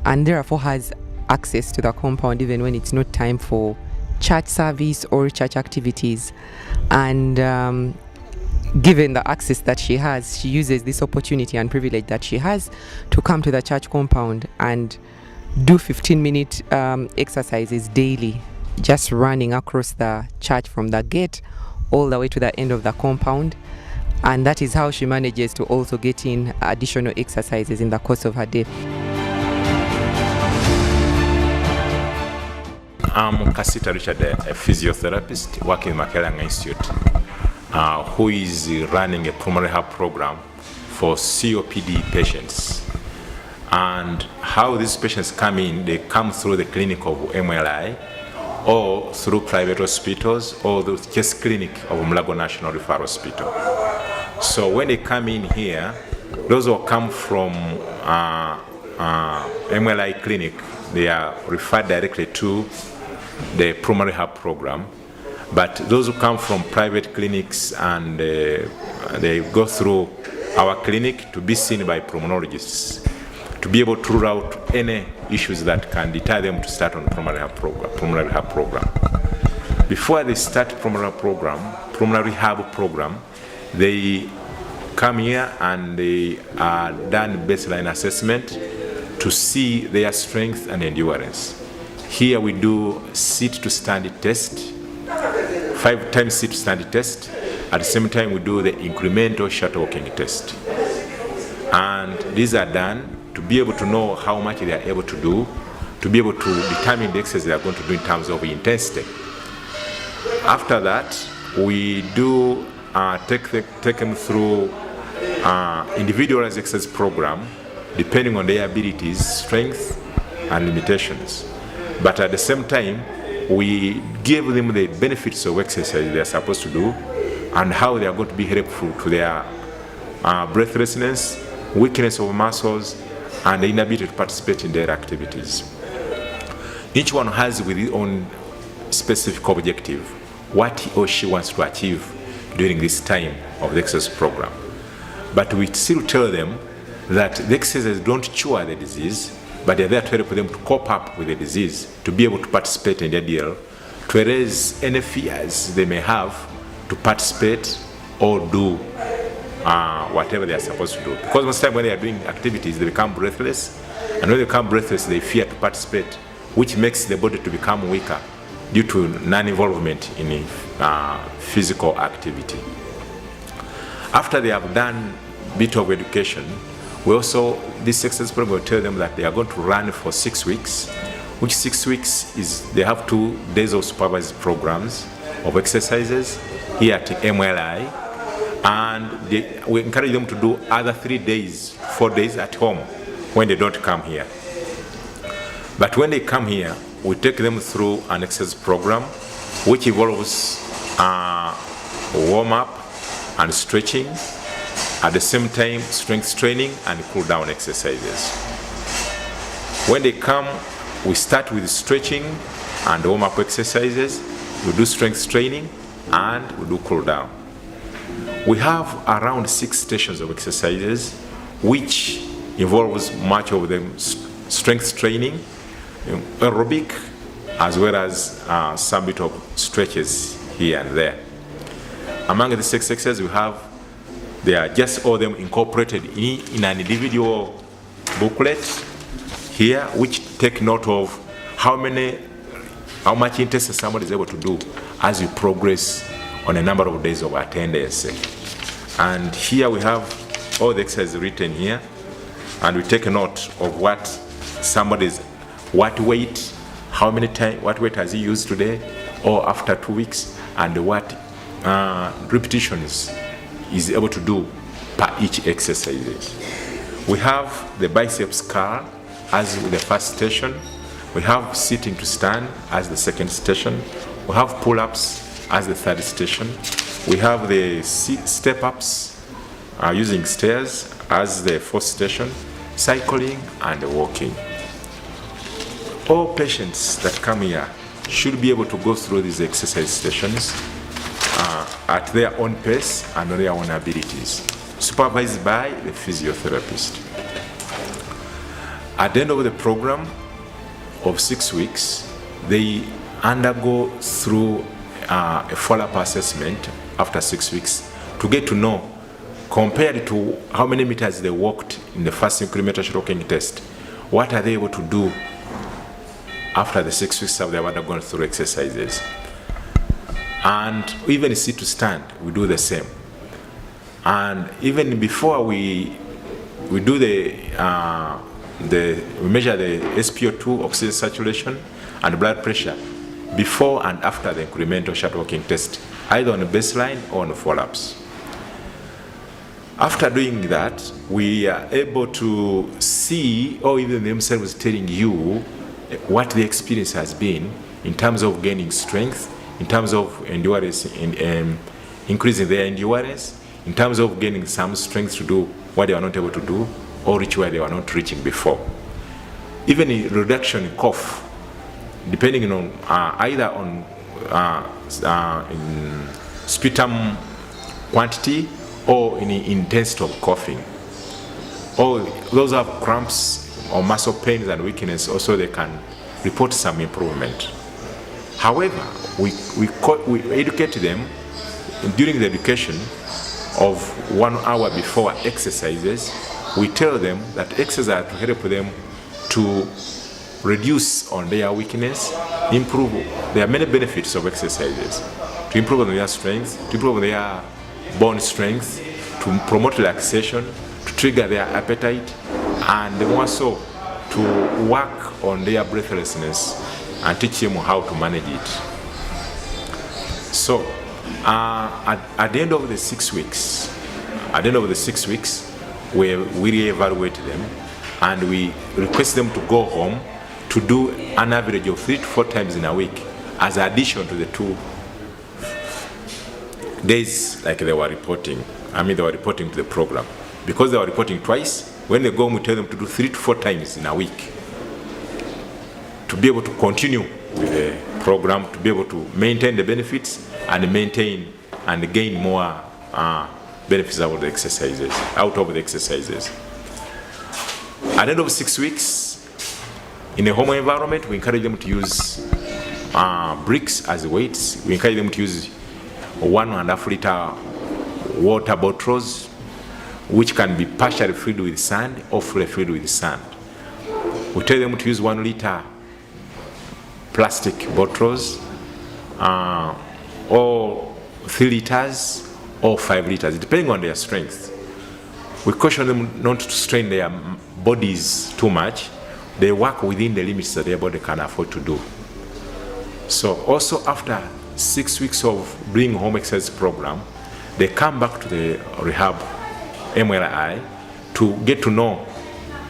and therefore has access to the compound even when it's not time for church service or church activities. And given the access that she has, she uses this opportunity and privilege that she has to come to the church compound and do 15-minute exercises daily, just running across the church from the gate all the way to the end of the compound. And that is how she manages to also get in additional exercises in the course of her day. I'm Kasita Richard, a physiotherapist working in Makeranga Institute, who is running a pulmonary health program for COPD patients. And how these patients come in, they come through the clinic of MLI or through private hospitals or the chest clinic of Mulago National Referral Hospital. So when they come in here, those who come from MLI clinic, they are referred directly to the pulmonary health program. But those who come from private clinics and they go through our clinic to be seen by pulmonologists to be able to rule out any issues that can deter them to start on pulmonary health program. Before they start pulmonary rehab program, they come here and they are done baseline assessment to see their strength and endurance. Here we do sit to stand test, 5 times sit to stand test. At the same time we do the incremental shuttle walking test. And these are done to be able to know how much they are able to do, to be able to determine the exercise they are going to do in terms of intensity. After that, we do take them through individualized exercise program depending on their abilities, strength, and limitations. But at the same time, we give them the benefits of exercise they are supposed to do and how they are going to be helpful to their breathlessness, weakness of muscles, and the inability to participate in their activities. Each one has with his own specific objective what he or she wants to achieve during this time of the exercise program. But we still tell them that the exercises don't cure the disease, but they're there to help them to cope up with the disease, to be able to participate in their deal, to erase any fears they may have to participate or do whatever they are supposed to do. Because most of the time when they are doing activities, they become breathless, and when they become breathless, they fear to participate, which makes the body to become weaker due to non-involvement in physical activity. After they have done a bit of education, we also, this exercise program will tell them that they are going to run for 6 weeks, which 6 weeks is, they have 2 days of supervised programs of exercises here at MLI, and we encourage them to do other 3 days, 4 days at home when they don't come here. But when they come here, we take them through an exercise program which involves warm-up and stretching, at the same time strength training and cool-down exercises. When they come, we start with stretching and warm-up exercises, we do strength training, and we do cool-down. We have around 6 stations of exercises, which involves much of them strength training, aerobic, as well as some bit of stretches here and there. Among the 6 exercises we have, they are just all them incorporated in an individual booklet here, which take note of how much intensity somebody is able to do as you progress on a number of days of attendance. And here we have all the exercises written here, and we take a note of what somebody's, what weight, how many times, what weight has he used today or after 2 weeks, and what repetitions is able to do per each exercise. We have the biceps curl as the first station. We have sitting to stand as the second station. We have pull-ups as the third station. We have the step-ups using stairs as the fourth station, cycling and walking. All patients that come here should be able to go through these exercise stations at their own pace and on their own abilities, supervised by the physiotherapist. At the end of the program of 6 weeks, they undergo through a follow-up assessment after 6 weeks to get to know, compared to how many meters they walked in the first incremental short walking test, what are they able to do after the 6 weeks of they've undergone through exercises. And even sit to stand, we do the same. And even before we do we measure the SpO2, oxygen saturation, and blood pressure before and after the incremental short walking test, either on the baseline or on follow-ups. After doing that, we are able to see, or even themselves telling you, what the experience has been in terms of gaining strength, in terms of endurance, increasing their endurance, in terms of gaining some strength to do what they were not able to do or reach where they were not reaching before. Even a reduction in cough, depending on either on in sputum quantity or in the intensity of coughing. Or those who have cramps or muscle pains and weakness, also they can report some improvement. However, we educate them during the education of 1 hour before exercises. We tell them that exercises are to help them to reduce on their weakness, improve. There are many benefits of exercises: to improve on their strength, to improve on their bone strength, to promote relaxation, to trigger their appetite, and more so to work on their breathlessness and teach them how to manage it. So at the end of the 6 weeks, we re-evaluate them and we request them to go home to do an average of 3 to 4 times in a week as addition to the 2 days like they were reporting. They were reporting to the program. Because they were reporting twice, when they go home, we tell them to do 3 to 4 times in a week to be able to continue with the program, to be able to maintain the benefits and maintain and gain more benefits out of the exercises. At the end of 6 weeks, in a home environment, we encourage them to use bricks as weights. We encourage them to use 1.5 liter water bottles, which can be partially filled with sand or fully filled with sand. We tell them to use 1 liter plastic bottles, or 3 liters or 5 liters, depending on their strength. We caution them not to strain their bodies too much. They work within the limits that their body can afford to do. So also after 6 weeks of doing home exercise program, they come back to the rehab MRI to get to know,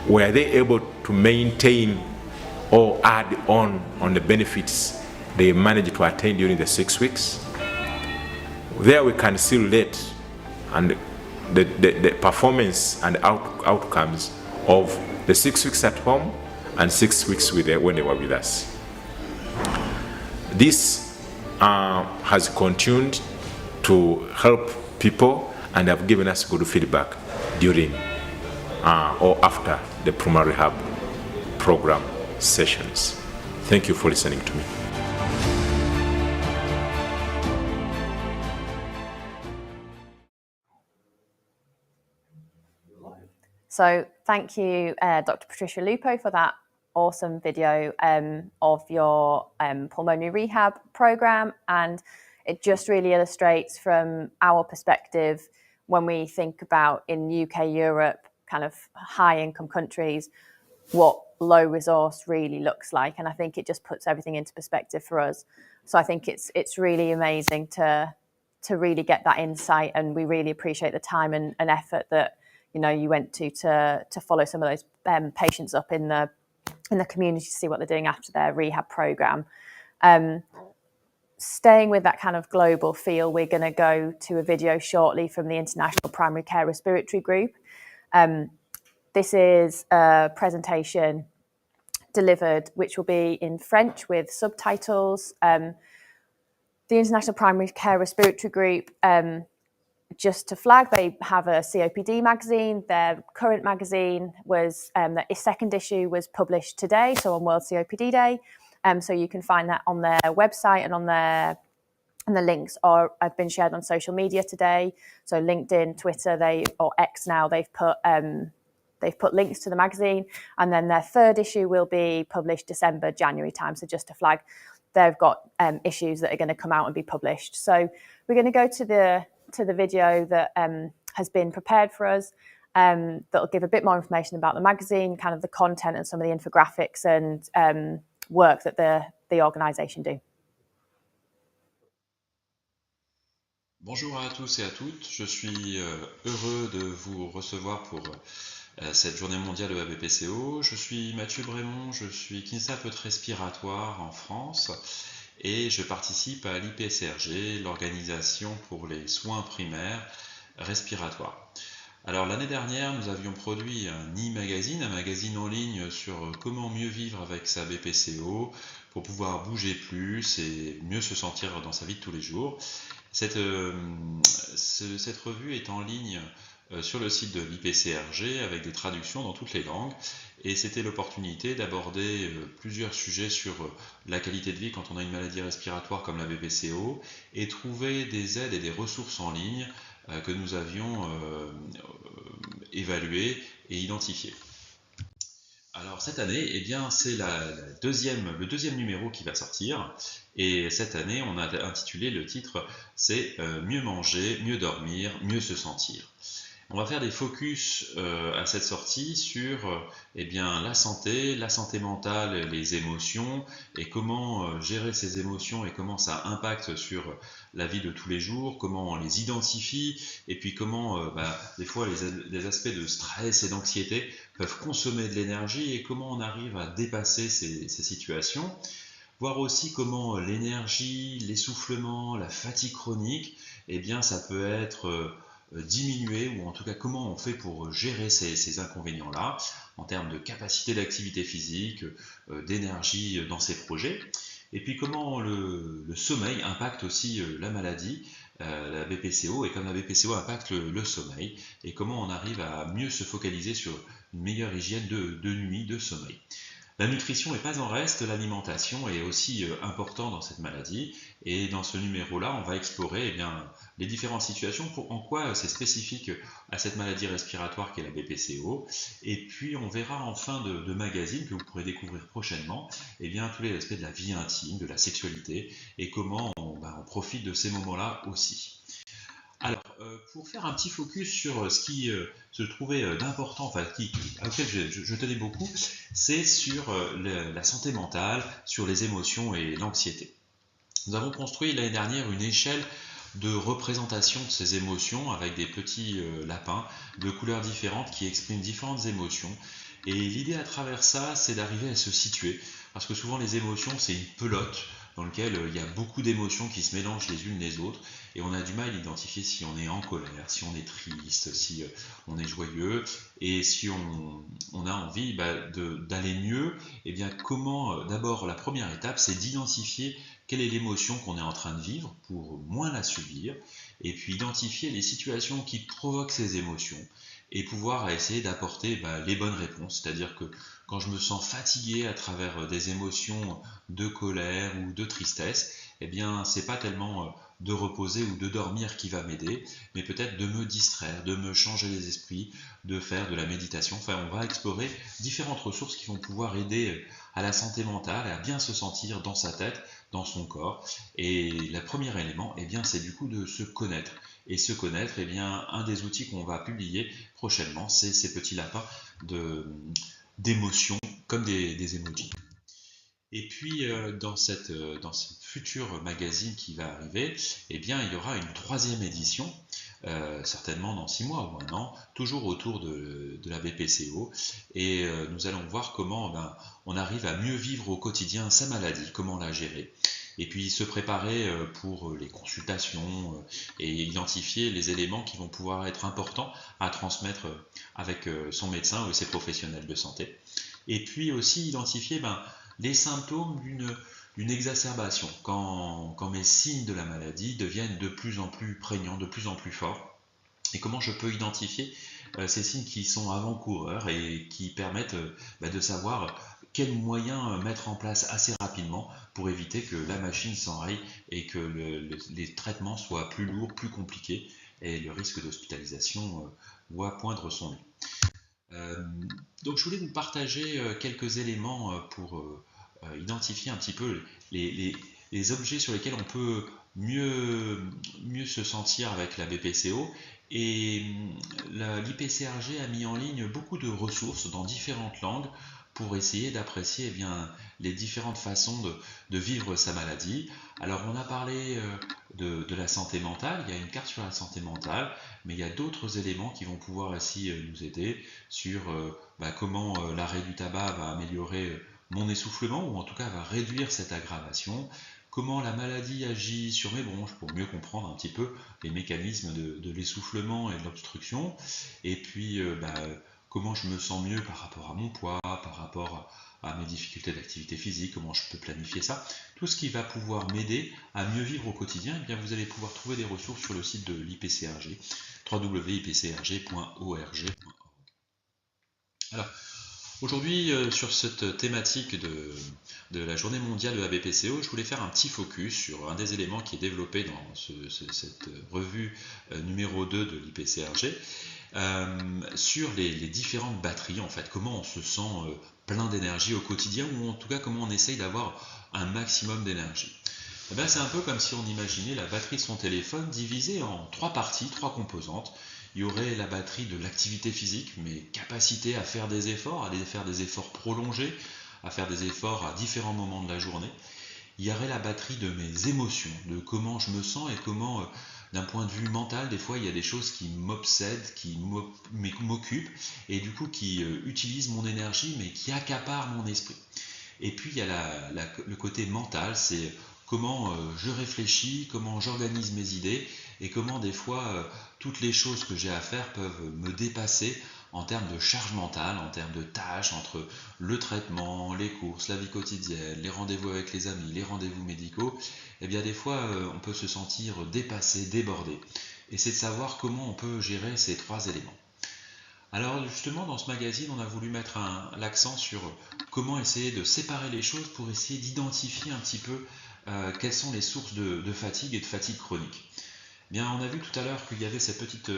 were they able to maintain or add on the benefits they managed to attain during the 6 weeks. There we can still rate and the performance and outcomes of the 6 weeks at home and 6 weeks when they were with us. This has continued to help people and have given us good feedback during or after the primary rehab program sessions. Thank you for listening to me. So thank you, Dr. Patricia Lupo, for that awesome video of your pulmonary rehab program. And it just really illustrates from our perspective, when we think about in UK, Europe, kind of high income countries, what low resource really looks like. And I think it just puts everything into perspective for us. So I think it's really amazing to really get that insight. And we really appreciate the time and effort that you went to follow some of those patients up in the community to see what they're doing after their rehab program. Staying with that kind of global feel, we're going to go to a video shortly from the International Primary Care Respiratory Group. This is a presentation delivered, which will be in French with subtitles. The International Primary Care Respiratory Group just to flag, they have a COPD magazine. Their current magazine was, its second issue was published today, so on World COPD Day. So you can find that on their website and the links have been shared on social media today. So LinkedIn, Twitter, or X now, they've put links to the magazine. And then their third issue will be published December, January time. So just to flag, they've got issues that are going to come out and be published. So we're going to go to the video that has been prepared for us. That'll give a bit more information about the magazine, kind of the content and some of the infographics and work that the organisation do. Bonjour à tous et à toutes, je suis heureux de vous recevoir pour cette journée mondiale de la BPCO. Je suis Mathieu Brémond, je suis kinésithérapeute respiratoire en France et je participe à l'IPCRG, l'organisation pour les soins primaires respiratoires. Alors l'année dernière, nous avions produit un e-magazine, un magazine en ligne sur comment mieux vivre avec sa BPCO pour pouvoir bouger plus et mieux se sentir dans sa vie de tous les jours. Cette revue est en ligne sur le site de l'IPCRG avec des traductions dans toutes les langues et c'était l'opportunité d'aborder plusieurs sujets sur la qualité de vie quand on a une maladie respiratoire comme la BPCO et trouver des aides et des ressources en ligne que nous avions évaluées et identifiées. Alors cette année, eh bien, c'est le deuxième numéro qui va sortir et cette année on a intitulé le titre c'est mieux manger, mieux dormir, mieux se sentir. On va faire des focus à cette sortie sur eh bien, la santé mentale, les émotions et comment gérer ces émotions et comment ça impacte sur la vie de tous les jours, comment on les identifie et puis comment des fois les aspects de stress et d'anxiété peuvent consommer de l'énergie et comment on arrive à dépasser ces situations. Voir aussi comment l'énergie, l'essoufflement, la fatigue chronique, eh bien, ça peut être diminué ou en tout cas comment on fait pour gérer ces inconvénients-là en termes de capacité d'activité physique, d'énergie dans ces projets. Et puis comment le sommeil impacte aussi la maladie, la BPCO, et comme la BPCO impacte le sommeil, et comment on arrive à mieux se focaliser sur une meilleure hygiène de nuit, de sommeil. La nutrition n'est pas en reste, l'alimentation est aussi importante dans cette maladie et dans ce numéro-là, on va explorer eh bien, les différentes situations, en quoi c'est spécifique à cette maladie respiratoire qu'est la BPCO et puis on verra en fin de magazine que vous pourrez découvrir prochainement eh bien, tous les aspects de la vie intime, de la sexualité et comment on profite de ces moments-là aussi. Alors, pour faire un petit focus sur ce qui se trouvait d'important, enfin, auquel je tenais beaucoup, c'est sur la santé mentale, sur les émotions et l'anxiété. Nous avons construit l'année dernière une échelle de représentation de ces émotions avec des petits lapins de couleurs différentes qui expriment différentes émotions. Et l'idée à travers ça, c'est d'arriver à se situer, parce que souvent les émotions, c'est une pelote dans laquelle il y a beaucoup d'émotions qui se mélangent les unes les autres, et on a du mal à identifier si on est en colère, si on est triste, si on est joyeux, et si on a envie d'aller mieux, et bien comment, d'abord la première étape, c'est d'identifier quelle est l'émotion qu'on est en train de vivre pour moins la subir, et puis identifier les situations qui provoquent ces émotions, et pouvoir essayer d'apporter les bonnes réponses, c'est-à-dire que quand je me sens fatigué à travers des émotions de colère ou de tristesse, eh bien c'est pas tellement de reposer ou de dormir qui va m'aider, mais peut-être de me distraire, de me changer les esprits, de faire de la méditation. Enfin, on va explorer différentes ressources qui vont pouvoir aider à la santé mentale, à bien se sentir dans sa tête, dans son corps. Et le premier élément, eh bien, c'est du coup de se connaître. Et se connaître, eh bien, un des outils qu'on va publier prochainement, c'est ces petits lapins d'émotions comme des emojis. Et puis dans ce futur magazine qui va arriver, eh bien, il y aura une troisième édition, certainement dans 6 mois ou 1 an, toujours autour de la BPCO. Et nous allons voir comment on arrive à mieux vivre au quotidien sa maladie, comment la gérer. Et puis se préparer pour les consultations et identifier les éléments qui vont pouvoir être importants à transmettre avec son médecin ou ses professionnels de santé. Et puis aussi identifier les symptômes d'une exacerbation, quand mes signes de la maladie deviennent de plus en plus prégnants, de plus en plus forts. et comment je peux identifier ces signes qui sont avant-coureurs et qui permettent de savoir quels moyens mettre en place assez rapidement pour éviter que la machine s'enraye et que les traitements soient plus lourds, plus compliqués et le risque d'hospitalisation voit poindre son nez. Donc je voulais vous partager quelques éléments pour identifier un petit peu les objets sur lesquels on peut mieux se sentir avec la BPCO. Et l'IPCRG a mis en ligne beaucoup de ressources dans différentes langues pour essayer d'apprécier les différentes façons de vivre sa maladie. Alors on a parlé de la santé mentale, il y a une carte sur la santé mentale, mais il y a d'autres éléments qui vont pouvoir aussi nous aider sur comment l'arrêt du tabac va améliorer mon essoufflement, ou en tout cas va réduire cette aggravation, comment la maladie agit sur mes bronches pour mieux comprendre un petit peu les mécanismes de l'essoufflement et de l'obstruction, et puis comment je me sens mieux par rapport à mon poids, par rapport à mes difficultés d'activité physique, comment je peux planifier ça. Tout ce qui va pouvoir m'aider à mieux vivre au quotidien, eh bien vous allez pouvoir trouver des ressources sur le site de l'IPCRG, www.ipcrg.org. Alors, aujourd'hui, sur cette thématique de la journée mondiale de la BPCO, je voulais faire un petit focus sur un des éléments qui est développé dans cette revue numéro 2 de l'IPCRG, sur les différentes batteries, en fait, comment on se sent plein d'énergie au quotidien, ou en tout cas comment on essaye d'avoir un maximum d'énergie. Eh bien, c'est un peu comme si on imaginait la batterie de son téléphone divisée en 3 parties, 3 composantes. Il y aurait la batterie de l'activité physique, mes capacités à faire des efforts prolongés, à faire des efforts à différents moments de la journée. Il y aurait la batterie de mes émotions, de comment je me sens et comment, d'un point de vue mental, des fois il y a des choses qui m'obsèdent, qui m'occupent, et du coup qui utilisent mon énergie, mais qui accaparent mon esprit. Et puis il y a le côté mental, c'est comment je réfléchis, comment j'organise mes idées, et comment des fois toutes les choses que j'ai à faire peuvent me dépasser en termes de charge mentale, en termes de tâches, entre le traitement, les courses, la vie quotidienne, les rendez-vous avec les amis, les rendez-vous médicaux. Et bien des fois on peut se sentir dépassé, débordé. Et c'est de savoir comment on peut gérer ces 3 éléments. Alors justement, dans ce magazine, on a voulu mettre l'accent sur comment essayer de séparer les choses pour essayer d'identifier un petit peu quelles sont les sources de fatigue et de fatigue chronique. Bien, on a vu tout à l'heure qu'il y avait cette petite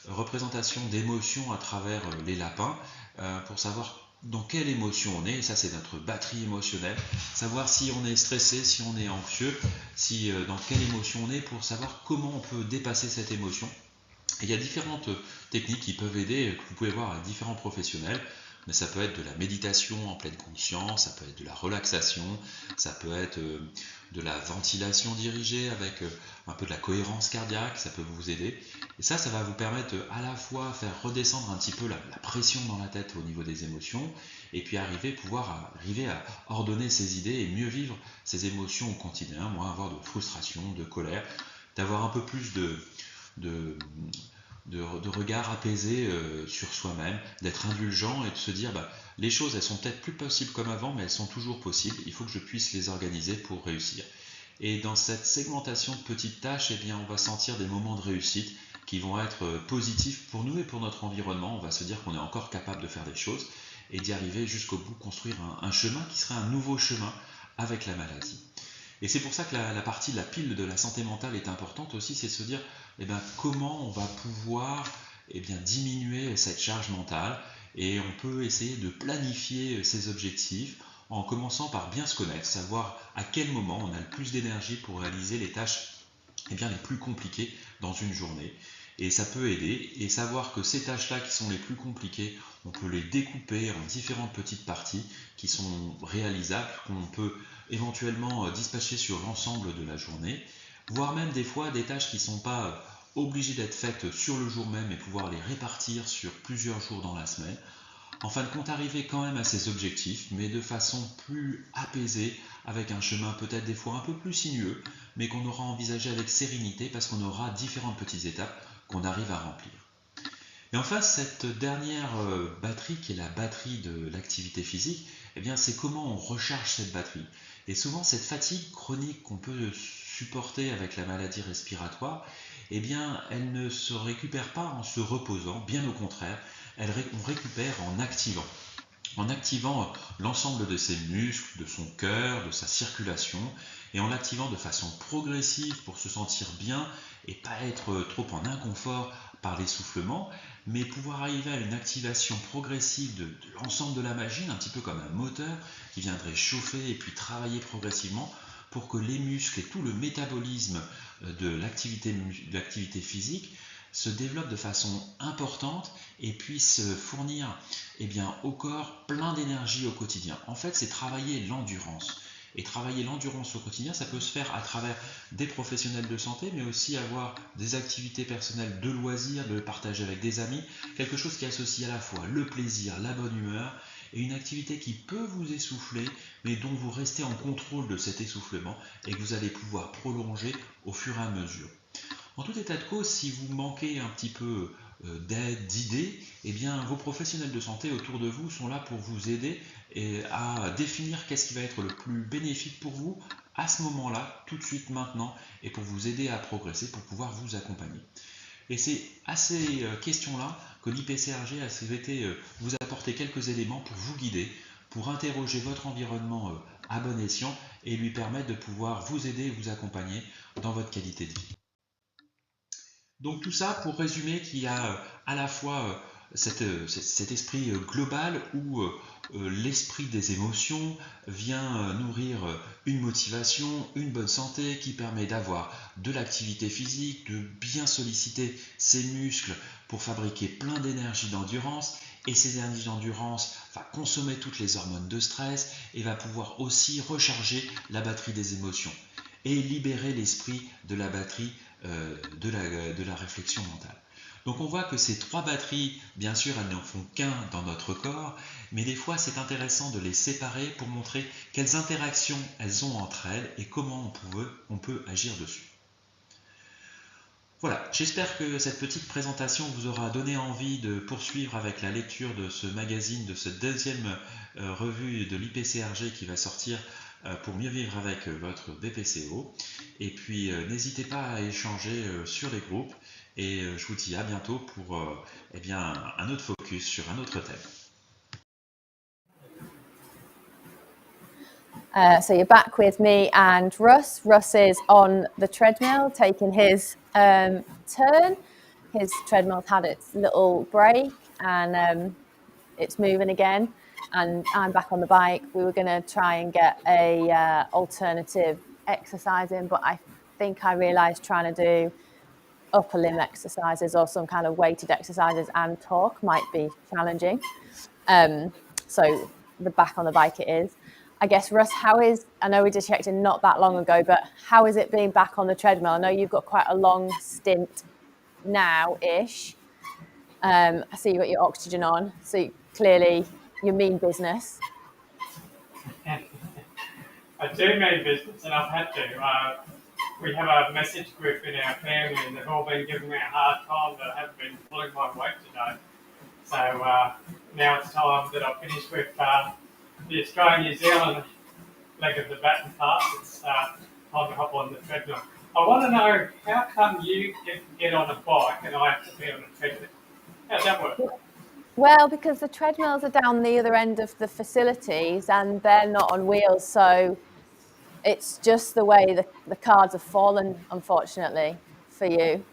représentation d'émotions à travers les lapins pour savoir dans quelle émotion on est, et ça c'est notre batterie émotionnelle, savoir si on est stressé, si on est anxieux, dans quelle émotion on est, pour savoir comment on peut dépasser cette émotion. Et il y a différentes techniques qui peuvent aider, que vous pouvez voir avec différents professionnels, mais ça peut être de la méditation en pleine conscience, ça peut être de la relaxation, ça peut être de la ventilation dirigée avec un peu de la cohérence cardiaque, ça peut vous aider. Et ça va vous permettre à la fois faire redescendre un petit peu la pression dans la tête au niveau des émotions, et puis pouvoir arriver à ordonner ses idées et mieux vivre ses émotions au quotidien, moins avoir de frustration, de colère, d'avoir un peu plus de regard apaisé sur soi-même, d'être indulgent et de se dire les choses elles sont peut-être plus possibles comme avant, mais elles sont toujours possibles, il faut que je puisse les organiser pour réussir. Et dans cette segmentation de petites tâches, eh bien, on va sentir des moments de réussite qui vont être positifs pour nous et pour notre environnement. On va se dire qu'on est encore capable de faire des choses et d'y arriver jusqu'au bout, construire un chemin qui serait un nouveau chemin avec la maladie. Et c'est pour ça que la partie de la pile de la santé mentale est importante aussi, c'est de se dire comment on va pouvoir diminuer cette charge mentale, et on peut essayer de planifier ses objectifs en commençant par bien se connaître, savoir à quel moment on a le plus d'énergie pour réaliser les tâches les plus compliquées dans une journée. Et ça peut aider, et savoir que ces tâches-là qui sont les plus compliquées, on peut les découper en différentes petites parties qui sont réalisables, qu'on peut éventuellement dispatcher sur l'ensemble de la journée, voire même des fois des tâches qui ne sont pas obligées d'être faites sur le jour même et pouvoir les répartir sur plusieurs jours dans la semaine. En fin de compte, arriver quand même à ces objectifs, mais de façon plus apaisée, avec un chemin peut-être des fois un peu plus sinueux, mais qu'on aura envisagé avec sérénité parce qu'on aura différentes petites étapes qu'on arrive à remplir. Et enfin, cette dernière batterie, qui est la batterie de l'activité physique, c'est comment on recharge cette batterie. Et souvent, cette fatigue chronique qu'on peut supporter avec la maladie respiratoire, eh bien, elle ne se récupère pas en se reposant, bien au contraire, on récupère en activant l'ensemble de ses muscles, de son cœur, de sa circulation, et en l'activant de façon progressive pour se sentir bien et pas être trop en inconfort par l'essoufflement, mais pouvoir arriver à une activation progressive de l'ensemble de la machine, un petit peu comme un moteur qui viendrait chauffer et puis travailler progressivement pour que les muscles et tout le métabolisme de l'activité physique se développe de façon importante et puisse fournir au corps plein d'énergie au quotidien. En fait, c'est travailler l'endurance. Et travailler l'endurance au quotidien, ça peut se faire à travers des professionnels de santé, mais aussi avoir des activités personnelles de loisirs, de le partager avec des amis, quelque chose qui associe à la fois le plaisir, la bonne humeur, et une activité qui peut vous essouffler, mais dont vous restez en contrôle de cet essoufflement et que vous allez pouvoir prolonger au fur et à mesure. En tout état de cause, si vous manquez un petit peu d'aide, d'idées, eh bien, vos professionnels de santé autour de vous sont là pour vous aider à définir qu'est-ce qui va être le plus bénéfique pour vous à ce moment-là, tout de suite, maintenant, et pour vous aider à progresser, pour pouvoir vous accompagner. Et c'est à ces questions-là que l'IPCRG a souhaité vous apporter quelques éléments pour vous guider, pour interroger votre environnement à bon escient et lui permettre de pouvoir vous aider et vous accompagner dans votre qualité de vie. Donc tout ça pour résumer qu'il y a à la fois cet esprit global où l'esprit des émotions vient nourrir une motivation, une bonne santé qui permet d'avoir de l'activité physique, de bien solliciter ses muscles pour fabriquer plein d'énergie d'endurance. Et ces énergies d'endurance va consommer toutes les hormones de stress et va pouvoir aussi recharger la batterie des émotions et libérer l'esprit de la batterie de la réflexion mentale. Donc on voit que ces trois batteries, bien sûr, elles n'en font qu'un dans notre corps, mais des fois c'est intéressant de les séparer pour montrer quelles interactions elles ont entre elles et comment on peut agir dessus. Voilà, j'espère que cette petite présentation vous aura donné envie de poursuivre avec la lecture de ce magazine, de cette deuxième revue de l'IPCRG qui va sortir pour mieux vivre avec votre BPCO. Et puis n'hésitez pas à échanger sur les groupes et je vous dis à bientôt pour un autre focus sur un autre thème. So you're back with me and Russ. Russ is on the treadmill taking his turn. His treadmill's had its little break and it's moving again. And I'm back on the bike. We were going to try and get a alternative exercise in, but I think I realised trying to do upper limb exercises or some kind of weighted exercises and talk might be challenging. So the back on the bike it is. I guess, Russ, I know we did check in not that long ago, but how is it being back on the treadmill? I know you've got quite a long stint now-ish. I see you've got your oxygen on, so clearly you mean business. I do mean business, and I've had to. We have a message group in our family, and they've all been giving me a hard time that I haven't been pulling my weight today. So now it's time that I finish with the Australian-New Zealand leg of the Baton pass. It's time to hop on the treadmill. I want to know, how come you get on a bike and I have to be on a treadmill? How's that work? Well, because the treadmills are down the other end of the facilities and they're not on wheels, so it's just the way the cards have fallen, unfortunately, for you.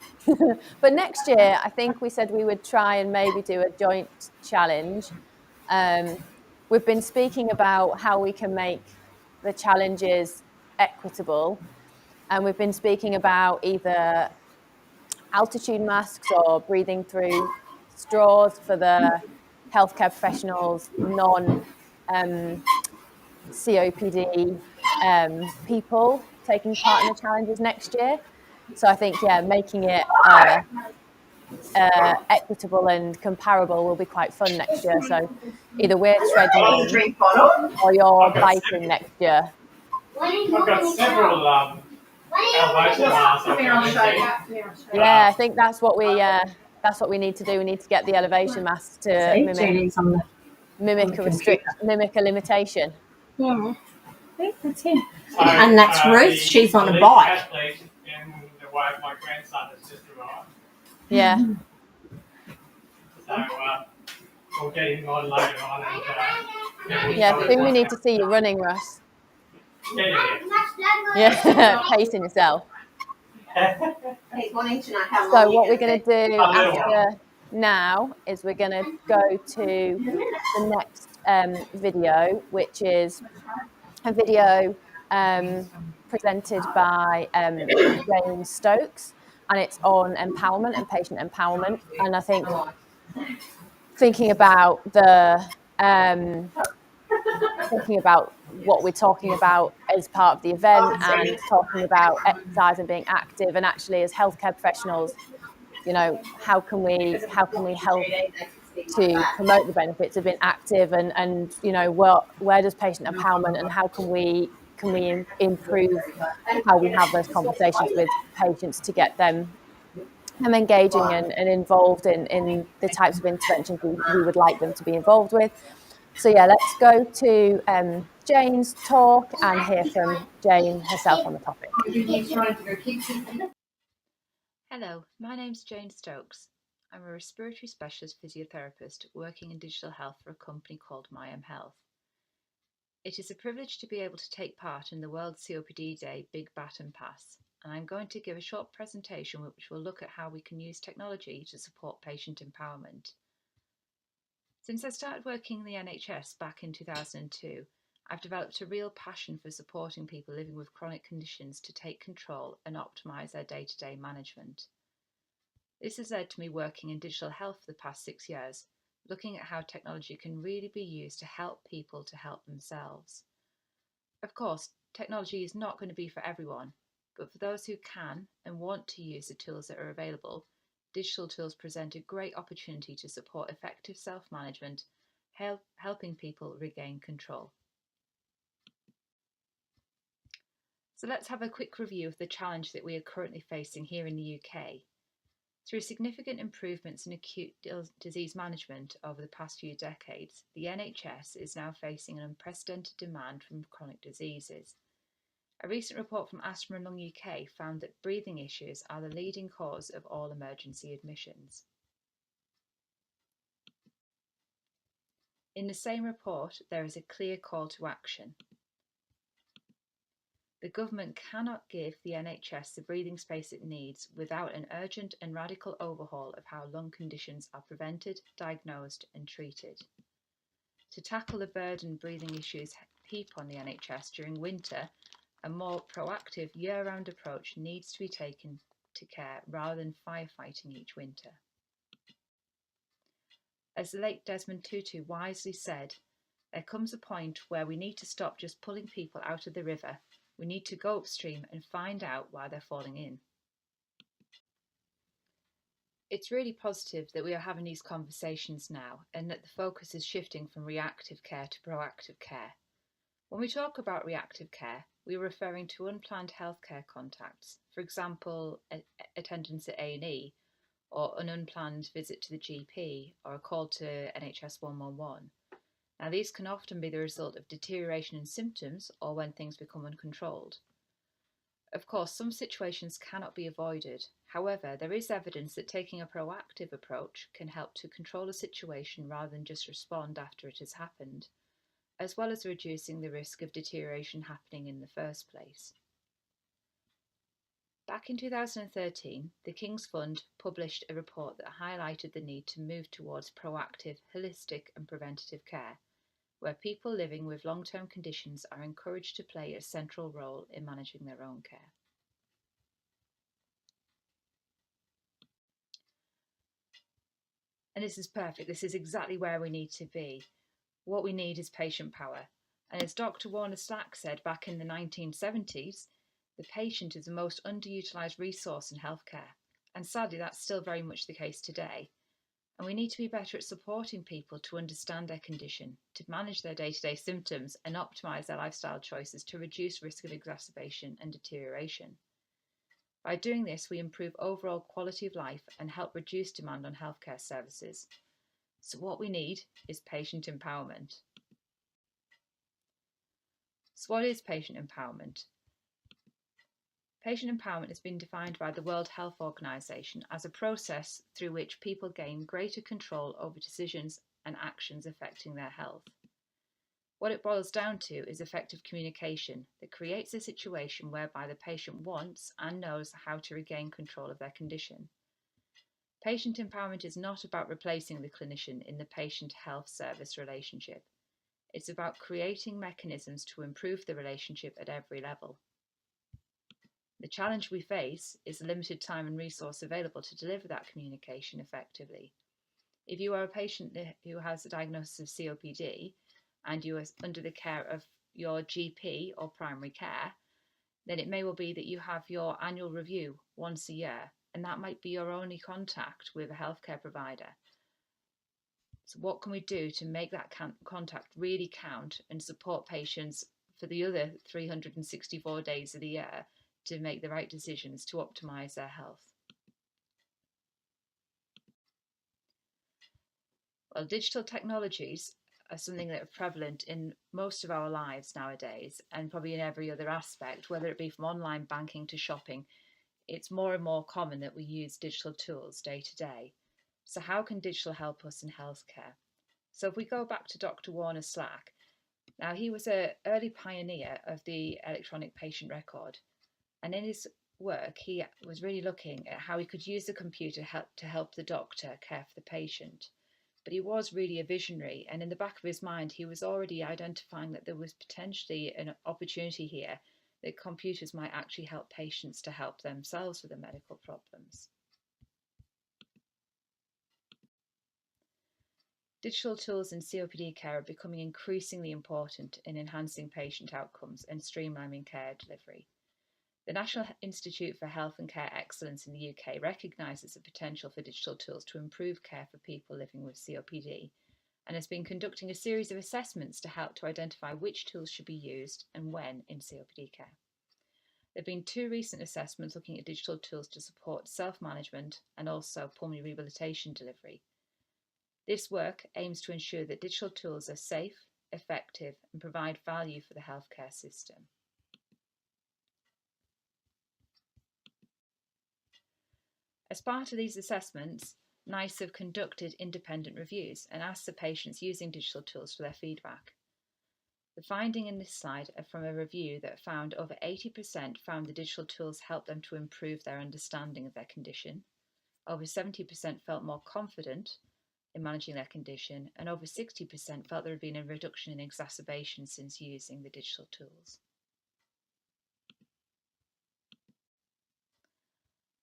But next year, I think we said we would try and maybe do a joint challenge. We've been speaking about how we can make the challenges equitable, and we've been speaking about either altitude masks or breathing through straws for the healthcare professionals, non-COPD people taking part in the challenges next year. So I think, making it equitable and comparable will be quite fun next year. So either we're treadmilling or you're biking next year. I've got several elevation masks. Yeah, I think that's what we need to do. We need to get the elevation masks to mimic a limitation. Yeah, I think that's him. And that's Ruth. She's on a bike. And the wife, my grandson, is just on. Yeah. So we'll get him on later on. And, Yeah. Soon we need to see you running, Russ. Yeah. Yeah. Pacing yourself. So what we're going to do after now is we're going to go to the next video, which is a video presented by Jane Stokes, and it's on empowerment and patient empowerment. And I think thinking about what we're talking about as part of the event and talking about exercise and being active, and actually as healthcare professionals, you know, how can we help to promote the benefits of being active, and you know, where does patient empowerment, and how can we improve how we have those conversations with patients to get them engaging and involved in the types of interventions we would like them to be involved with. So yeah, let's go to Jane's talk and hear from Jane herself on the topic. Hello, my name's Jane Stokes. I'm a respiratory specialist physiotherapist working in digital health for a company called MyM Health. It is a privilege to be able to take part in the World COPD Day Big Baton Pass, and I'm going to give a short presentation which will look at how we can use technology to support patient empowerment. Since I started working in the NHS back in 2002, I've developed a real passion for supporting people living with chronic conditions to take control and optimise their day-to-day management. This has led to me working in digital health for the past 6 years, looking at how technology can really be used to help people to help themselves. Of course, technology is not going to be for everyone, but for those who can and want to use the tools that are available, digital tools present a great opportunity to support effective self-management, helping people regain control. So let's have a quick review of the challenge that we are currently facing here in the UK. Through significant improvements in acute disease management over the past few decades, the NHS is now facing an unprecedented demand from chronic diseases. A recent report from Asthma and Lung UK found that breathing issues are the leading cause of all emergency admissions. In the same report, there is a clear call to action. The government cannot give the NHS the breathing space it needs without an urgent and radical overhaul of how lung conditions are prevented, diagnosed and treated. To tackle the burden breathing issues heap on the NHS during winter, a more proactive year-round approach needs to be taken to care rather than firefighting each winter. As the late Desmond Tutu wisely said, there comes a point where we need to stop just pulling people out of the river. We need to go upstream and find out why they're falling in. It's really positive that we are having these conversations now and that the focus is shifting from reactive care to proactive care. When we talk about reactive care, we're referring to unplanned healthcare contacts, for example, attendance at A&E, or an unplanned visit to the GP, or a call to NHS 111. Now, these can often be the result of deterioration in symptoms or when things become uncontrolled. Of course, some situations cannot be avoided. However, there is evidence that taking a proactive approach can help to control a situation rather than just respond after it has happened, as well as reducing the risk of deterioration happening in the first place. Back in 2013, the King's Fund published a report that highlighted the need to move towards proactive, holistic and preventative care, where people living with long-term conditions are encouraged to play a central role in managing their own care. And this is perfect. This is exactly where we need to be. What we need is patient power. And as Dr. Warner Stack said back in the 1970s, the patient is the most underutilised resource in healthcare. And sadly, that's still very much the case today. And we need to be better at supporting people to understand their condition, to manage their day-to-day symptoms and optimise their lifestyle choices to reduce risk of exacerbation and deterioration. By doing this, we improve overall quality of life and help reduce demand on healthcare services. So what we need is patient empowerment. So what is patient empowerment? Patient empowerment has been defined by the World Health Organization as a process through which people gain greater control over decisions and actions affecting their health. What it boils down to is effective communication that creates a situation whereby the patient wants and knows how to regain control of their condition. Patient empowerment is not about replacing the clinician in the patient-health service relationship. It's about creating mechanisms to improve the relationship at every level. The challenge we face is the limited time and resource available to deliver that communication effectively. If you are a patient who has a diagnosis of COPD and you are under the care of your GP or primary care, then it may well be that you have your annual review once a year, and that might be your only contact with a healthcare provider. So what can we do to make that contact really count and support patients for the other 364 days of the year to make the right decisions to optimise their health? Well, digital technologies are something that are prevalent in most of our lives nowadays, and probably in every other aspect, whether it be from online banking to shopping. It's more and more common that we use digital tools day to day. So how can digital help us in healthcare? So if we go back to Dr. Warner Slack, now he was an early pioneer of the electronic patient record, and in his work he was really looking at how he could use the computer to help the doctor care for the patient. But he was really a visionary, and in the back of his mind he was already identifying that there was potentially an opportunity here that computers might actually help patients to help themselves with their medical problems. Digital tools in COPD care are becoming increasingly important in enhancing patient outcomes and streamlining care delivery. The National Institute for Health and Care Excellence in the UK recognises the potential for digital tools to improve care for people living with COPD, and has been conducting a series of assessments to help to identify which tools should be used and when in COPD care. There have been 2 recent assessments looking at digital tools to support self-management and also pulmonary rehabilitation delivery. This work aims to ensure that digital tools are safe, effective, and provide value for the healthcare system. As part of these assessments, NICE have conducted independent reviews and asked the patients using digital tools for their feedback. The finding in this slide are from a review that found over 80% found the digital tools helped them to improve their understanding of their condition, over 70% felt more confident in managing their condition, and over 60% felt there had been a reduction in exacerbations since using the digital tools.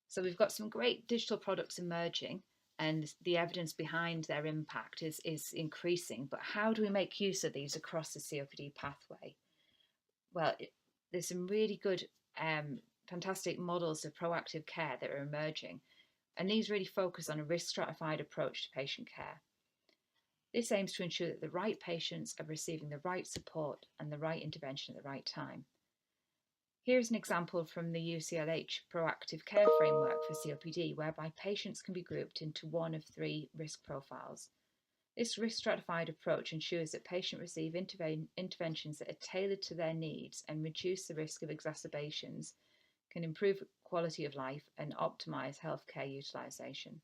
So we've got some great digital products emerging, and the evidence behind their impact is increasing. But how do we make use of these across the COPD pathway? Well, there's some really good, fantastic models of proactive care that are emerging, and these really focus on a risk-stratified approach to patient care. This aims to ensure that the right patients are receiving the right support and the right intervention at the right time. Here's an example from the UCLH Proactive Care Framework for COPD, whereby patients can be grouped into one of 3 risk profiles. This risk-stratified approach ensures that patients receive interventions that are tailored to their needs and reduce the risk of exacerbations, can improve quality of life, and optimise healthcare utilisation.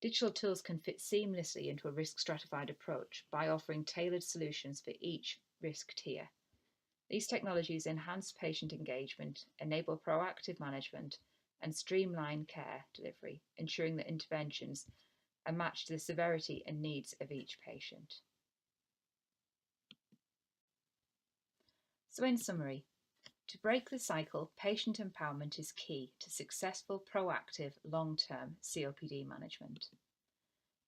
Digital tools can fit seamlessly into a risk-stratified approach by offering tailored solutions for each risk tier. These technologies enhance patient engagement, enable proactive management, and streamline care delivery, ensuring that interventions are matched to the severity and needs of each patient. So in summary, to break the cycle, patient empowerment is key to successful, proactive, long-term COPD management.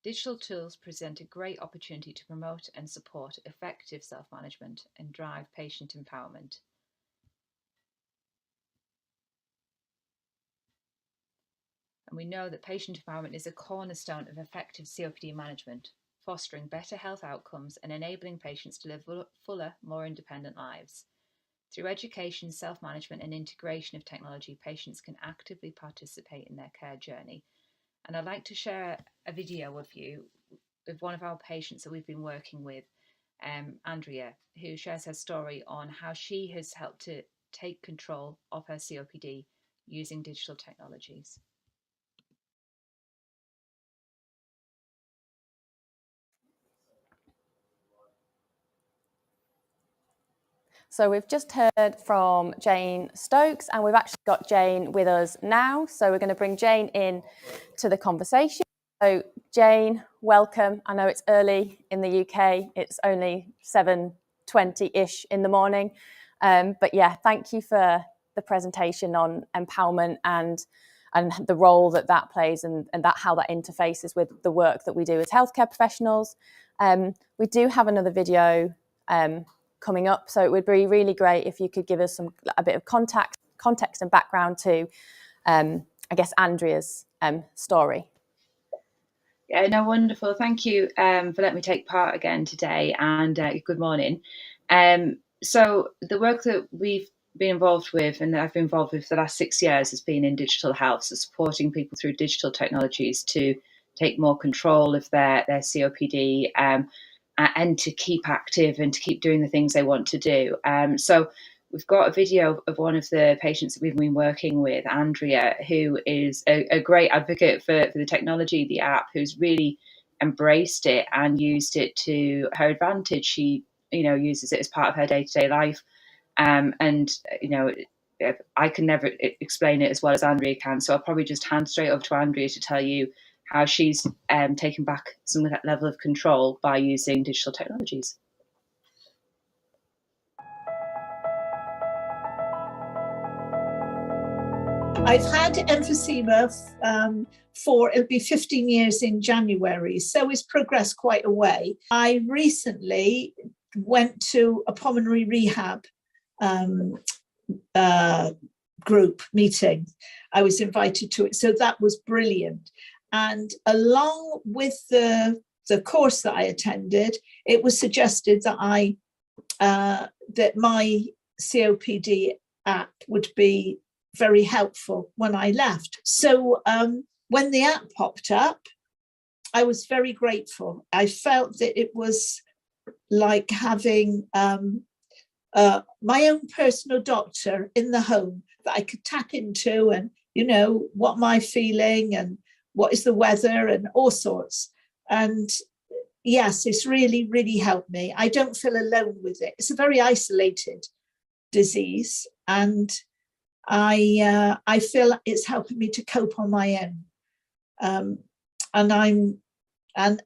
Digital tools present a great opportunity to promote and support effective self-management and drive patient empowerment. And we know that patient empowerment is a cornerstone of effective COPD management, fostering better health outcomes and enabling patients to live fuller, more independent lives. Through education, self-management and integration of technology, patients can actively participate in their care journey. And I'd like to share a video with you of one of our patients that we've been working with, Andrea, who shares her story on how she has helped to take control of her COPD using digital technologies. So we've just heard from Jane Stokes, and we've actually got Jane with us now. So we're going to bring Jane in to the conversation. So Jane, welcome. I know it's early in the UK. It's only 7:20-ish in the morning. But yeah, thank you for the presentation on empowerment and the role that plays and that how that interfaces with the work that we do as healthcare professionals. We do have another video coming up, so it would be really great if you could give us a bit of context and background to, I guess, Andrea's story. Yeah, no, wonderful. Thank you for letting me take part again today, and good morning. So the work that we've been involved with and that I've been involved with for the last 6 years has been in digital health, so supporting people through digital technologies to take more control of their COPD and to keep active and to keep doing the things they want to do. So we've got a video of one of the patients that we've been working with, Andrea, who is a great advocate for the technology, the app, who's really embraced it and used it to her advantage. She, uses it as part of her day-to-day life. And, I can never explain it as well as Andrea can. So I'll probably just hand straight over to Andrea to tell you how she's taken back some of that level of control by using digital technologies. I've had emphysema it'll be 15 years in January, so it's progressed quite a way. I recently went to a pulmonary rehab group meeting. I was invited to it, so that was brilliant. And along with the course that I attended, it was suggested that that my COPD app would be very helpful when I left. So when the app popped up, I was very grateful. I felt that it was like having my own personal doctor in the home that I could tap into and, what am I feeling and what is the weather and all sorts. And yes, it's really, really helped me. I don't feel alone with it. It's a very isolated disease, and I feel it's helping me to cope on my own.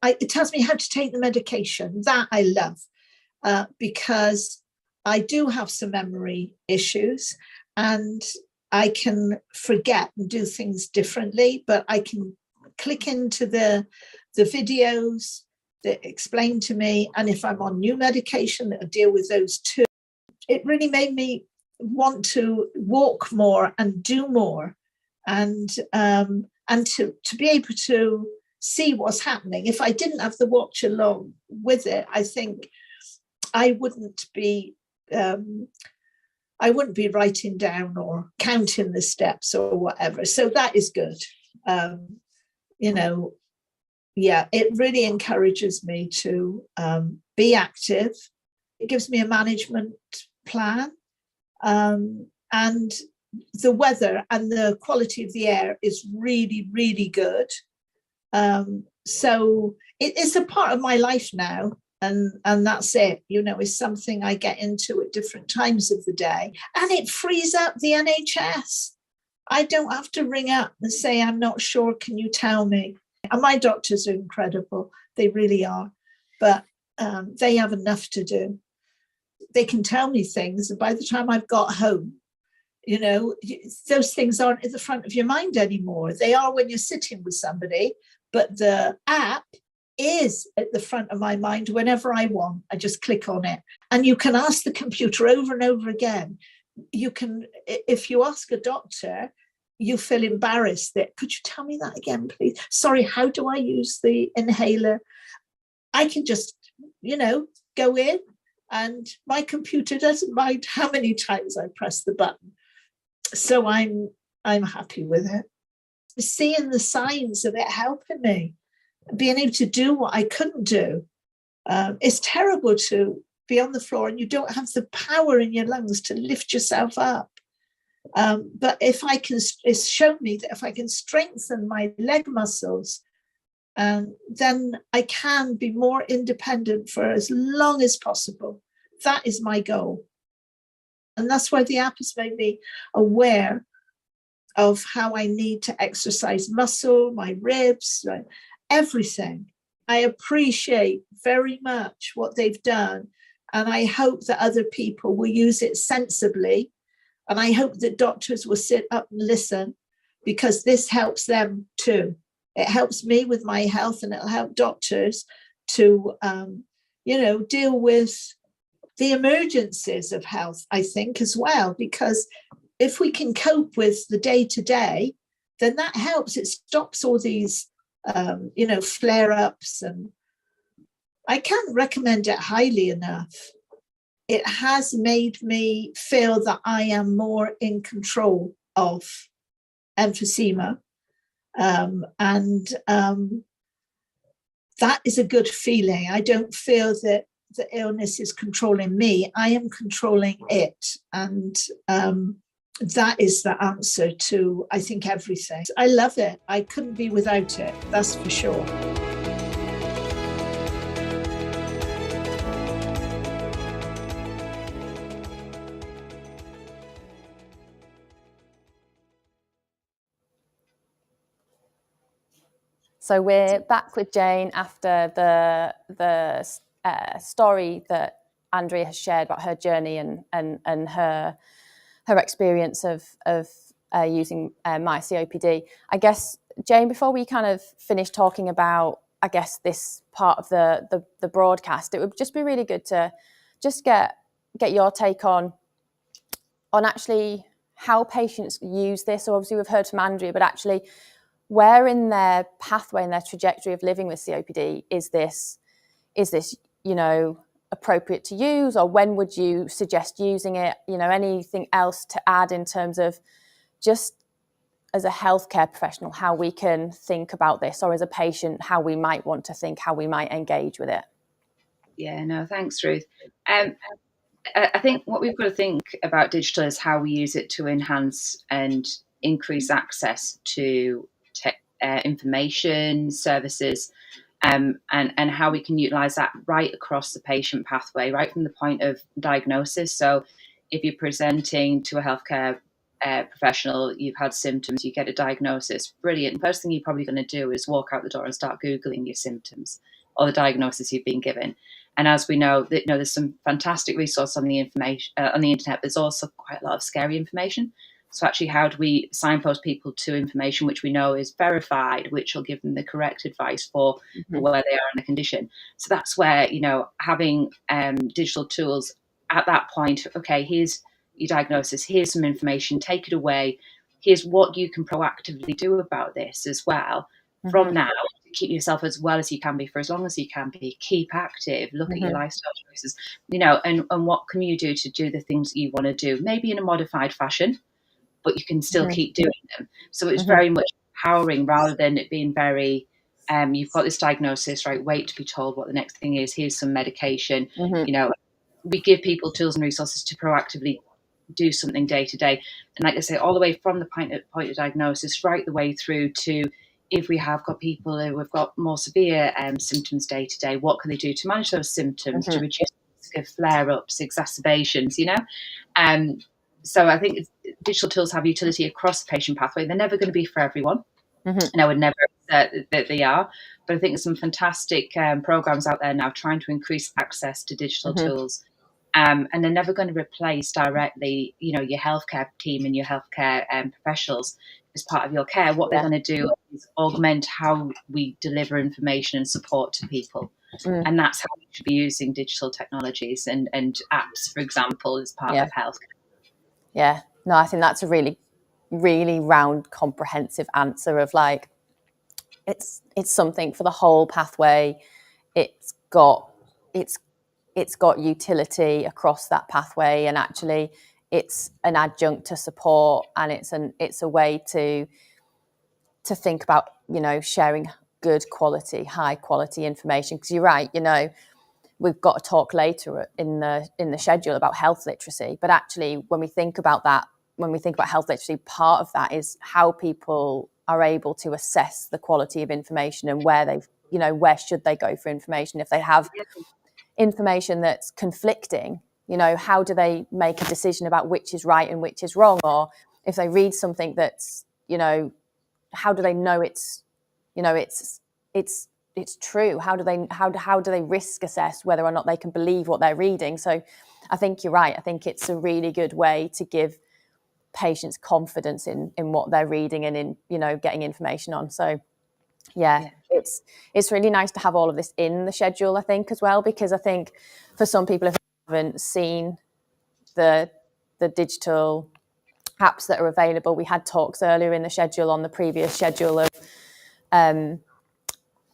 It tells me how to take the medication. That I love, because I do have some memory issues and I can forget and do things differently, but I can click into the videos that explain to me, and if I'm on new medication, that'll deal with those too. It really made me want to walk more and do more, and to be able to see what's happening. If I didn't have the watch along with it, I think I wouldn't be writing down or counting the steps or whatever. So that is good. It really encourages me to be active. It gives me a management plan. And the weather and the quality of the air is really, really good. So it is a part of my life now. And that's it, is something I get into at different times of the day. And it frees up the NHS. I don't have to ring up and say, I'm not sure, can you tell me? And my doctors are incredible. They really are. But they have enough to do. They can tell me things, and by the time I've got home, those things aren't at the front of your mind anymore. They are when you're sitting with somebody, but the app is at the front of my mind whenever I want. I just click on it, and you can ask the computer over and over again. You can, if you ask a doctor, you feel embarrassed that, could you tell me that again, please? Sorry, how do I use the inhaler? I can just, go in, and my computer doesn't mind how many times I press the button. So I'm happy with it. Seeing the signs of it helping me, being able to do what I couldn't do. It's terrible to be on the floor and you don't have the power in your lungs to lift yourself up. But it's shown me that if I can strengthen my leg muscles, then I can be more independent for as long as possible. That is my goal. And that's why the app has made me aware of how I need to exercise muscle, my ribs, everything. I appreciate very much what they've done. And I hope that other people will use it sensibly. And I hope that doctors will sit up and listen, because this helps them too. It helps me with my health, and it'll help doctors to, deal with the emergencies of health, I think, as well. Because if we can cope with the day-to-day, then that helps. It stops all these, flare-ups. And I can't recommend it highly enough. It has made me feel that I am more in control of emphysema. That is a good feeling. I don't feel that the illness is controlling me. I am controlling it. And that is the answer to, I think, everything. I love it. I couldn't be without it. That's for sure. So we're back with Jane after the story that Andrea has shared about her journey and her experience of using My COPD. I guess, Jane, before we kind of finish talking about, I guess, this part of the broadcast, it would just be really good to just get your take on actually how patients use this. So obviously we've heard from Andrea, but actually, where in their pathway and their trajectory of living with COPD is this, appropriate to use, or when would you suggest using it? Anything else to add in terms of just as a healthcare professional, how we can think about this, or as a patient, how we might want to think, how we might engage with it? Yeah, no, thanks, Ruth. I think what we've got to think about digital is how we use it to enhance and increase access to information, services, and how we can utilize that right across the patient pathway, right from the point of diagnosis. So if you're presenting to a healthcare professional, you've had symptoms, you get a diagnosis, brilliant. The first thing you're probably going to do is walk out the door and start Googling your symptoms or the diagnosis you've been given. And as we know, there's some fantastic resources on the information on the internet. There's also quite a lot of scary information. So actually, how do we signpost people to information which we know is verified, which will give them the correct advice for where they are in the condition? So that's where, having digital tools at that point, okay, here's your diagnosis, here's some information, take it away. Here's what you can proactively do about this as well. From now, keep yourself as well as you can be for as long as you can be. Keep active, look at your lifestyle choices, and what can you do to do the things that you want to do, maybe in a modified fashion, but you can still keep doing them. So it's very much empowering rather than it being very, you've got this diagnosis, right, wait to be told what the next thing is, here's some medication. We give people tools and resources to proactively do something day to day. And like I say, all the way from the point of diagnosis, right the way through to if we have got people who have got more severe symptoms day to day, what can they do to manage those symptoms, to reduce the risk of flare-ups, exacerbations, So I think digital tools have utility across the patient pathway. They're never going to be for everyone. And I would never say that they are. But I think there's some fantastic programs out there now trying to increase access to digital tools. And they're never going to replace directly, your healthcare team and your healthcare professionals as part of your care. What they're going to do is augment how we deliver information and support to people. And that's how we should be using digital technologies and apps, for example, as part of healthcare. Yeah, no, I think that's a really, really round, comprehensive answer of it's something for the whole pathway. It's got utility across that pathway, and actually it's an adjunct to support, and it's a way to think about, sharing good quality, high quality information. Because you're right, we've got a talk later in the schedule about health literacy. But actually, when we think about health literacy, part of that is how people are able to assess the quality of information and where should they go for information. If they have information that's conflicting, how do they make a decision about which is right and which is wrong? Or if they read something that's, how do they know it's true? How do they risk assess whether or not they can believe what they're reading? So I think you're right. I think it's a really good way to give patients confidence in what they're reading and in getting information on. So it's really nice to have all of this in the schedule, I think, as well, because I think for some people, if they haven't seen the digital apps that are available, we had talks earlier in the schedule on the previous schedule of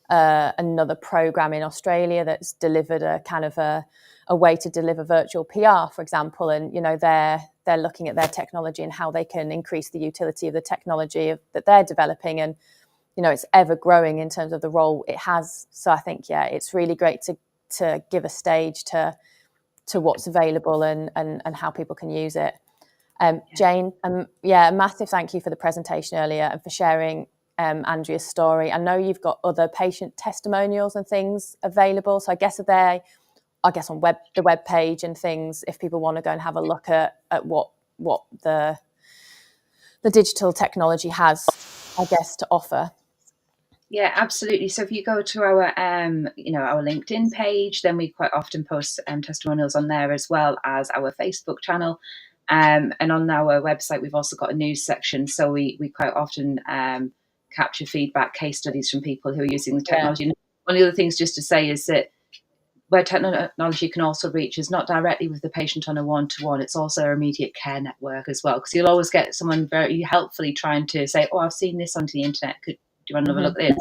another program in Australia that's delivered a kind of a way to deliver virtual PR, for example, and they're looking at their technology and how they can increase the utility of the technology that they're developing, and it's ever growing in terms of the role it has. So I think it's really great to give a stage to what's available and how people can use it. Jane, a massive thank you for the presentation earlier and for sharing Andrea's story. I know you've got other patient testimonials and things available, so I guess on the web page and things, if people want to go and have a look at what the digital technology has, I guess, to offer. Yeah, absolutely. So if you go to our our LinkedIn page, then we quite often post testimonials on there, as well as our Facebook channel. And on our website, we've also got a news section. So we quite often capture feedback, case studies from people who are using the technology. Yeah. One of the other things just to say is that where technology can also reach is not directly with the patient on a one-to-one, it's also our immediate care network as well. Because you'll always get someone very helpfully trying to say, oh, I've seen this onto the internet. Do you want to have a look at this?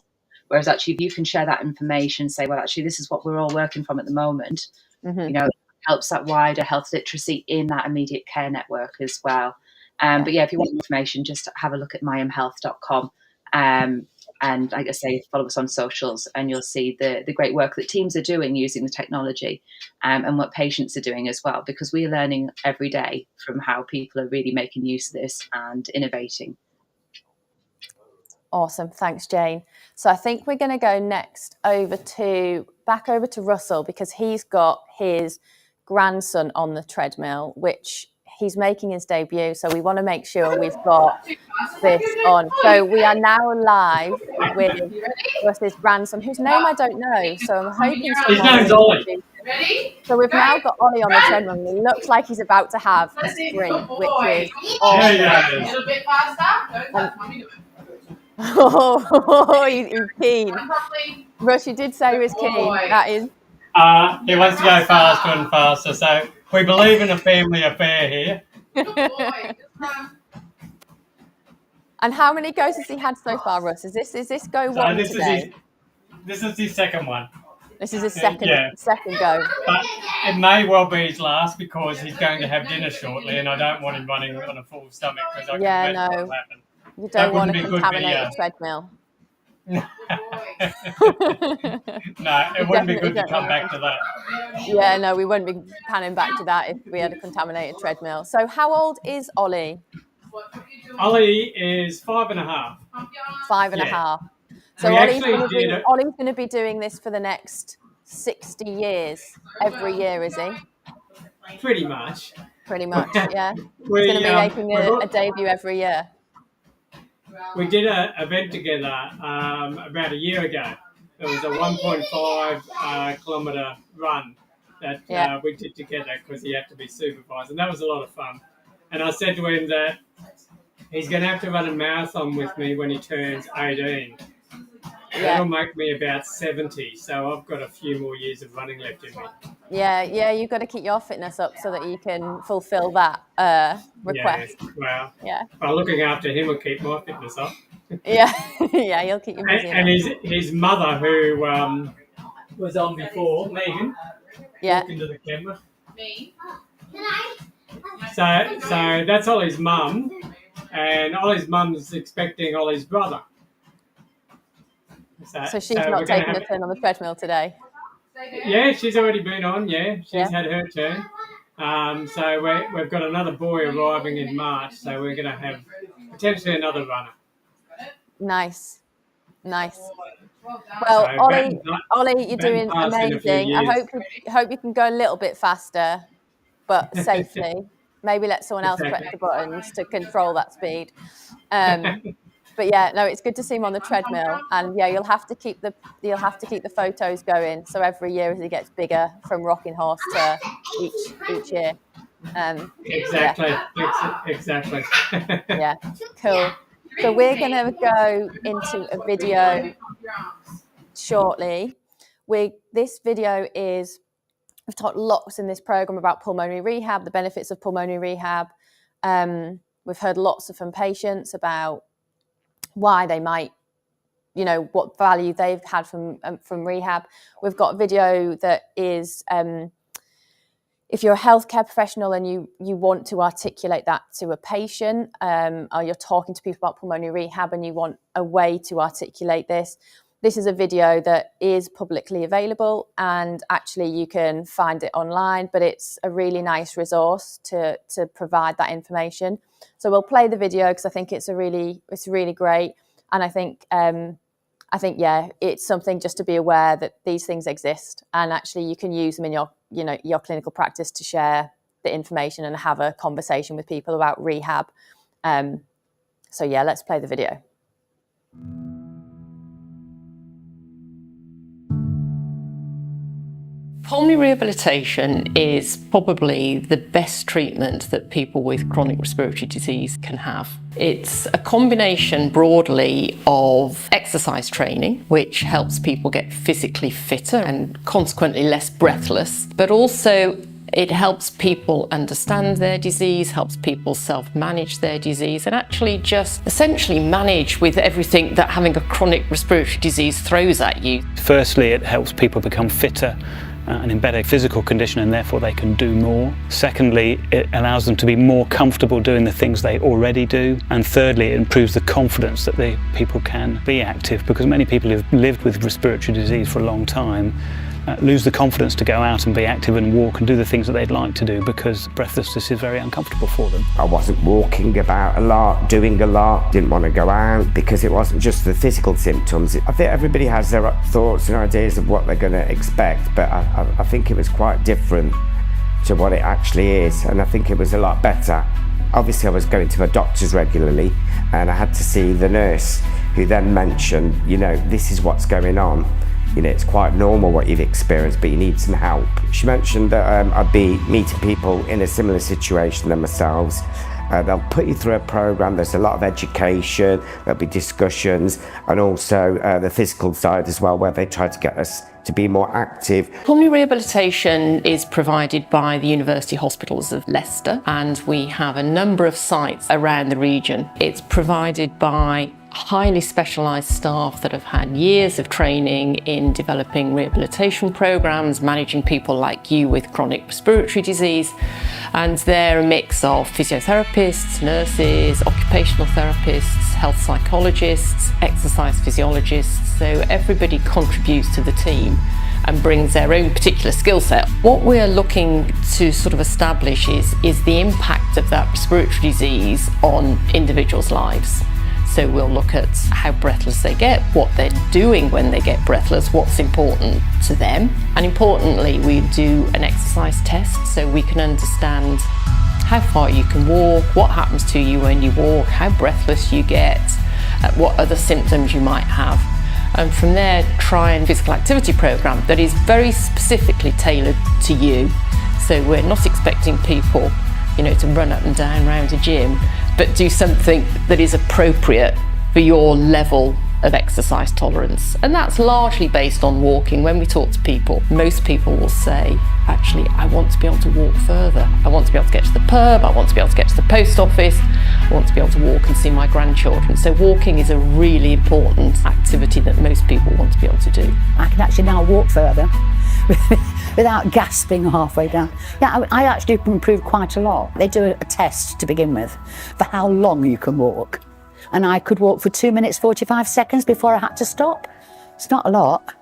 Whereas actually, if you can share that information, say, well, actually, this is what we're all working from at the moment, it helps that wider health literacy in that immediate care network as well. But if you want information, just have a look at myamhealth.com. And like I say, follow us on socials and you'll see the great work that teams are doing using the technology and what patients are doing as well, because we are learning every day from how people are really making use of this and innovating. Awesome. Thanks, Jane. So I think we're going to go next back over to Russell, because he's got his grandson on the treadmill, which he's making his debut. So we want to make sure we've got this on. So we are now live with Russell's grandson, whose name I don't know. So I'm hoping his name's Ollie. Ready? So we've now got Ollie on the treadmill, and he looks like he's about to have a sprint, which is awesome. A little bit faster. Oh, he's keen. Russ, you did say he was keen. That is. He wants to go faster and faster, so we believe in a family affair here. And how many goes has he had so far, Russ? Is this go one today? This is his second one. This is his second go. But it may well be his last, because he's going to have dinner shortly, and I don't want him running on a full stomach, because I can imagine what will happen. You don't want to contaminate a treadmill. No, it wouldn't be good to come back to that. Yeah, no, we wouldn't be panning back to that if we had a contaminated treadmill. So how old is Ollie? Ollie is 5.5. 5.5. So Ollie's going to be doing this for the next 60 years, every year, is he? Pretty much, yeah. He's going to be making a debut every year. We did an event together about a year ago. It was a 1.5 kilometre run that we did together, because he had to be supervised, and that was a lot of fun. And I said to him that he's going to have to run a marathon with me when he turns 18. That'll make me about 70, so I've got a few more years of running left in me. Yeah, you've got to keep your fitness up so that you can fulfil that request. Well, looking after him will keep my fitness up. Yeah, he'll keep you busy. And his mother, who was on before, Megan, walk into the camera. Me. So that's Ollie's mum, and Ollie's mum's expecting Ollie's brother. So she's not taking a turn on the treadmill today? Yeah, she's already been on. Yeah, she's Yeah. had her turn. So we've got another boy arriving in March, so we're going to have potentially another runner. Nice. Well, So Ollie, you're Baton doing passed in a few amazing. I years. hope you can go a little bit faster, but safely. Maybe let someone else press Exactly. the buttons to control that speed. But yeah, no, it's good to see him on the treadmill, and yeah, you'll have to keep the photos going. So every year as he gets bigger, from rocking horse to each year. Exactly. Exactly. Yeah, cool. So we're going to go into a video shortly. This video is, we've talked lots in this program about pulmonary rehab, the benefits of pulmonary rehab. We've heard lots from patients about why they might, what value they've had from rehab. We've got a video that is, if you're a healthcare professional and you want to articulate that to a patient, or you're talking to people about pulmonary rehab and you want a way to articulate this, this is a video that is publicly available, and actually you can find it online, but it's a really nice resource to provide that information. So we'll play the video because I think it's really great. And I think, yeah, it's something just to be aware that these things exist, and actually you can use them in your clinical practice to share the information and have a conversation with people about rehab. So yeah, let's play the video. Pulmonary rehabilitation is probably the best treatment that people with chronic respiratory disease can have. It's a combination broadly of exercise training, which helps people get physically fitter and consequently less breathless, but also it helps people understand their disease, helps people self-manage their disease, and actually just essentially manage with everything that having a chronic respiratory disease throws at you. Firstly, it helps people become fitter and in better physical condition, and therefore they can do more. Secondly, it allows them to be more comfortable doing the things they already do. And thirdly, it improves the confidence that the people can be active, because many people who've lived with respiratory disease for a long time lose the confidence to go out and be active and walk and do the things that they'd like to do, because breathlessness is very uncomfortable for them. I wasn't walking about a lot, doing a lot, didn't want to go out, because it wasn't just the physical symptoms. I think everybody has their thoughts and ideas of what they're going to expect, but I think it was quite different to what it actually is, and I think it was a lot better. Obviously I was going to my doctors regularly, and I had to see the nurse, who then mentioned, this is what's going on. It's quite normal what you've experienced, but you need some help. She mentioned that I'd be meeting people in a similar situation than themselves. They'll put you through a program. There's a lot of education, there'll be discussions, and also the physical side as well, where they try to get us to be more active. Pulmonary rehabilitation is provided by the University Hospitals of Leicester, and we have a number of sites around the region. It's provided by highly specialised staff that have had years of training in developing rehabilitation programmes, managing people like you with chronic respiratory disease, and they're a mix of physiotherapists, nurses, occupational therapists, health psychologists, exercise physiologists, so everybody contributes to the team and brings their own particular skill set. What we're looking to sort of establish is the impact of that respiratory disease on individuals' lives. So we'll look at how breathless they get, what they're doing when they get breathless, what's important to them. And importantly, we do an exercise test so we can understand how far you can walk, what happens to you when you walk, how breathless you get, what other symptoms you might have. And from there, try a physical activity programme that is very specifically tailored to you. So we're not expecting people, to run up and down around a gym, but do something that is appropriate for your level of exercise tolerance. And that's largely based on walking. When we talk to people, most people will say, actually, I want to be able to walk further. I want to be able to get to the pub, I want to be able to get to the post office, I want to be able to walk and see my grandchildren. So walking is a really important activity that most people want to be able to do. I can actually now walk further without gasping halfway down. Yeah, I actually improved quite a lot. They do a test to begin with for how long you can walk. And I could walk for 2 minutes, 45 seconds before I had to stop. It's not a lot.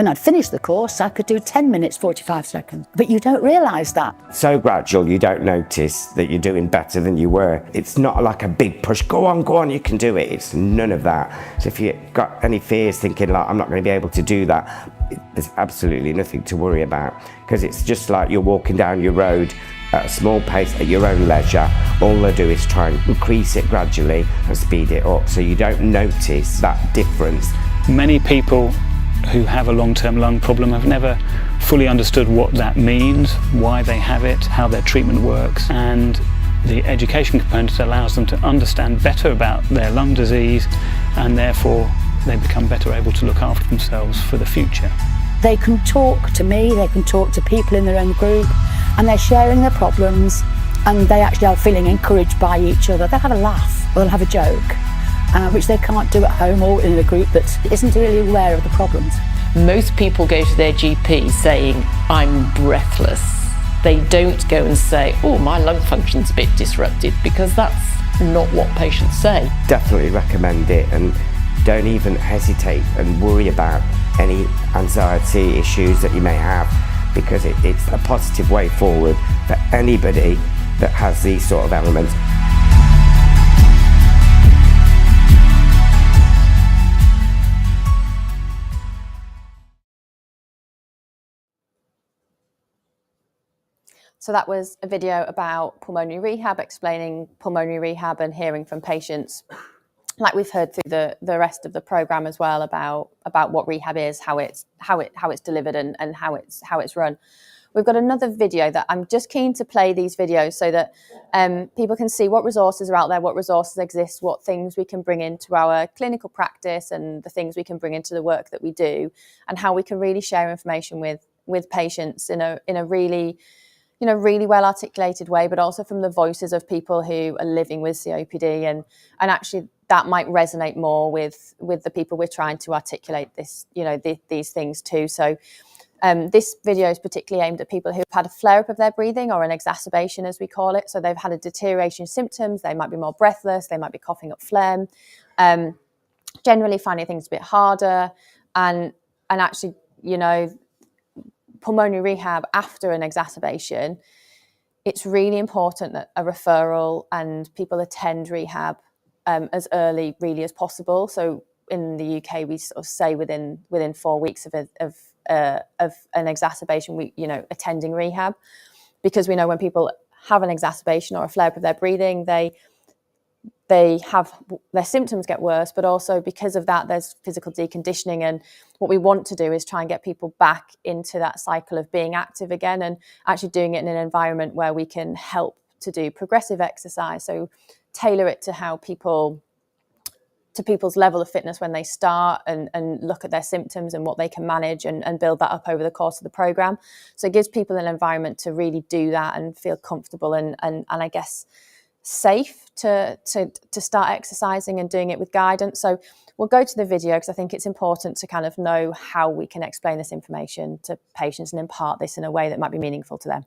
When I'd finished the course, I could do 10 minutes, 45 seconds. But you don't realise that. So gradual, you don't notice that you're doing better than you were. It's not like a big push, go on, you can do it. It's none of that. So if you've got any fears thinking like, I'm not going to be able to do that, there's absolutely nothing to worry about, because it's just like you're walking down your road at a small pace at your own leisure. All they do is try and increase it gradually and speed it up, so you don't notice that difference. Many people who have a long-term lung problem have never fully understood what that means, why they have it, how their treatment works, and the education component allows them to understand better about their lung disease, and therefore they become better able to look after themselves for the future. They can talk to me, they can talk to people in their own group, and they're sharing their problems, and they actually are feeling encouraged by each other. They'll have a laugh, or they'll have a joke, which they can't do at home or in a group that isn't really aware of the problems. Most people go to their GP saying, I'm breathless. They don't go and say, oh, my lung function's a bit disrupted, because that's not what patients say. Definitely recommend it, and don't even hesitate and worry about any anxiety issues that you may have, because it's a positive way forward for anybody that has these sort of elements. So that was a video about pulmonary rehab, explaining pulmonary rehab and hearing from patients, like we've heard through the rest of the programme as well, about what rehab is, how it's delivered and how it's run. We've got another video that I'm just keen to play these videos so that people can see what resources are out there, what resources exist, what things we can bring into our clinical practice, and the things we can bring into the work that we do, and how we can really share information with patients in a really well articulated way, but also from the voices of people who are living with COPD, and actually that might resonate more with the people we're trying to articulate this, these things to. So this video is particularly aimed at people who've had a flare-up of their breathing, or an exacerbation as we call it. So they've had a deterioration of symptoms, they might be more breathless, they might be coughing up phlegm, generally finding things a bit harder, and actually, pulmonary rehab after an exacerbation, it's really important that a referral and people attend rehab as early really as possible. So in the UK, we sort of say within 4 weeks of an exacerbation, attending rehab, because we know when people have an exacerbation or a flare-up of their breathing, they have their symptoms get worse, but also because of that, there's physical deconditioning. And what we want to do is try and get people back into that cycle of being active again, and actually doing it in an environment where we can help to do progressive exercise. So tailor it to people's level of fitness when they start, and look at their symptoms and what they can manage, and build that up over the course of the programme. So it gives people an environment to really do that and feel comfortable and I guess safe to start exercising and doing it with guidance. So we'll go to the video, because I think it's important to kind of know how we can explain this information to patients and impart this in a way that might be meaningful to them.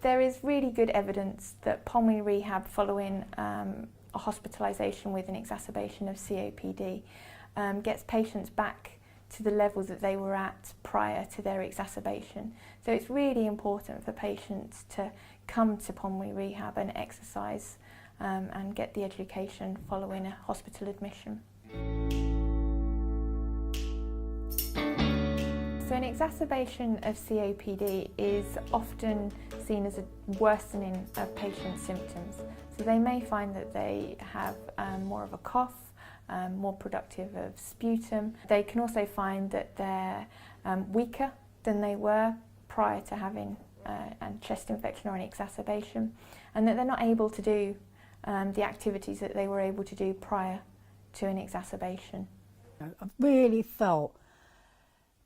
There is really good evidence that pulmonary rehab following a hospitalisation with an exacerbation of COPD gets patients back to the levels that they were at prior to their exacerbation. So it's really important for patients to come to pulmonary rehab and exercise and get the education following a hospital admission. So an exacerbation of COPD is often seen as a worsening of patients' symptoms. So they may find that they have more of a cough, more productive of sputum. They can also find that they're weaker than they were prior to having a chest infection or an exacerbation, and that they're not able to do the activities that they were able to do prior to an exacerbation. I've really felt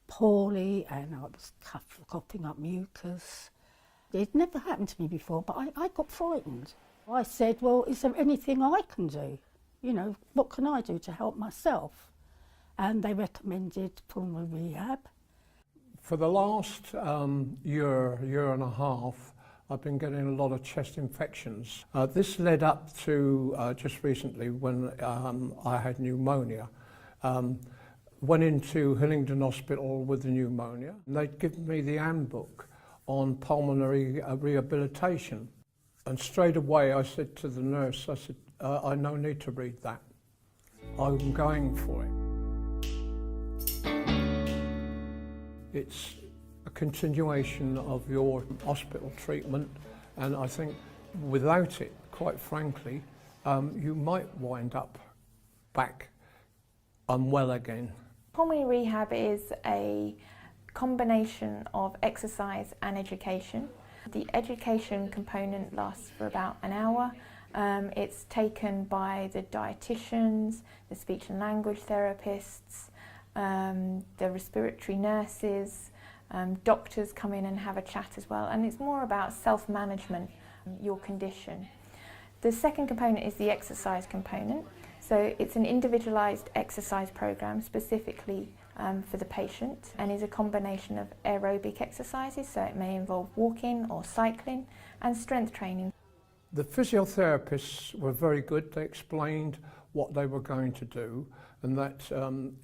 poorly and I was coughing up mucus. It never happened to me before, but I got frightened. I said, well, is there anything I can do? You know, what can I do to help myself? And they recommended pulmonary rehab. For the last year and a half, I've been getting a lot of chest infections. This led up to just recently when I had pneumonia. Went into Hillingdon Hospital with the pneumonia. They'd given me the handbook on pulmonary rehabilitation. And straight away I said to the nurse, I said, I no need to read that. I'm going for it. It's a continuation of your hospital treatment, and I think without it, quite frankly, you might wind up back unwell again. Pulmonary rehab is a combination of exercise and education. The education component lasts for about an hour. It's taken by the dietitians, the speech and language therapists, the respiratory nurses, doctors come in and have a chat as well, and it's more about self-management, your condition. The second component is the exercise component. So it's an individualised exercise programme specifically for the patient, and is a combination of aerobic exercises, so it may involve walking or cycling, and strength training. The physiotherapists were very good. They explained what they were going to do, and that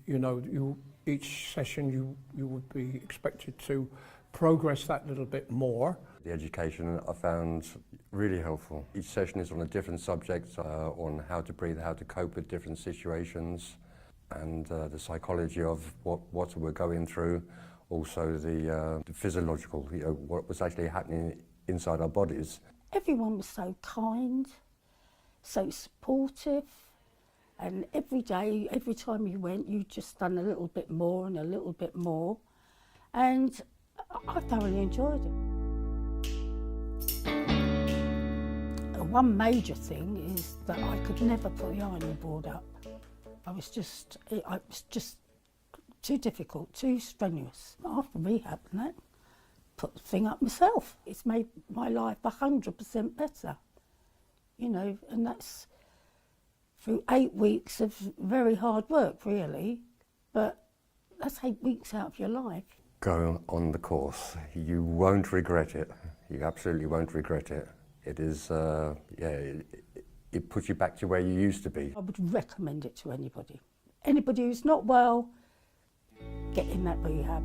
you know, each session you would be expected to progress that little bit more. The education I found really helpful. Each session is on a different subject, on how to breathe, how to cope with different situations, and the psychology of what we're going through, also the physiological, you know, what was actually happening inside our bodies. Everyone was so kind, so supportive, and every day, every time you went, you just done a little bit more and a little bit more, and I thoroughly enjoyed it. One major thing is that I could never put the ironing board up. It was just too difficult, too strenuous. After rehab and that, put the thing up myself. It's made my life 100% better, you know, and that's through 8 weeks of very hard work, really, but that's 8 weeks out of your life. Go on the course. You won't regret it. You absolutely won't regret it. It is, it puts you back to where you used to be. I would recommend it to anybody. Anybody who's not well, get in that rehab.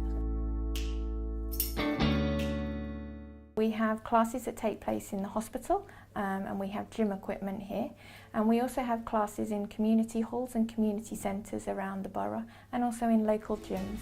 We have classes that take place in the hospital, and we have gym equipment here, and we also have classes in community halls and community centres around the borough, and also in local gyms.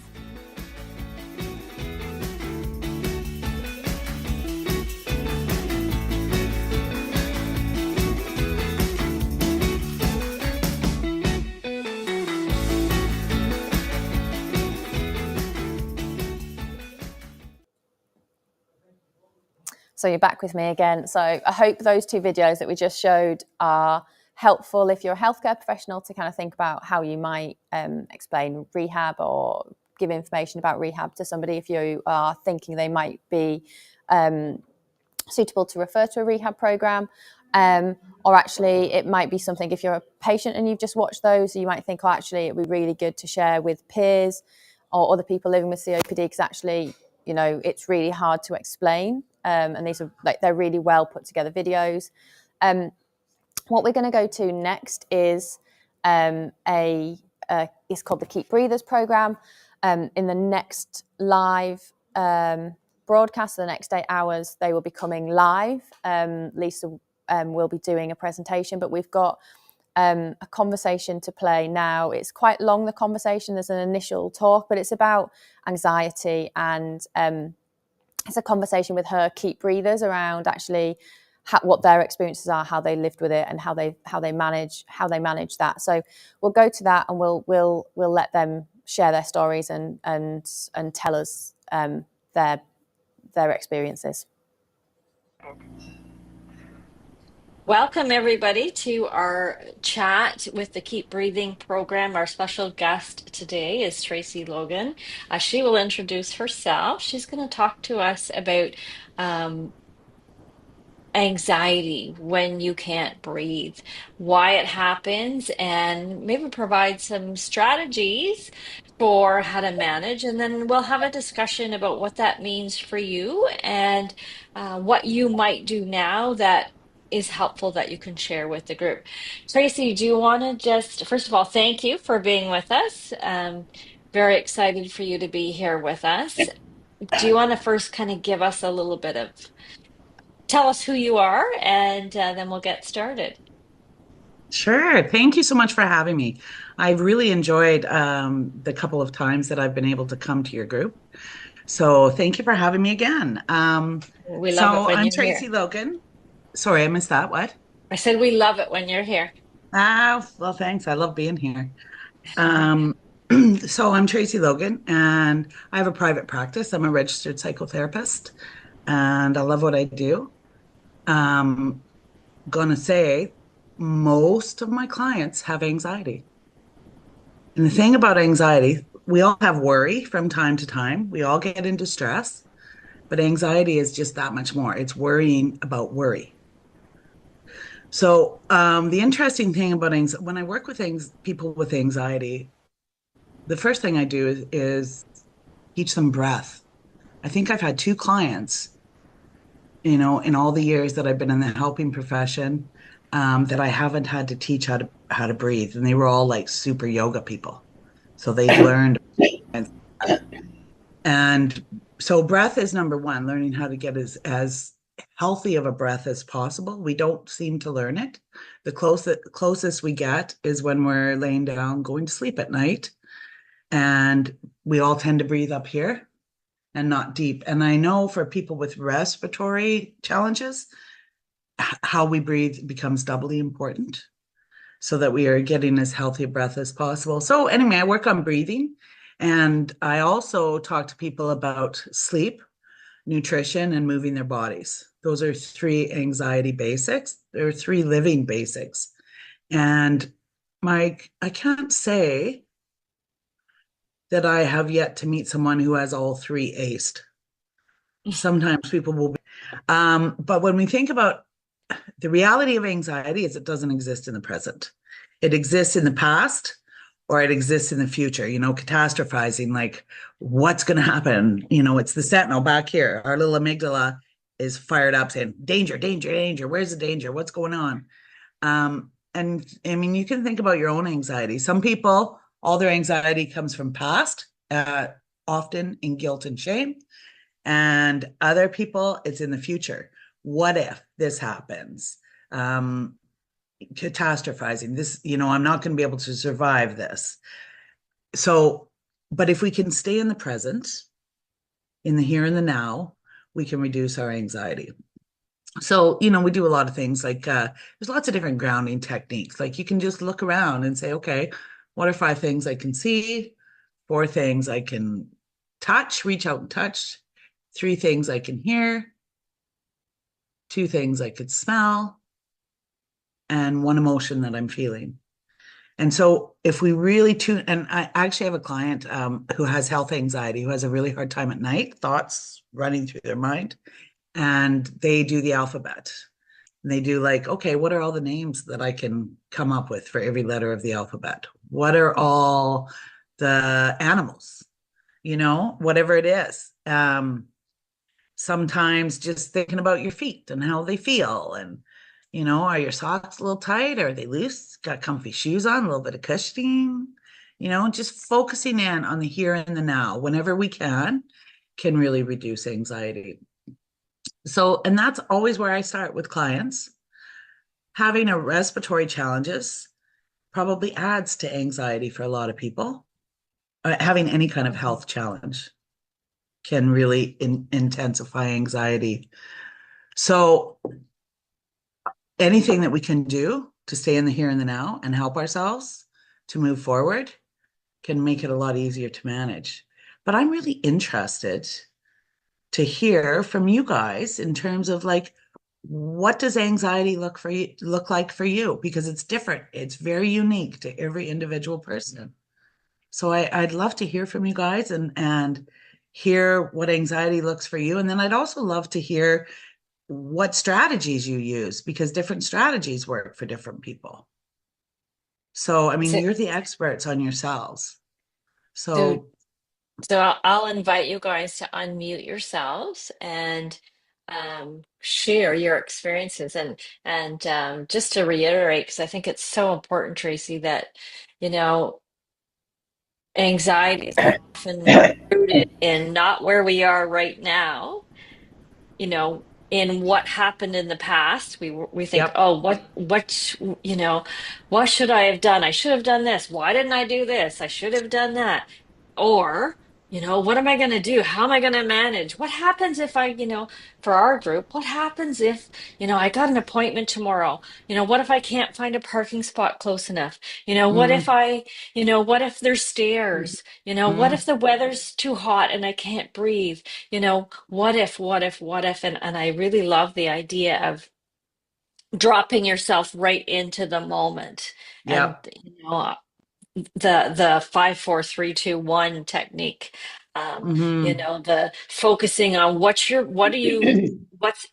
So you're back with me again. So I hope those two videos that we just showed are helpful if you're a healthcare professional to kind of think about how you might explain rehab or give information about rehab to somebody if you are thinking they might be suitable to refer to a rehab program. Or actually it might be something, if you're a patient and you've just watched those, you might think, oh, actually it'd be really good to share with peers or other people living with COPD, because actually, you know, it's really hard to explain. And these are they're really well put together videos. What we're going to go to next is it's called the Keep Breathers program. In the next live broadcast, the next 8 hours, they will be coming live. Lisa will be doing a presentation, but we've got a conversation to play now. It's quite long, the conversation. There's an initial talk, but it's about anxiety, and it's a conversation with her Keep Breathers around actually what their experiences are, how they lived with it, and how they manage that. So we'll go to that, and we'll let them share their stories and tell us their experiences. Welcome, everybody, to our chat with the Keep Breathing program. Our special guest today is Tracy Logan. She will introduce herself. She's going to talk to us about um, anxiety when you can't breathe, why it happens, and maybe provide some strategies for how to manage. And then we'll have a discussion about what that means for you and what you might do now that is helpful that you can share with the group. Tracy, do you want to just, first of all, thank you for being with us. Very excited for you to be here with us. Do you want to first kind of give us a little bit of tell us who you are, and then we'll get started. Sure. Thank you so much for having me. I've really enjoyed the couple of times that I've been able to come to your group. So thank you for having me again. We love it when I'm you're here. Tracy Logan. Sorry, I missed that. What? I said we love it when you're here. Well, thanks. I love being here. So I'm Tracy Logan, and I have a private practice. I'm a registered psychotherapist, and I love what I do. Gonna say most of my clients have anxiety. And the thing about anxiety, we all have worry from time to time. We all get into stress, but anxiety is just that much more. It's worrying about worry. So the interesting thing about when I work with people with anxiety, the first thing I do is teach them breath. I think I've had 2 clients, in all the years that I've been in the helping profession, that I haven't had to teach how to breathe, and they were all like super yoga people, so they've learned. And so breath is number one, learning how to get as healthy of a breath as possible. We don't seem to learn it. The closest we get is when we're laying down going to sleep at night, and we all tend to breathe up here and not deep. And I know for people with respiratory challenges, how we breathe becomes doubly important so that we are getting as healthy a breath as possible. So anyway, I work on breathing, and I also talk to people about sleep, nutrition, and moving their bodies. Those are 3 anxiety basics. There are 3 living basics. And I can't say that I have yet to meet someone who has all 3 aced. Sometimes people will be, but when we think about the reality of anxiety is it doesn't exist in the present. It exists in the past, or it exists in the future, catastrophizing, like what's going to happen. It's the sentinel back here. Our little amygdala is fired up saying, danger, danger, danger. Where's the danger? What's going on? And I mean, you can think about your own anxiety. Some people, all their anxiety comes from past, often in guilt and shame. And other people, it's in the future. What if this happens? Catastrophizing this, I'm not going to be able to survive this. So, but if we can stay in the present, in the here and the now, we can reduce our anxiety. So, we do a lot of things like there's lots of different grounding techniques. Like you can just look around and say, okay, what are 5 things I can see? 4 things I can touch, reach out and touch. 3 things I can hear. 2 things I could smell. And 1 emotion that I'm feeling. And so if we really tune, and I actually have a client who has health anxiety, who has a really hard time at night, thoughts running through their mind, and they do the alphabet. And they do like, okay, what are all the names that I can come up with for every letter of the alphabet? What are all the animals? Whatever it is. Sometimes just thinking about your feet and how they feel, and are your socks a little tight? Are they loose? Got comfy shoes on, a little bit of cushioning, just focusing in on the here and the now whenever we can really reduce anxiety. So, and that's always where I start with clients. Having a respiratory challenges probably adds to anxiety for a lot of people. Having any kind of health challenge can really intensify anxiety. So anything that we can do to stay in the here and the now and help ourselves to move forward can make it a lot easier to manage. But I'm really interested to hear from you guys in terms of like, what does anxiety look like for you? Because it's different. It's very unique to every individual person. So I'd love to hear from you guys and hear what anxiety looks for you. And then I'd also love to hear what strategies you use, because different strategies work for different people. So, I mean, So, you're the experts on yourselves. so, So, so I'll invite you guys to unmute yourselves and share your experiences. And just to reiterate, because I think it's so important, Tracy, that, you know, anxiety is often rooted in not where we are right now, you know, in what happened in the past. We think, yep. oh, you know, what should I have done? I should have done this. Why didn't I do this? I should have done that. Or, you know, what am I going to do? How am I going to manage? What happens if I, you know, for our group, what happens if, you know, I got an appointment tomorrow? You know, what if I can't find a parking spot close enough? You know, what if you know, what if there's stairs? You know, what if the weather's too hot and I can't breathe? You know, what if? And I really love the idea of dropping yourself right into the moment. And, Yep. you know, the 5 4 3 2 1 technique, you know, the focusing on what's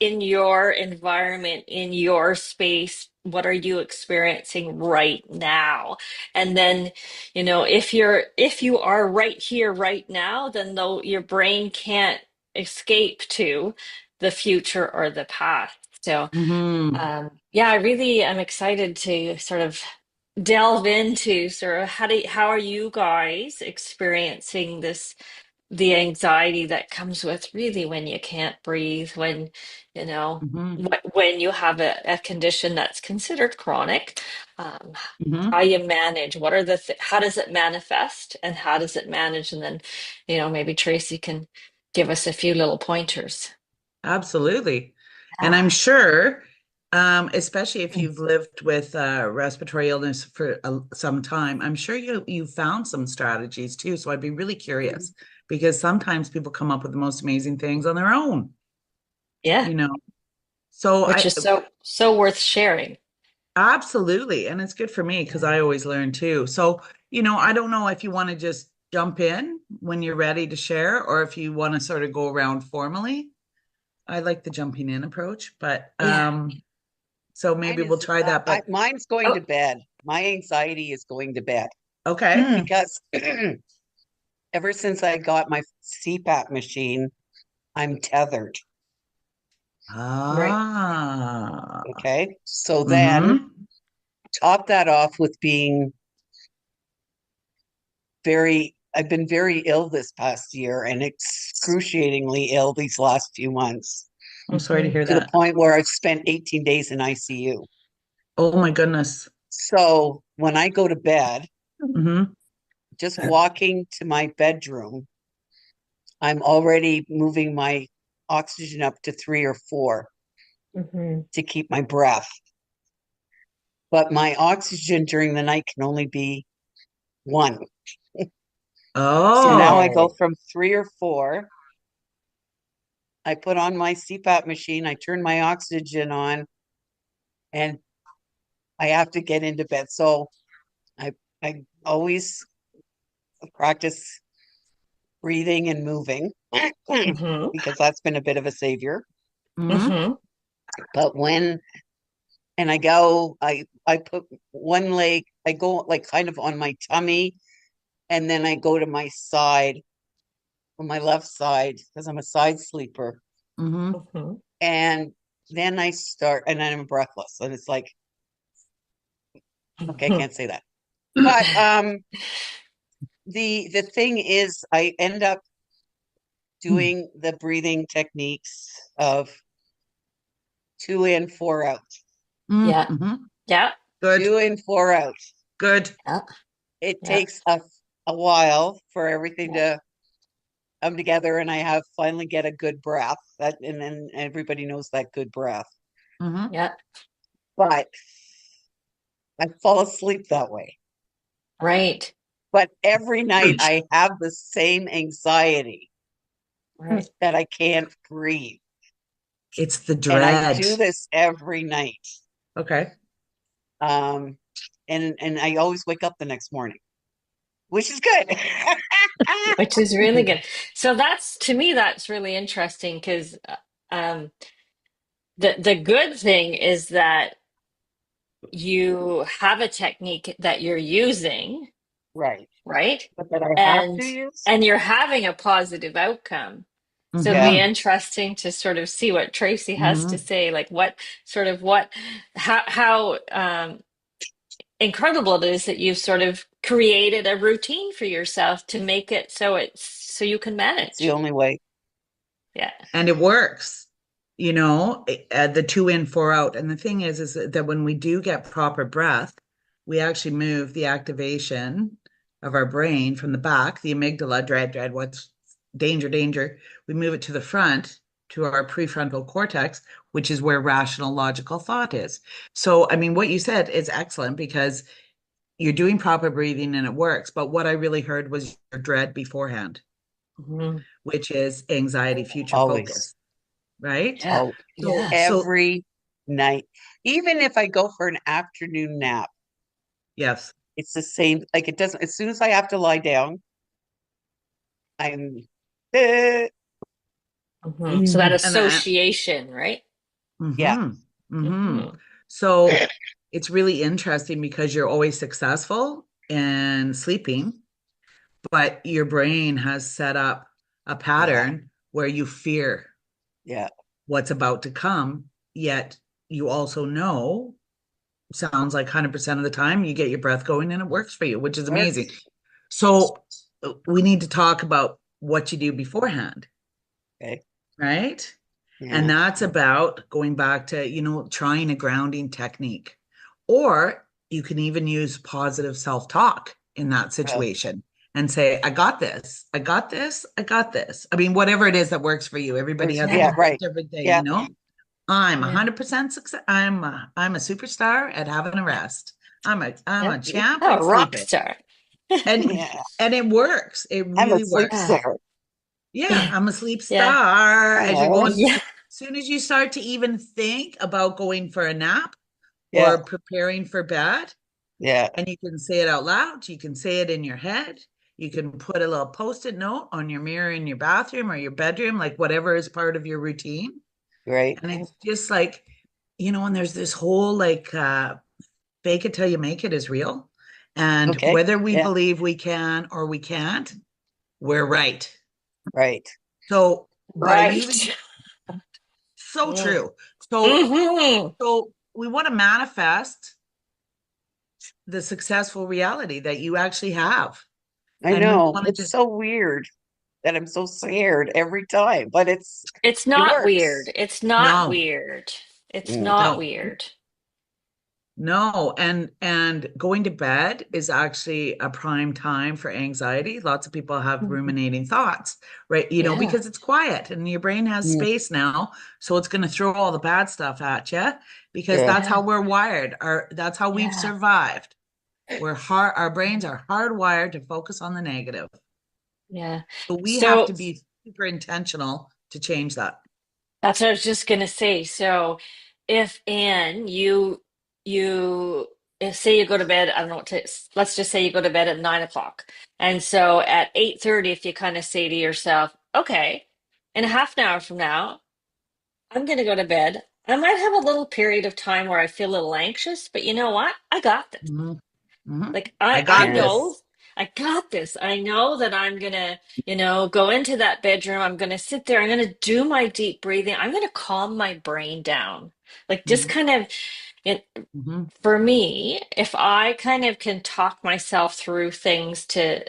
in your environment, in your space, what are you experiencing right now? And then, you know, if you are right here right now, then though your brain can't escape to the future or the past. So yeah, I really am excited to sort of delve into sort of how are you guys experiencing the anxiety that comes with really when you can't breathe, when you know when you have a condition that's considered chronic, how you manage, what are how does it manifest and how does it manage, and then you know maybe Tracy can give us a few little pointers. Absolutely. And I'm sure, especially if you've lived with respiratory illness for some time, I'm sure you found some strategies too. So I'd be really curious because sometimes people come up with the most amazing things on their own, Yeah, you know. So which is so worth sharing. absolutely. And it's good for me because I always learn too. So, you know, I don't know if you want to just jump in when you're ready to share or if you want to sort of go around formally. I like the jumping in approach, but so maybe we'll try that. But mine's going to bed. My anxiety is going to bed. Okay. Because ever since I got my CPAP machine, I'm tethered. Okay. So then top that off with being I've been very ill this past year and excruciatingly ill these last few months. I'm sorry to hear To the that. point where I've spent 18 days in ICU. Oh my goodness. So when I go to bed, just walking to my bedroom, I'm already moving my oxygen up to 3 or 4 to keep my breath. But my oxygen during the night can only be 1. So now I go from 3 or 4. I put on my CPAP machine, I turn my oxygen on, and I have to get into bed. So I always practice breathing and moving because that's been a bit of a savior. But and I put one leg, I go like kind of on my tummy, and then I go to my side, on my left side, because I'm a side sleeper. And then I start, and then I'm breathless, and it's like, okay, I can't say that. But the thing is, I end up doing the breathing techniques of 2 in, 4 out. Yeah. Good. 2 in, 4 out. Good. It takes a while for everything to come together, and I finally get a good breath. And then everybody knows that good breath. Yeah. But I fall asleep that way. Right. But every night I have the same anxiety that I can't breathe. It's the And dread. I do this every night. Okay. And I always wake up the next morning, which is good. Which is really good. So that's, to me, that's really interesting because the good thing is that you have a technique that you're using, right? But that I have to use, and you're having a positive outcome. So it'll be interesting to sort of see what Tracy has to say, like how incredible it is that you've sort of created a routine for yourself to make it so you can manage. It's the only way. Yeah. And it works, the 2 in, 4 out. And the thing is that when we do get proper breath, we actually move the activation of our brain from the back, the amygdala, dread, what's danger. We move it to the front, to our prefrontal cortex, which is where rational, logical thought is. So, I mean, what you said is excellent because you're doing proper breathing and it works. But what I really heard was your dread beforehand, which is anxiety, future focus, right? Every night, even if I go for an afternoon nap. Yes. It's the same. Like it doesn't, as soon as I have to lie down, I'm So that association, right? Yeah. So it's really interesting because you're always successful in sleeping, but your brain has set up a pattern where you fear what's about to come, yet you also know, sounds like 100% of the time you get your breath going and it works for you, which is amazing. So we need to talk about what you do beforehand. Okay. Right? And that's about going back to, trying a grounding technique. Or you can even use positive self-talk in that situation and say, I got this. I got this. I got this. I mean, whatever it is that works for you. Everybody has a different thing, I'm 100% success. I'm a superstar at having a rest. I'm a champ at a rock sleeping. star. And it works. It really works. Yeah, I'm a sleep star. As you're going, as soon as you start to even think about going for a nap or preparing for bed, and you can say it out loud, you can say it in your head, you can put a little post-it note on your mirror in your bathroom or your bedroom, like whatever is part of your routine. Right. And it's just like, and there's this whole like fake it till you make it is real. And whether we believe we can or we can't, we're right. Right. So so true. So we want to manifest the successful reality that you actually have. I know. It's so weird that I'm so scared every time, but it's not weird. It's not weird. It's not weird. No, and going to bed is actually a prime time for anxiety. Lots of people have ruminating thoughts, right? Because it's quiet and your brain has space now, so it's going to throw all the bad stuff at you because that's how we're wired. That's how we've survived. Our brains are hardwired to focus on the negative. Yeah. So we have to be super intentional to change that. That's what I was just going to say. So if Anne, if say you go to bed, I don't know what let's just say you go to bed at 9:00. And so at 8:30, if you kind of say to yourself, okay, in a half an hour from now, I'm going to go to bed. I might have a little period of time where I feel a little anxious, but you know what? I got this. Like I know I got this. I know that I'm going to, go into that bedroom. I'm going to sit there. I'm going to do my deep breathing. I'm going to calm my brain down. Like just kind of, for me, if I kind of can talk myself through things to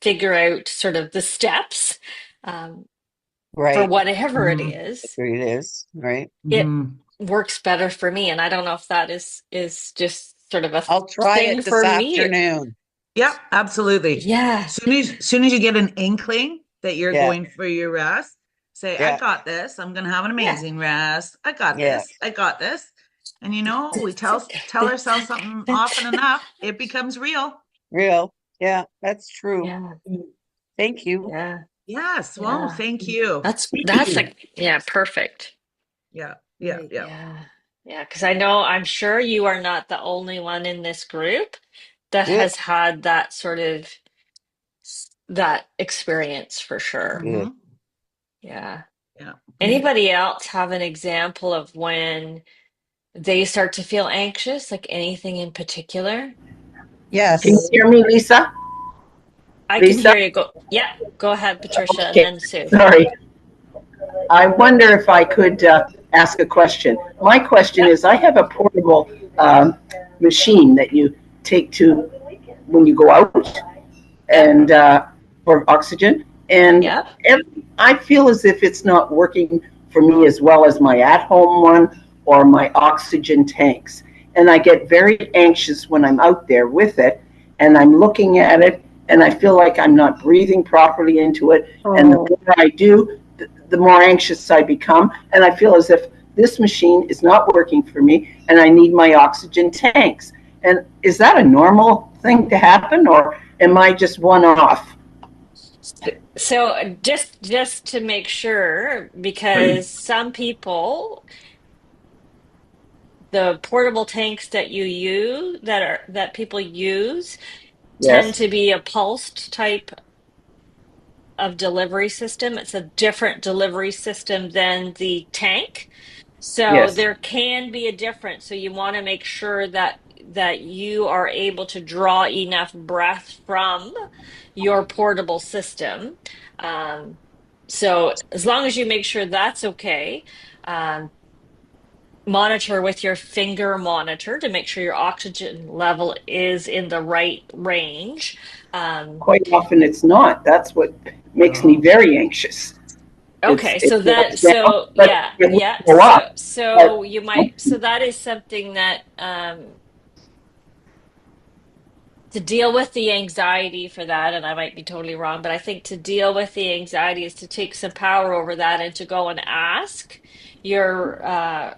figure out sort of the steps for whatever it is, right? It works better for me. And I don't know if that is just sort of a I'll try thing it for this me. afternoon. Yep, absolutely. Yeah. Soon as you get an inkling that you're going for your rest, say, I got this. I'm going to have an amazing rest. I got this. I got this. And we tell ourselves something often enough, it becomes real. Real. Yeah, that's true. Yeah. Thank you. Yeah. Yes. Well, thank you. That's perfect. Yeah. Yeah, because I'm sure you are not the only one in this group that Yeah. has had that sort of that experience for sure. Yeah. Yeah. Yeah. Anybody else have an example of when they start to feel anxious, like anything in particular? Yes. Can you hear me, Lisa? I can Lisa? hear you. Go ahead, Patricia, and Okay. then Sue. Sorry. I wonder if I could ask a question. My question is, I have a portable machine that you take to when you go out and for oxygen. And I feel as if it's not working for me as well as my at-home one or my oxygen tanks. And I get very anxious when I'm out there with it and I'm looking at it and I feel like I'm not breathing properly into it. And the more I do, the more anxious I become. And I feel as if this machine is not working for me and I need my oxygen tanks. And is that a normal thing to happen, or am I just one off? So just to make sure, because some people, the portable tanks that you use that people use tend Yes. to be a pulsed type of delivery system. It's a different delivery system than the tank. So Yes. there can be a difference. So you want to make sure that you are able to draw enough breath from your portable system. So as long as you make sure that's okay, monitor with your finger monitor to make sure your oxygen level is in the right range. Quite often it's not. That's what makes me very anxious. Okay, It so goes down, but it will go so up. so you might so that is something that to deal with the anxiety for that, and I might be totally wrong, but I think to deal with the anxiety is to take some power over that and to go and ask your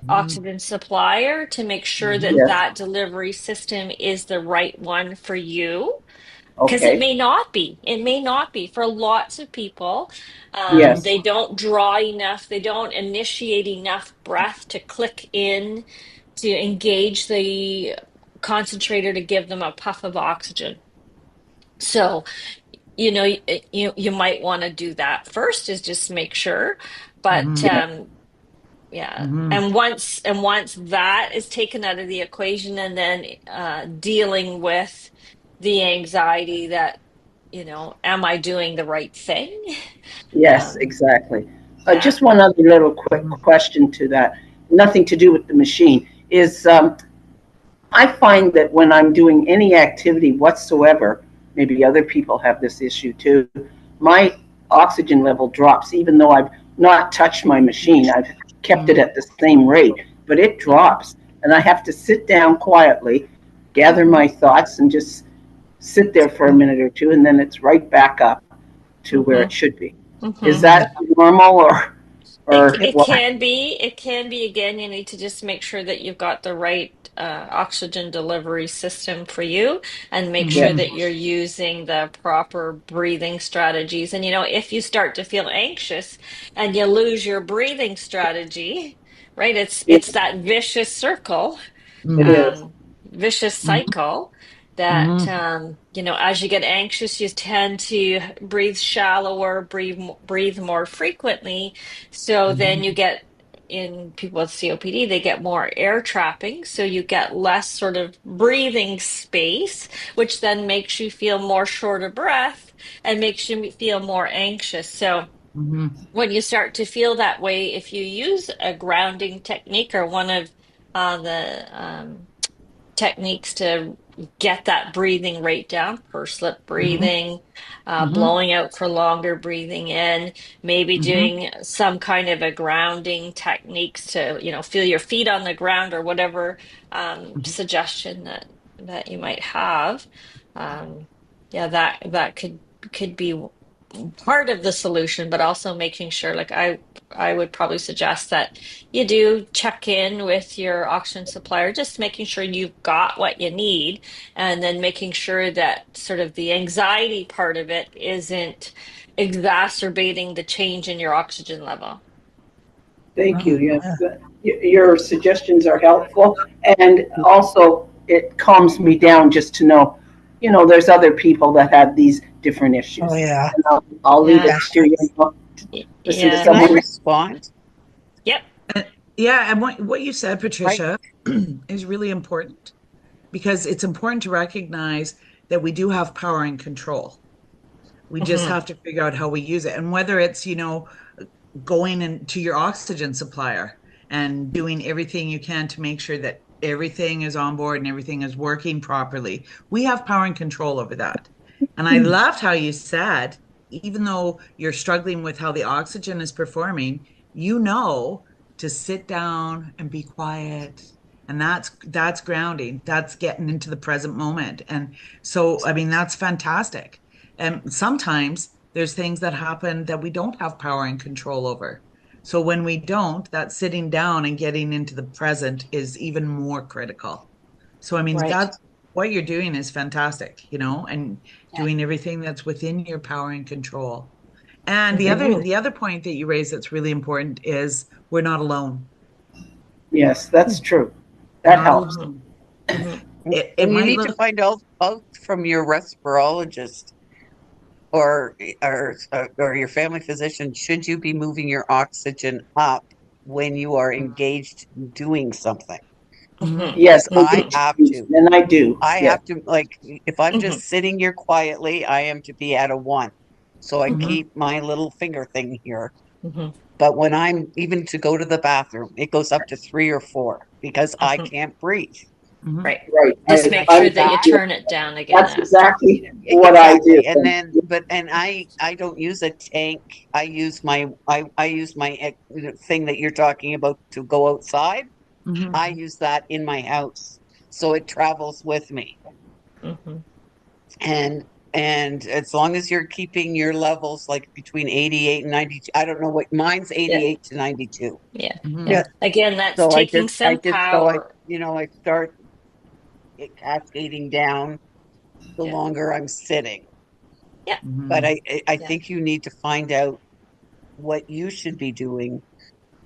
oxygen supplier to make sure that Yes. that delivery system is the right one for you. Because it Okay. may not be. It may not be for lots of people. Yes. They don't draw enough, they don't initiate enough breath to click in to engage the concentrator to give them a puff of oxygen. So, you might want to do that first is just make sure. But yeah. And once that is taken out of the equation and then dealing with the anxiety that am I doing the right thing? Yes, exactly. Yeah. Just one other little quick question to that, nothing to do with the machine, is I find that when I'm doing any activity whatsoever, maybe other people have this issue too, my oxygen level drops, even though I've not touched my machine. I've kept it at the same rate, but it drops. And I have to sit down quietly, gather my thoughts, and just sit there for a minute or two, and then it's right back up to where it should be. Is that normal, or It what? can be. It can be. Again, you need to just make sure that you've got the right oxygen delivery system for you and make sure Yes. that you're using the proper breathing strategies. And if you start to feel anxious and you lose your breathing strategy, right? It's Yes, that vicious circle, it is. vicious cycle that as you get anxious you tend to breathe shallower, breathe more frequently, so then you get, in people with COPD, they get more air trapping, so you get less sort of breathing space, which then makes you feel more short of breath and makes you feel more anxious. So when you start to feel that way, if you use a grounding technique or one of the techniques to get that breathing rate down, pursed lip breathing, blowing out for longer, breathing in, maybe doing some kind of a grounding techniques to, feel your feet on the ground or whatever suggestion that you might have. Yeah, that could be part of the solution, but also making sure, like I would probably suggest that you do check in with your oxygen supplier, just making sure you've got what you need, and then making sure that sort of the anxiety part of it isn't exacerbating the change in your oxygen level. Thank you. Yes, your suggestions are helpful, and also it calms me down just to know, there's other people that have these different issues. Oh, yeah. And I'll leave it to you to listen to Yeah. Can I someone. respond? Yep. Yeah, and what you said, Patricia, is really important, because it's important to recognize that we do have power and control. We just have to figure out how we use it. And whether it's, going into your oxygen supplier and doing everything you can to make sure that everything is on board and everything is working properly, we have power and control over that. And I loved how you said, even though you're struggling with how the oxygen is performing, to sit down and be quiet. And that's grounding. That's getting into the present moment. And so, I mean, that's fantastic. And sometimes there's things that happen that we don't have power and control over. So when we don't, that sitting down and getting into the present is even more critical. So, I mean, Right. what you're doing is fantastic, and doing everything that's within your power and control. And the other point that you raised that's really important is we're not alone. Yes, that's true. That helps. It And you might need to look, find out both from your respirologist or your family physician, should you be moving your oxygen up when you are engaged in doing something? Yes, I have to. and I do. I Yes. have to, like, if I'm just sitting here quietly, I am to be at a 1. So I keep my little finger thing here. But when I'm even to go to the bathroom, it goes up to 3 or 4 because I can't breathe. Right. Right. Just make sure that you turn it down again That's after. exactly what I do. Exactly. And then, I don't use a tank. I use my thing that you're talking about to go outside. I use that in my house, so it travels with me. And as long as you're keeping your levels like between 88 and 92, I don't know what mine's 88 to 92. Yeah. Yeah. Again, that's So taking some power. I start it cascading down the longer I'm sitting. Yeah. But I think you need to find out what you should be doing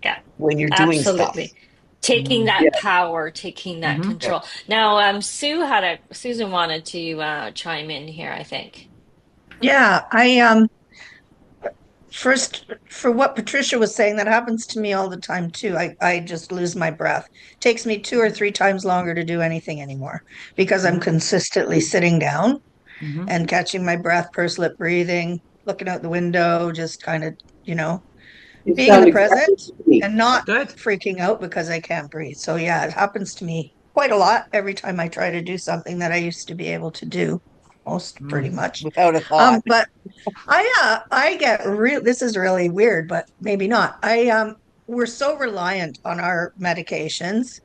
Yeah. when you're doing stuff. Absolutely. Taking that power, taking that control. Now, Susan wanted to chime in here, I think. Yeah, first, for what Patricia was saying, that happens to me all the time too. I just lose my breath. Takes me 2 or 3 times longer to do anything anymore because I'm consistently sitting down and catching my breath, pursed lip breathing, looking out the window, just kind of, being in the present and not freaking out because I can't breathe. So yeah, it happens to me quite a lot every time I try to do something that I used to be able to do, most pretty much. Without a thought. But I get real. This is really weird, but maybe not. We're so reliant on our medications,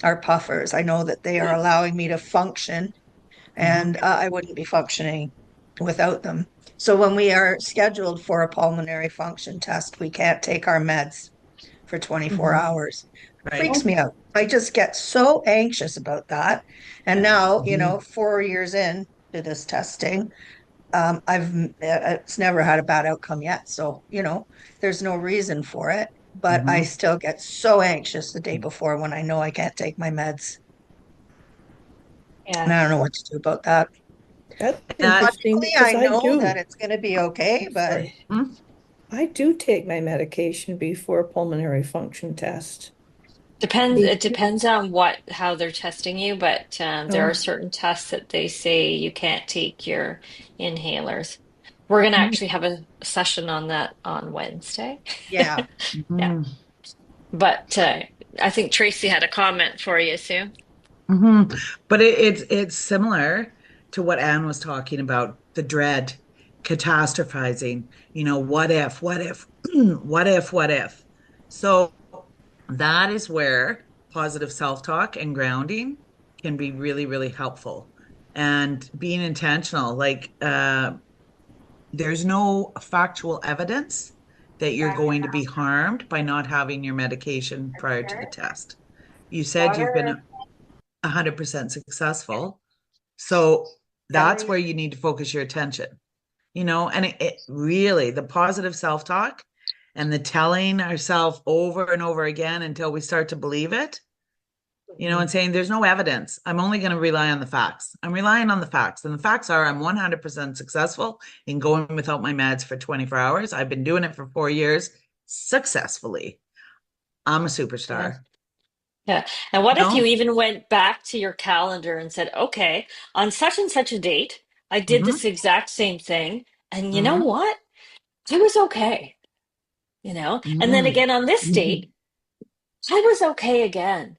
our puffers. I know that they are allowing me to function, and I wouldn't be functioning without them. So when we are scheduled for a pulmonary function test, we can't take our meds for 24 hours. It freaks me out. I just get so anxious about that. And now, 4 years in to this testing, it's never had a bad outcome yet. So, there's no reason for it, but I still get so anxious the day before when I know I can't take my meds. Yeah. And I don't know what to do about that. That's interesting Logically, because I I know do. that it's going to be okay, but I do take my medication before a pulmonary function test. It depends on how they're testing you, but there are certain tests that they say you can't take your inhalers. We're going to actually have a session on that on Wednesday. Yeah. Yeah. But I think Tracy had a comment for you, Sue. But it's similar to what Anne was talking about, the dread, catastrophizing, what if, what if, what if, what if. So that is where positive self-talk and grounding can be really, really helpful. And being intentional, like there's no factual evidence that you're going to be harmed by not having your medication prior to the test. You said you've been 100% successful. So that's where you need to focus your attention, and it really, the positive self-talk and the telling ourselves over and over again until we start to believe it, and saying there's no evidence. I'm only going to rely on the facts. I'm relying on the facts. And the facts are I'm 100% successful in going without my meds for 24 hours. I've been doing it for 4 years successfully. I'm a superstar. Yeah. And what if you even went back to your calendar and said, okay, on such and such a date, I did this exact same thing. And you know what? I was okay, And then again on this date, I was okay again.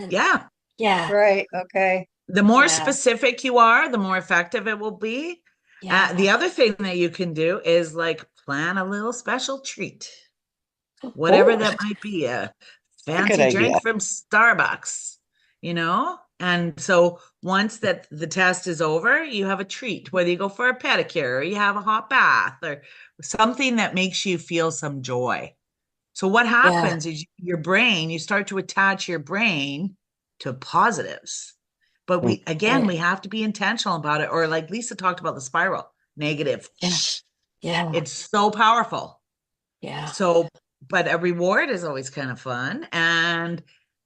Yeah. Right. Okay. The more specific you are, the more effective it will be. The other thing that you can do is like plan a little special treat, whatever that might be, a fancy drink from Starbucks, And so once that the test is over, you have a treat, whether you go for a pedicure or you have a hot bath or something that makes you feel some joy. So what happens is your brain, you start to attach your brain to positives. But we have to be intentional about it. Or like Lisa talked about the spiral, negative. Yeah. It's so powerful. Yeah. So, but a reward is always kind of fun. And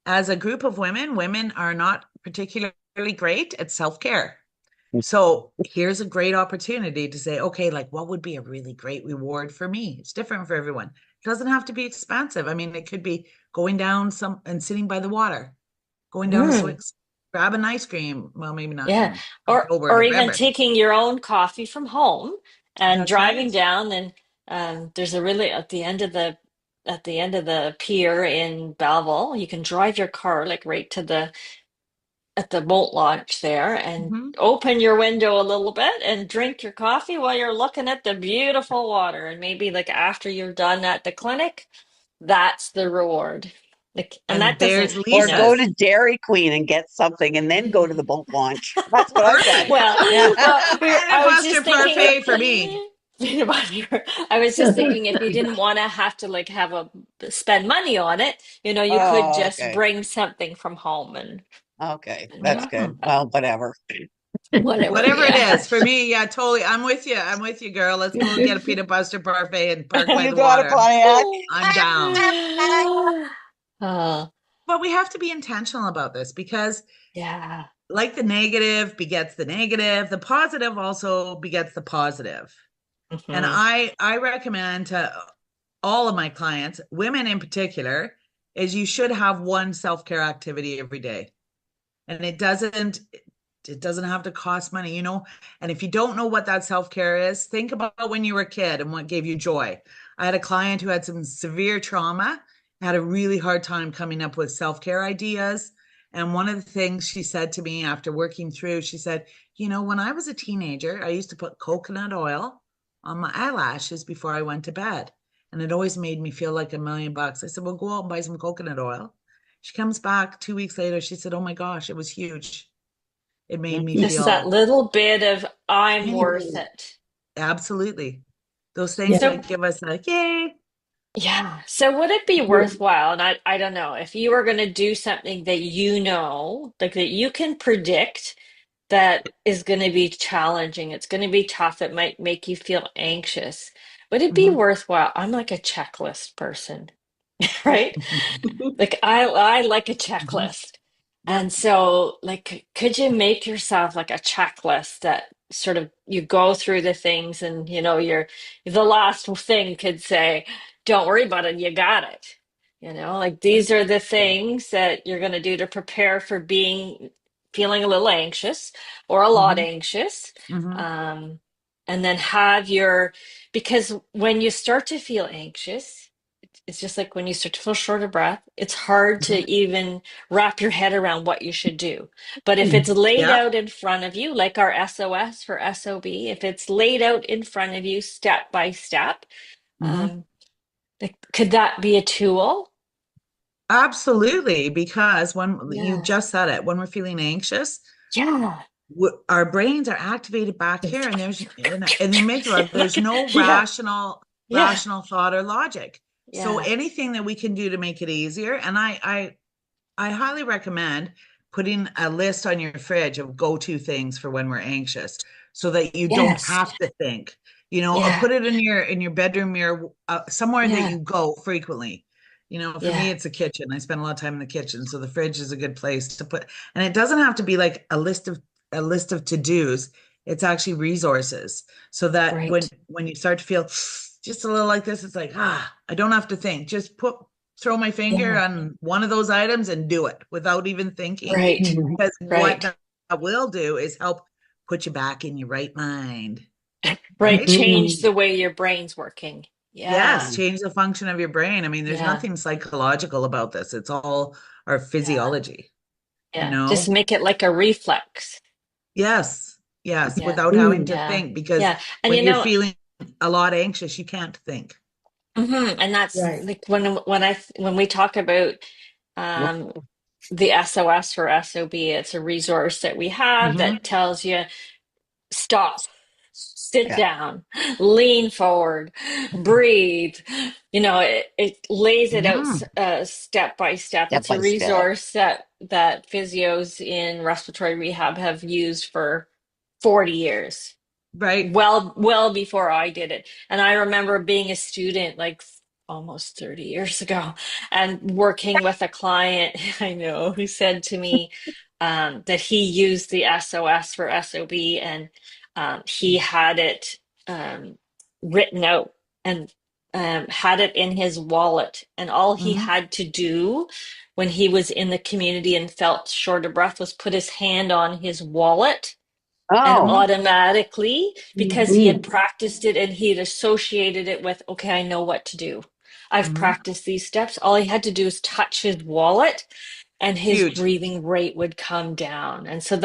as a group of women are not particularly great at self-care. So here's a great opportunity to say, okay, like what would be a really great reward for me? It's different for everyone. It doesn't have to be expensive. I mean, it could be going down and sitting by the water, going down the Swix, grab an ice cream. Well, maybe not. Yeah. Or even taking your own coffee from home and driving down. And there's a really at the end of the pier in Belleville, you can drive your car like right to at the boat launch there and open your window a little bit and drink your coffee while you're looking at the beautiful water. And maybe like after you're done at the clinic, that's the reward. And that there's doesn't, or go to Dairy Queen and get something and then go to the boat launch. That's what I've done. I was just thinking parfait for me. I was just thinking if you didn't want to have to like spend money on it, you could just bring something from home and. Okay, that's good. Well, whatever. Whatever it is for me. Yeah, totally. I'm with you, girl. Let's go get a peanut butter parfait and park by the water. I'm down. But we have to be intentional about this because like the negative begets the negative, the positive also begets the positive. And I recommend to all of my clients, women in particular, is you should have one self-care activity every day. And it doesn't have to cost money, and if you don't know what that self-care is, think about when you were a kid and what gave you joy. I had a client who had some severe trauma, had a really hard time coming up with self-care ideas. And one of the things she said to me after working through, she said, when I was a teenager, I used to put coconut oil on my eyelashes before I went to bed. And it always made me feel like $1 million. I said, well, go out and buy some coconut oil. She comes back 2 weeks later. She said, oh my gosh, it was huge. It made me just feel that little bit of I'm worth it. Absolutely. Those things that give us like, yay. Yeah. So would it be worthwhile? And I don't know if you were going to do something that like that you can predict that is going to be challenging. It's going to be tough. It might make you feel anxious. Would it be worthwhile? I'm like a checklist person, right? Like I like a checklist. And so like, could you make yourself like a checklist that sort of you go through the things and, the last thing could say, don't worry about it. You got it. Like these are the things that you're going to do to prepare for feeling a little anxious or a lot anxious. And then because when you start to feel anxious, it's just like when you start to feel short of breath, it's hard to even wrap your head around what you should do. But if it's laid out in front of you, like our SOS for SOB, if it's laid out in front of you step by step, could that be a tool? Absolutely. Because when you just said it, when we're feeling anxious, our brains are activated back here, and there's in the amygdala, there's no Yeah. rational thought or logic. So Yeah. anything that we can do to make it easier, and I highly recommend putting a list on your fridge of go-to things for when we're anxious, so that you don't Yes. have to think, or Yeah. put it in your bedroom mirror, somewhere that Yeah. you go frequently. For me, Yeah. it's a kitchen. I spend a lot of time in the kitchen, so the fridge is a good place to put. And it doesn't have to be like a list of to-dos. It's actually resources, so that Right. when you start to feel just a little like this, it's like, I don't have to think. Just throw my finger Yeah. on one of those items and do it without even thinking. Right. Because Right. what that will do is help put you back in your right mind. Right. Change the way your brain's working. Yeah. Yes, change the function of your brain. I mean, there's Yeah. nothing psychological about this. It's all our physiology, Yeah. Just make it like a reflex. Yes, yes, Yeah. without having to Yeah. think, because Yeah. And when you're feeling a lot anxious, you can't think. and that's like when we talk about the SOS or SOB, it's a resource that we have that tells you stop, sit down, lean forward, breathe. It lays it out step by step. It's a resource that physios in respiratory rehab have used for 40 years. Right. Well before I did it. And I remember being a student like almost 30 years ago and working with a client, I know, who said to me that he used the SOS for SOB, and he had it written out and had it in his wallet. And all he had to do when he was in the community and felt short of breath was put his hand on his wallet. And automatically, because he had practiced it and he had associated it with, okay, I know what to do. I've practiced these steps. All he had to do is touch his wallet and his breathing rate would come down. And so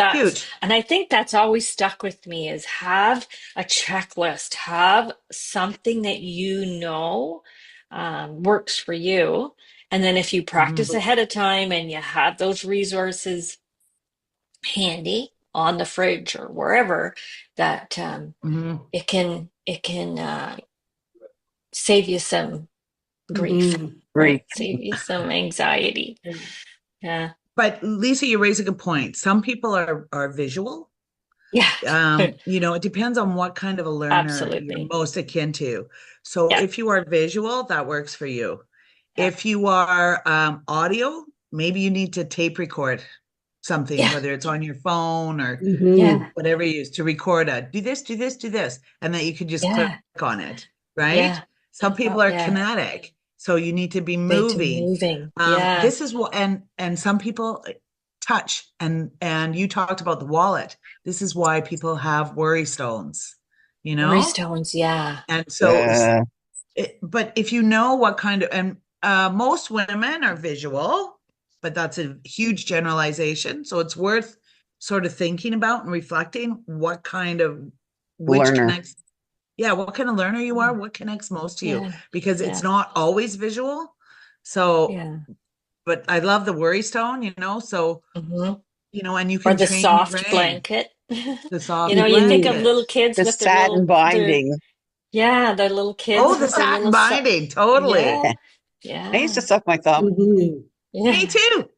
and I think that's always stuck with me, is have a checklist, have something that works for you. And then if you practice ahead of time and you have those resources handy on the fridge or wherever, that it can save you some grief, right? Save you some anxiety. Yeah. But Lisa, you raise a good point. Some people are visual. Yeah. It depends on what kind of a learner you're most akin to. So if you are visual, that works for you. If you are audio, maybe you need to tape record something, whether it's on your phone or whatever you use to record do this, do this, do this, and that you can just click on it, right? Yeah. Some people are kinetic, so you need to be moving. This is what, and some people touch, and you talked about the wallet. This is why people have worry stones, Worry stones, yeah. And so, but if you know what kind of, and most women are visual, but that's a huge generalization. So it's worth sort of thinking about and reflecting what kind of learner. What kind of learner you are, what connects most to you, because it's not always visual. So, but I love the worry stone, so, and you can or the train soft your brain. blanket. The soft you blanket. think of little kids the with their satin little binding. Their little kids. Oh, the satin binding, totally. Yeah. I used to suck my thumb. Me too.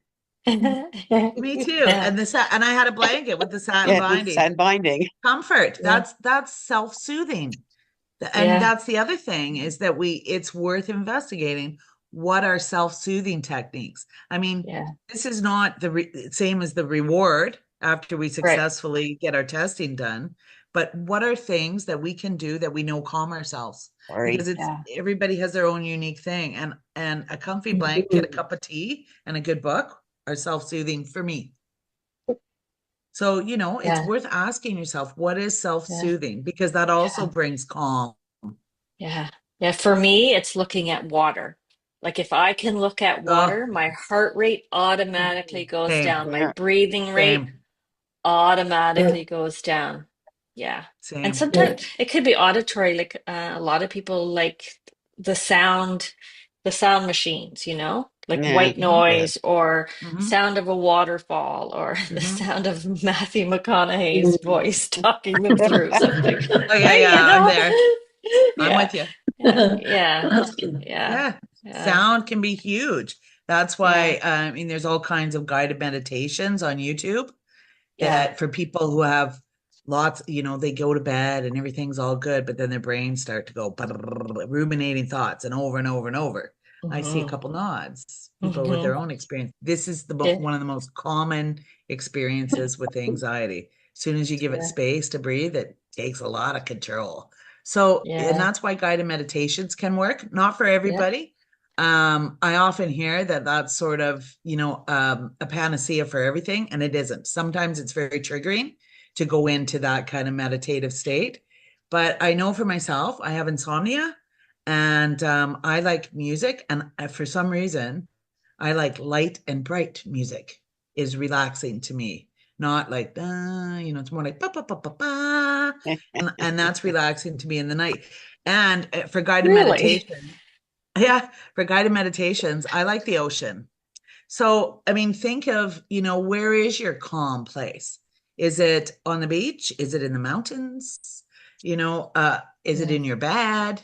Me too. And and I had a blanket with the satin binding. Satin binding. Comfort. That's self-soothing. And that's the other thing, is that it's worth investigating what are self-soothing techniques. I mean, this is not the same as the reward after we successfully get our testing done, but what are things that we can do that we know calm ourselves? Because everybody has their own unique thing, and a comfy blanket, a cup of tea, and a good book are self-soothing for me. So, it's worth asking yourself, what is self-soothing? Because that also brings calm. Yeah. Yeah. For me, it's looking at water. Like if I can look at water, my heart rate automatically goes down. My breathing rate automatically goes down. Yeah. Same. And sometimes it could be auditory. Like a lot of people like the sound machines, like Yeah. white noise or Mhm. sound of a waterfall or the sound of Matthew McConaughey's voice talking them through something. Oh yeah, I'm there. I'm Yeah, with you. yeah, yeah, Yeah, yeah, sound can be huge. That's yeah, why I mean, there's all kinds of guided meditations on YouTube yeah. that for people who have lots, they go to bed and everything's all good, but then their brains start to go ruminating thoughts and over and over and over. I see a couple nods, people with their own experience. This is Yeah. one of the most common experiences with anxiety. As soon as you give it Yeah. space to breathe, it takes a lot of control. So, and Yeah. that's why guided meditations can work, not for Yeah. everybody. I often hear that that's sort of, a panacea for everything, and it isn't. Sometimes it's very triggering to go into that kind of meditative state. But I know for myself, I have insomnia and I like music. And for some reason, I like light and bright music is relaxing to me. Not like, it's more like, ba, ba, ba, ba, ba. And that's relaxing to me in the night. And for guided Really? meditation, yeah, for guided meditations, I like the ocean. So, I mean, think of, where is your calm place? Is it on the beach? Is it in the mountains? Is it Yeah. in your bed?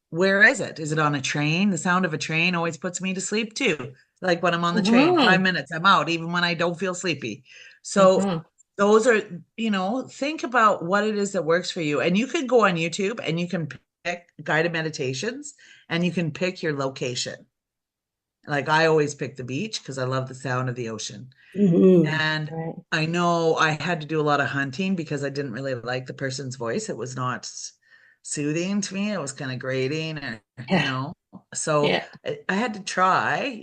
Where is it? Is it on a train? The sound of a train always puts me to sleep too. Like when I'm on the train, 5 minutes, I'm out, even when I don't feel sleepy. So those are, think about what it is that works for you. And you could go on YouTube and you can pick guided meditations and you can pick your location. Like I always pick the beach because I love the sound of the ocean. And Right. I know I had to do a lot of hunting because I didn't really like the person's voice. It was not soothing to me. It was kind of grating or, Yeah. so Yeah. I had to try,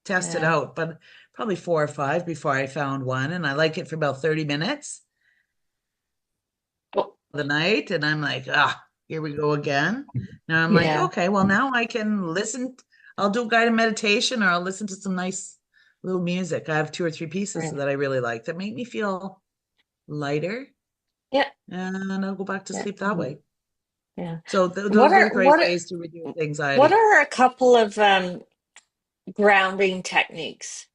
test it Yeah. out, but probably 4 or 5 before I found one. And I like it for about 30 minutes Oh, the night. And I'm like, here we go again. Now I'm like, yeah. okay, well, now I can listen. I'll do guided meditation or I'll listen to some nice little music. I have 2 or 3 pieces Right. that I really like that make me feel lighter. Yeah. And I'll go back to Yeah. sleep that way. Yeah. So What those are are great what are ways to reduce what anxiety. are a couple of grounding techniques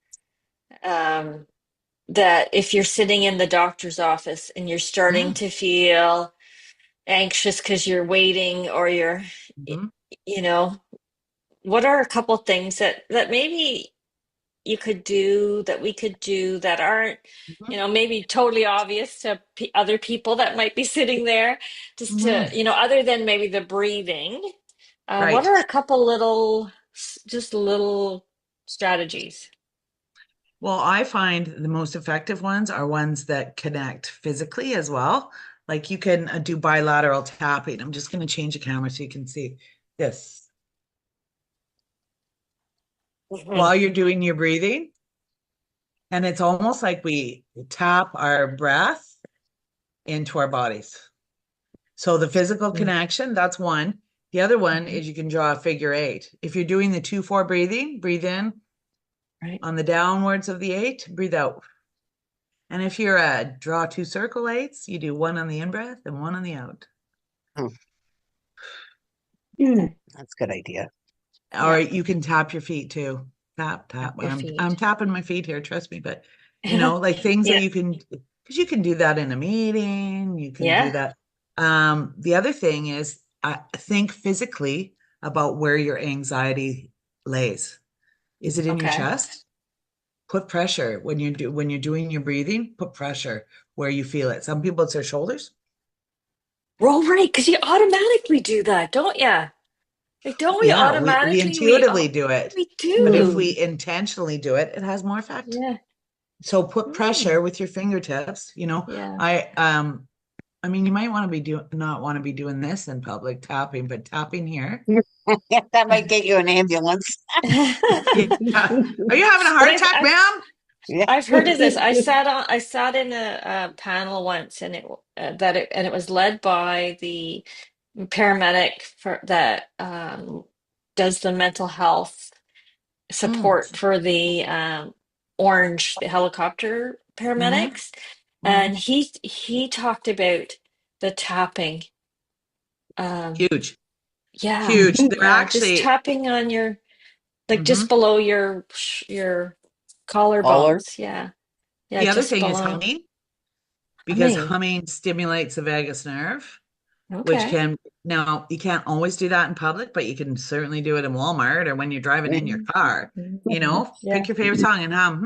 that if you're sitting in the doctor's office and you're starting to feel anxious because you're waiting or you're, you know, what are a couple things that maybe you could do that we could do that aren't, maybe totally obvious to other people that might be sitting there, just to, other than maybe the breathing. What Right. are a couple just little strategies? Well, I find the most effective ones are ones that connect physically as well. Like you can do bilateral tapping. I'm just going to change the camera so you can see this. While you're doing your breathing. And it's almost like we tap our breath into our bodies. So the physical connection, that's one. The other one is you can draw a figure 8. If you're doing the 2-4 breathing, breathe in. Right. On the downwards of the 8, breathe out. And if you're draw 2 circle 8s, you do 1 on the in-breath and 1 on the out. That's a good idea. Or you can tap your feet too. Tap. Your feet. I'm tapping my feet here, trust me. But, like things that you can, because you can do that in a meeting. You can do that. The other thing is think physically about where your anxiety lays. Is it in your chest? Put pressure when you're doing your breathing. Put pressure where you feel it. Some people it's their shoulders. Well, right, because you automatically do that, don't you? Like, don't we Yeah, automatically? we intuitively do it. We do. But if we intentionally do it, it has more effect. Yeah. So put pressure with your fingertips. Yeah. I mean, you might want to not want to be doing this in public, tapping, but tapping here. That might get you an ambulance. Are you having a heart attack, ma'am? I've heard of this. I sat in a panel once, and it was led by the paramedic that does the mental health support for the the helicopter paramedics, and he talked about the tapping. Huge. Yeah. Huge. They're Yeah, actually just tapping on your like just below your collarbones. Yeah. Yeah, The other just thing is below. humming, because Humming. humming stimulates the vagus nerve, which Okay. can, now you can't always do that in public, but you can certainly do it in Walmart or when you're driving in your car. You know, Yeah. pick your favorite song and hum.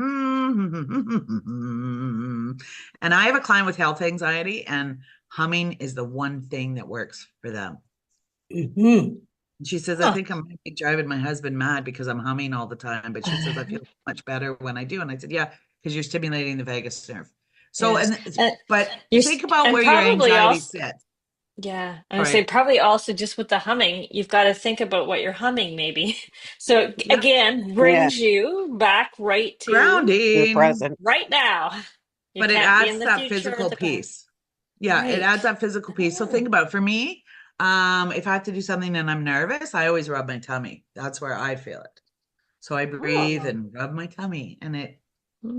And I have a client with health anxiety, and humming is the one thing that works for them. She says, I think I'm driving my husband mad because I'm humming all the time, but she says I feel much better when I do. And I said, yeah, because you're stimulating the vagus nerve. So, Yes. but You're think about and where your probably anxiety also, sits. yeah, I would say Right. probably also just with the humming, you've got to think about what you're humming maybe. So again, brings you back right to Grounding. right now. You But it can't be in adds the that future or physical the past. piece. Yeah, it Right. adds that physical piece. So think about it. For me, if I have to do something and I'm nervous, I always rub my tummy. That's where I feel it. So I breathe and rub my tummy, and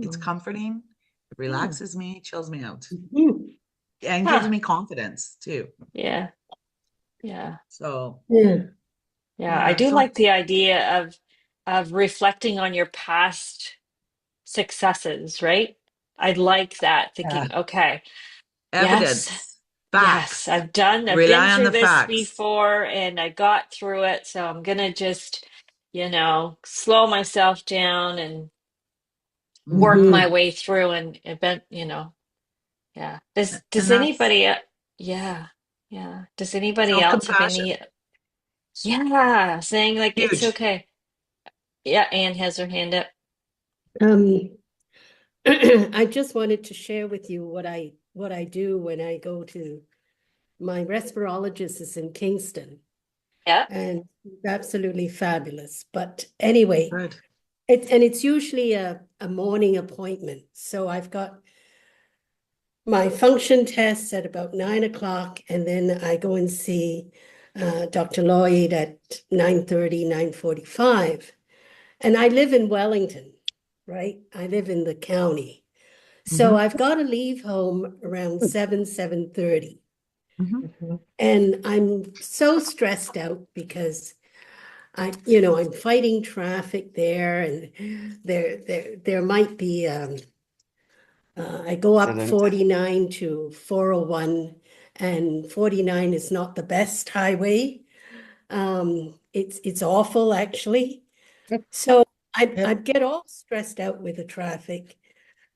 it's comforting. It relaxes me, chills me out, and gives me confidence too. Yeah. Yeah. So Yeah, I do so like the idea of reflecting on your past successes, right? I like that, thinking, okay, yes, evidence, yes, facts. I've been Rely on through the this facts. before and I got through it, so I'm gonna just, slow myself down and work my way through and event, yeah. Does And that's anybody, yeah, yeah. Does anybody else have self-compassion. any, yeah, saying like it's Huge. okay. Yeah, Anne has her hand up. I just wanted to share with you what I do when I go to my respirologist is in Kingston. Yeah. And it's absolutely fabulous. But anyway, Good. it's usually a morning appointment. So I've got my function tests at about 9 o'clock, and then I go and see Dr. Lloyd at 9:30, 9:45. And I live in Wellington, right? I live in the county. So I've got to leave home around 7:30. And I'm so stressed out because I'm fighting traffic there, and there might be I go up 49 to 401, and 49 is not the best highway. It's awful actually. So I get all stressed out with the traffic.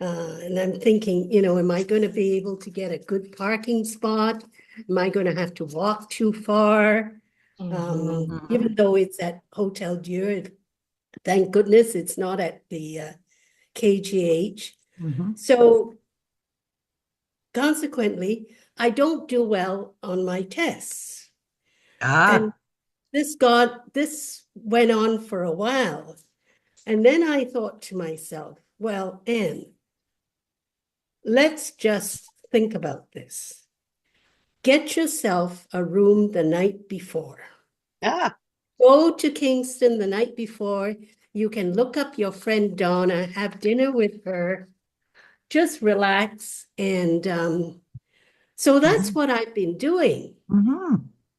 And I'm thinking, am I going to be able to get a good parking spot? Am I going to have to walk too far? Even though it's at Hotel Dieu, thank goodness it's not at the KGH. So consequently, I don't do well on my tests. And this went on for a while. And then I thought to myself, well, Anne, let's just think about this. Get yourself a room the night before. Go to Kingston the night before. You can look up your friend Donna, have dinner with her, just relax. And so that's what I've been doing.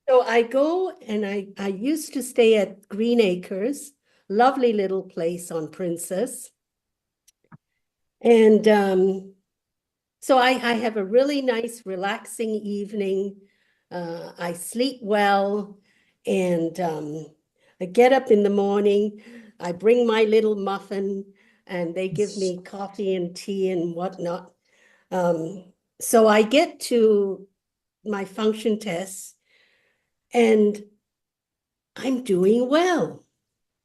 So I go, and I used to stay at Green Acres, lovely little place on Princess. And so I have a really nice, relaxing evening. I sleep well, and I get up in the morning. I bring my little muffin, and they give me coffee and tea and whatnot. So I get to my function tests, and I'm doing well.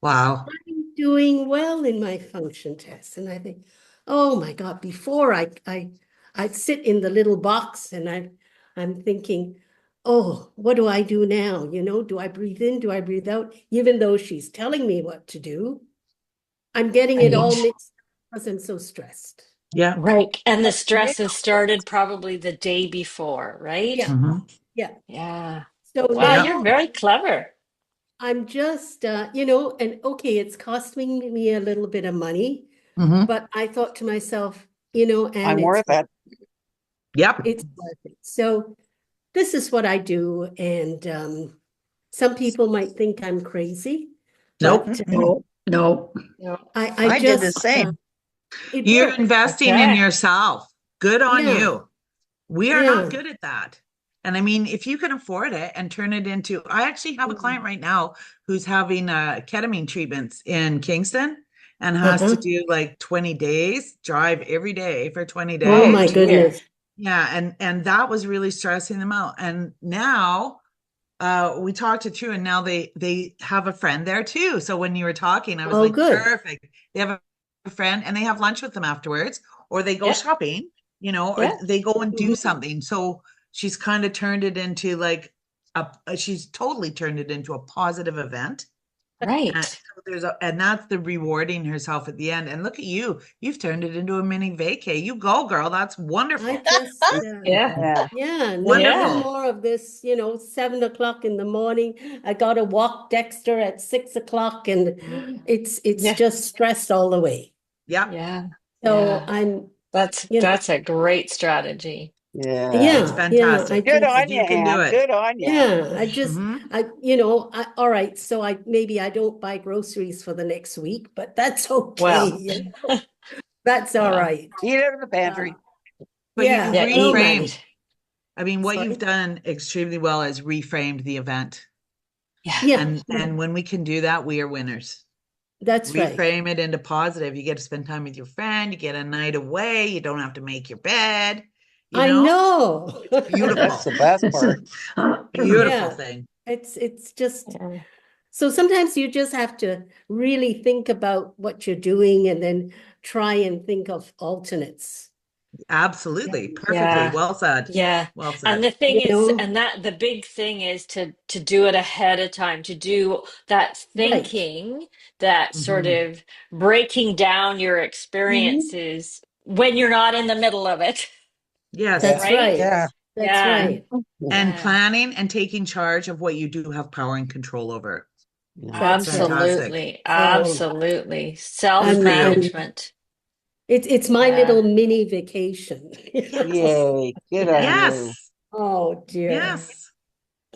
Wow. I'm doing well in my function tests. And I think, oh my God, before I'd sit in the little box and I'm thinking, oh, what do I do now? Do I breathe in? Do I breathe out? Even though she's telling me what to do, I'm getting it all mixed up because I'm so stressed. Yeah. Right. And the stress has started probably the day before, right? Yeah. Yeah. Yeah. So Wow, now you're very clever. I'm just, and okay, it's costing me a little bit of money, but I thought to myself, and I'm worth it. Yep. It's worth it. So this is what I do. And some people might think I'm crazy, Nope. but No. I did the same. You're investing in yourself. Good on Yeah. you. We are Yeah. not good at that. And I mean, if you can afford it and turn it into, I actually have a client right now who's having ketamine treatments in Kingston and has to do like 20 days, drive every day for 20 days. Oh my goodness. Yeah, and that was really stressing them out. And now we talked it through, and now they have a friend there too. So when you were talking, I was like, good. perfect. They have a friend, and they have lunch with them afterwards, or they go shopping, you know, or they go and do something. So she's kind of turned it into like she's totally turned it into a positive event. Right. And so and that's the rewarding herself at the end. And look at you. You've turned it into a mini vacay. You go, girl. That's wonderful. I just, Yeah. no Wonderful. more of this, 7 o'clock in the morning. I got to walk Dexter at 6 o'clock, and it's just stressed all the way. Yeah. Yeah. So I'm. That's a great strategy. Yeah, It's fantastic. Good on you you, can do Anne. it. Good on you. Yeah, I just, all right. So maybe I don't buy groceries for the next week, but that's okay. Well. That's all right. Eat out of the pantry. But yeah, you've no reframed. money. I mean, what Sorry? you've done extremely well is reframed the event. Yeah. And when we can do that, we are winners. That's right. Reframe it into positive. You get to spend time with your friend. You get a night away. You don't have to make your bed. I know. Beautiful. That's the best part. Beautiful thing. It's just, so sometimes you just have to really think about what you're doing and then try and think of alternates. Absolutely. Perfectly. Yeah. Well said. Yeah. Well said. And the thing is, and that the big thing is to do it ahead of time, to do that thinking, that sort of breaking down your experiences when you're not in the middle of it. Yes. That's right. Yeah. That's right. And planning and taking charge of what you do have power and control over. That's right. Absolutely. Absolutely. Self-management. It's my little mini vacation. Yay. Good on you. Yes. Oh dear. Yes.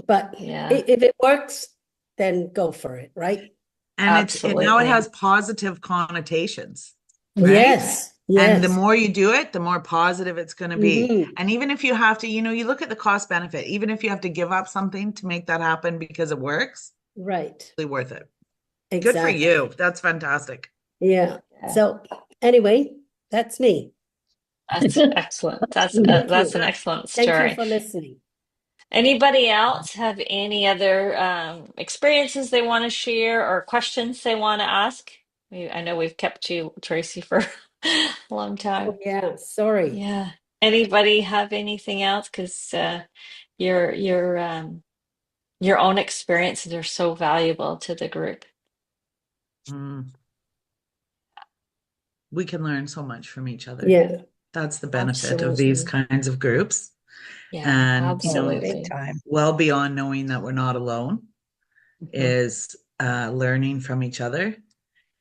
But if it works, then go for it, right? And now it has positive connotations. Right? Yes. And the more you do it, the more positive it's going to be. And even if you have to, you look at the cost benefit, even if you have to give up something to make that happen because it works. Right. It's really worth it. Exactly. Good for you. That's fantastic. Yeah. So anyway, that's me. That's excellent. That's an excellent story. Thank you for listening. Anybody else have any other experiences they want to share or questions they want to ask? I know we've kept you, Tracy, for a long time. Oh, yeah, sorry. Yeah. Anybody have anything else? Because your own experiences are so valuable to the group. We can learn so much from each other. Yeah. That's the benefit of these kinds of groups. Yeah, and absolutely. Well beyond knowing that we're not alone is learning from each other.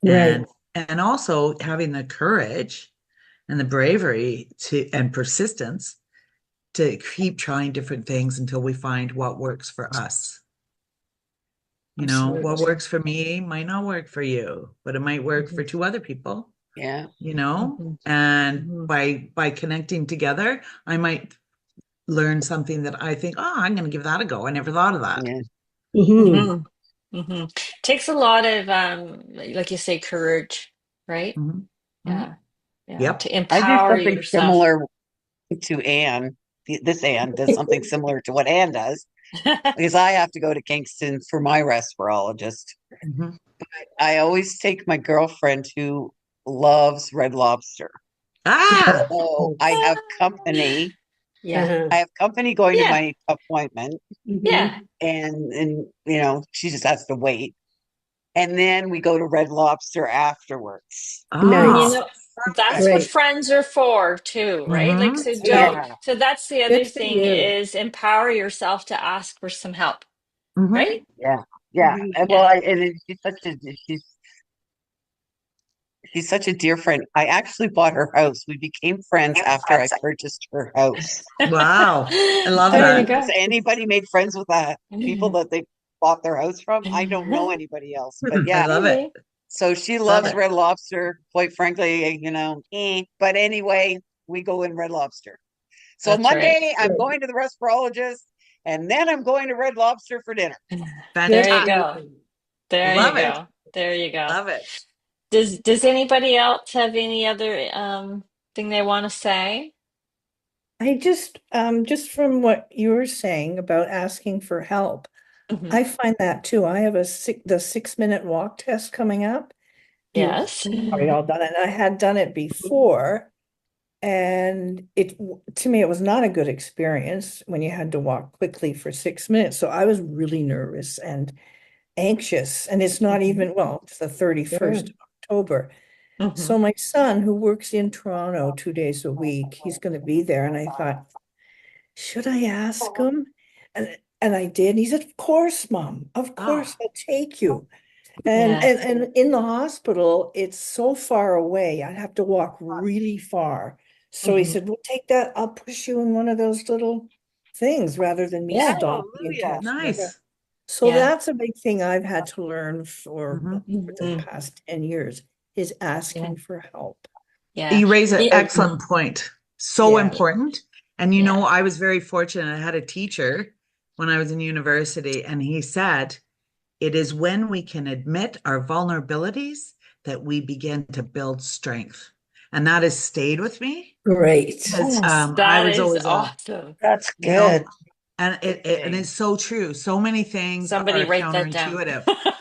Right. And also having the courage and the bravery and persistence to keep trying different things until we find what works for us. What works for me might not work for you, but it might work for two other people. Yeah. And by connecting together, I might learn something that I think, I'm going to give that a go. I never thought of that. Yeah. Takes a lot of, like you say, courage, right? Yeah. Yep. To empower I do something yourself. similar to Anne. This Anne does something similar to what Anne does, because I have to go to Kingston for my respirologist. But I always take my girlfriend who loves Red Lobster. So I have company. Yeah. I have company going to my appointment. Yeah. And she just has to wait. And then we go to Red Lobster afterwards. Nice. That's what friends are for too, right? Like, so so that's the other thing is empower yourself to ask for some help, right? Yeah. Well, she's such a dear friend. I actually bought her house. We became friends after I purchased her house. Wow. I love that. that. Has anybody made friends with that people that they bought their house from? I don't know anybody else, but yeah. I love it. So she Love loves it. Red Lobster, quite frankly, But anyway, we go in Red Lobster. So That's right. Monday, I'm going to the respirologist, and then I'm going to Red Lobster for dinner. There you go. Fantastic. There you Love it. go. There you go. Love it. Does anybody else have any other thing they want to say? I just from what you were saying about asking for help, Mhm. I find that too. I have the 6-minute walk test coming up. You've Yes. already all done it. I had done it before, and to me it was not a good experience when you had to walk quickly for 6 minutes. So I was really nervous and anxious, and it's not even, well, it's the 31st of October. So Mhm. my son, who works in Toronto 2 days a week, he's going to be there, and I thought, should I ask him? And I did. And he said, "Of course, Mom. Of course, I'll take you." And, Yeah. and in the hospital, it's so far away. I'd have to walk really far. So he Mhm. said, "We'll take that. I'll push you in one of those little things rather than me Yeah. stopping and Hallelujah. catching your breath." Nice. So Yeah. that's a big thing I've had to learn for Mhm. the Mhm. past 10 years is Yeah. asking for help. Yeah. You raise an Yeah. excellent point. So Yeah. important. And Yeah. I was very fortunate. I had a teacher when I was in university, and he said, it is when we can admit our vulnerabilities that we begin to build strength. And that has stayed with me Great. because Yes, I that was is always awesome. That's you know, good. and and it's so true. So many things Somebody are write that down. counterintuitive.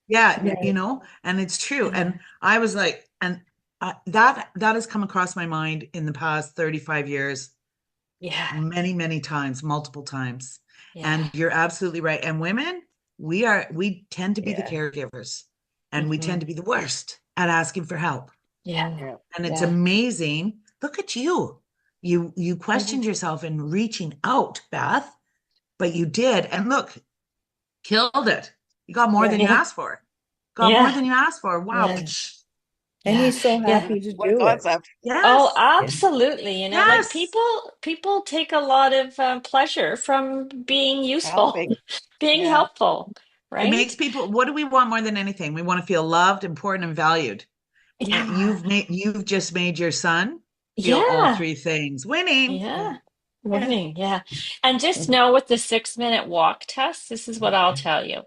Yeah, Right. and it's true. Yeah. And I was like, and that has come across my mind in the past 35 years, Yeah. many times, multiple times. Yeah. And you're absolutely right. And women, we tend to be the Yeah. caregivers, and we tend Mhm. to be the worst at asking for help. Yeah. And it's Yeah. amazing. Look at you. You questioned yourself in reaching out, Beth, but you did. And look, killed it. You got more Yeah. than you Yeah. asked for. Got more Yeah. than you asked for. Wow. Yeah. And Yeah. he's so Yeah. happy to What a do it. concept. Oh, Yes. Yeah. absolutely. Like Yes. people take a lot of pleasure from being useful, Helping. being Yeah. helpful, It right? makes people, what do we want more than anything? We want to feel loved, important, and valued. And Yeah. you've just made your son feel all Yeah. three things. Winning. Yeah. Yeah. Winning. Yeah. And just know with the 6-minute walk test, this is what I'll tell you,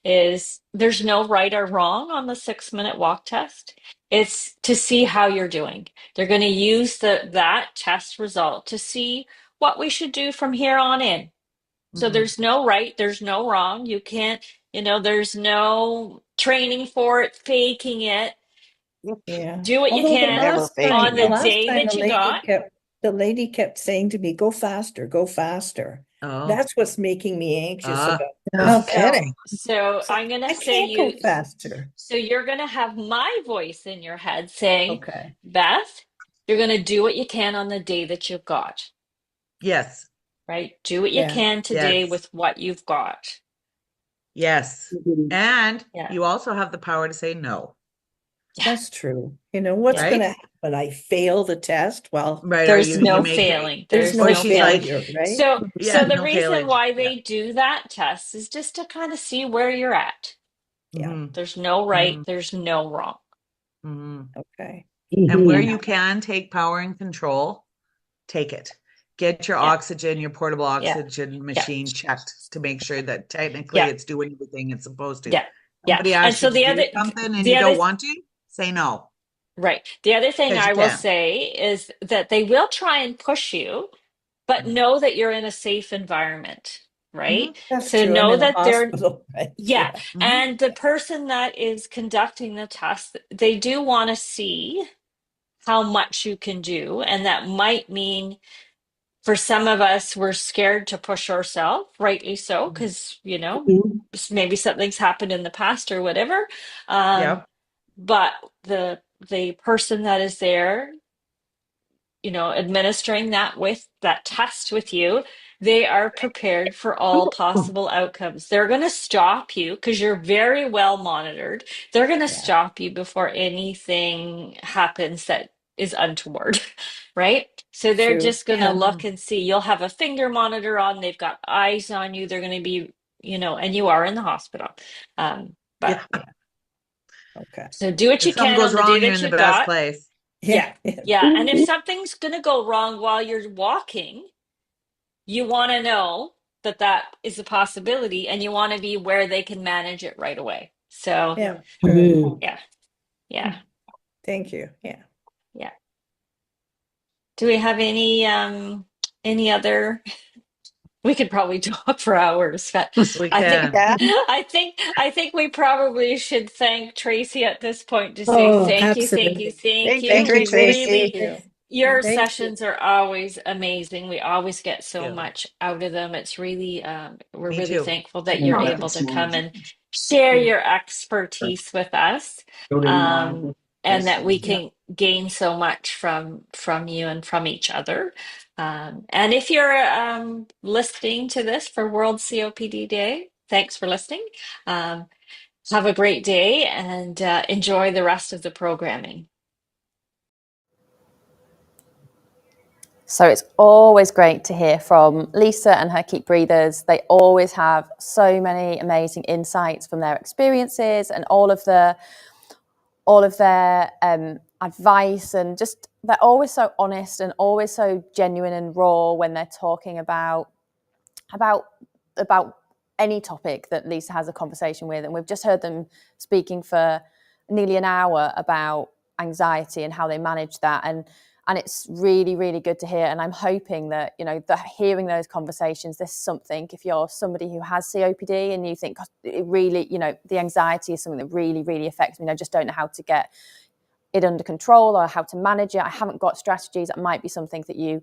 is there's no right or wrong on the 6-minute walk test. It's to see how you're doing. They're going to use that test result to see what we should do from here on in. So Mhm. there's no right, there's no wrong. You can't, there's no training for it, faking it. Yeah. Do what you Although can Never on faking the it. day that you got. The lady kept saying to me, "Go faster, go faster." Oh. That's what's making me anxious Ah. about No this. kidding. So So I'm going to I say can't go faster. so you're going to have my voice in your head saying, Okay. Beth, you're going to do what you can on the day that you've got, Yes. right? Do what you Yeah. can today Yes. with what you've got. Yes. And Yeah. you also have the power to say no. That's true. What's Yeah. going to Right? happen? I fail the test? Well, Right. Are There's you no make it, failing. there's There's no or no she's failing. like, failure, right? So yeah, the no reason failing. why Yeah. they do that test is just to kind of see where you're at. Yeah. Mhm. There's no right, there's no wrong. Mhm. Okay. And where Mhm. you can take power and control, take it. Get your Yeah. oxygen, your portable Yeah. oxygen machine checked to make sure that technically Yeah. it's doing everything it's supposed to. Yeah. Yeah. Somebody And asks so you to do something and the you other don't want to, say no, right. The other thing because you I will can. say is that they will try and push you, but know that you're in a safe environment, right? That's So true. I'm know in a that hospital, right? yeah. Yeah. And the person that is conducting the test, they do want to see how much you can do. And that might mean for some of us, we're scared to push ourselves, rightly so, because, maybe something's happened in the past or whatever. Yeah. But the person that is there, administering that test with you, they are prepared for all possible outcomes. They're going to stop you because you're very well monitored. They're going to Yeah. stop you before anything happens that is untoward, right? So they're True. just going to Yeah. look and see. You'll have a finger monitor on. They've got eyes on you. They're going to be, and you are in the hospital. But Yeah. Okay. So do what If you something can goes on the wrong, day you're that in the you best got. place. Yeah. Yeah. And if something's going to go wrong while you're walking, you want to know that that is a possibility and you want to be where they can manage it right away. So, Yeah. yeah. Yeah. Thank you. Yeah. Yeah. Do we have any other? We could probably talk for hours, but We I think can. I think we probably should thank Tracy at this point to say Oh, thank you, thank you, absolutely. thank Thank you. you, We Tracy. really, your Thank sessions are always amazing. We always get so Yeah. much out of them. It's really we're Me really too. thankful that you're able to come and share your expertise with us. And that we can gain so much from you and from each other. And if you're listening to this for World COPD Day, thanks for listening. Have a great day and enjoy the rest of the programming. So it's always great to hear from Lisa and her Keep Breathers. They always have so many amazing insights from their experiences and all of their advice, and just they're always so honest and always so genuine and raw when they're talking about any topic that Lisa has a conversation with. And we've just heard them speaking for nearly an hour about anxiety and how they manage that, and it's really, really good to hear. And I'm hoping that, that hearing those conversations, there's something, if you're somebody who has COPD and you think it really, the anxiety is something that really, really affects me, and I just don't know how to get it under control or how to manage it. I haven't got strategies. That might be something that you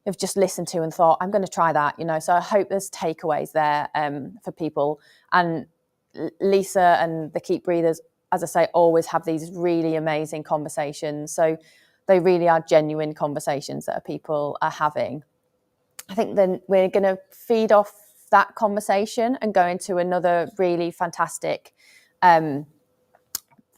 have just listened to and thought, I'm going to try that, So I hope there's takeaways there for people. And Lisa and the Keep Breathers, as I say, always have these really amazing conversations. So they really are genuine conversations that people are having. I think then we're going to feed off that conversation and go into another really fantastic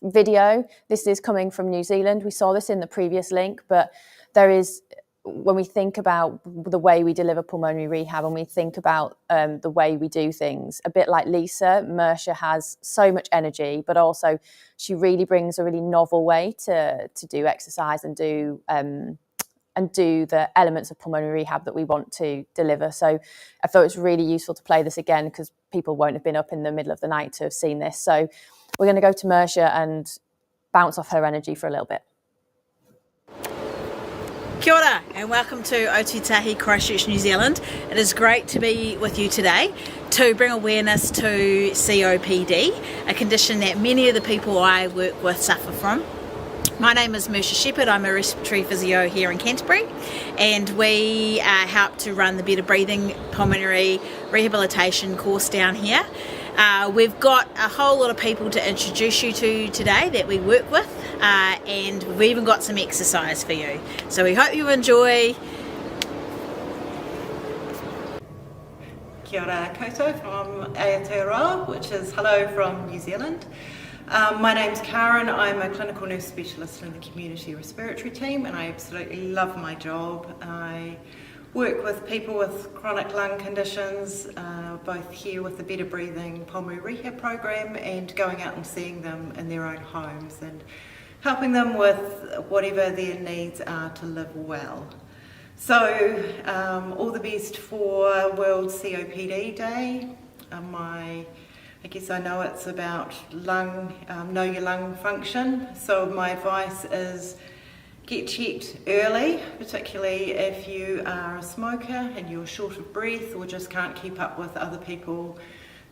video. This is coming from New Zealand. We saw this in the previous link, but there is, when we think about the way we deliver pulmonary rehab and we think about the way we do things, a bit like Lisa, Mersha has so much energy, but also she really brings a really novel way to do exercise and do the elements of pulmonary rehab that we want to deliver. So I thought it was really useful to play this again because people won't have been up in the middle of the night to have seen this. So we're going to go to Mersha and bounce off her energy for a little bit. Kia ora and welcome to Otutahi, Christchurch, New Zealand. It is great to be with you today to bring awareness to COPD, a condition that many of the people I work with suffer from. My name is Mersha Shepherd. I'm a respiratory physio here in Canterbury, and we help to run the Better Breathing Pulmonary Rehabilitation course down here. We've got a whole lot of people to introduce you to today that we work with, and we've even got some exercise for you. So we hope you enjoy. Kia ora koutou from Aotearoa, which is hello from New Zealand. My name's Karen. I'm a clinical nurse specialist in the community respiratory team, and I absolutely love my job. I work with people with chronic lung conditions, both here with the Better Breathing Pulmonary Rehab program and going out and seeing them in their own homes and helping them with whatever their needs are to live well. So all the best for World COPD Day. I guess I know it's about know your lung function, so my advice is get checked early, particularly if you are a smoker and you're short of breath or just can't keep up with other people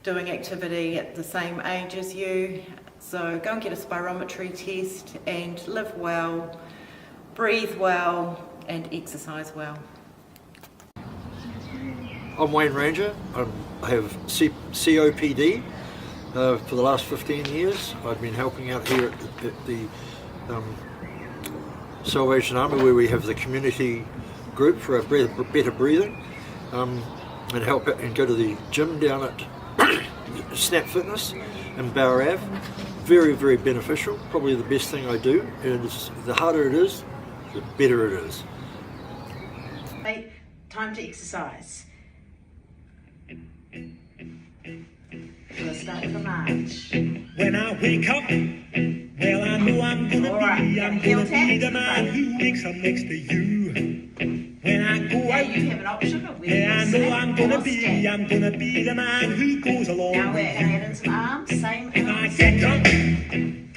doing activity at the same age as you. So go and get a spirometry test and live well, breathe well and exercise well. I'm Wayne Ranger. I have COPD. For the last 15 years, I've been helping out here at the Salvation Army, where we have the community group for our better breathing, and help it and go to the gym down at Snap Fitness in Bower Ave. Very, very beneficial. Probably the best thing I do. And the harder it is, the better it is. Time to exercise. Let's start with a march. When I wake up Well, I know I'm gonna be the man who wakes up next to you. When I go out, you have an option of whether I know I'm gonna be the man who goes along. Now we're going to add in some arms, same If I arms. get drunk,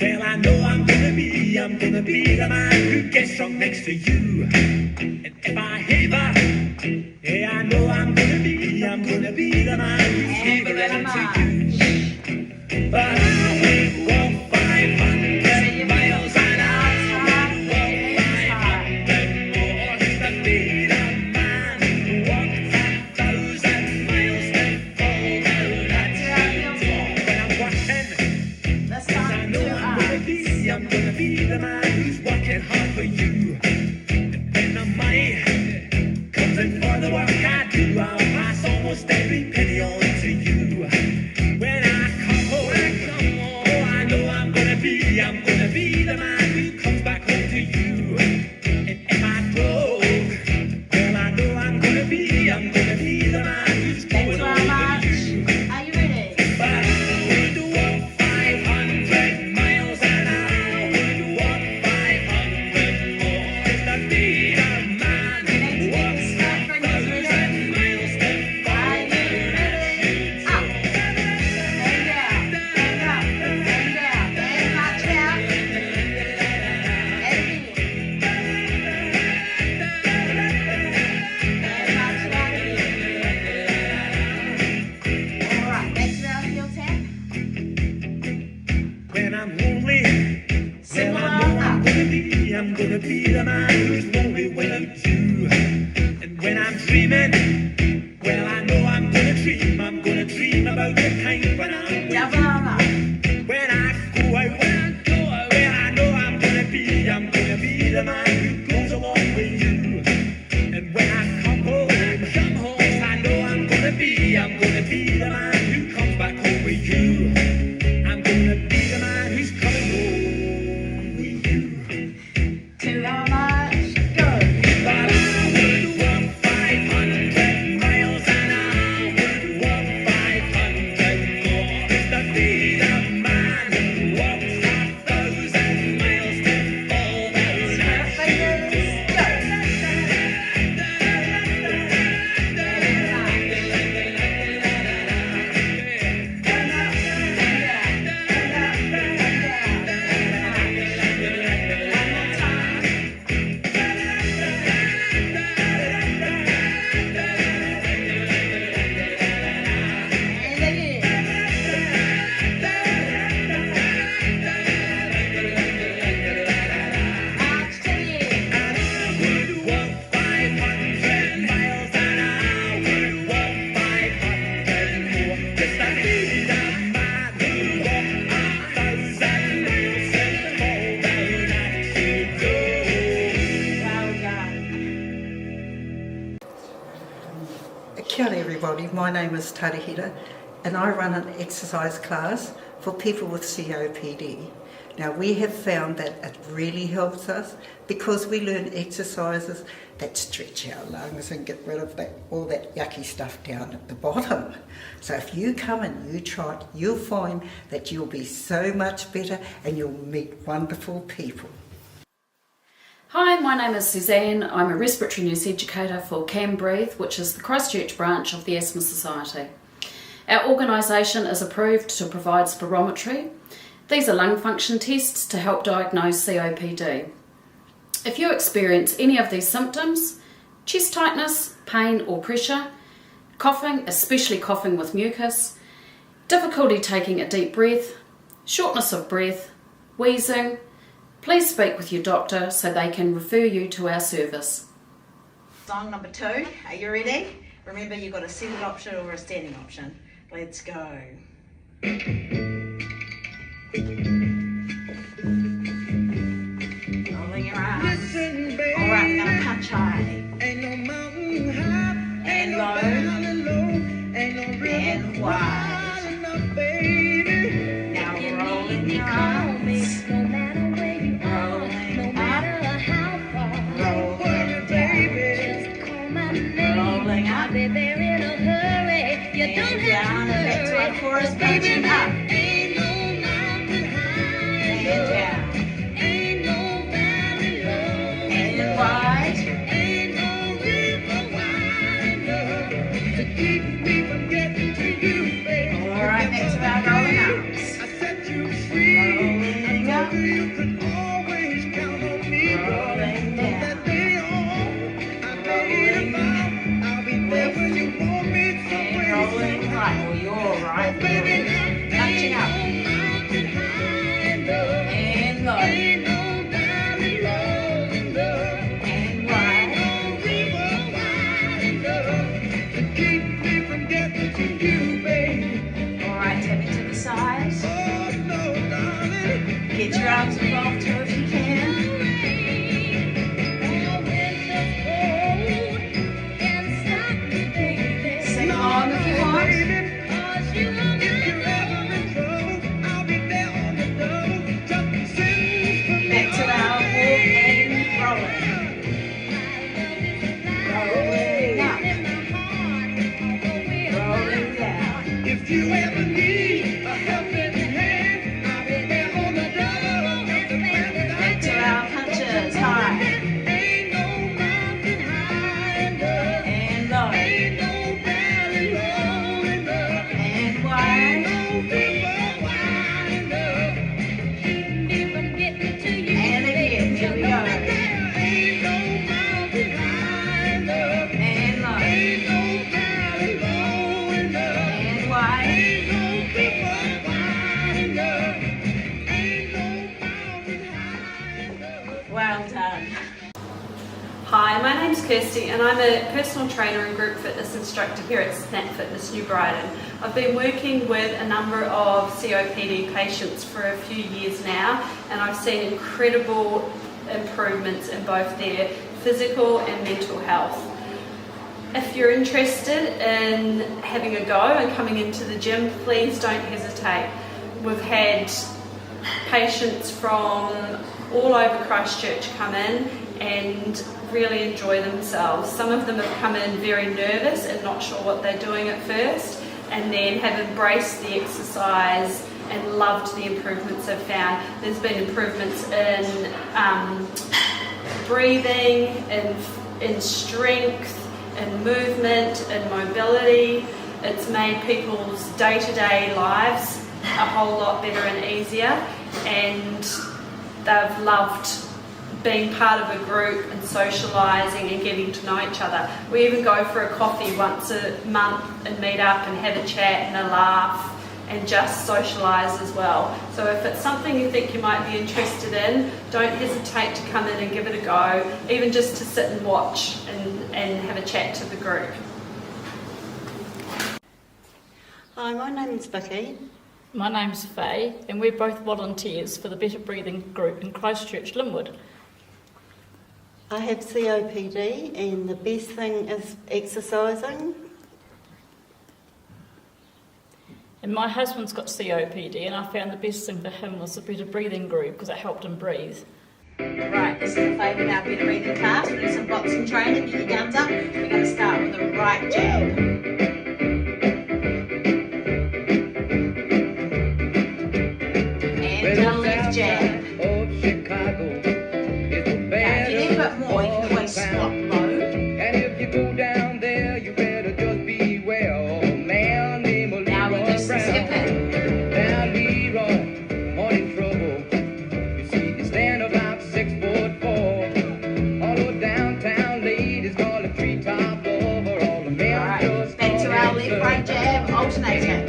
well, I know I'm gonna be the man who gets drunk next to you. And if I haver, yeah, I know I'm gonna be the man who's havering to you. But I will walk 500 miles an hour. I'm gonna be the man who's working hard for you. And when the money comes in for the work I do, I'll pass almost every penny on to you. When I come home, oh, I know I'm gonna be the man who comes back home to you. And if I broke, well, I know I'm gonna be the man who's going on to you. Are you ready? But I would walk 500 miles an hour. I'm gonna be the man who's lonely without you. And when I'm dreaming, well, I know I'm gonna dream about the time when I'm with you. When I go out, well, I know I'm gonna be the man who goes along with you. And when I come home, yes, I know I'm gonna be the man who comes back home with you. I'm gonna be the man who's coming home with you. To our march, go. But I would walk 500 miles an hour, would walk 500 more, just to be the man who walks 1,000 miles to fall down. Kia ora everybody, my name is Tarihira and I run an exercise class for people with COPD. Now we have found that it really helps us because we learn exercises that stretch our lungs and get rid of all that yucky stuff down at the bottom. So if you come and you try it, you'll find that you'll be so much better and you'll meet wonderful people. Hi, my name is Suzanne. I'm a respiratory nurse educator for Can Breathe, which is the Christchurch branch of the Asthma Society. Our organisation is approved to provide spirometry. These are lung function tests to help diagnose COPD. If you experience any of these symptoms, chest tightness, pain or pressure, coughing, especially coughing with mucus, difficulty taking a deep breath, shortness of breath, wheezing, please speak with your doctor so they can refer you to our service. Song number 2, are you ready? Remember, you've got a seated option or a standing option. Let's go. Rolling your arms. Alright, we're going to punch high. And low. And wide. Now rolling your arms. Rolling up. Rolling up. And down. And back to our chorus. Punching up. And down. right, punching up. And low. And wide. Alright, tap into the sides. Get your arms involved too if you can. Sing along if you want. Back to our walk and rolling. Rolling up. Rolling down. If you ever need a helping hand, I'll be there on the double. Back to our punches. High. Ain't no mountain high enough. And low. Ain't no valley low enough. And wide. No river wide enough. And again. Here we go. Ain't no mountain high enough. And low. Ain't no valley low enough. And wide. Ain't no river wide enough. Ain't no mountain high enough. Well done. Hi, my name's Kirsty and I'm a personal trainer and group fitness instructor here at Snap Fitness New Brighton. I've been working with a number of COPD patients for a few years now and I've seen incredible improvements in both their physical and mental health. If you're interested in having a go and coming into the gym, please don't hesitate. We've had patients from all over Christchurch come in and really enjoy themselves. Some of them have come in very nervous and not sure what they're doing at first, and then have embraced the exercise and loved the improvements they've found. There's been improvements in breathing, in strength, in movement, in mobility. It's made people's day-to-day lives a whole lot better and easier, and they've loved being part of a group and socialising and getting to know each other. We even go for a coffee once a month and meet up and have a chat and a laugh and just socialise as well. So if it's something you think you might be interested in, don't hesitate to come in and give it a go, even just to sit and watch and have a chat to the group. Hi, my name's Vicky. My name's Faye, and we're both volunteers for the Better Breathing group in Christchurch, Linwood. I have COPD and the best thing is exercising. And my husband's got COPD, and I found the best thing for him was the Better Breathing group because it helped him breathe. Right, this is the favour of our better breathing class. We do some boxing training, get your guns up. We're going to start with a right jab. And a left jab. Now, if you need a bit more, you can always squat low. And if you go down there, you better just be well. Man, name will Now we'll do some skipping. Now Leroy, morning trouble. You see, you stand about 6'4". All the downtown ladies call it treetop over. All the men just Back to our left, right jab, alternating.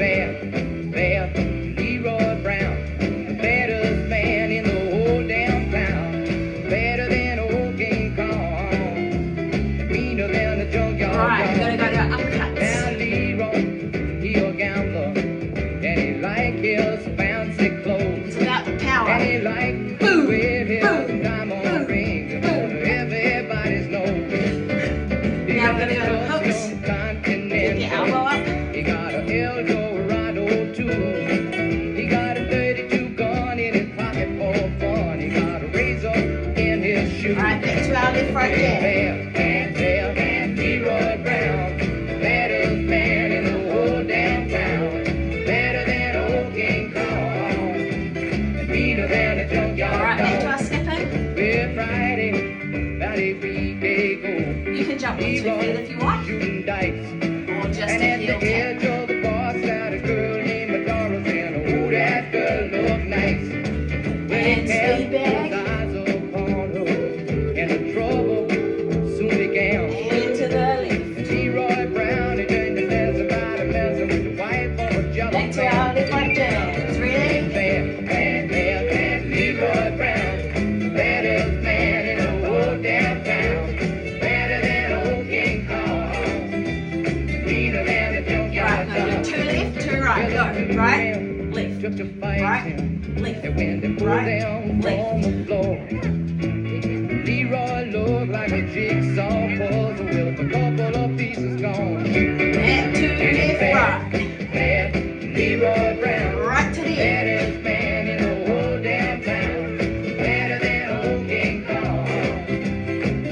Bad, Leroy Brown, the baddest man in the whole damn town. Better than old King Kong, meaner than the junkyard. Alright, we're going to go to uppercuts. Now Leroy, he a gambler, and he like his fancy clothes. It's about the power. And he like to wear his diamond rings in front of everybody's nose. Now we're going to go to hooks. Get your elbow up. He got a Eldorado too. He got a 32 gun in his pocket for fun. He got a razor in his shoe. Alright, back to our left, right jab. And Leroy Brown, baddest man in the whole damn town. Better than old King Kong, meaner than a junkyard. Alright, back to our skipping. We're Friday, about a week ago. You can jump with 2 feet if you want. Shooting dice. Or just And a at heel the edge tap. of the bar sat a girl named Doris, and oh, that girl looked nice. And stay back. Eyes upon her, and the trouble soon began. And to the left. Leroy Brown, he turned the mess about a mess with the wife of a jello. Back right, left, right, left, right, left. Leroy looked like a jigsaw puzzle with a couple of pieces gone. Back to left, right. Leroy Brown, right to the end. baddest man in the whole damn town. Better than old King Kong,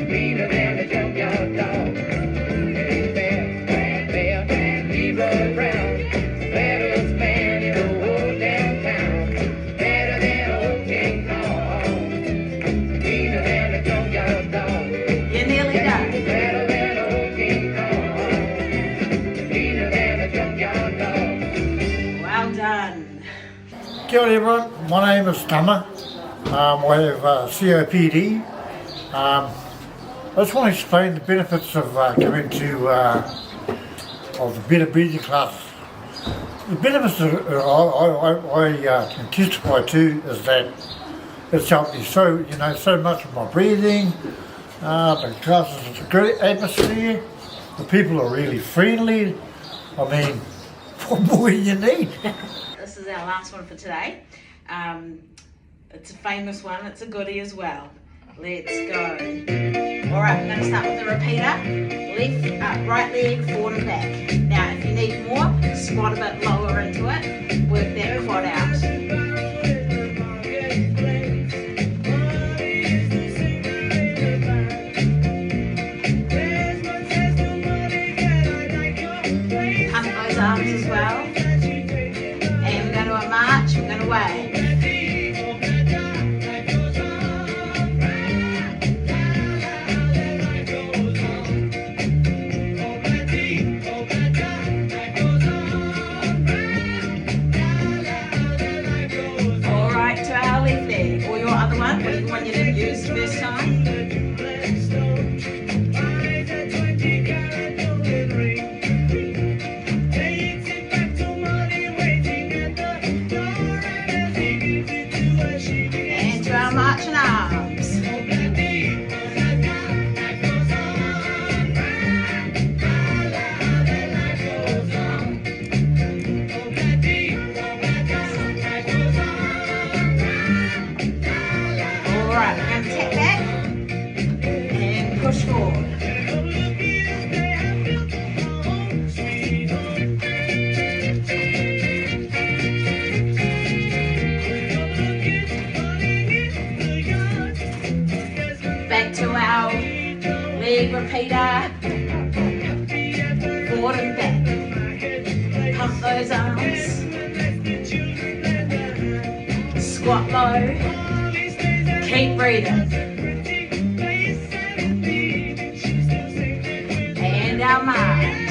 meaner than a junkyard dog. Leroy Brown, baddest man in the whole damn town. Better than old King Kong, meaner than a junkyard dog. You're nearly done. Better than old King Kong, meaner than a junkyard dog. Well done. Kia ora everyone, my name is Tama. I have COPD. I just want to explain the benefits of coming to of the Better Breathing class. The benefits I can testify to is that it's helped me so much with my breathing. The class is a great atmosphere. The people are really friendly. I mean, what more do you need? This is our last one for today. It's a famous one, it's a goodie as well. Let's go. Alright, we're going to start with the repeater. Left, right leg, forward and back. Now if you need more, squat a bit lower into it. Work that quad out. Pump those arms as well. And we're going to a march, we're going to wave. The one you didn't use the first time. And to our marching arms. Alright, we're going to tap back and push forward. Back to our leg repeater. Forward and back. Pump those arms. Squat low. Keep breathing. And our march.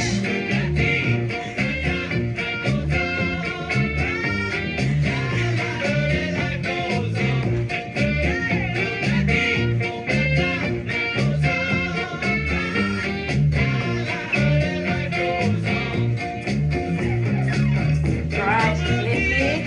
Right, left leg.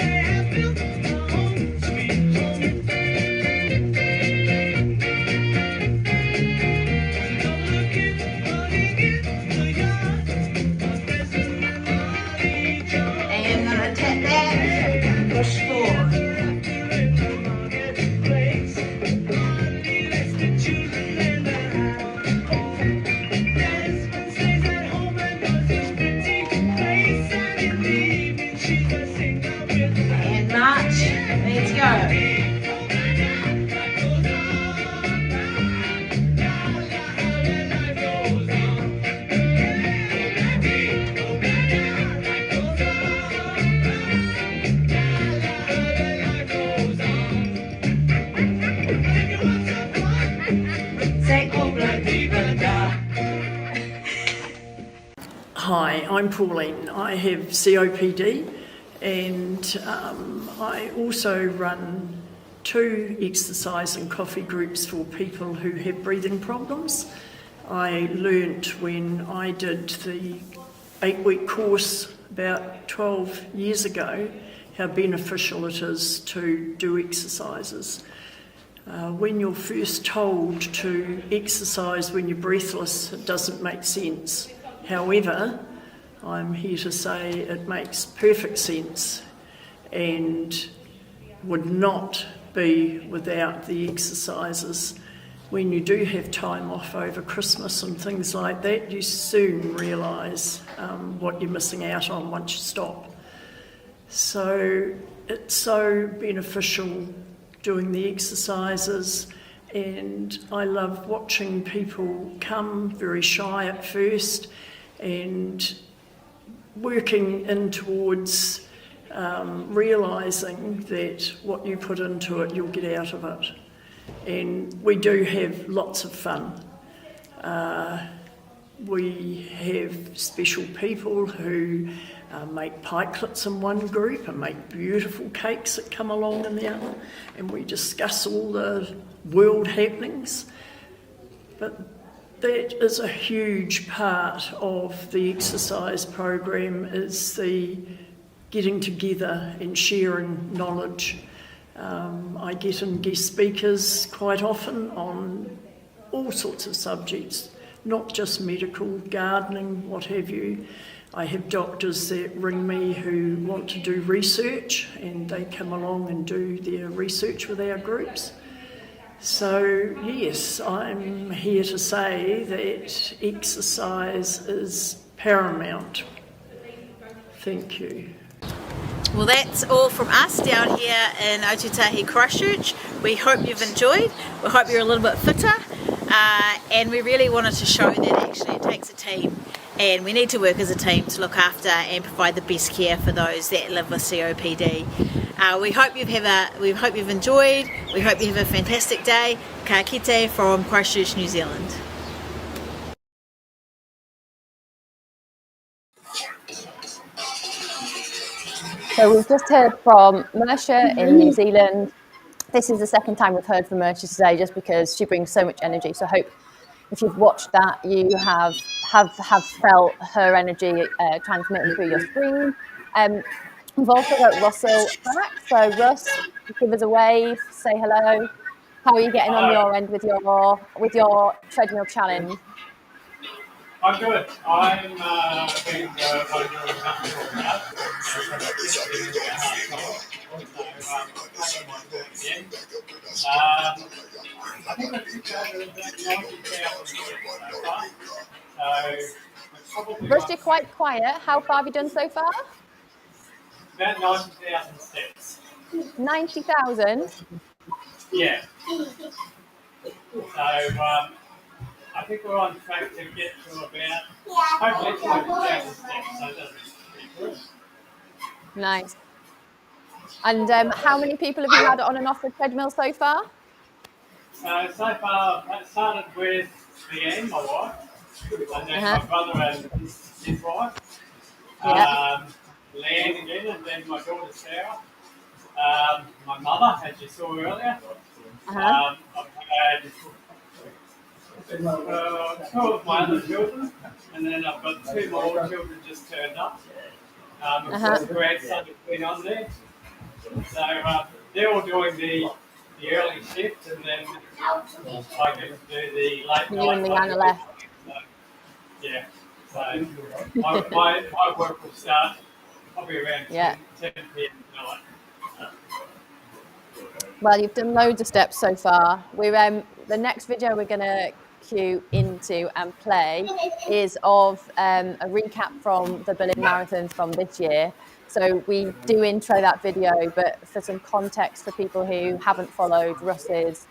Push forward. And march. Let's go. Hi, I'm Pauline. I have COPD and I also run 2 exercise and coffee groups for people who have breathing problems. I learnt when I did the 8-week course about 12 years ago how beneficial it is to do exercises. When you're first told to exercise when you're breathless, it doesn't make sense. However, I'm here to say it makes perfect sense and would not be without the exercises. When you do have time off over Christmas and things like that, you soon realise what you're missing out on once you stop. So it's so beneficial doing the exercises, and I love watching people come very shy at first and working in towards realising that what you put into it, you'll get out of it. And we do have lots of fun. We have special people who make pie clips in one group and make beautiful cakes that come along in the other, and we discuss all the world happenings. But that is a huge part of the exercise program, is the getting together and sharing knowledge. I get in guest speakers quite often on all sorts of subjects, not just medical, gardening, what have you. I have doctors that ring me who want to do research, and they come along and do their research with our groups. So yes, I'm here to say that exercise is paramount. Thank you. Well, that's all from us down here in Otutahi Christchurch. We hope you've enjoyed. We hope you're a little bit fitter. And we really wanted to show that actually it takes a team, and we need to work as a team to look after and provide the best care for those that live with COPD. We hope you've enjoyed. We hope you have a fantastic day. Ka kite from Christchurch, New Zealand. So we've just heard from Mersha in New Zealand. This is the second time we've heard from Mersha today, just because she brings so much energy. So I hope if you've watched that, you have felt her energy transmitting through your screen. We've also got Russell back. So Russ, give us a wave, say hello. How are you getting on your end with your treadmill challenge? I'm good. I'm being I think I took over about 90,000 so Russ, you're quite quiet. How far have you done so far? about 90,000 steps. 90,000? Yeah. So I think we're on track to get to about hopefully 20,000 steps. So that's pretty good. Nice. And how many people have you had on and off the treadmill so far? So far, that started with Leanne, my wife, and then my brother and his wife. Leanne again, and then my daughter Sarah. My mother, as you saw earlier. I've had two of my other children, and then I've got two more children just turned up. I've got a grandson that's been on there. So they're all doing the early shift, and then I get to do the late night. You and Leanna left. So, yeah. So my work will start probably around 10 p.m. tonight. Well, you've done loads of steps so far. We're the next video we're going to cue into and play is of a recap from the Berlin marathons from this year. So we do intro that video, but for some context for people who haven't followed Russ's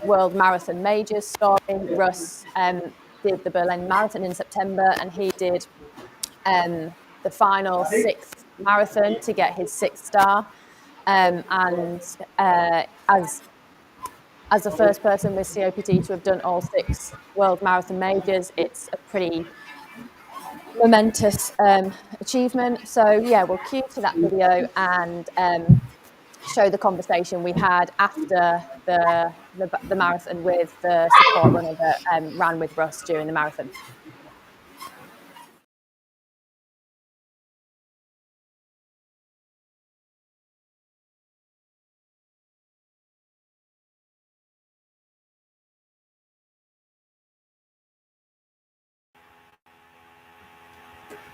World Marathon Majors story, Russ did the Berlin Marathon in September, and he did the final 6th marathon to get his 6th star. And as the first person with COPD to have done all 6 World Marathon Majors, it's a pretty momentous achievement. So yeah, we'll cue to that video and show the conversation we had after the marathon with the support runner that ran with Russ during the marathon.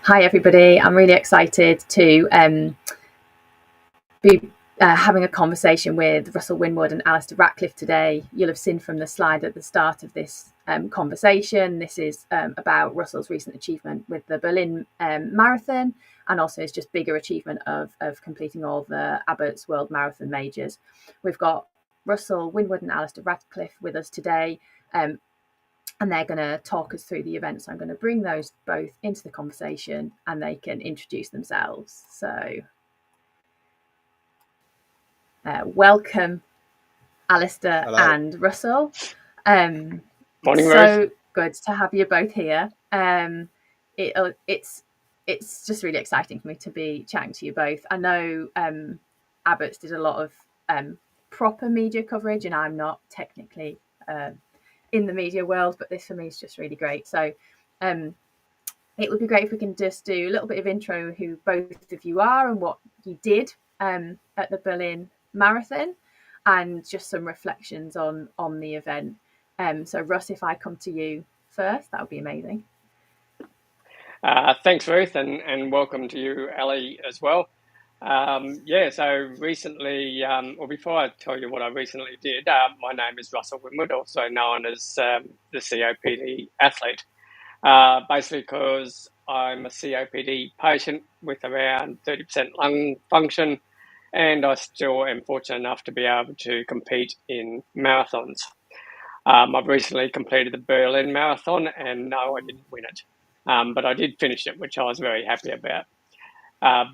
Hi everybody, I'm really excited to be having a conversation with Russell Winwood and Alistair Ratcliffe today. You'll have seen from the slide at the start of this conversation, this is about Russell's recent achievement with the Berlin Marathon, and also his just bigger achievement of completing all the Abbott's World Marathon Majors. We've got Russell Winwood and Alistair Ratcliffe with us today, and they're going to talk us through the event. So I'm going to bring those both into the conversation and they can introduce themselves. So welcome, Alistair Hello. and Russell. Morning, so Ruth. good to have you both here. It's just really exciting for me to be chatting to you both. I know Abbott's did a lot of proper media coverage, and I'm not technically in the media world, but this for me is just really great. So it would be great if we can just do a little bit of intro who both of you are and what you did at the Berlin Marathon, and just some reflections on the event. So Russ, if I come to you first, that would be amazing. Thanks, Ruth, and welcome to you, Ali, as well. So recently, or before I tell you what I recently did, my name is Russell Winwood, also known as the COPD athlete. Basically because I'm a COPD patient with around 30% lung function, and I still am fortunate enough to be able to compete in marathons. I've recently completed the Berlin Marathon, and no, I didn't win it, but I did finish it, which I was very happy about.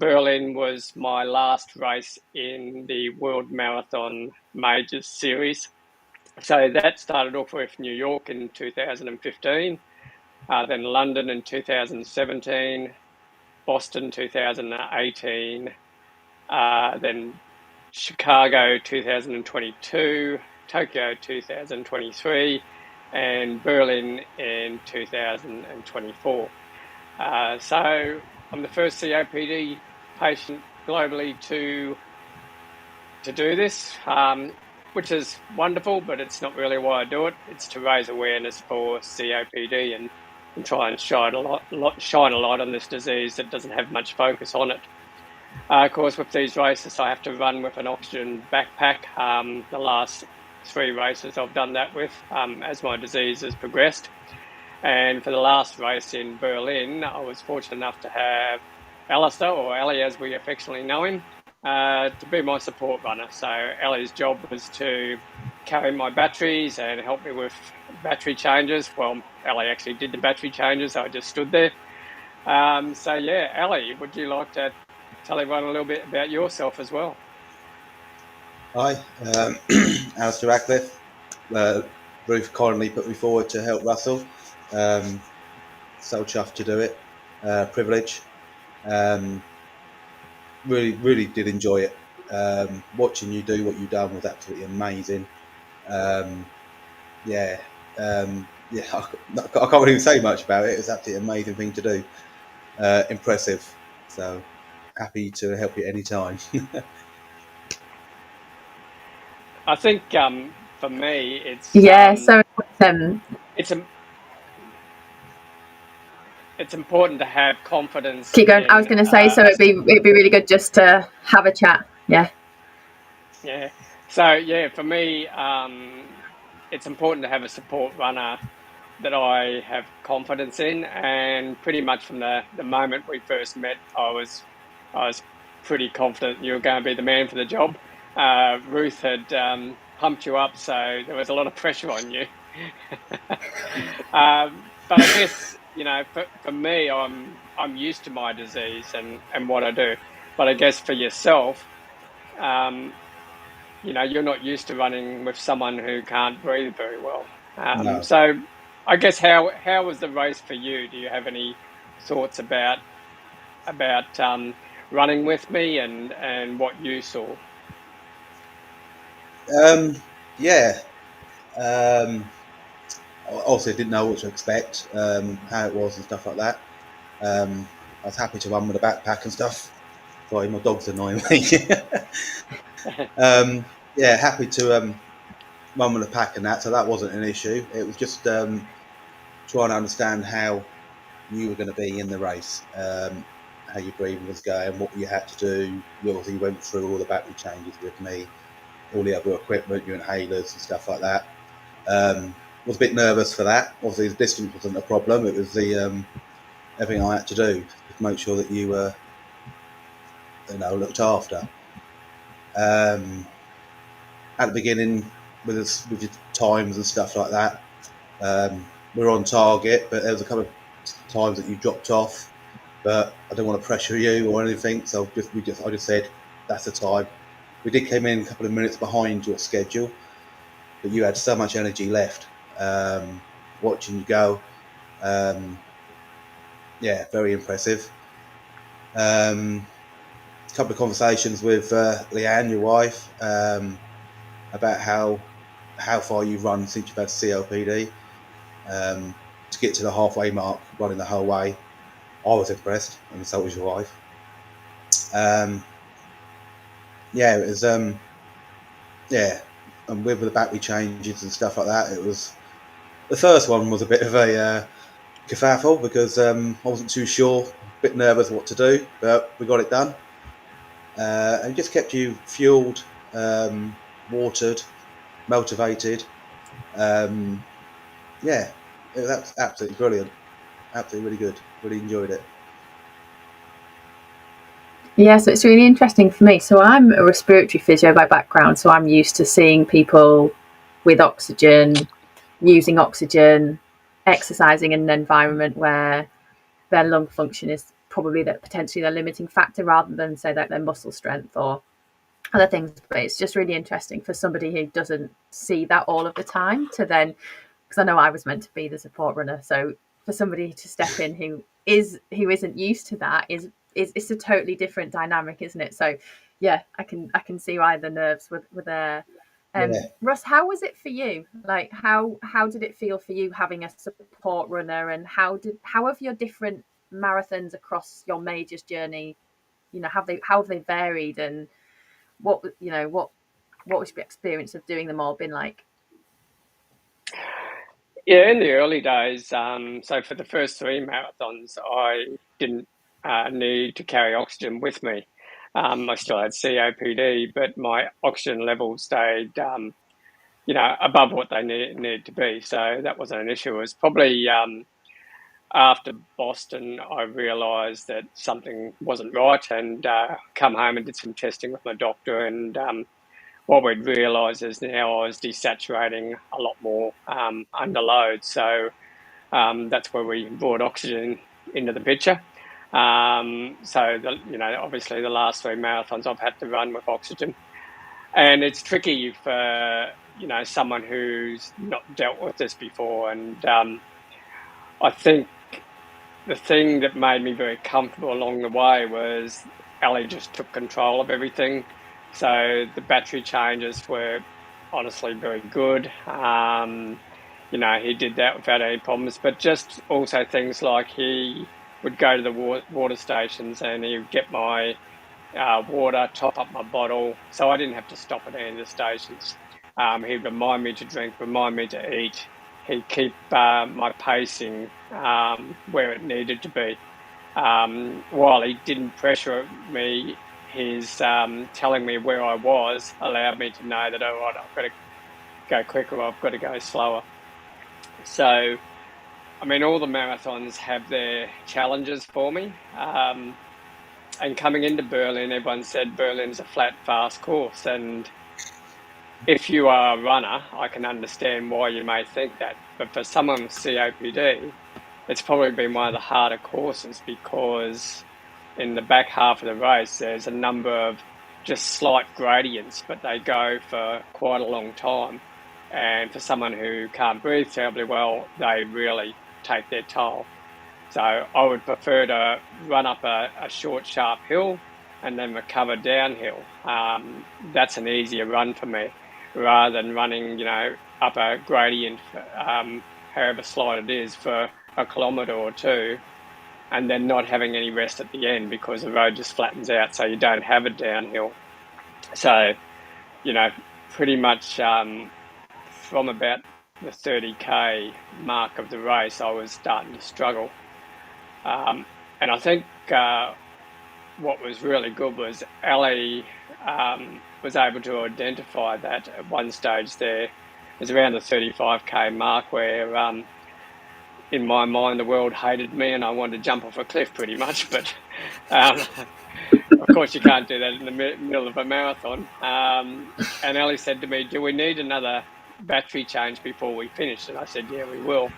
Berlin was my last race in the World Marathon Majors series. So that started off with New York in 2015, then London in 2017, Boston 2018, then Chicago 2022, Tokyo 2023, and Berlin in 2024. So I'm the first COPD patient globally to do this, which is wonderful, but it's not really why I do it. It's to raise awareness for COPD and try and shine a light on this disease that doesn't have much focus on it. Of course, with these races, I have to run with an oxygen backpack. The last 3 races I've done that with as my disease has progressed. And for the last race in Berlin, I was fortunate enough to have Alistair, or Ali as we affectionately know him, to be my support runner. So Ali's job was to carry my batteries and help me with battery changes. Well, Ali actually did the battery changes, so I just stood there. So yeah, Ali, would you like to tell everyone a little bit about yourself as well? Hi, Alistair Ratcliffe. Ruth kindly put me forward to help Russell. So chuffed to do it. Privilege. Really did enjoy it. Watching you do what you've done was absolutely amazing. I can't really say much about it. It's absolutely an amazing thing to do. Impressive. So happy to help you anytime. I think for me, it's it's important to have confidence. Keep going. I was going to say, so it'd be really good just to have a chat. Yeah. Yeah. So yeah, for me, it's important to have a support runner that I have confidence in, and pretty much from the moment we first met, I was pretty confident you were going to be the man for the job. Ruth had pumped you up, so there was a lot of pressure on you. But I guess, you know, for me, I'm used to my disease and what I do. But I guess for yourself, you know, you're not used to running with someone who can't breathe very well. No. So I guess how was the race for you? Do you have any thoughts about running with me and what you saw? Also didn't know what to expect, how it was and stuff like that. I was happy to run with a backpack and stuff. Sorry, my dog's annoying me. Happy to run with a pack and that, so that wasn't an issue. It was just trying to understand how you were going to be in the race, how your breathing was going, what you had to do. You obviously went through all the battery changes with me, all the other equipment, your inhalers and stuff like that. Was a bit nervous for that. Obviously, the distance wasn't a problem. It was the everything I had to do to make sure that you were, looked after. At the beginning, with your times and stuff like that, we were on target, but there was a couple of times that you dropped off. But I don't want to pressure you or anything, so I just said that's the time. We did come in a couple of minutes behind your schedule, but you had so much energy left. Watching you go, yeah, very impressive. A couple of conversations with Leanne, your wife, about how far you've run since you've had COPD. To get to the halfway mark, running the whole way, I was impressed, and so was your wife. Yeah, it was. Yeah, and with the battery changes and stuff like that, it was the first one was a bit of a kerfuffle because I wasn't too sure, a bit nervous what to do, but we got it done. And it just kept you fueled, watered, motivated. Yeah, that's absolutely brilliant. Absolutely really good. Really enjoyed it. Yeah, so it's really interesting for me. So I'm a respiratory physio by background, so I'm used to seeing people with oxygen, using oxygen, exercising in an environment where their lung function is probably that potentially their limiting factor rather than say that their muscle strength or other things. But it's just really interesting for somebody who doesn't see that all of the time to then, because I know I was meant to be the support runner, so for somebody to step in who isn't used to that is it's a totally different dynamic, isn't it? So yeah, I can see why the nerves were there. Yeah. Russ, how was it for you? Like how did it feel for you having a support runner, and how have your different marathons across your majors journey, how have they varied, and what was your experience of doing them all been like? Yeah, in the early days, so for the first 3 marathons, I didn't need to carry oxygen with me. I still had COPD, but my oxygen levels stayed, above what they needed to be. So that wasn't an issue. It was probably after Boston, I realised that something wasn't right, and come home and did some testing with my doctor, and what we'd realised is now I was desaturating a lot more under load. So that's where we brought oxygen into the picture. Obviously the last 3 marathons I've had to run with oxygen, and it's tricky for someone who's not dealt with this before. And I think the thing that made me very comfortable along the way was Ali just took control of everything. So the battery changes were honestly very good. He did that without any problems, but just also things like he would go to the water stations and he would get my water, top up my bottle, so I didn't have to stop at any of the stations. He'd remind me to drink, remind me to eat. He'd keep my pacing where it needed to be. While he didn't pressure me, his telling me where I was allowed me to know that, all right, I've got to go quicker, I've got to go slower. So, I mean, all the marathons have their challenges for me. And coming into Berlin, everyone said Berlin's a flat, fast course. And if you are a runner, I can understand why you may think that. But for someone with COPD, it's probably been one of the harder courses because in the back half of the race, there's a number of just slight gradients, but they go for quite a long time. And for someone who can't breathe terribly well, they really take their toll. So I would prefer to run up a short, sharp hill and then recover downhill. That's an easier run for me rather than running, up a gradient, however slight it is, for a kilometre or two, and then not having any rest at the end because the road just flattens out, so you don't have a downhill. So, pretty much from about the 30k mark of the race, I was starting to struggle. And I think what was really good was Ali was able to identify that at one stage there. It was around the 35k mark where, in my mind, the world hated me and I wanted to jump off a cliff pretty much. But of course, you can't do that in the middle of a marathon. And Ali said to me, "Do we need another battery change before we finish?" And I said, "Yeah, we will."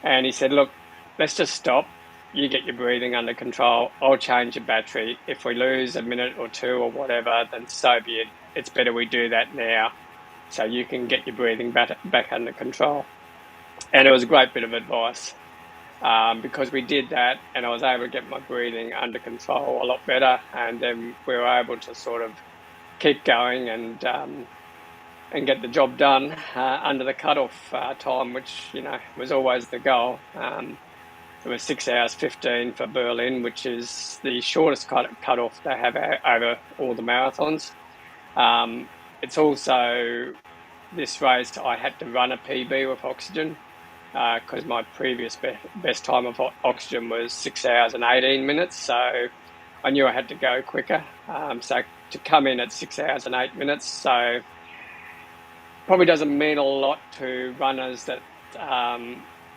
And he said, "Look, let's just stop. You get your breathing under control. I'll change your battery. If we lose a minute or two or whatever, then so be it. It's better we do that now so you can get your breathing back under control." And it was a great bit of advice, because we did that and I was able to get my breathing under control a lot better. And then we were able to sort of keep going and get the job done under the cutoff time, which, was always the goal. It was 6 hours 15 for Berlin, which is the shortest cutoff they have over all the marathons. It's also, this race, I had to run a PB with oxygen because my previous best time of oxygen was 6 hours and 18 minutes. So I knew I had to go quicker. So to come in at 6 hours and 8 minutes, so probably doesn't mean a lot to runners that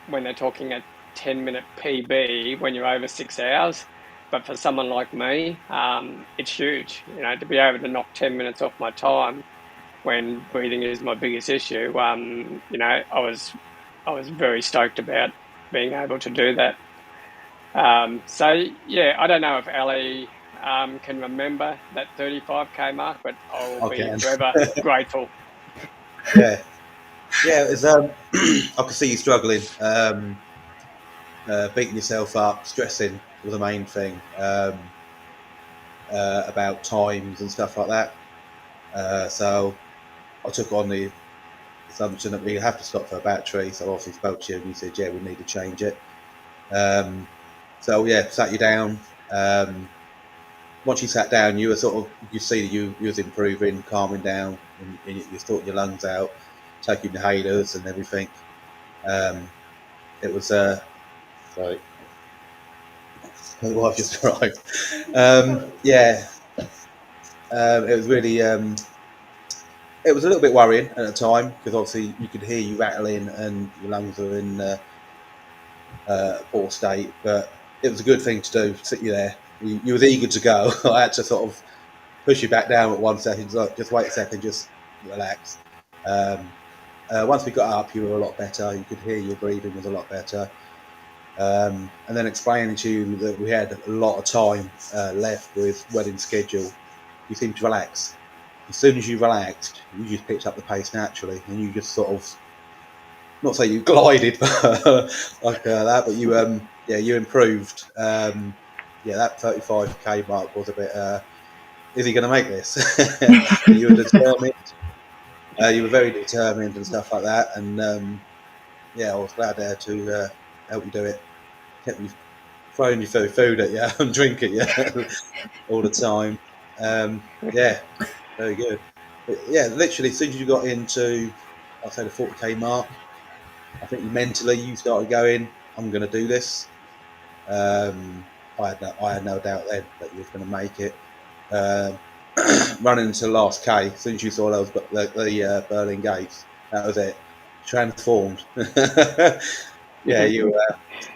when they're talking a 10-minute PB when you're over 6 hours. But for someone like me, it's huge, to be able to knock 10 minutes off my time when breathing is my biggest issue. I was very stoked about being able to do that. So yeah, I don't know if Ali can remember that 35k mark, but I'll be can. forever grateful. Yeah, yeah. It's I can see you struggling. Beating yourself up, stressing was the main thing about times and stuff like that. So I took on the assumption that we have to stop for a battery. So I obviously spoke to you and you said, yeah, we need to change it. So yeah, sat you down. Once you sat down, you were you see that you was improving, calming down, and you sorting your lungs out, taking inhalers and everything. It was sorry, my wife just arrived. Yeah, it was really. It was a little bit worrying at the time because obviously you could hear you rattling and your lungs are in poor state. But it was a good thing to do. Sit you there. You was eager to go. I had to sort of push you back down at 1 second. Like, just wait a second. Just relax. Once we got up, you were a lot better. You could hear your breathing was a lot better. And then explaining to you that we had a lot of time left with wedding schedule, you seemed to relax. As soon as you relaxed, you just picked up the pace naturally, and you just sort of, not say you glided like that, but you improved. Yeah, that 35k mark was a bit. Is he going to make this? You were determined. You were very determined and stuff like that, and yeah, I was glad there to help you do it. Kept me throwing you food at you and drink at you all the time. Yeah, very good. But yeah, literally, as soon as you got into, I'd say the 40k mark, I think mentally you started going, "I'm going to do this." I had no doubt then that you was going to make it. Running into the last K, as soon as you saw those the Berlin gates, that was it. Transformed. Yeah, you.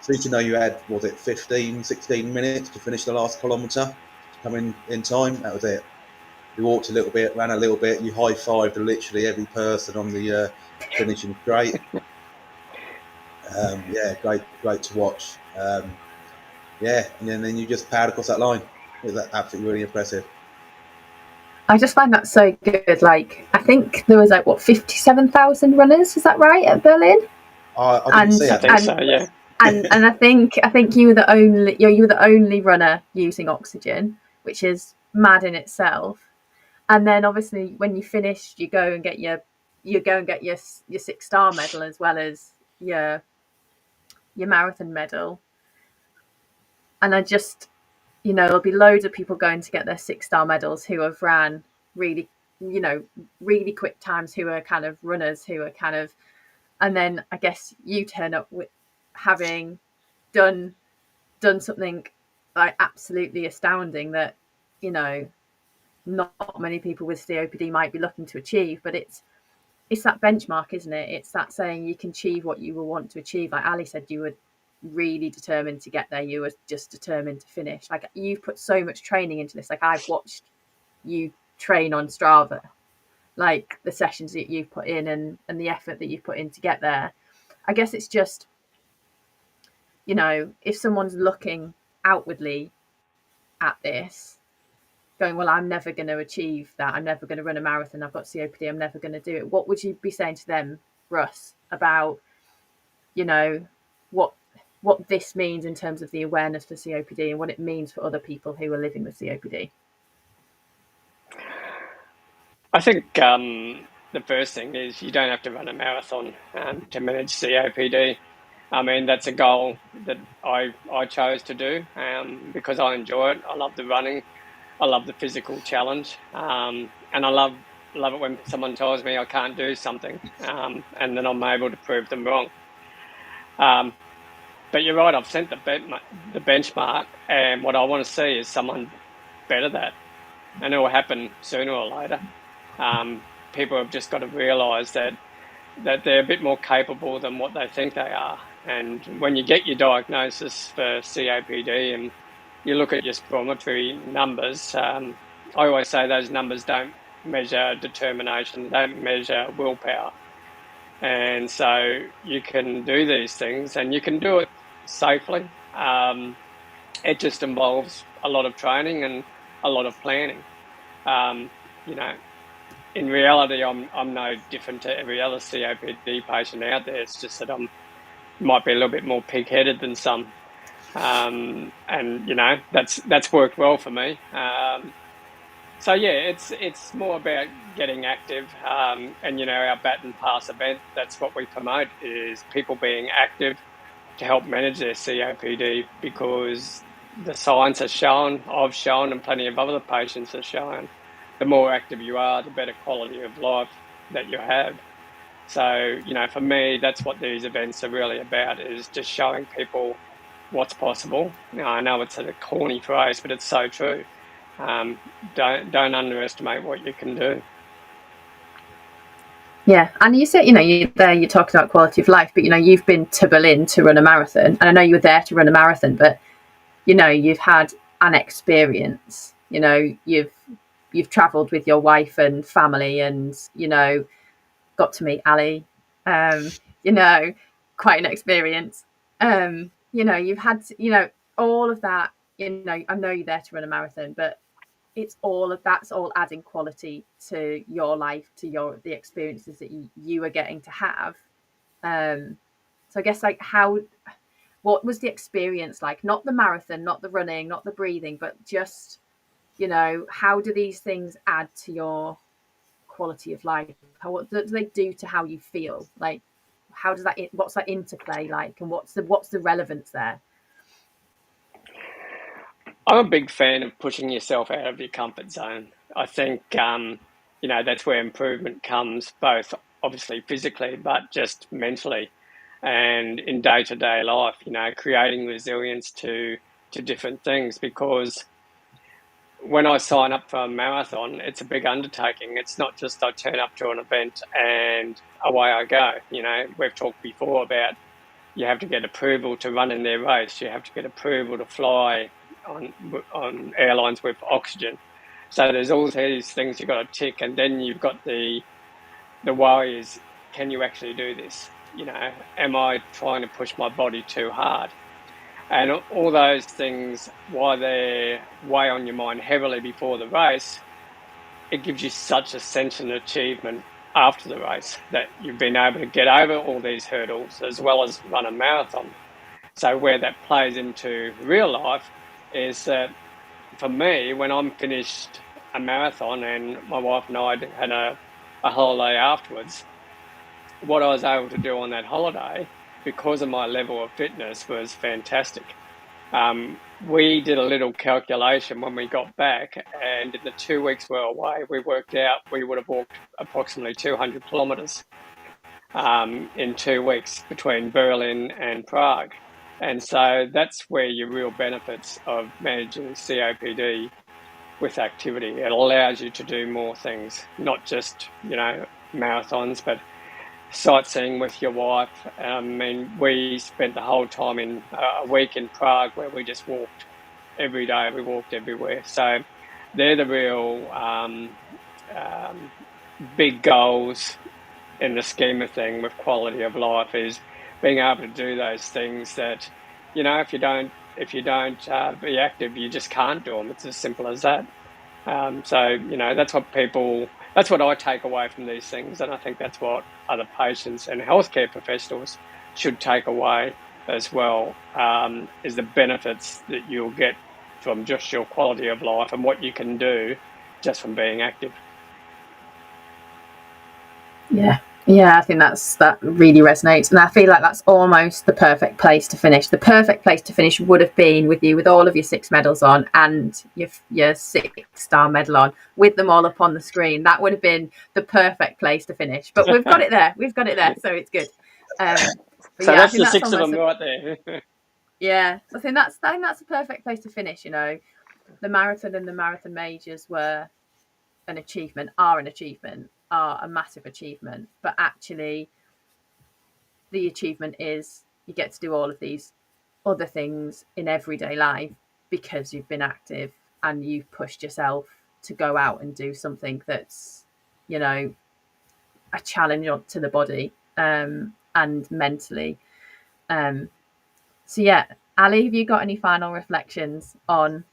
So you know you had, was it 15, 16 minutes to finish the last kilometre to come in time? That was it. You walked a little bit, ran a little bit, you high-fived literally every person on the finishing straight. Yeah, great to watch. Yeah, and then you just powered across that line. It was absolutely really impressive. I just find that so good. Like, I think there was 57,000 runners. Is that right at Berlin? I didn't see it. I think so. Yeah. And I think you were the only runner using oxygen, which is mad in itself. And then obviously when you finished, you go and get your 6-star medal as well as your marathon medal. And I just, there'll be loads of people going to get their 6-star medals who have ran really, really quick times, who are kind of runners, who are kind of, and then I guess you turn up with having done done something like absolutely astounding that, you know, not many people with COPD might be looking to achieve. But it's that benchmark, isn't it? It's that saying you can achieve what you will want to achieve. Like Ali said, you were really determined to get there. You were just determined to finish. Like, you've put so much training into this. Like, I've watched you train on Strava, like the sessions that you've put in and the effort that you've put in to get there. I guess it's just, you know, if someone's looking outwardly at this, going, well, I'm never going to achieve that. I'm never going to run a marathon. I've got COPD. I'm never going to do it. What would you be saying to them, Russ, about, you know, what this means in terms of the awareness for COPD and what it means for other people who are living with COPD? I think the first thing is you don't have to run a marathon to manage COPD. I mean, that's a goal that I chose to do because I enjoy it. I love the running. I love the physical challenge. And I love it when someone tells me I can't do something and then I'm able to prove them wrong. But you're right, I've sent the benchmark, and what I want to see is someone better that. And it will happen sooner or later. People have just got to realise that they're a bit more capable than what they think they are. And when you get your diagnosis for COPD and you look at your spirometry numbers, I always say those numbers don't measure determination, don't measure willpower. And so you can do these things and you can do it safely. It just involves a lot of training and a lot of planning. You know, in reality, I'm no different to every other COPD patient out there. It's just that might be a little bit more pig-headed than some, and you know that's worked well for me. So yeah, it's more about getting active, and you know our Baton Pass event. That's what we promote is people being active to help manage their COPD because the science has shown, I've shown, and plenty of other patients have shown, the more active you are, the better quality of life that you have. So, you know, for me, that's what these events are really about, is just showing people what's possible. Now, I know it's a corny phrase, but it's so true. Don't underestimate what you can do. Yeah, and you said, you know, you're talking about quality of life, but you know, you've been to Berlin to run a marathon, and I know you were there to run a marathon, but you know, you've had an experience. You know, you've travelled with your wife and family, and you know, got to meet Ali. You know, quite an experience. You know, you've had, you know, all of that. You know, I know you're there to run a marathon, but that's all adding quality to your life, to the experiences that you are getting to have. So I guess, like, what was the experience like? Not the marathon, not the running, not the breathing, but just, you know, how do these things add to your quality of life? What do they do to how you feel? Like, how does what's that interplay like, and what's the relevance there? I'm a big fan of pushing yourself out of your comfort zone. I think, you know, that's where improvement comes, both obviously physically, but just mentally and in day-to-day life, you know, creating resilience to different things. Because when I sign up for a marathon, it's a big undertaking. It's not just I turn up to an event and away I go. You know, we've talked before about you have to get approval to run in their race. You have to get approval to fly on airlines with oxygen. So there's all these things you've got to tick, and then you've got the worry is, can you actually do this? You know, am I trying to push my body too hard? And all those things, why they weigh on your mind heavily before the race, it gives you such a sense of achievement after the race that you've been able to get over all these hurdles as well as run a marathon. So where that plays into real life is that for me, when I'm finished a marathon and my wife and I had a holiday afterwards, what I was able to do on that holiday, because of my level of fitness, was fantastic. We did a little calculation when we got back, and in the 2 weeks we were away, we worked out we would have walked approximately 200 kilometres in 2 weeks between Berlin and Prague. And so that's where your real benefits of managing COPD with activity. It allows you to do more things, not just, marathons, but sightseeing with your wife. I mean, we spent the whole time in a week in Prague where we just walked every day. We walked everywhere. So they're the real big goals in the scheme of thing with quality of life, is being able to do those things that, if you don't be active, you just can't do them. It's as simple as that. So that's what I take away from these things, and I think that's what other patients and healthcare professionals should take away as well, is the benefits that you'll get from just your quality of life and what you can do just from being active. Yeah, I think that really resonates, and I feel like that's almost the perfect place to finish. The perfect place to finish would have been with you with all of your 6 medals on and your 6-star medal on, with them all up on the screen. That would have been the perfect place to finish. But we've got it there. So it's good. So that's the 6 of them right there. Yeah, so I think that's a perfect place to finish. The marathon and the marathon majors were an achievement, are a massive achievement, but actually the achievement is you get to do all of these other things in everyday life because you've been active and you've pushed yourself to go out and do something that's, a challenge to the body and mentally. So yeah, Ali, have you got any final reflections on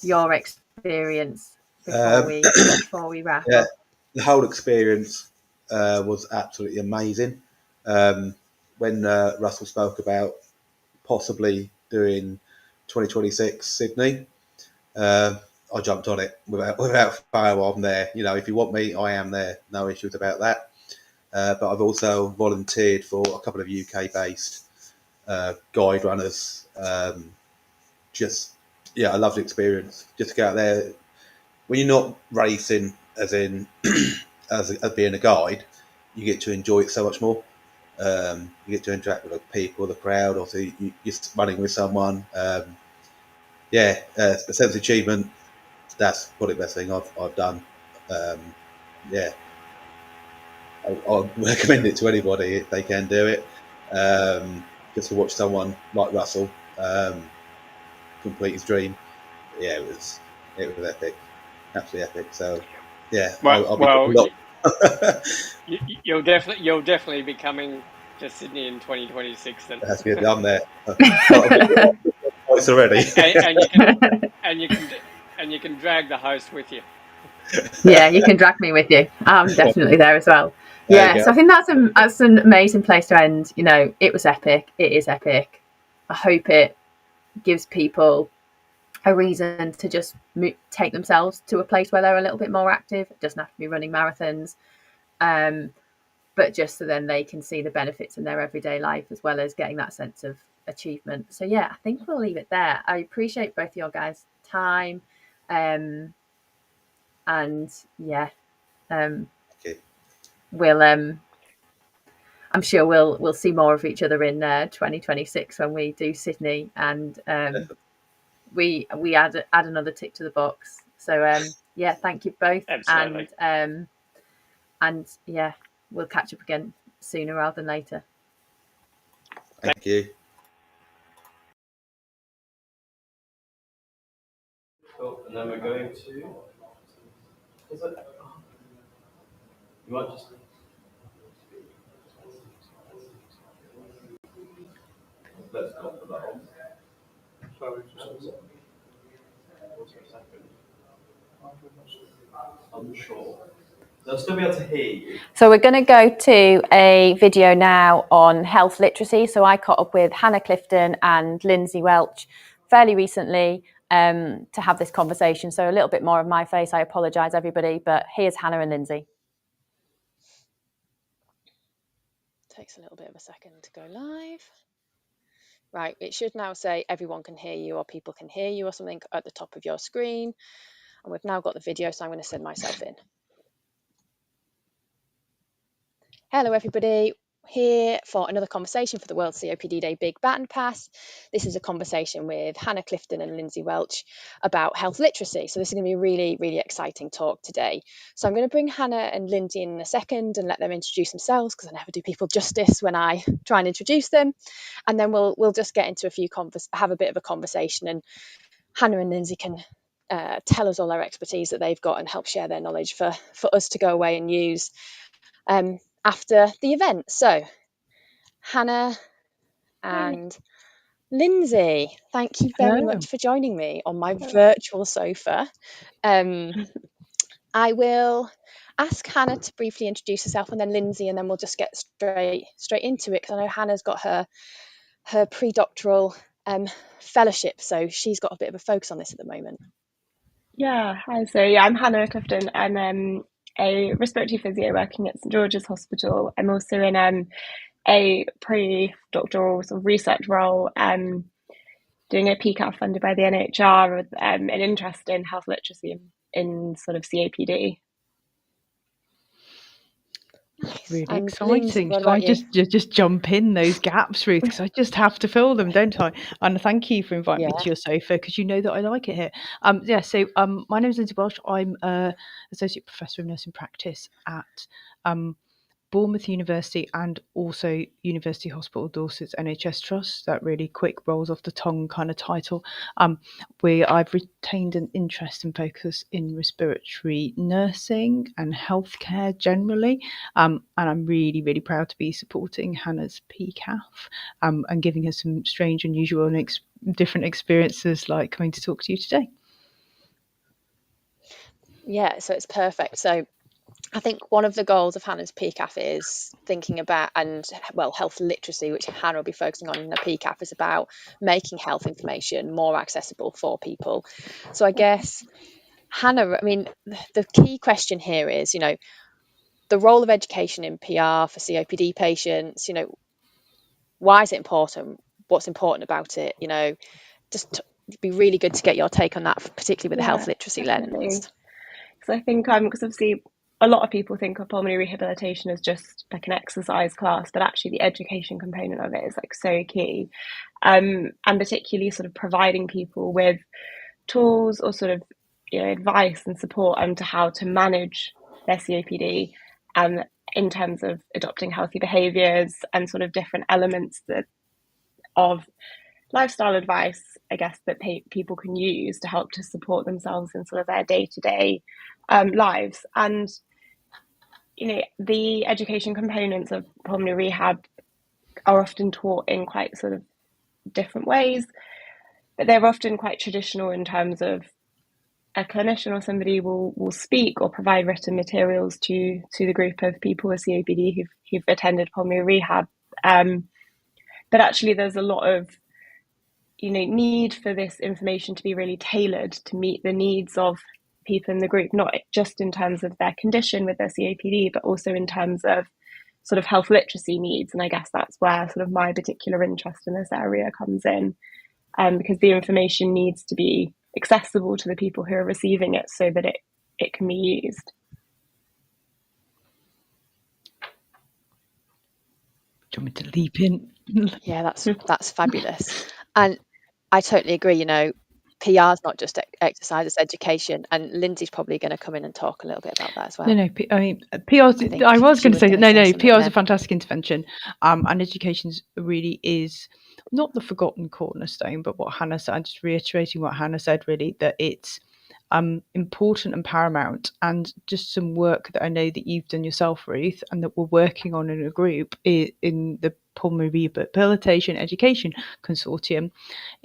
your experience before we wrap Yeah, up? the whole experience was absolutely amazing. When Russell spoke about possibly doing 2026 Sydney, I jumped on it without fail. I'm there. If you want me, I am there. No issues about that. But I've also volunteered for a couple of UK-based guide runners. I love the experience. Just to go out there when you're not racing, as in as being a guide, you get to enjoy it so much more. You get to interact with the people, the crowd. Obviously, you're running with someone. A sense of achievement. That's probably the best thing I've done. I recommend it to anybody if they can do it. Just to watch someone like Russell complete his dream. Yeah, it was epic, absolutely epic. So yeah, I'll be doing a lot. You'll definitely be coming to Sydney in 2026 then. That's good. I'm there. Twice already. and you can drag the host with you. Yeah, you can drag me with you. I'm definitely there as well. Yeah, so I think that's an amazing place to end. It was epic. It is epic. I hope it gives people a reason to just take themselves to a place where they're a little bit more active. It doesn't have to be running marathons, but just so then they can see the benefits in their everyday life as well as getting that sense of achievement. So yeah, I think we'll leave it there. I appreciate both your guys' time, and yeah, we'll I'm sure we'll see more of each other in 2026 when we do Sydney, and we add another tick to the box. So yeah, thank you both. Absolutely. And yeah, we'll catch up again sooner rather than later. Thank you. Cool. And then we're going to. Is it? You might just. Let's go for that one. Sorry, just a second. I'm sure. They'll still be able to hear you. So we're going to go to a video now on health literacy. So I caught up with Hannah Clifton and Lindsay Welch fairly recently to have this conversation. So a little bit more of my face. I apologise, everybody, but here's Hannah and Lindsay. Takes a little bit of a second to go live. Right, it should now say everyone can hear you or people can hear you or something at the top of your screen. And we've now got the video, so I'm going to send myself in. Hello, everybody. here for another conversation for the World COPD Day Big Baton Pass. This is a conversation with Hannah Clifton and Lindsay Welch about health literacy. So this is going to be a really, really exciting talk today. So I'm going to bring Hannah and Lindsay in a second and let them introduce themselves, because I never do people justice when I try and introduce them. And then we'll just get into have a bit of a conversation, and Hannah and Lindsay can tell us all their expertise that they've got and help share their knowledge for us to go away and use after the event. So Hannah and Lindsay, thank you very Hello. much for joining me on my virtual sofa. I will ask Hannah to briefly introduce herself, and then Lindsay, and then we'll just get straight into it, because I know Hannah's got her pre-doctoral fellowship, so she's got a bit of a focus on this at the moment. Yeah, hi. So I'm Hannah Clifton. I'm a respiratory physio working at St George's Hospital. I'm also in a pre-doctoral sort of research role, doing a PCAF funded by the NHR with an interest in health literacy in sort of COPD. Really And exciting. Lindsay, what So I about you? just jump in those gaps, Ruth, because I just have to fill them, don't I? And thank you for inviting me Yeah. to your sofa, because you know that I like it here. So my name is Lindsay Welsh. I'm associate professor of nursing practice at Bournemouth University and also University Hospital Dorset's NHS Trust. That really quick rolls off the tongue kind of title. Where I've retained an interest and focus in respiratory nursing and healthcare generally. And I'm really, really proud to be supporting Hannah's PCAF and giving her some strange, unusual and different experiences, like coming to talk to you today. Yeah, so it's perfect. So I think one of the goals of Hannah's PCAF is thinking about, health literacy, which Hannah will be focusing on in the PCAF, is about making health information more accessible for people. So I guess, Hannah, I mean, the key question here is, the role of education in PR for COPD patients, why is it important? What's important about it? It'd be really good to get your take on that, particularly with the health literacy lens. So I think because obviously a lot of people think of pulmonary rehabilitation as just like an exercise class, but actually the education component of it is like so key, and particularly sort of providing people with tools or sort of advice and support to how to manage their COPD, in terms of adopting healthy behaviours and sort of different elements of lifestyle advice, I guess, that people can use to help to support themselves in sort of their day-to-day lives. And the education components of pulmonary rehab are often taught in quite sort of different ways, but they're often quite traditional in terms of a clinician or somebody will speak or provide written materials to the group of people with COPD who've attended pulmonary rehab. But actually there's a lot of need for this information to be really tailored to meet the needs of people in the group, not just in terms of their condition with their COPD, but also in terms of sort of health literacy needs. And I guess that's where sort of my particular interest in this area comes in, because the information needs to be accessible to the people who are receiving it so that it can be used. Do you want me to leap in? Yeah, that's fabulous. And I totally agree, PR is not just exercise, it's education. And Lindsay's probably going to come in and talk a little bit about that as well. No, I mean, PR, I was going to say that, no, PR is a fantastic intervention. And education really is not the forgotten cornerstone, but what Hannah said, I'm just reiterating what Hannah said, really, that it's important and paramount. And just some work that I know that you've done yourself, Ruth, and that we're working on in a group in the Pulmonary Rehabilitation Education Consortium,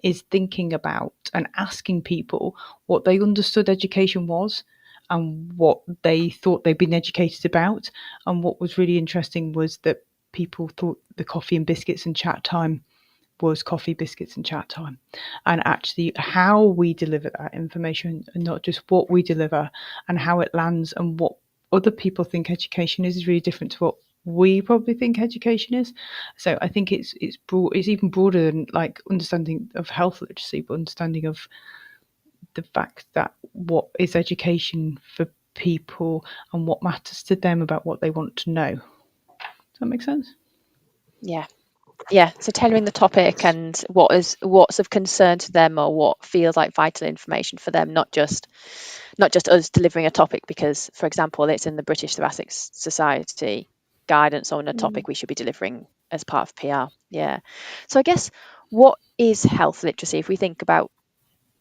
is thinking about and asking people what they understood education was and what they thought they'd been educated about. And what was really interesting was that people thought the coffee and biscuits and chat time was coffee, biscuits and chat time. And actually how we deliver that information, and not just what we deliver, and how it lands and what other people think education is really different to what we probably think education is. So I think it's broad, it's even broader than like understanding of health literacy, but understanding of the fact that what is education for people and what matters to them about what they want to know. Does that make sense? Yeah, so tailoring the topic and what's of concern to them, or what feels like vital information for them, not just us delivering a topic because, for example, it's in the British Thoracic Society guidance on a topic we should be delivering as part of PR. Yeah. So I guess, what is health literacy if we think about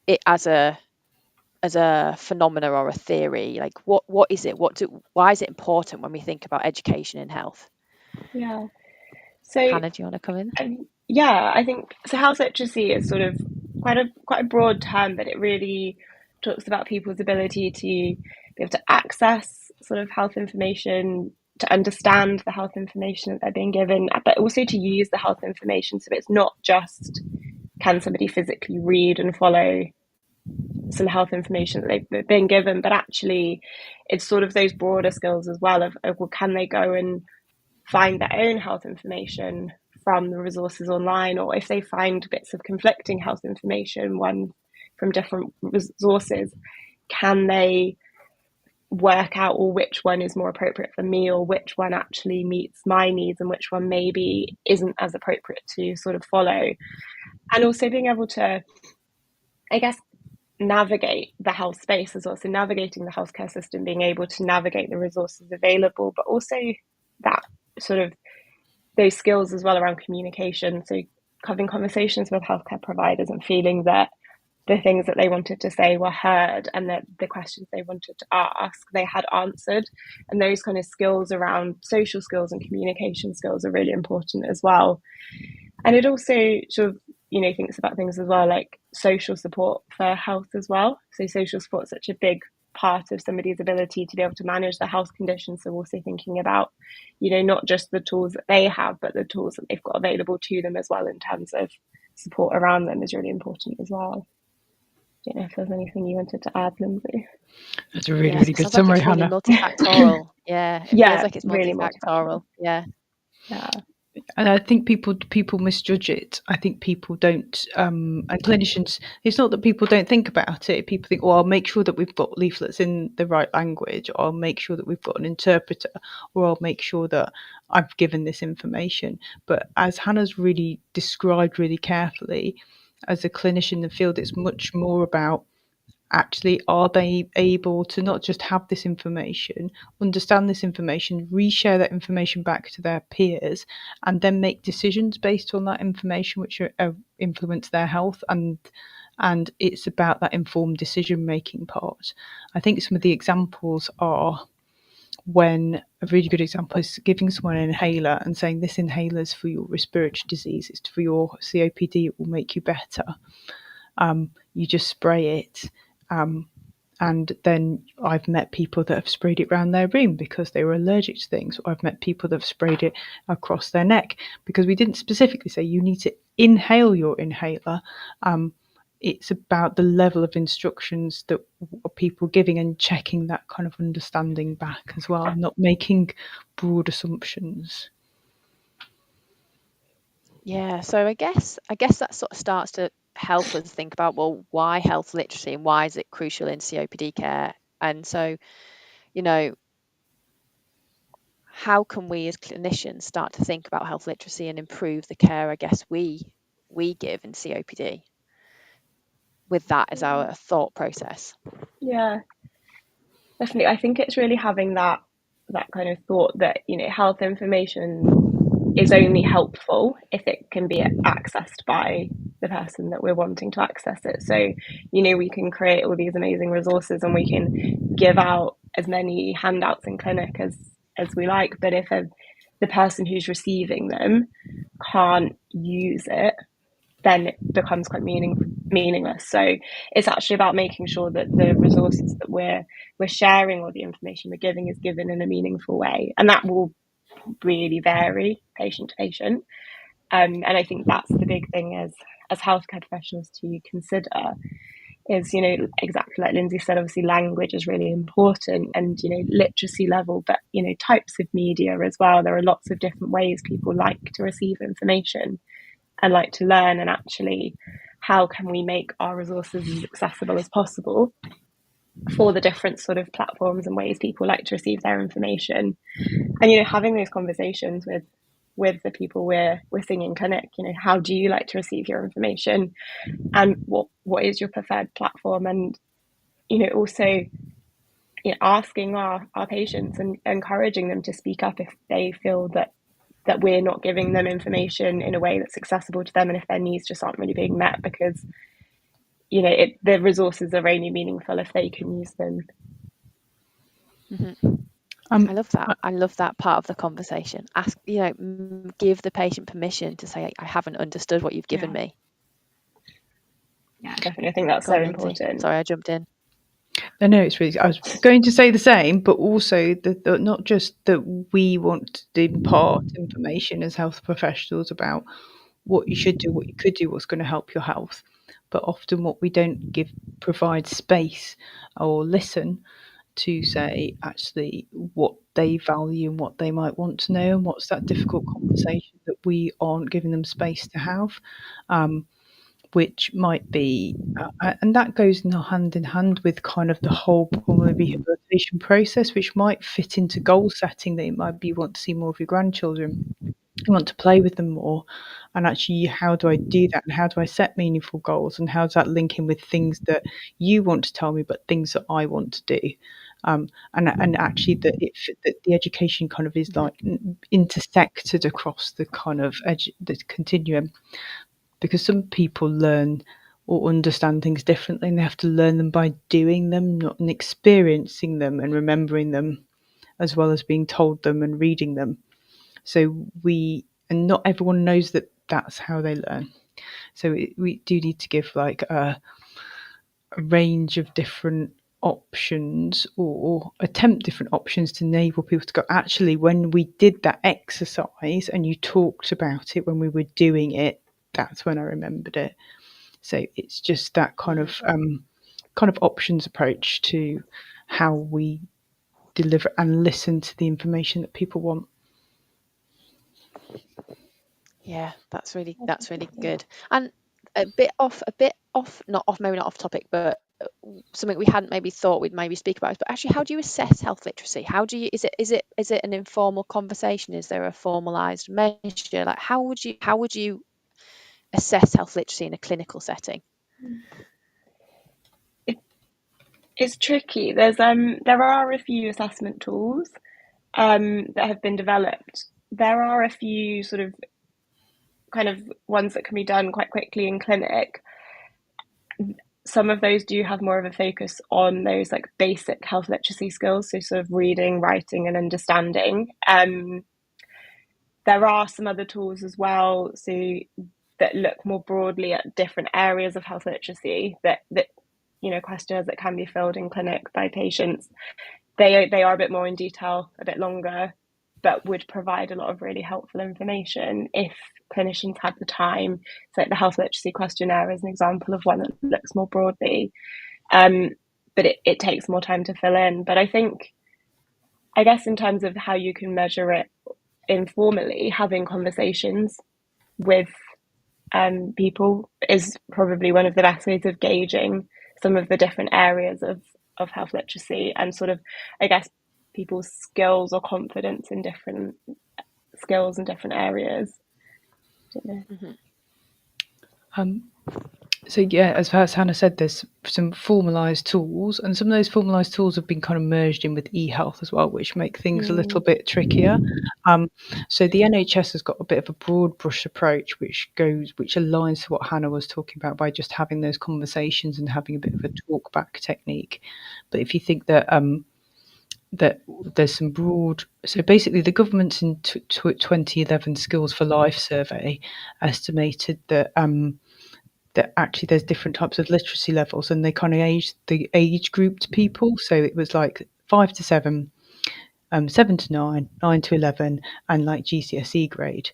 it as a phenomena or a theory? Like, what is it? Why is it important when we think about education in health? Yeah. So Hannah, do you want to come in? yeah, I think so. Health literacy is sort of quite a broad term, but it really talks about people's ability to be able to access sort of health information, to understand the health information that they're being given, but also to use the health information. So it's not just, can somebody physically read and follow some health information that they've been given, but actually it's sort of those broader skills as well of well, can they go and find their own health information from the resources online, or if they find bits of conflicting health information, one from different resources, can they work out, or which one is more appropriate for me, or which one actually meets my needs and which one maybe isn't as appropriate to sort of follow. And also being able to, I guess, navigate the health space as well. So navigating the healthcare system, being able to navigate the resources available, but also that sort of those skills as well around communication. So having conversations with healthcare providers and feeling that the things that they wanted to say were heard, and that the questions they wanted to ask, they had answered. And those kind of skills around social skills and communication skills are really important as well. And it also sort of, thinks about things as well, like social support for health as well. So social support is such a big part of somebody's ability to be able to manage their health condition. So also thinking about, not just the tools that they have, but the tools that they've got available to them as well in terms of support around them is really important as well. I don't know if there's anything you wanted to add, Lindsay. That's a really, really good summary, like it's Hannah. Really multifactorial. Yeah, it feels like it's really multifactorial. Yeah. And I think people misjudge it. I think people don't, and clinicians, it's not that people don't think about it. People think, well, I'll make sure that we've got leaflets in the right language, or I'll make sure that we've got an interpreter, or I'll make sure that I've given this information. But as Hannah's really described really carefully, as a clinician in the field, it's much more about, actually, are they able to not just have this information, understand this information, reshare that information back to their peers, and then make decisions based on that information which influence their health, and it's about that informed decision making part. I think some of the examples are, when a really good example is giving someone an inhaler and saying, this inhaler is for your respiratory disease, it's for your COPD, it will make you better. You just spray it. And then I've met people that have sprayed it around their room because they were allergic to things. Or I've met people that have sprayed it across their neck because we didn't specifically say you need to inhale your inhaler. It's about the level of instructions that people giving and checking that kind of understanding back as well, not making broad assumptions. Yeah, so I guess that sort of starts to help us think about, well, why health literacy and why is it crucial in COPD care? And so, how can we as clinicians start to think about health literacy and improve the care, I guess, we give in COPD with that as our thought process? Yeah, definitely. I think it's really having that kind of thought that, health information is only helpful if it can be accessed by the person that we're wanting to access it. So, we can create all these amazing resources and we can give out as many handouts in clinic as we like, but if the person who's receiving them can't use it, then it becomes quite meaningless. So it's actually about making sure that the resources that we're sharing, or the information we're giving, is given in a meaningful way, and that will really vary patient to patient. And I think that's the big thing as healthcare professionals to consider is, exactly like Lindsay said, obviously language is really important, and, literacy level, but, types of media as well. There are lots of different ways people like to receive information and like to learn, and actually how can we make our resources as accessible as possible for the different sort of platforms and ways people like to receive their information. And, having those conversations with with the people we're seeing in clinic. You know, how do you like to receive your information, and what is your preferred platform? And you know, also, you know, asking our patients and encouraging them to speak up if they feel that we're not giving them information in a way that's accessible to them, and if their needs just aren't really being met, because you know, the resources are only meaningful if they can use them. Mm-hmm. I love that. I love that part of the conversation. Ask, you know, give the patient permission to say, I haven't understood what you've given me. Yeah, definitely. I think that's so important. Sorry, I jumped in. No, it's really. I was going to say the same, but also that not just that we want to impart information as health professionals about what you should do, what you could do, what's going to help your health, but often what we don't provide space or listen to say actually what they value and what they might want to know, and what's that difficult conversation that we aren't giving them space to have. Which might be, and that goes hand in hand with kind of the whole pulmonary rehabilitation process, which might fit into goal setting. That it might be you want to see more of your grandchildren, you want to play with them more, and actually, how do I do that? And how do I set meaningful goals? And how does that link in with things that you want to tell me, but things that I want to do? And actually, that the education kind of is like intersected across the kind of the continuum. Because some people learn or understand things differently, and they have to learn them by doing them, not and experiencing them and remembering them, as well as being told them and reading them. So not everyone knows that that's how they learn. So we do need to give like a range of different options, or attempt different options to enable people to go, actually, when we did that exercise and you talked about it when we were doing it, that's when I remembered it. So it's just that kind of options approach to how we deliver and listen to the information that people want. Yeah, that's really good. And a bit off, not off, maybe not off topic, but something we hadn't maybe thought we'd maybe speak about. But actually, how do you assess health literacy? How do you? Is it an informal conversation? Is there a formalised measure? Like, how would you assess health literacy in a clinical setting? It's tricky. There are a few assessment tools that have been developed. There are a few sort of kind of ones that can be done quite quickly in clinic. Some of those do have more of a focus on those like basic health literacy skills, so sort of reading, writing, and understanding. There are some other tools as well, so that look more broadly at different areas of health literacy, that you know, questionnaires that can be filled in clinic by patients. They are a bit more in detail, a bit longer, but would provide a lot of really helpful information if clinicians had the time. So like the health literacy questionnaire is an example of one that looks more broadly, but it takes more time to fill in. But I guess in terms of how you can measure it informally, having conversations with people is probably one of the best ways of gauging some of the different areas of health literacy, and sort of, I guess, people's skills or confidence in different skills in different areas. So yeah, as Hannah said, there's some formalised tools, and some of those formalised tools have been kind of merged in with e-health as well, which make things a little bit trickier. So the NHS has got a bit of a broad brush approach, which aligns to what Hannah was talking about by just having those conversations and having a bit of a talk back technique. But if you think that that there's some broad, so basically the government's in 2011 Skills for Life survey estimated that that actually there's different types of literacy levels, and they kind of age grouped people. So it was like 5 to 7, 7 to 9, 9 to 11, and like GCSE grade.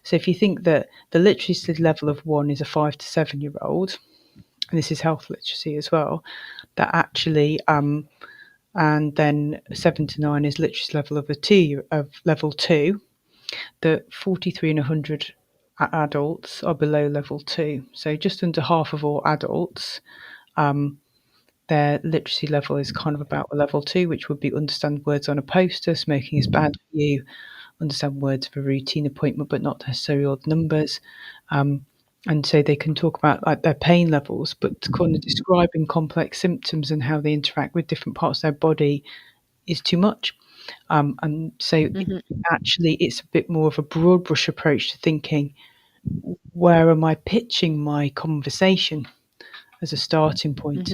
So if you think that the literacy level of 1 is a 5 to 7 year old, and this is health literacy as well, that actually and then 7 to 9 is literacy level of level 2, that 43 in 100 adults are below level 2. So just under half of all adults, their literacy level is kind of about a level 2, which would be understand words on a poster, smoking is bad for you, understand words of a routine appointment, but not necessarily all the numbers. And so they can talk about like their pain levels, but kind of describing complex symptoms and how they interact with different parts of their body is too much. And so actually it's a bit more of a broad brush approach to thinking, where am I pitching my conversation as a starting point?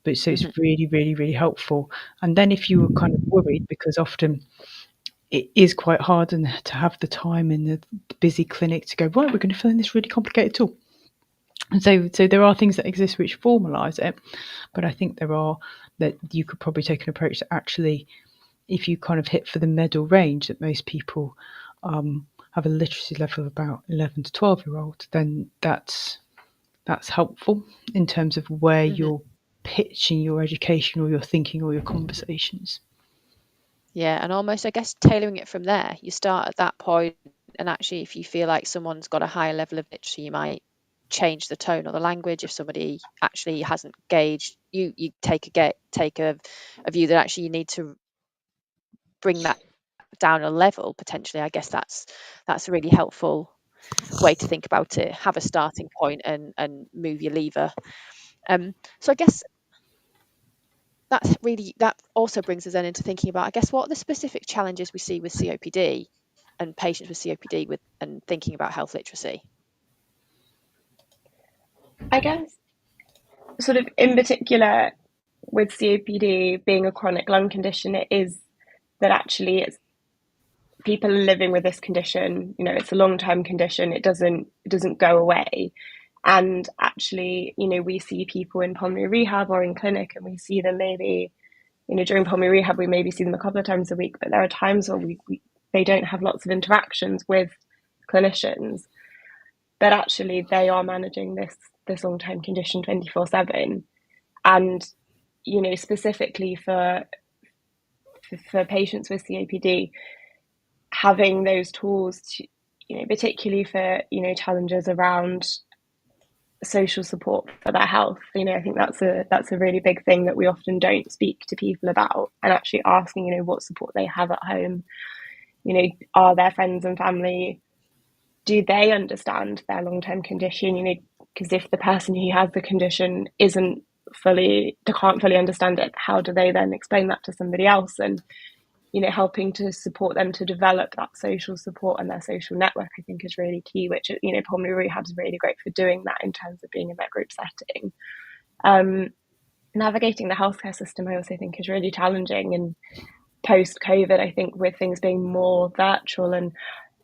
But so it's really, really, really helpful. And then if you were kind of worried, because often it is quite hard and to have the time in the busy clinic to go, right, we're going to fill in this really complicated tool. And so there are things that exist which formalise it, but I think there are that you could probably take an approach that actually, if you kind of hit for the middle range that most people have a literacy level of about 11 to 12-year-old, then that's helpful in terms of where you're pitching your education or your thinking or your conversations. Yeah, and almost, I guess, tailoring it from there. You start at that point, and actually, if you feel like someone's got a higher level of literacy, you might change the tone or the language. If somebody actually hasn't gauged, you take a view that actually you need to bring that down a level potentially. I guess that's a really helpful way to think about it. Have a starting point and move your lever. So I guess that also brings us then into thinking about, I guess, what are the specific challenges we see with COPD and patients with COPD and thinking about health literacy? I guess sort of in particular with COPD being a chronic lung condition, it is that actually it's people are living with this condition. You know, it's a long-term condition. It doesn't go away. And actually, you know, we see people in pulmonary rehab or in clinic, and we see them maybe, you know, during pulmonary rehab, we maybe see them a couple of times a week, but there are times where they don't have lots of interactions with clinicians, but actually they are managing this long-term condition 24/7. And, you know, specifically for patients with COPD, having those tools to, you know, particularly for, you know, challenges around social support for their health. You know, I think that's a really big thing that we often don't speak to people about, and actually asking, you know, what support they have at home. You know, are their friends and family, do they understand their long-term condition? You know, because if the person who has the condition can't fully understand it, how do they then explain that to somebody else? And, you know, helping to support them to develop that social support and their social network, I think, is really key, which, you know, pulmonary rehab is really great for doing that in terms of being in that group setting. Navigating the healthcare system, I also think, is really challenging. And post-COVID, I think with things being more virtual and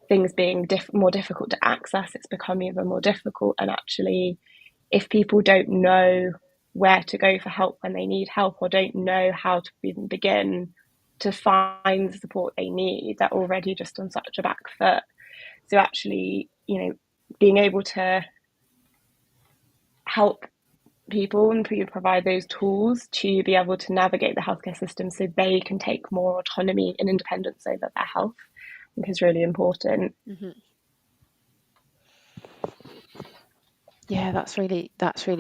things being more difficult to access, it's become even more difficult. And actually, if people don't know where to go for help when they need help, or don't know how to even begin to find the support they need, they're already just on such a back foot. So actually, you know, being able to help people and provide those tools to be able to navigate the healthcare system so they can take more autonomy and independence over their health, I think, is really important. Yeah, that's really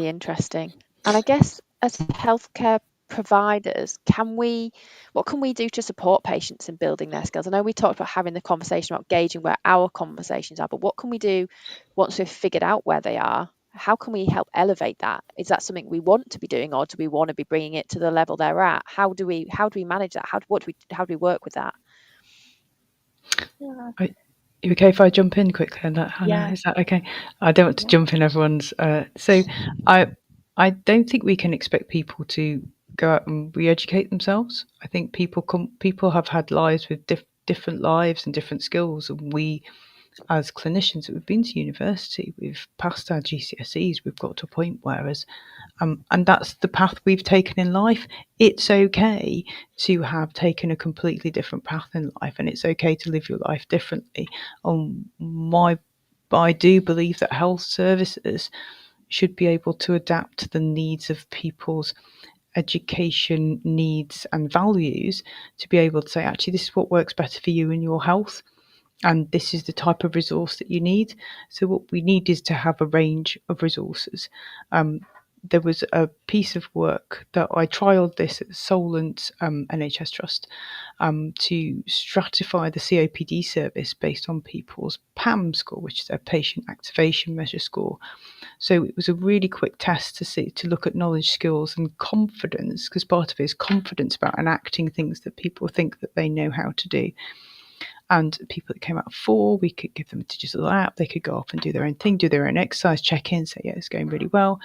interesting. And I guess as healthcare providers, what can we do to support patients in building their skills? I know we talked about having the conversation about gauging where our conversations are, but what can we do once we've figured out where they are? How can we help elevate that? Is that something we want to be doing, or do we want to be bringing it to the level they're at? How do we manage that? How do we work with that? Yeah. Are you okay if I jump in quickly on that, Hannah? Yeah. Is that okay? I don't want to jump in everyone's. So I don't think we can expect people to go out and re-educate themselves. I think people have had lives with different lives and different skills, and we, as clinicians, we've been to university, we've passed our GCSEs, we've got to a point whereas, and that's the path we've taken in life. It's okay to have taken a completely different path in life, and it's okay to live your life differently. I do believe that health services should be able to adapt to the needs of people's education needs and values, to be able to say, actually, this is what works better for you and your health, and this is the type of resource that you need. So what we need is to have a range of resources. there was a piece of work that I trialled this at Solent NHS Trust to stratify the COPD service based on people's PAM score, which is their patient activation measure score. So it was a really quick test to look at knowledge, skills and confidence, because part of it is confidence about enacting things that people think that they know how to do. And people that came out of 4, we could give them a digital app, they could go off and do their own thing, do their own exercise, check in, say, yeah, it's going really well.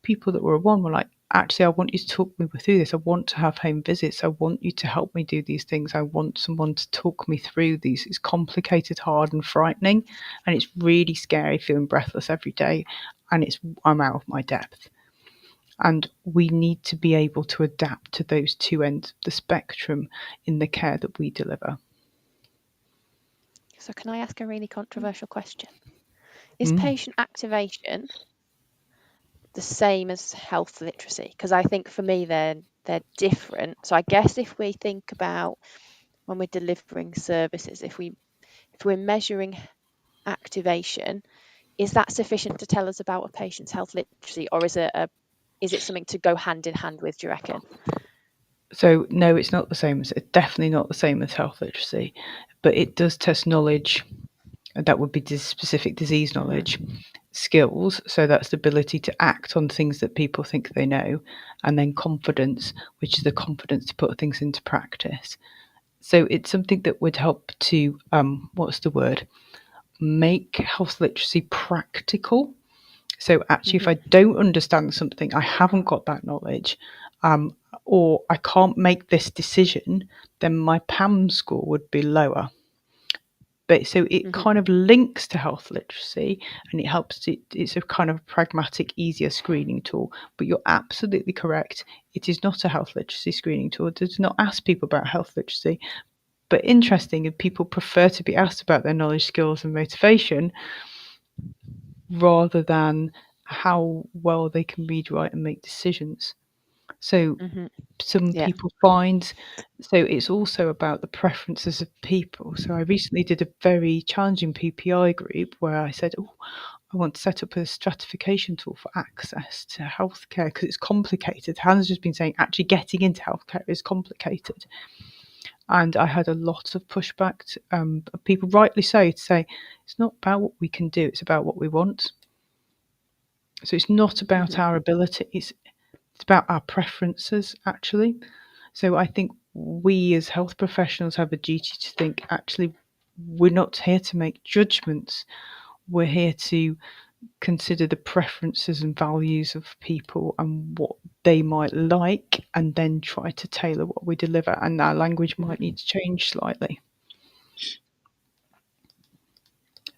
People that were a 1 were like, actually, I want you to talk me through this. I want to have home visits. I want you to help me do these things. I want someone to talk me through these. It's complicated, hard and frightening. And it's really scary feeling breathless every day. And I'm out of my depth. And we need to be able to adapt to those two ends of the spectrum in the care that we deliver. So can I ask a really controversial question? Is patient activation the same as health literacy? Because I think for me they're different. So I guess if we think about when we're delivering services, if we're measuring activation, is that sufficient to tell us about a patient's health literacy, or is it something to go hand in hand with, do you reckon? So no, it's not the same. It's definitely not the same as health literacy, but it does test knowledge. That would be specific disease knowledge, skills, so that's the ability to act on things that people think they know, and then confidence, which is the confidence to put things into practice. So it's something that would help to, make health literacy practical. So actually, if I don't understand something, I haven't got that knowledge, or I can't make this decision, then my PAM score would be lower. But so it kind of links to health literacy, and it helps. It's a kind of pragmatic, easier screening tool. But you're absolutely correct. It is not a health literacy screening tool. It does not ask people about health literacy. But interesting, if people prefer to be asked about their knowledge, skills, and motivation rather than how well they can read, write, and make decisions. So some people find, so it's also about the preferences of people. So I recently did a very challenging PPI group where I said, I want to set up a stratification tool for access to healthcare because it's complicated. Hannah's just been saying actually getting into healthcare is complicated. And I had a lot of pushback, people rightly so, to say it's not about what we can do, it's about what we want. So it's not about our abilities, it's about our preferences, actually. So I think we as health professionals have a duty to think, actually, we're not here to make judgments. We're here to consider the preferences and values of people and what they might like, and then try to tailor what we deliver. And our language might need to change slightly.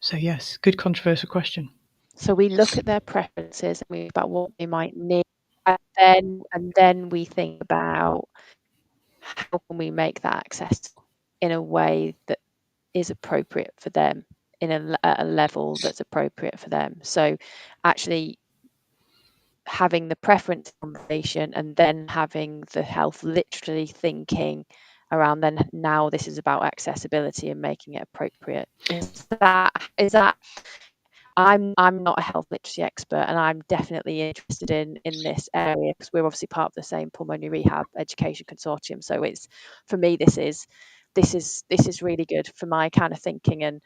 So yes, good controversial question. So we look at their preferences and we think about what they might need, and then we think about how can we make that access in a way that is appropriate for them, at a level that's appropriate for them. So actually having the preference conversation and then having the health literally thinking around, then now this is about accessibility and making it appropriate. Is that I'm not a health literacy expert, and I'm definitely interested in this area because we're obviously part of the same pulmonary rehab education consortium. So it's, for me, this is really good for my kind of thinking. And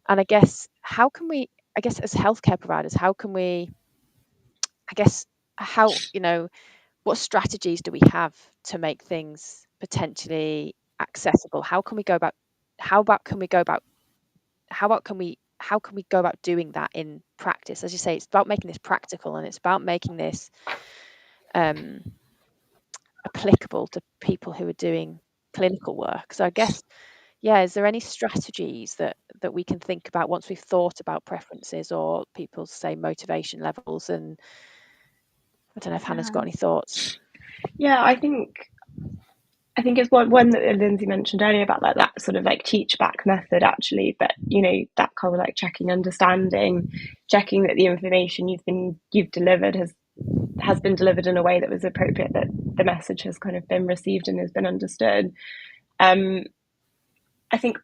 I guess how can we, I guess as healthcare providers, how can we, I guess, what strategies do we have to make things potentially accessible? How can we go about doing that in practice? As you say, it's about making this practical, and it's about making this applicable to people who are doing clinical work. So I guess, is there any strategies that we can think about once we've thought about preferences or people's, say, motivation levels? And I don't know if Hannah's got any thoughts. Yeah, I think it's one that Lindsay mentioned earlier about like that sort of like teach back method, actually. But that kind of like checking, understanding, checking that the information you've delivered has been delivered in a way that was appropriate, that the message has kind of been received and has been understood. I think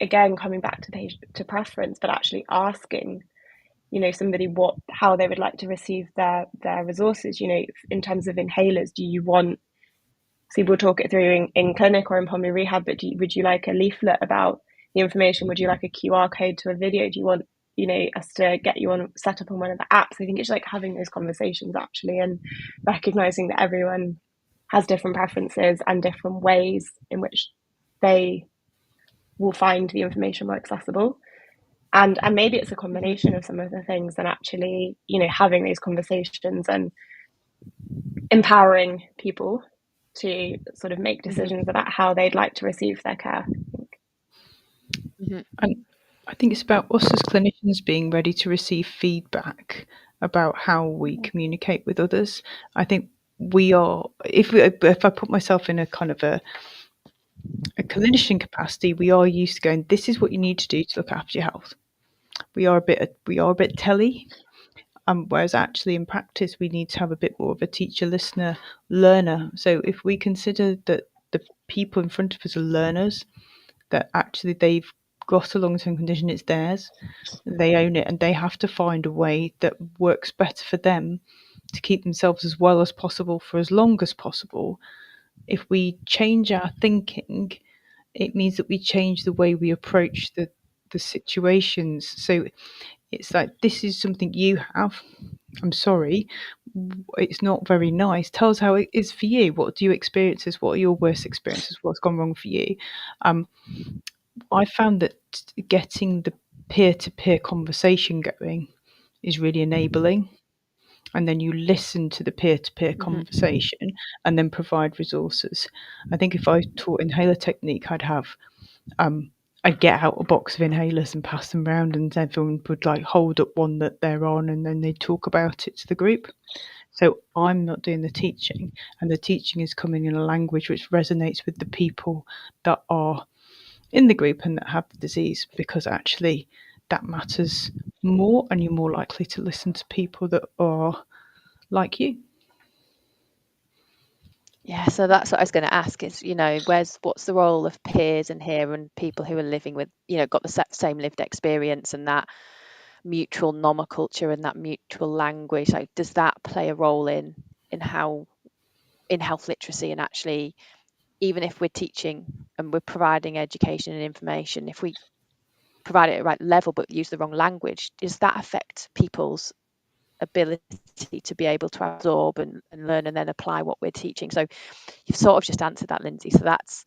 again, coming back to preference, but actually asking somebody how they would like to receive their resources. In terms of inhalers, do you want, so we'll talk it through in clinic or in pulmonary rehab, but would you like a leaflet about the information? Would you like a QR code to a video? Do you want us to get you set up on one of the apps? I think it's like having those conversations actually, and recognizing that everyone has different preferences and different ways in which they will find the information more accessible. And maybe it's a combination of some of the things, and actually, having these conversations and empowering people to sort of make decisions about how they'd like to receive their care. And I think it's about us as clinicians being ready to receive feedback about how we communicate with others. I think we are, if I put myself in a kind of a clinician capacity, we are used to going, this is what you need to do to look after your health. We are a bit telly, whereas actually in practice we need to have a bit more of a teacher, listener, learner. So if we consider that the people in front of us are learners, that actually they've got a long-term condition, it's theirs, they own it, and they have to find a way that works better for them to keep themselves as well as possible for as long as possible. If we change our thinking, it means that we change the way we approach the situations. So it's like, this is something you have, I'm sorry, it's not very nice. Tell us how it is for you. What do you experience? What are your worst experiences? What's gone wrong for you? I found that getting the peer-to-peer conversation going is really enabling. And then you listen to the peer-to-peer conversation and then provide resources. I think if I taught inhaler technique, I'd get out a box of inhalers and pass them around, and everyone would like hold up one that they're on, and then they'd talk about it to the group. So I'm not doing the teaching, and the teaching is coming in a language which resonates with the people that are in the group and that have the disease, because actually that matters more, and you're more likely to listen to people that are like you. Yeah, so that's what I was going to ask is, what's the role of peers in here, and people who are living with, got the same lived experience and that mutual nomoculture and that mutual language? Like, does that play a role in how, in health literacy? And actually, even if we're teaching and we're providing education and information, if we provide it at the right level but use the wrong language, does that affect people's ability to be able to absorb and learn and then apply what we're teaching? So you've sort of just answered that, Lindsay. So that's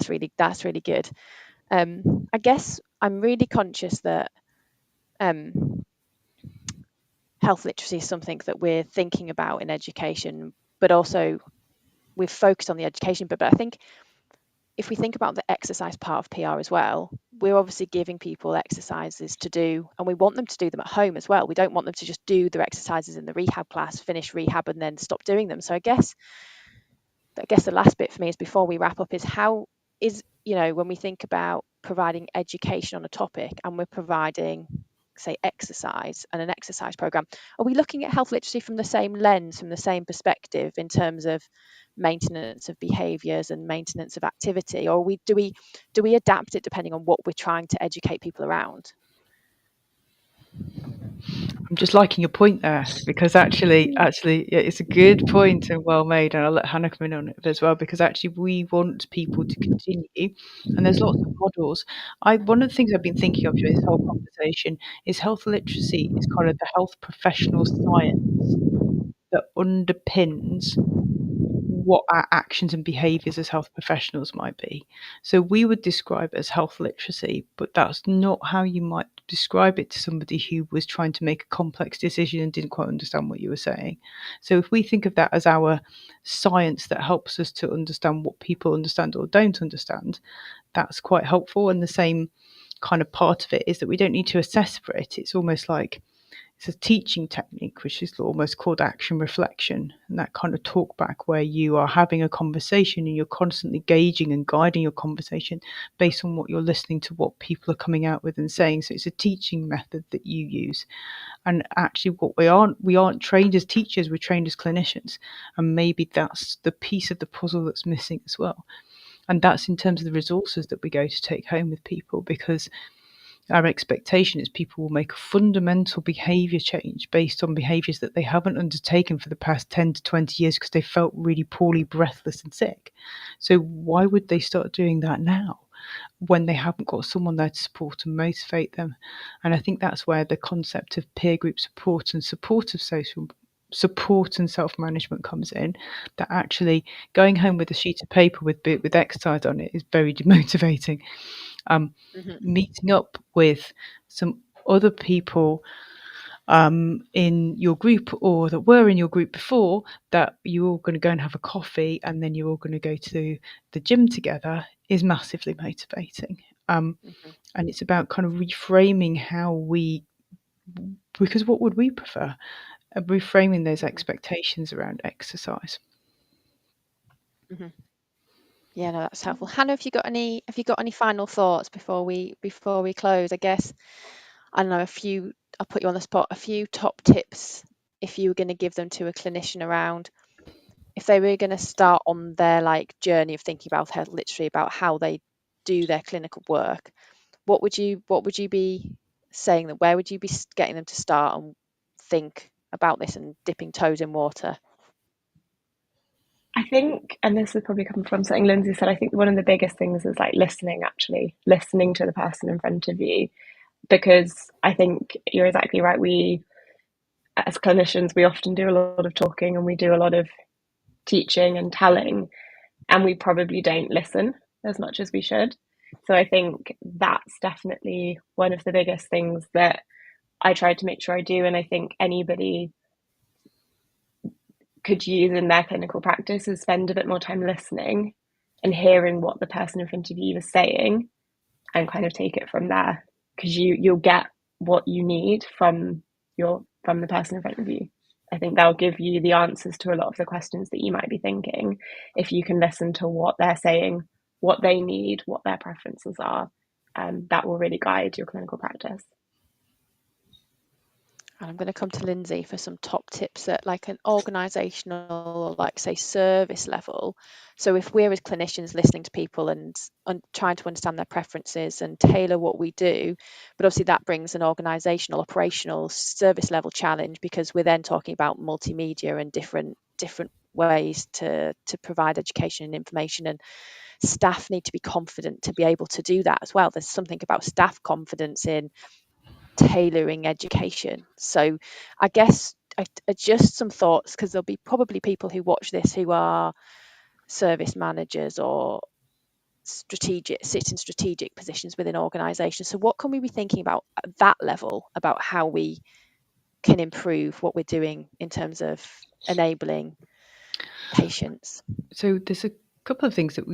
really good. I guess I'm really conscious that health literacy is something that we're thinking about in education, but also we've focused on the education bit. But I think if we think about the exercise part of PR as well, we're obviously giving people exercises to do, and we want them to do them at home as well. We don't want them to just do their exercises in the rehab class, finish rehab, and then stop doing them. So I guess the last bit for me is, before we wrap up, is how is, when we think about providing education on a topic and we're providing, say, exercise and an exercise program, are we looking at health literacy from the same lens, from the same perspective, in terms of maintenance of behaviours and maintenance of activity, or do we adapt it depending on what we're trying to educate people around? I'm just liking your point there, because actually it's a good point and well made, and I'll let Hannah come in on it as well, because actually we want people to continue, and there's lots of models. One of the things I've been thinking of during this whole conversation is health literacy is kind of the health professional science that underpins what our actions and behaviours as health professionals might be. So we would describe it as health literacy, but that's not how you might describe it to somebody who was trying to make a complex decision and didn't quite understand what you were saying. So if we think of that as our science that helps us to understand what people understand or don't understand, that's quite helpful. And the same kind of part of it is that we don't need to assess for it. It's almost like it's a teaching technique, which is almost called action reflection, and that kind of talk back where you are having a conversation and you're constantly gauging and guiding your conversation based on what you're listening to, what people are coming out with and saying. So it's a teaching method that you use. And actually what we aren't trained as teachers, we're trained as clinicians, and maybe that's the piece of the puzzle that's missing as well. And that's in terms of the resources that we go to take home with people, because our expectation is people will make a fundamental behaviour change based on behaviours that they haven't undertaken for the past 10 to 20 years because they felt really poorly, breathless and sick. So why would they start doing that now when they haven't got someone there to support and motivate them? And I think that's where the concept of peer group support and support of social support and self-management comes in, that actually going home with a sheet of paper with exercise on it is very demotivating. Meeting up with some other people in your group or that were in your group before, that you're all going to go and have a coffee and then you're all going to go to the gym together, is massively motivating. And it's about kind of reframing how we, because what would we prefer? Reframing those expectations around exercise. Yeah, no, that's helpful. Hannah, have you got any final thoughts before we close? I guess, I don't know, I'll put you on the spot, a few top tips if you were going to give them to a clinician around if they were going to start on their like journey of thinking about health, literally about how they do their clinical work. What would you be saying, that where would you be getting them to start and think about this and dipping toes in water? I think, and this is probably coming from something Lindsay said, I think one of the biggest things is like listening to the person in front of you, because I think you're exactly right. We, as clinicians, we often do a lot of talking and we do a lot of teaching and telling, and we probably don't listen as much as we should. So I think that's definitely one of the biggest things that I try to make sure I do. And I think anybody could use in their clinical practice is spend a bit more time listening and hearing what the person in front of you is saying and kind of take it from there, because you'll get what you need from the person in front of you. I think they'll give you the answers to a lot of the questions that you might be thinking if you can listen to what they're saying, what they need, what their preferences are. That will really guide your clinical practice. And I'm going to come to Lindsay for some top tips at like an organisational or like say service level. So if we're as clinicians listening to people and trying to understand their preferences and tailor what we do, but obviously that brings an organisational, operational, service level challenge, because we're then talking about multimedia and different ways to provide education and information, and staff need to be confident to be able to do that as well. There's something about staff confidence in tailoring education. So I guess just some thoughts, because there'll be probably people who watch this who are service managers or sit in strategic positions within organisations. So what can we be thinking about at that level about how we can improve what we're doing in terms of enabling patients? So there's a couple of things that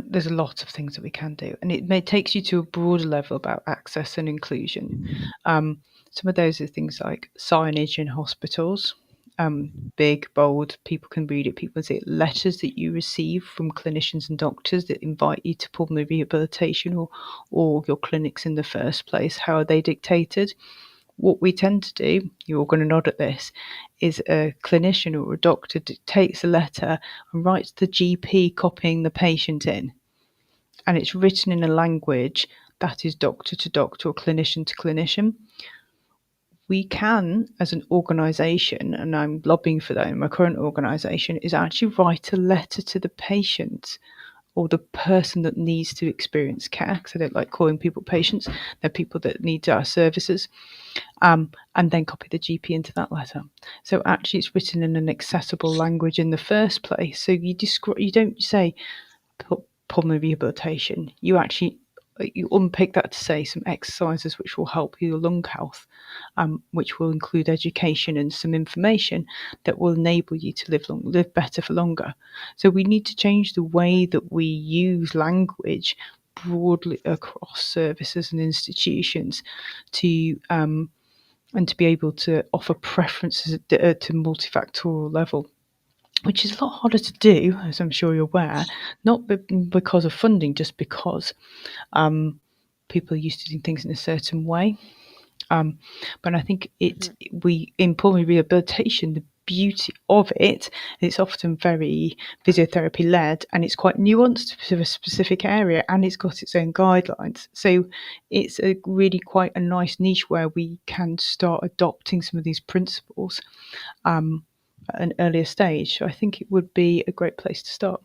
there's a lot of things that we can do, and it takes you to a broader level about access and inclusion. Some of those are things like signage in hospitals, big, bold, people can read it, people can see it. Letters that you receive from clinicians and doctors that invite you to pulmonary rehabilitation or your clinics in the first place. How are they dictated? What we tend to do, you're all going to nod at this, is a clinician or a doctor takes a letter and writes the GP copying the patient in. And it's written in a language that is doctor to doctor or clinician to clinician. We can, as an organisation, and I'm lobbying for that in my current organisation, is actually write a letter to the patient or the person that needs to experience care, because I don't like calling people patients. They're people that need our services, and then copy the GP into that letter. So actually it's written in an accessible language in the first place. So you don't say pulmonary rehabilitation. You unpick that to say some exercises which will help your lung health, which will include education and some information that will enable you to live better for longer. So we need to change the way that we use language broadly across services and institutions to and to be able to offer preferences to multifactorial level, which is a lot harder to do, as I'm sure you're aware, not because of funding, just because people are used to doing things in a certain way. But I think in pulmonary rehabilitation, the beauty of it. It's often very physiotherapy led, and it's quite nuanced to a specific area, and it's got its own guidelines. So it's a really quite a nice niche where we can start adopting some of these principles at an earlier stage. So I think it would be a great place to start.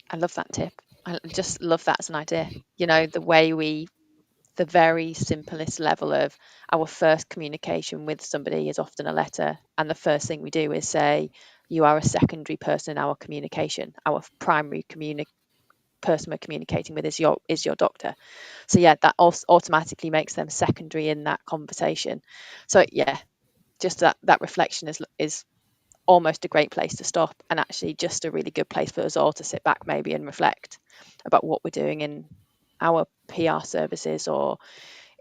I love that tip. I just love that as an idea. You know, the very simplest level of our first communication with somebody is often a letter, and the first thing we do is say, you are a secondary person in our communication. Our primary person we're communicating with is your doctor. So yeah, that automatically makes them secondary in that conversation. So yeah, just that reflection is almost a great place to stop, and actually just a really good place for us all to sit back maybe and reflect about what we're doing in our PR services or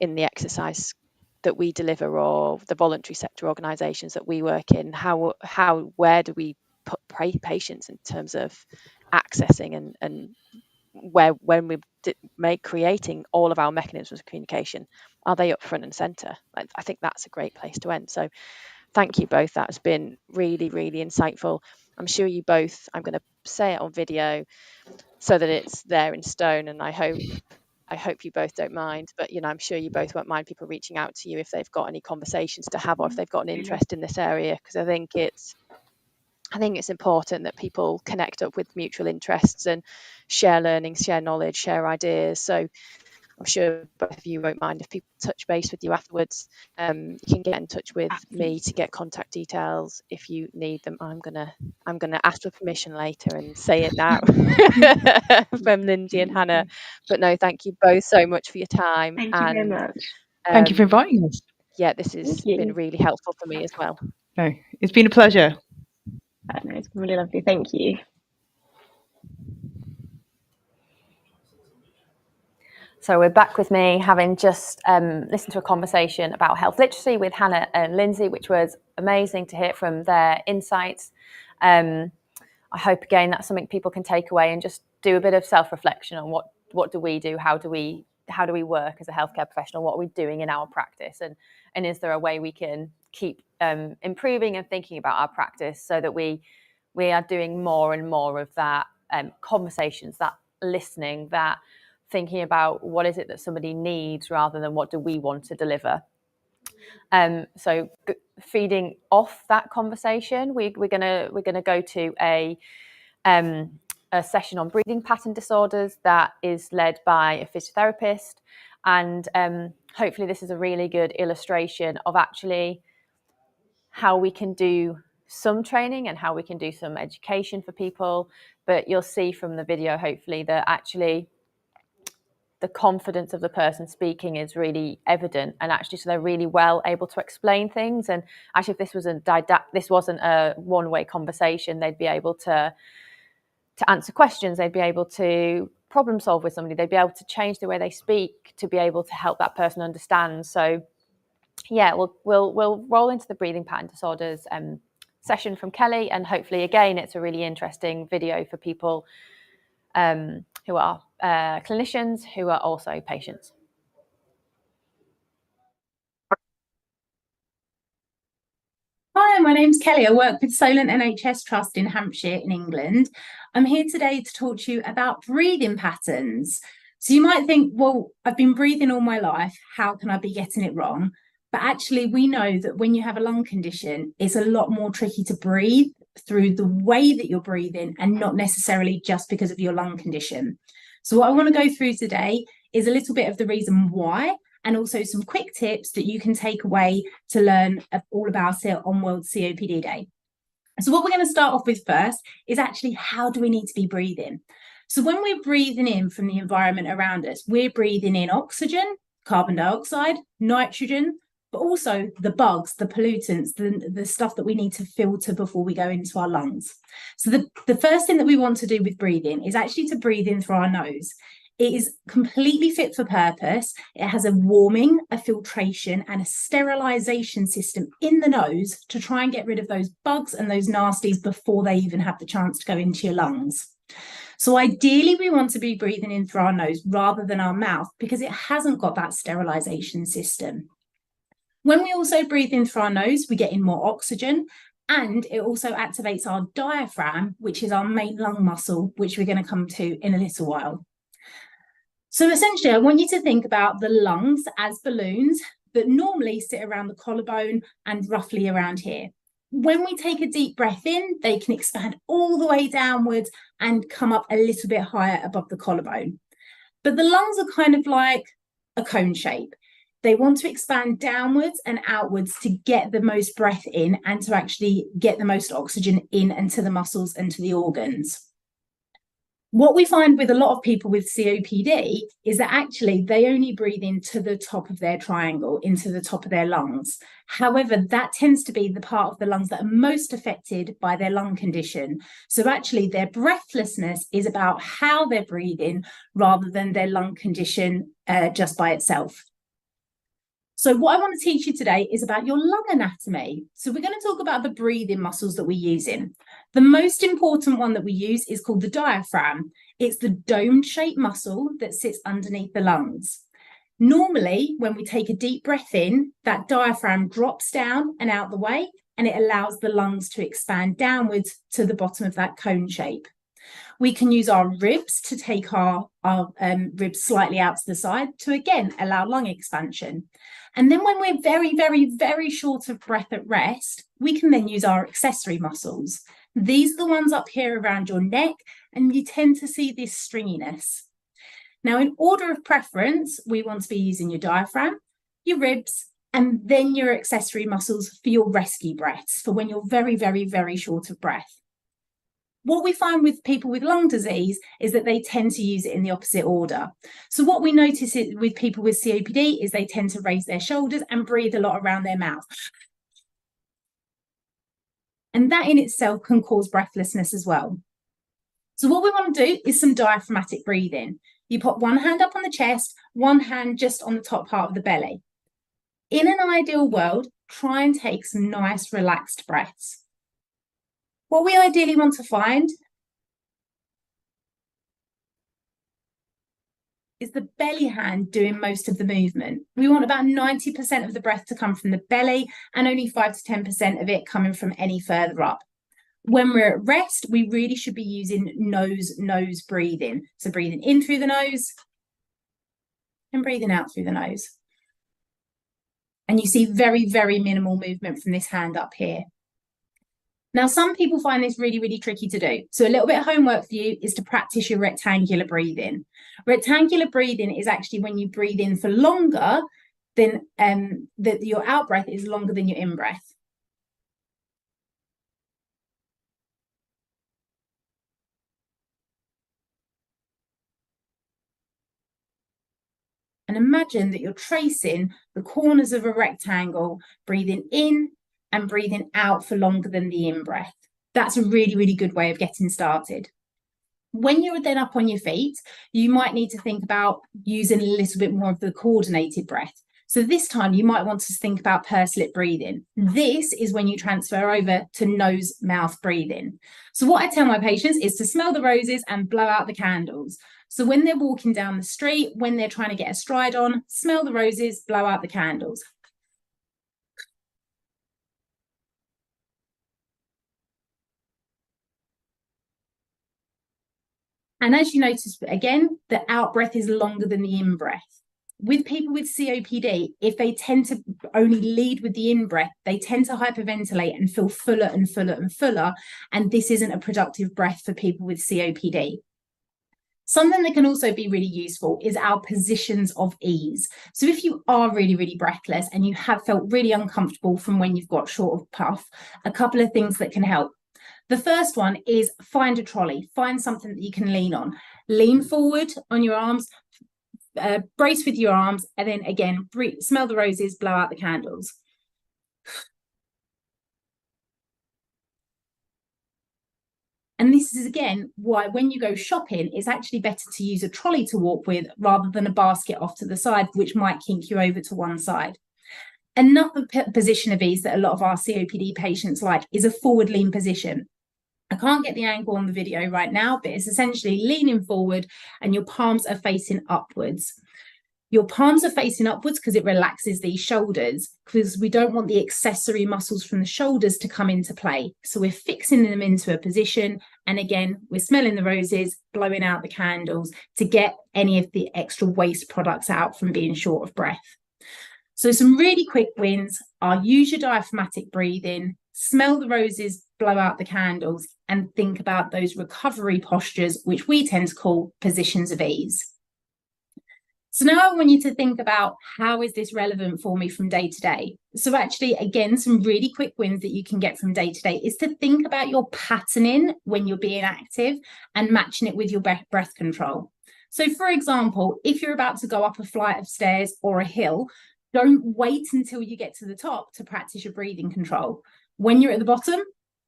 in the exercise that we deliver or the voluntary sector organisations that we work in. Where do we put patients in terms of accessing and where when we're creating all of our mechanisms of communication, are they up front and centre? I think that's a great place to end. So thank you both. That's been really, really insightful. I'm sure you both, I'm going to say it on video so that it's there in stone, and I hope you both don't mind, but you know, I'm sure you both won't mind people reaching out to you if they've got any conversations to have, or if they've got an interest in this area, because I think it's important that people connect up with mutual interests and share learnings, share knowledge, share ideas. So I'm sure both of you won't mind if people touch base with you afterwards. You can get in touch with me to get contact details if you need them. I'm gonna ask for permission later and say it now from Lindsay and Hannah. But no, thank you both so much for your time. Thank you very much. Thank you for inviting us. Yeah, this has been really helpful for me as well. No, it's been a pleasure. No, it's been really lovely. Thank you. So we're back with me, having just listened to a conversation about health literacy with Hannah and Lindsay, which was amazing to hear from their insights. I hope, again, that's something people can take away and just do a bit of self-reflection on what do we do, how do we work as a healthcare professional, what are we doing in our practice, and is there a way we can keep improving and thinking about our practice so that we are doing more and more of that conversations, that listening, that thinking about what is it that somebody needs rather than what do we want to deliver. So feeding off that conversation, we're gonna go to a session on breathing pattern disorders that is led by a physiotherapist, and hopefully this is a really good illustration of actually how we can do some training and how we can do some education for people. But you'll see from the video, hopefully, that actually the confidence of the person speaking is really evident, and actually so they're really well able to explain things. And actually, if this wasn't a one-way conversation, they'd be able to answer questions, they'd be able to problem solve with somebody, they'd be able to change the way they speak to be able to help that person understand. So yeah, we'll roll into the breathing pattern disorders session from Kelly, and hopefully again it's a really interesting video for people who are clinicians, who are also patients. Hi, my name's Kelly. I work with Solent NHS Trust in Hampshire in England. I'm here today to talk to you about breathing patterns. So you might think, well, I've been breathing all my life. How can I be getting it wrong? But actually, we know that when you have a lung condition, it's a lot more tricky to breathe through the way that you're breathing and not necessarily just because of your lung condition. So what I want to go through today is a little bit of the reason why, and also some quick tips that you can take away to learn all about it on World COPD Day. So what we're going to start off with first is actually, how do we need to be breathing? So when we're breathing in from the environment around us, we're breathing in oxygen, carbon dioxide, nitrogen, but also the bugs, the pollutants, the stuff that we need to filter before we go into our lungs. So the first thing that we want to do with breathing is actually to breathe in through our nose. It is completely fit for purpose. It has a warming, a filtration, and a sterilization system in the nose to try and get rid of those bugs and those nasties before they even have the chance to go into your lungs. So ideally, we want to be breathing in through our nose rather than our mouth because it hasn't got that sterilization system. When we also breathe in through our nose, we get in more oxygen, and it also activates our diaphragm, which is our main lung muscle, which we're going to come to in a little while. So essentially, I want you to think about the lungs as balloons that normally sit around the collarbone and roughly around here. When we take a deep breath in, they can expand all the way downwards and come up a little bit higher above the collarbone. But the lungs are kind of like a cone shape. They want to expand downwards and outwards to get the most breath in and to actually get the most oxygen in and to the muscles and to the organs. What we find with a lot of people with COPD is that actually they only breathe into the top of their triangle, into the top of their lungs. However, that tends to be the part of the lungs that are most affected by their lung condition. So actually their breathlessness is about how they're breathing rather than their lung condition just by itself. So what I want to teach you today is about your lung anatomy. So we're going to talk about the breathing muscles that we're using. The most important one that we use is called the diaphragm. It's the dome-shaped muscle that sits underneath the lungs. Normally, when we take a deep breath in, that diaphragm drops down and out the way, and it allows the lungs to expand downwards to the bottom of that cone shape. We can use our ribs to take our ribs slightly out to the side to, again, allow lung expansion. And then when we're very, very, very short of breath at rest, we can then use our accessory muscles. These are the ones up here around your neck, and you tend to see this stringiness. Now, in order of preference, we want to be using your diaphragm, your ribs, and then your accessory muscles for your rescue breaths, for when you're very, very, very short of breath. What we find with people with lung disease is that they tend to use it in the opposite order. So what we notice with people with COPD is they tend to raise their shoulders and breathe a lot around their mouth. And that in itself can cause breathlessness as well. So what we want to do is some diaphragmatic breathing. You put one hand up on the chest, one hand just on the top part of the belly. In an ideal world, try and take some nice relaxed breaths. What we ideally want to find is the belly hand doing most of the movement. We want about 90% of the breath to come from the belly and only 5 to 10% of it coming from any further up. When we're at rest, we really should be using nose breathing. So breathing in through the nose and breathing out through the nose. And you see very, very minimal movement from this hand up here. Now, some people find this really, really tricky to do. So a little bit of homework for you is to practice your rectangular breathing. Rectangular breathing is actually when you breathe in for longer than your out breath is longer than your in breath. And imagine that you're tracing the corners of a rectangle, breathing in and breathing out for longer than the in-breath. That's a really, really good way of getting started. When you're then up on your feet, you might need to think about using a little bit more of the coordinated breath. So this time you might want to think about pursed lip breathing. This is when you transfer over to nose-mouth breathing. So what I tell my patients is to smell the roses and blow out the candles. So when they're walking down the street, when they're trying to get a stride on, smell the roses, blow out the candles. And as you notice, again, the out breath is longer than the in breath. With people with COPD, if they tend to only lead with the in breath, they tend to hyperventilate and feel fuller and fuller and fuller. And this isn't a productive breath for people with COPD. Something that can also be really useful is our positions of ease. So if you are really, really breathless and you have felt really uncomfortable from when you've got short of puff, a couple of things that can help. The first one is find a trolley, find something that you can lean on. Lean forward on your arms, brace with your arms, and then again, breathe, smell the roses, blow out the candles. And this is, again, why when you go shopping, it's actually better to use a trolley to walk with rather than a basket off to the side, which might kink you over to one side. Another position of ease that a lot of our COPD patients like is a forward lean position. I can't get the angle on the video right now, but it's essentially leaning forward and your palms are facing upwards. Your palms are facing upwards because it relaxes these shoulders, because we don't want the accessory muscles from the shoulders to come into play. So we're fixing them into a position. And again, we're smelling the roses, blowing out the candles to get any of the extra waste products out from being short of breath. So some really quick wins are: use your diaphragmatic breathing, smell the roses, blow out the candles, and think about those recovery postures, which we tend to call positions of ease. So now I want you to think about, how is this relevant for me from day to day? So actually, again, some really quick wins that you can get from day to day is to think about your patterning when you're being active and matching it with your breath control. So for example, if you're about to go up a flight of stairs or a hill, don't wait until you get to the top to practice your breathing control. When you're at the bottom,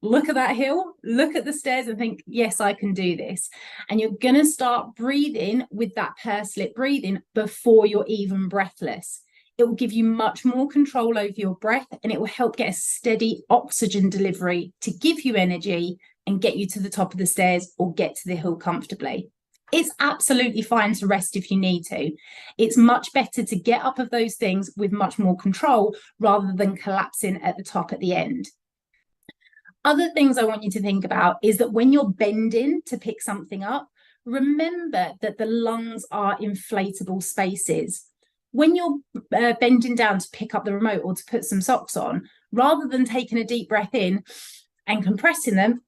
look at that hill, look at the stairs and think, yes, I can do this. And you're going to start breathing with that pursed lip breathing before you're even breathless. It will give you much more control over your breath, and it will help get a steady oxygen delivery to give you energy and get you to the top of the stairs or get to the hill comfortably. It's absolutely fine to rest if you need to. It's much better to get up of those things with much more control rather than collapsing at the top at the end. Other things I want you to think about is that when you're bending to pick something up, remember that the lungs are inflatable spaces. When you're bending down to pick up the remote or to put some socks on, rather than taking a deep breath in and compressing them,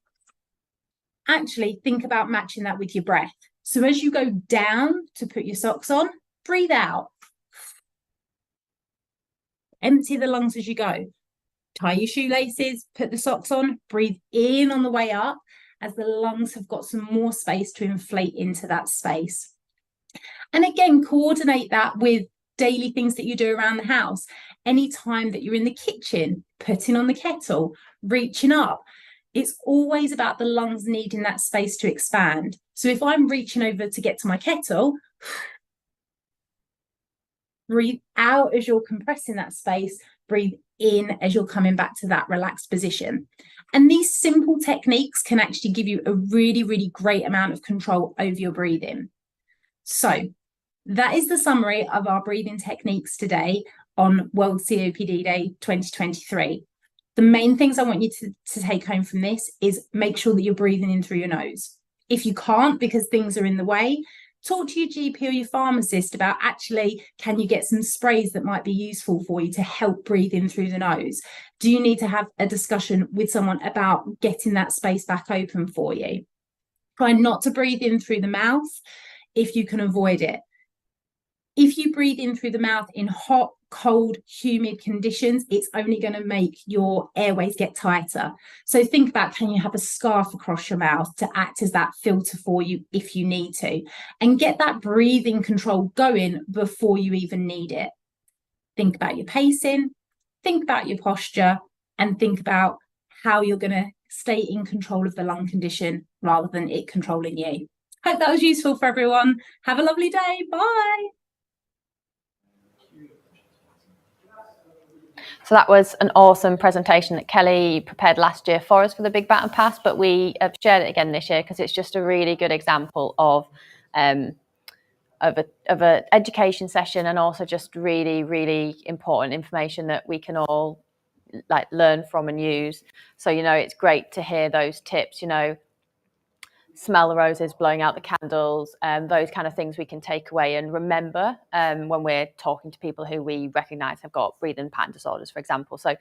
actually think about matching that with your breath. So as you go down to put your socks on, breathe out. Empty the lungs as you go. Tie your shoelaces, put the socks on, breathe in on the way up as the lungs have got some more space to inflate into that space. And again, coordinate that with daily things that you do around the house. Any time that you're in the kitchen, putting on the kettle, reaching up, it's always about the lungs needing that space to expand. So if I'm reaching over to get to my kettle, breathe out as you're compressing that space, breathe in as you're coming back to that relaxed position. And these simple techniques can actually give you a really, really great amount of control over your breathing. So that is the summary of our breathing techniques today on World COPD Day 2023. The main things I want you to take home from this is make sure that you're breathing in through your nose. If you can't because things are in the way, talk to your GP or your pharmacist about, actually, can you get some sprays that might be useful for you to help breathe in through the nose? Do you need to have a discussion with someone about getting that space back open for you? Try not to breathe in through the mouth if you can avoid it. If you breathe in through the mouth in hot, cold, humid conditions, it's only going to make your airways get tighter. So think about, can you have a scarf across your mouth to act as that filter for you if you need to? And get that breathing control going before you even need it. Think about your pacing, think about your posture, and think about how you're going to stay in control of the lung condition rather than it controlling you. Hope that was useful for everyone. Have a lovely day. Bye. So that was an awesome presentation that Kelly prepared last year for us for the Big Baton Pass, but we have shared it again this year because it's just a really good example of an education session, and also just really, really important information that we can all learn from and use. So, it's great to hear those tips, smell the roses, blowing out the candles, those kind of things we can take away and remember when we're talking to people who we recognise have got breathing pattern disorders, for example. So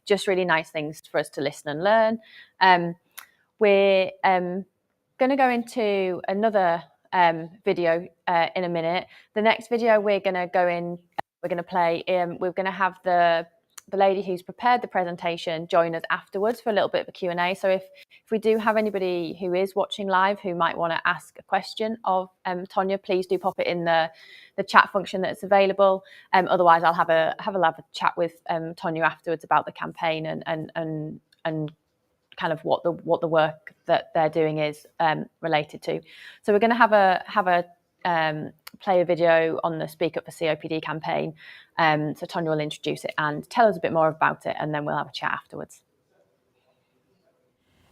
just really nice things for us to listen and learn. We're going to go into another video in a minute. The next video we're going to play, we're going to have the lady who's prepared the presentation join us afterwards for a little bit of a Q&A. So if we do have anybody who is watching live who might want to ask a question of Tonya, please do pop it in the chat function that's available. Otherwise, I'll have a chat with Tonya afterwards about the campaign and kind of what the work that they're doing is related to. So we're going to have a play a video on the Speak Up for COPD campaign. So Tonya will introduce it and tell us a bit more about it, and then we'll have a chat afterwards.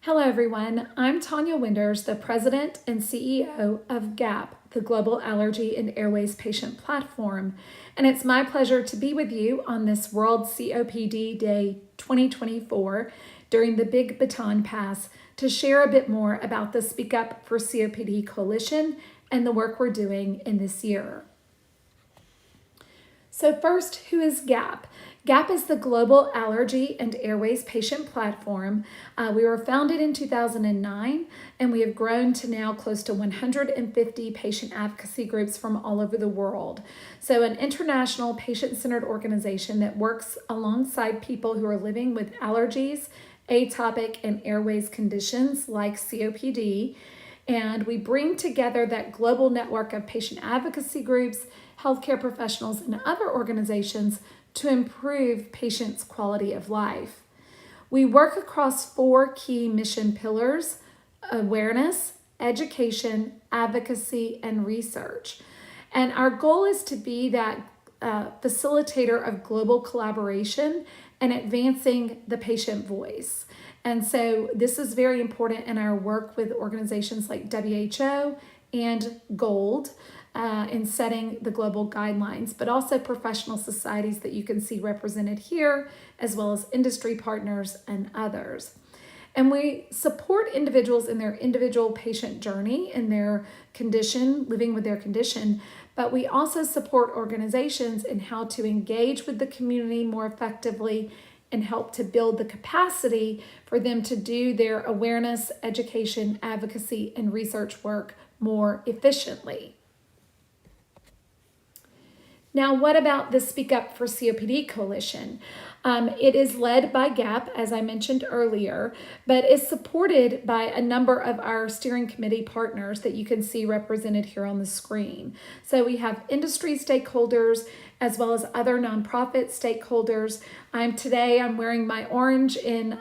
Hello everyone, I'm Tonya Winders, the President and CEO of GAP, the Global Allergy and Airways Patient Platform, and it's my pleasure to be with you on this World COPD Day 2024 during the Big Baton Pass to share a bit more about the Speak Up for COPD Coalition and the work we're doing in this year. So first, who is GAP? GAP is the Global Allergy and Airways Patient Platform. We were founded in 2009, and we have grown to now close to 150 patient advocacy groups from all over the world. So an international patient-centered organization that works alongside people who are living with allergies, atopic, and airways conditions like COPD. And we bring together that global network of patient advocacy groups, healthcare professionals, and other organizations to improve patients' quality of life. We work across 4 key mission pillars: awareness, education, advocacy, and research. And our goal is to be that facilitator of global collaboration and advancing the patient voice. And so this is very important in our work with organizations like WHO and GOLD in setting the global guidelines, but also professional societies that you can see represented here, as well as industry partners and others. And we support individuals in their individual patient journey in their condition, living with their condition, but we also support organizations in how to engage with the community more effectively and help to build the capacity for them to do their awareness, education, advocacy, and research work more efficiently. Now, what about the Speak Up for COPD Coalition? It is led by GAP, as I mentioned earlier, but is supported by a number of our steering committee partners that you can see represented here on the screen. So we have industry stakeholders as well as other nonprofit stakeholders. Today I'm wearing my orange in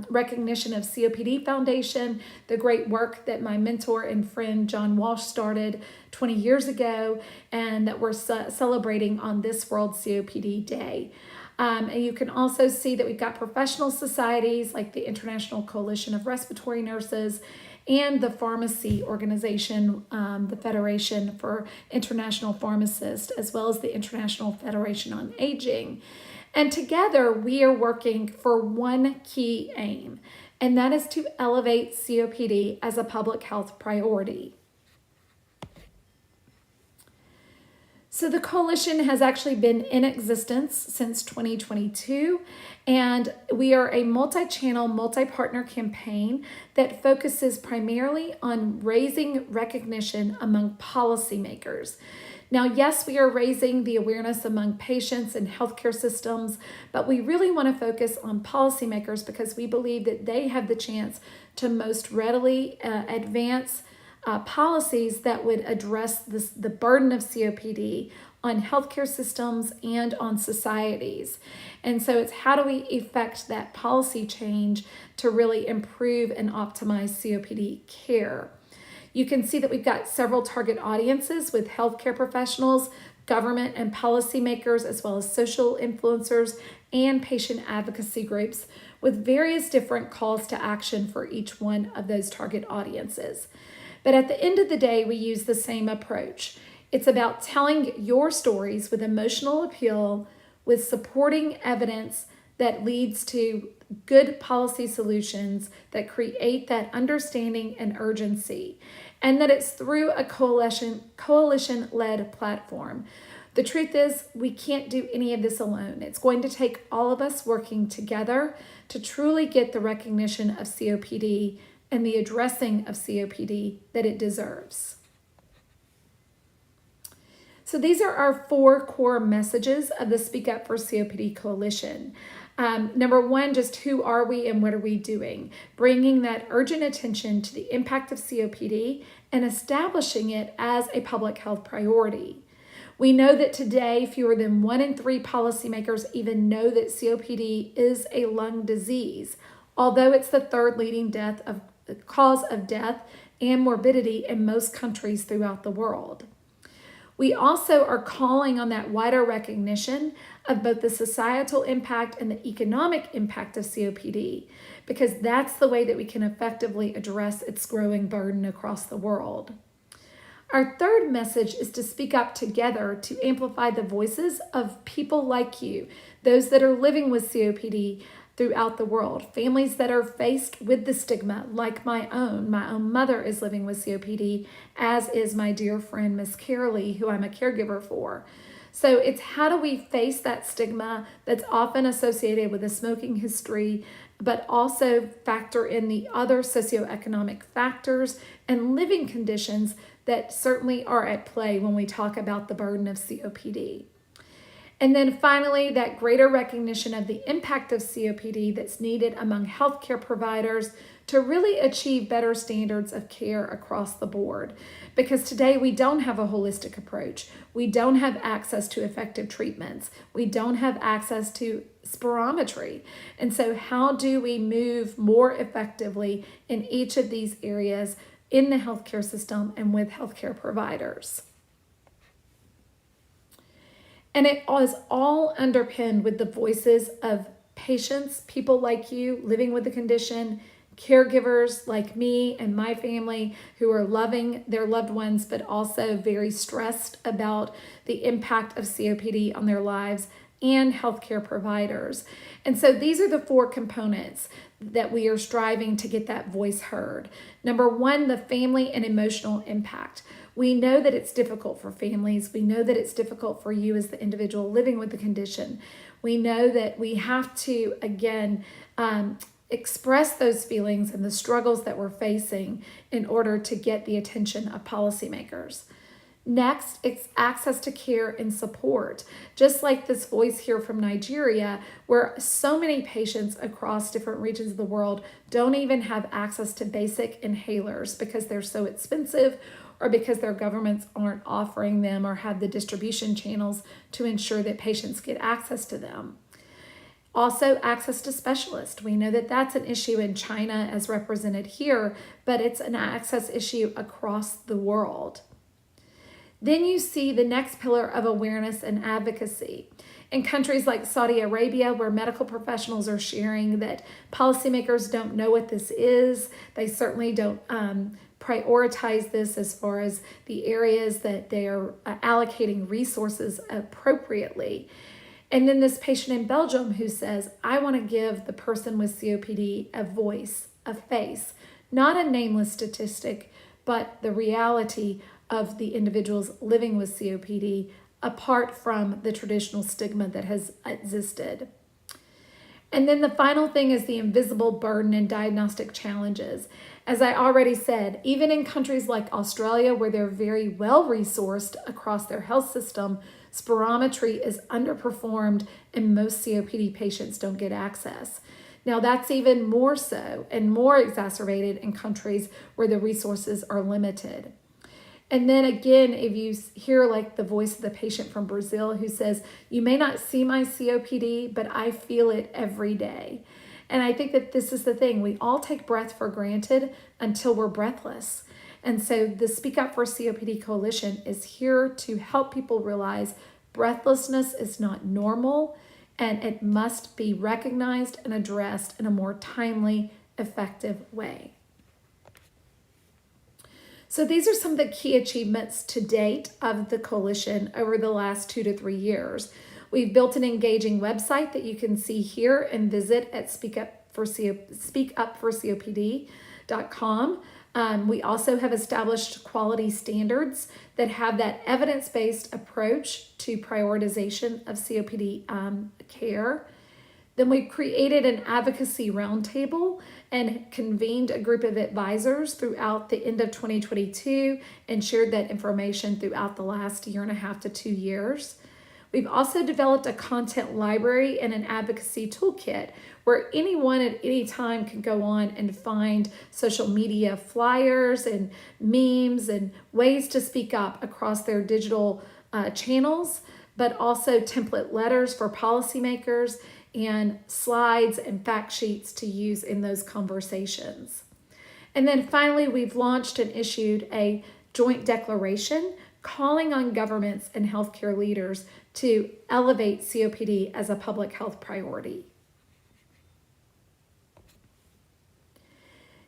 recognition of COPD Foundation, the great work that my mentor and friend John Walsh started 20 years ago, and that we're celebrating on this World COPD Day. And you can also see that we've got professional societies like the International Coalition of Respiratory Nurses and the pharmacy organization, the Federation for International Pharmacists, as well as the International Federation on Aging. And together we are working for one key aim, and that is to elevate COPD as a public health priority. So the coalition has actually been in existence since 2022, and we are a multi-channel, multi-partner campaign that focuses primarily on raising recognition among policymakers. Now, yes, we are raising the awareness among patients and healthcare systems, but we really want to focus on policymakers because we believe that they have the chance to most readily advance policies that would address the burden of COPD on healthcare systems and on societies. And so it's how do we effect that policy change to really improve and optimize COPD care. You can see that we've got several target audiences with healthcare professionals, government and policymakers, as well as social influencers and patient advocacy groups, with various different calls to action for each one of those target audiences. But at the end of the day, we use the same approach. It's about telling your stories with emotional appeal, with supporting evidence that leads to good policy solutions that create that understanding and urgency, and that it's through a coalition-led platform. The truth is, we can't do any of this alone. It's going to take all of us working together to truly get the recognition of COPD and the addressing of COPD that it deserves. So these are our 4 core messages of the Speak Up for COPD Coalition. Number 1, just who are we and what are we doing? Bringing that urgent attention to the impact of COPD and establishing it as a public health priority. We know that today fewer than 1 in 3 policymakers even know that COPD is a lung disease, although it's the 3rd leading cause of death and morbidity in most countries throughout the world. We also are calling on that wider recognition of both the societal impact and the economic impact of COPD, because that's the way that we can effectively address its growing burden across the world. Our third message is to speak up together to amplify the voices of people like you, those that are living with COPD throughout the world, families that are faced with the stigma like my own. My own mother is living with COPD, as is my dear friend, Miss Carolee, who I'm a caregiver for. So it's how do we face that stigma that's often associated with a smoking history, but also factor in the other socioeconomic factors and living conditions that certainly are at play when we talk about the burden of COPD. And then finally, that greater recognition of the impact of COPD that's needed among healthcare providers to really achieve better standards of care across the board. Because today we don't have a holistic approach. We don't have access to effective treatments. We don't have access to spirometry. And so how do we move more effectively in each of these areas in the healthcare system and with healthcare providers? And it is all underpinned with the voices of patients, people like you living with the condition, caregivers like me and my family who are loving their loved ones, but also very stressed about the impact of COPD on their lives, and healthcare providers. And so these are the four components that we are striving to get that voice heard. Number one, the family and emotional impact. We know that it's difficult for families. We know that it's difficult for you as the individual living with the condition. We know that we have to, again, express those feelings and the struggles that we're facing in order to get the attention of policymakers. Next, it's access to care and support. Just like this voice here from Nigeria, where so many patients across different regions of the world don't even have access to basic inhalers because they're so expensive or because their governments aren't offering them or have the distribution channels to ensure that patients get access to them. Also, access to specialists. We know that that's an issue in China as represented here, but it's an access issue across the world. Then you see the next pillar of awareness and advocacy. In countries like Saudi Arabia, where medical professionals are sharing that policymakers don't know what this is, they certainly don't prioritize this as far as the areas that they are allocating resources appropriately. And then this patient in Belgium who says, I want to give the person with COPD a voice, a face, not a nameless statistic, but the reality of the individuals living with COPD apart from the traditional stigma that has existed. And then the final thing is the invisible burden and diagnostic challenges. As I already said, even in countries like Australia, where they're very well resourced across their health system, spirometry is underperformed and most COPD patients don't get access. Now that's even more so and more exacerbated in countries where the resources are limited. And then again, if you hear like the voice of the patient from Brazil who says, you may not see my COPD, but I feel it every day. And I think that this is the thing. We all take breath for granted until we're breathless. And so the Speak Up for COPD Coalition is here to help people realize breathlessness is not normal and it must be recognized and addressed in a more timely, effective way. So these are some of the key achievements to date of the coalition over the last 2 to 3 years. We've built an engaging website that you can see here and visit at speakupforcopd.com. We also have established quality standards that have that evidence-based approach to prioritization of COPD care. Then we created an advocacy roundtable and convened a group of advisors throughout the end of 2022 and shared that information throughout the last 1.5 to 2 years. We've also developed a content library and an advocacy toolkit where anyone at any time can go on and find social media flyers and memes and ways to speak up across their digital channels, but also template letters for policymakers and slides and fact sheets to use in those conversations. And then finally, we've launched and issued a joint declaration calling on governments and healthcare leaders to elevate COPD as a public health priority.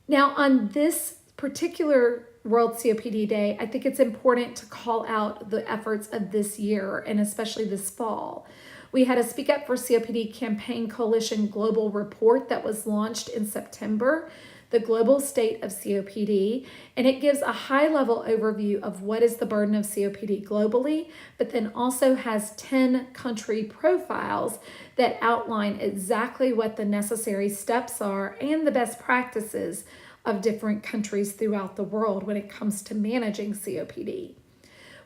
Now, on this particular World COPD Day, I think it's important to call out the efforts of this year and especially this fall. We had a Speak Up for COPD Campaign Coalition Global Report that was launched in September, the Global State of COPD, and it gives a high-level overview of what is the burden of COPD globally, but then also has 10 country profiles that outline exactly what the necessary steps are and the best practices of different countries throughout the world when it comes to managing COPD.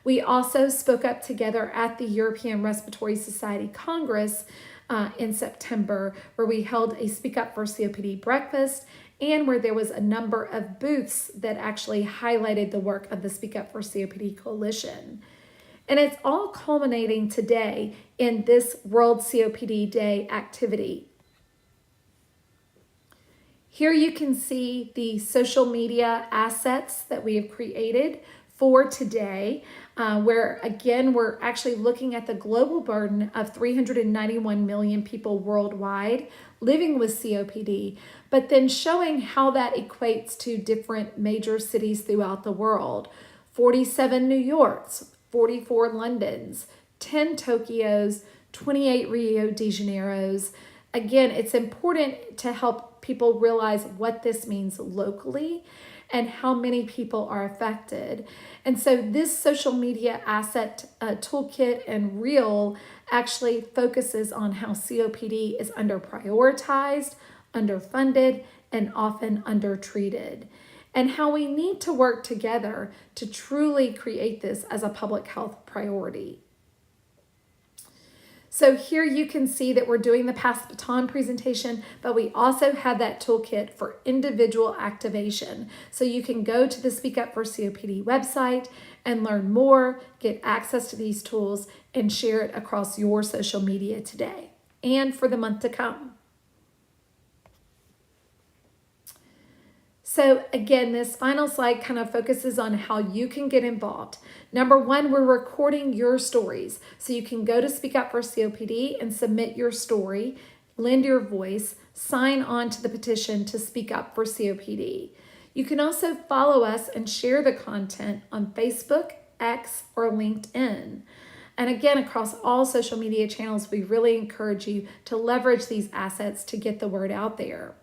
We also spoke up together at the European Respiratory Society Congress in September, where we held a Speak Up for COPD breakfast and where there was a number of booths that actually highlighted the work of the Speak Up for COPD Coalition. And it's all culminating today in this World COPD Day activity. Here you can see the social media assets that we have created for today, where again, we're actually looking at the global burden of 391 million people worldwide living with COPD, but then showing how that equates to different major cities throughout the world. 47 New Yorks, 44 Londons, 10 Tokyos, 28 Rio de Janeiros. Again, it's important to help people realize what this means locally and how many people are affected. And so this social media asset toolkit and reel actually focuses on how COPD is under-prioritized, underfunded, and often undertreated, and how we need to work together to truly create this as a public health priority. So here you can see that we're doing the Pass the Baton presentation, but we also have that toolkit for individual activation. So you can go to the Speak Up for COPD website and learn more, get access to these tools, and share it across your social media today and for the month to come. So again, this final slide kind of focuses on how you can get involved. Number one, we're recording your stories. So you can go to Speak Up for COPD and submit your story, lend your voice, sign on to the petition to Speak Up for COPD. You can also follow us and share the content on Facebook, X, or LinkedIn. And again, across all social media channels, we really encourage you to leverage these assets to get the word out there.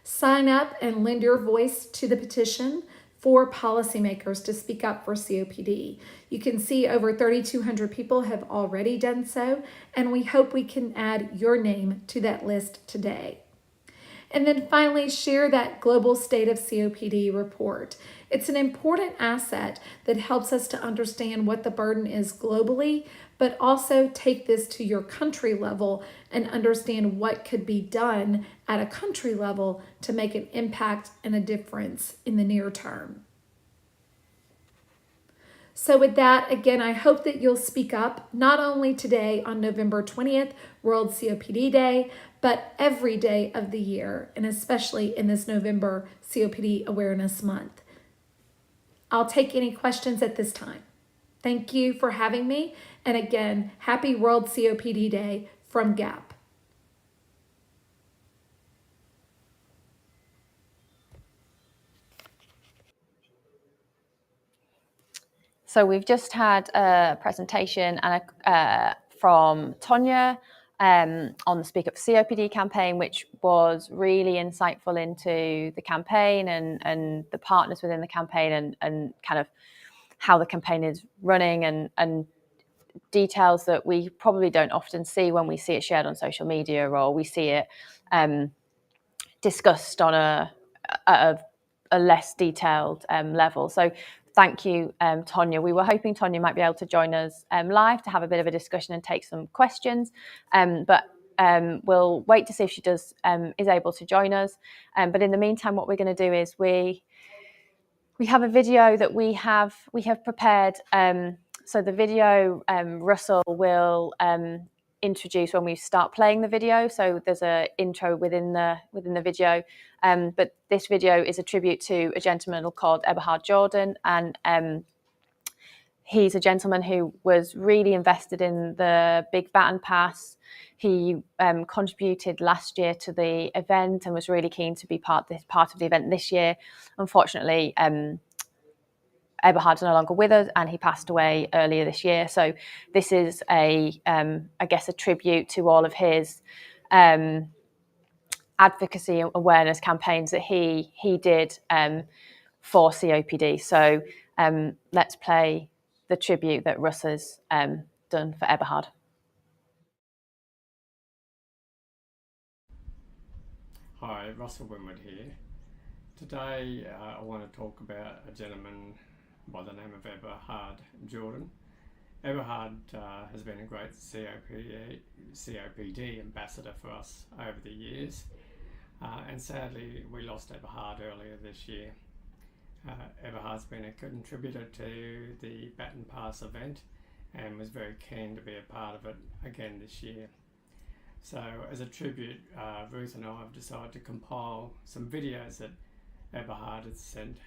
Sign up and lend your voice to the petition for policymakers to speak up for COPD. You can see over 3,200 people have already done so, and we hope we can add your name to that list today. And then finally, share that Global State of COPD report. It's an important asset that helps us to understand what the burden is globally, but also take this to your country level and understand what could be done at a country level to make an impact and a difference in the near term. So with that, again, I hope that you'll speak up, not only today on November 20th, World COPD Day, but every day of the year, and especially in this November COPD Awareness Month. I'll take any questions at this time. Thank you for having me. And again, happy World COPD Day from GAP. So we've just had a presentation and from Tonya on the Speak Up COPD campaign, which was really insightful into the campaign and the partners within the campaign and kind of how the campaign is running and details that we probably don't often see when we see it shared on social media or we see it discussed on a less detailed level. So thank you, Tonya. We were hoping Tonya might be able to join us live to have a bit of a discussion and take some questions, but we'll wait to see if she is able to join us. But in the meantime, what we're going to do is we have a video that we have prepared. So the video Russell will introduce when we start playing the video. So there's an intro within the video, but this video is a tribute to a gentleman called Eberhard Jordan, and He's a gentleman who was really invested in the Big Baton Pass. He contributed last year to the event and was really keen to be part of the event this year. Unfortunately, Eberhard's no longer with us, and he passed away earlier this year. So this is I guess a tribute to all of his advocacy and awareness campaigns that he did for COPD. So let's play the tribute that Russ has done for Eberhard. Hi, Russell Winwood here. Today I want to talk about a gentleman by the name of Eberhard Jordan. Eberhard has been a great COPD ambassador for us over the years, and sadly we lost Eberhard earlier this year. Eberhard's been a contributor to the Baton Pass event and was very keen to be a part of it again this year. So as a tribute, Ruth and I have decided to compile some videos that Eberhard has sent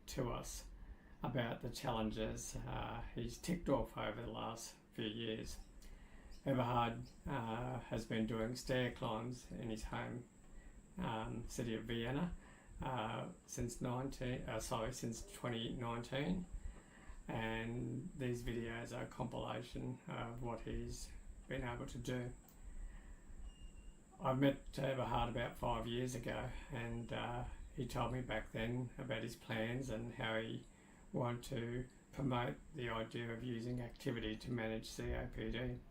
to us about the challenges he's ticked off over the last few years. Eberhard has been doing stair climbs in his home city of Vienna since 2019, and these videos are a compilation of what he's been able to do. I met Eberhard about 5 years ago, and he told me back then about his plans and how he wanted to promote the idea of using activity to manage COPD,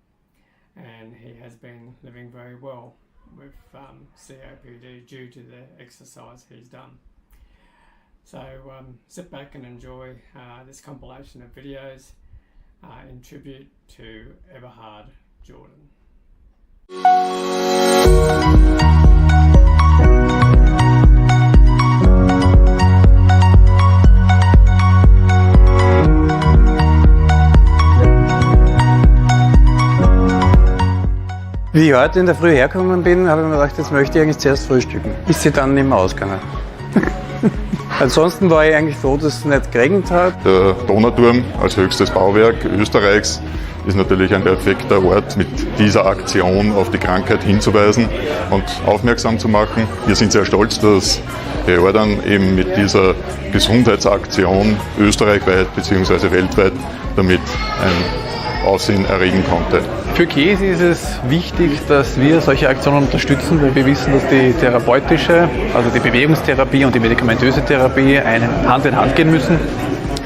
and he has been living very well with COPD due to the exercise he's done. So sit back and enjoy this compilation of videos in tribute to Eberhard Jordan. Wie ich heute in der Früh hergekommen bin, habe ich mir gedacht, jetzt möchte ich eigentlich zuerst frühstücken. Ist sie dann nicht mehr ausgegangen. Ansonsten war ich eigentlich froh, dass es nicht geregnet hat. Der Donauturm als höchstes Bauwerk Österreichs ist natürlich ein perfekter Ort, mit dieser Aktion auf die Krankheit hinzuweisen und aufmerksam zu machen. Wir sind sehr stolz, dass Herr Jordan eben mit dieser Gesundheitsaktion österreichweit bzw. weltweit damit ein Aufsehen erregen konnte. Für Käse ist es wichtig, dass wir solche Aktionen unterstützen, weil wir wissen, dass die therapeutische, also die Bewegungstherapie und die medikamentöse Therapie Hand in Hand gehen müssen.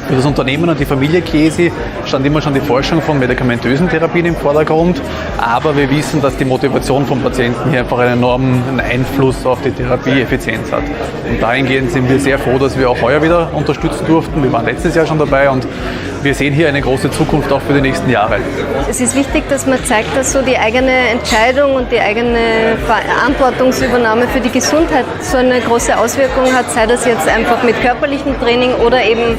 Für das Unternehmen und die Familie Käse stand immer schon die Forschung von medikamentösen Therapien im Vordergrund, aber wir wissen, dass die Motivation von Patienten hier einfach einen enormen Einfluss auf die Therapieeffizienz hat. Und dahingehend sind wir sehr froh, dass wir auch heuer wieder unterstützen durften. Wir waren letztes Jahr schon dabei und wir sehen hier eine große Zukunft auch für die nächsten Jahre. Es ist wichtig, dass man zeigt, dass so die eigene Entscheidung und die eigene Verantwortungsübernahme für die Gesundheit so eine große Auswirkung hat, sei das jetzt einfach mit körperlichem Training oder eben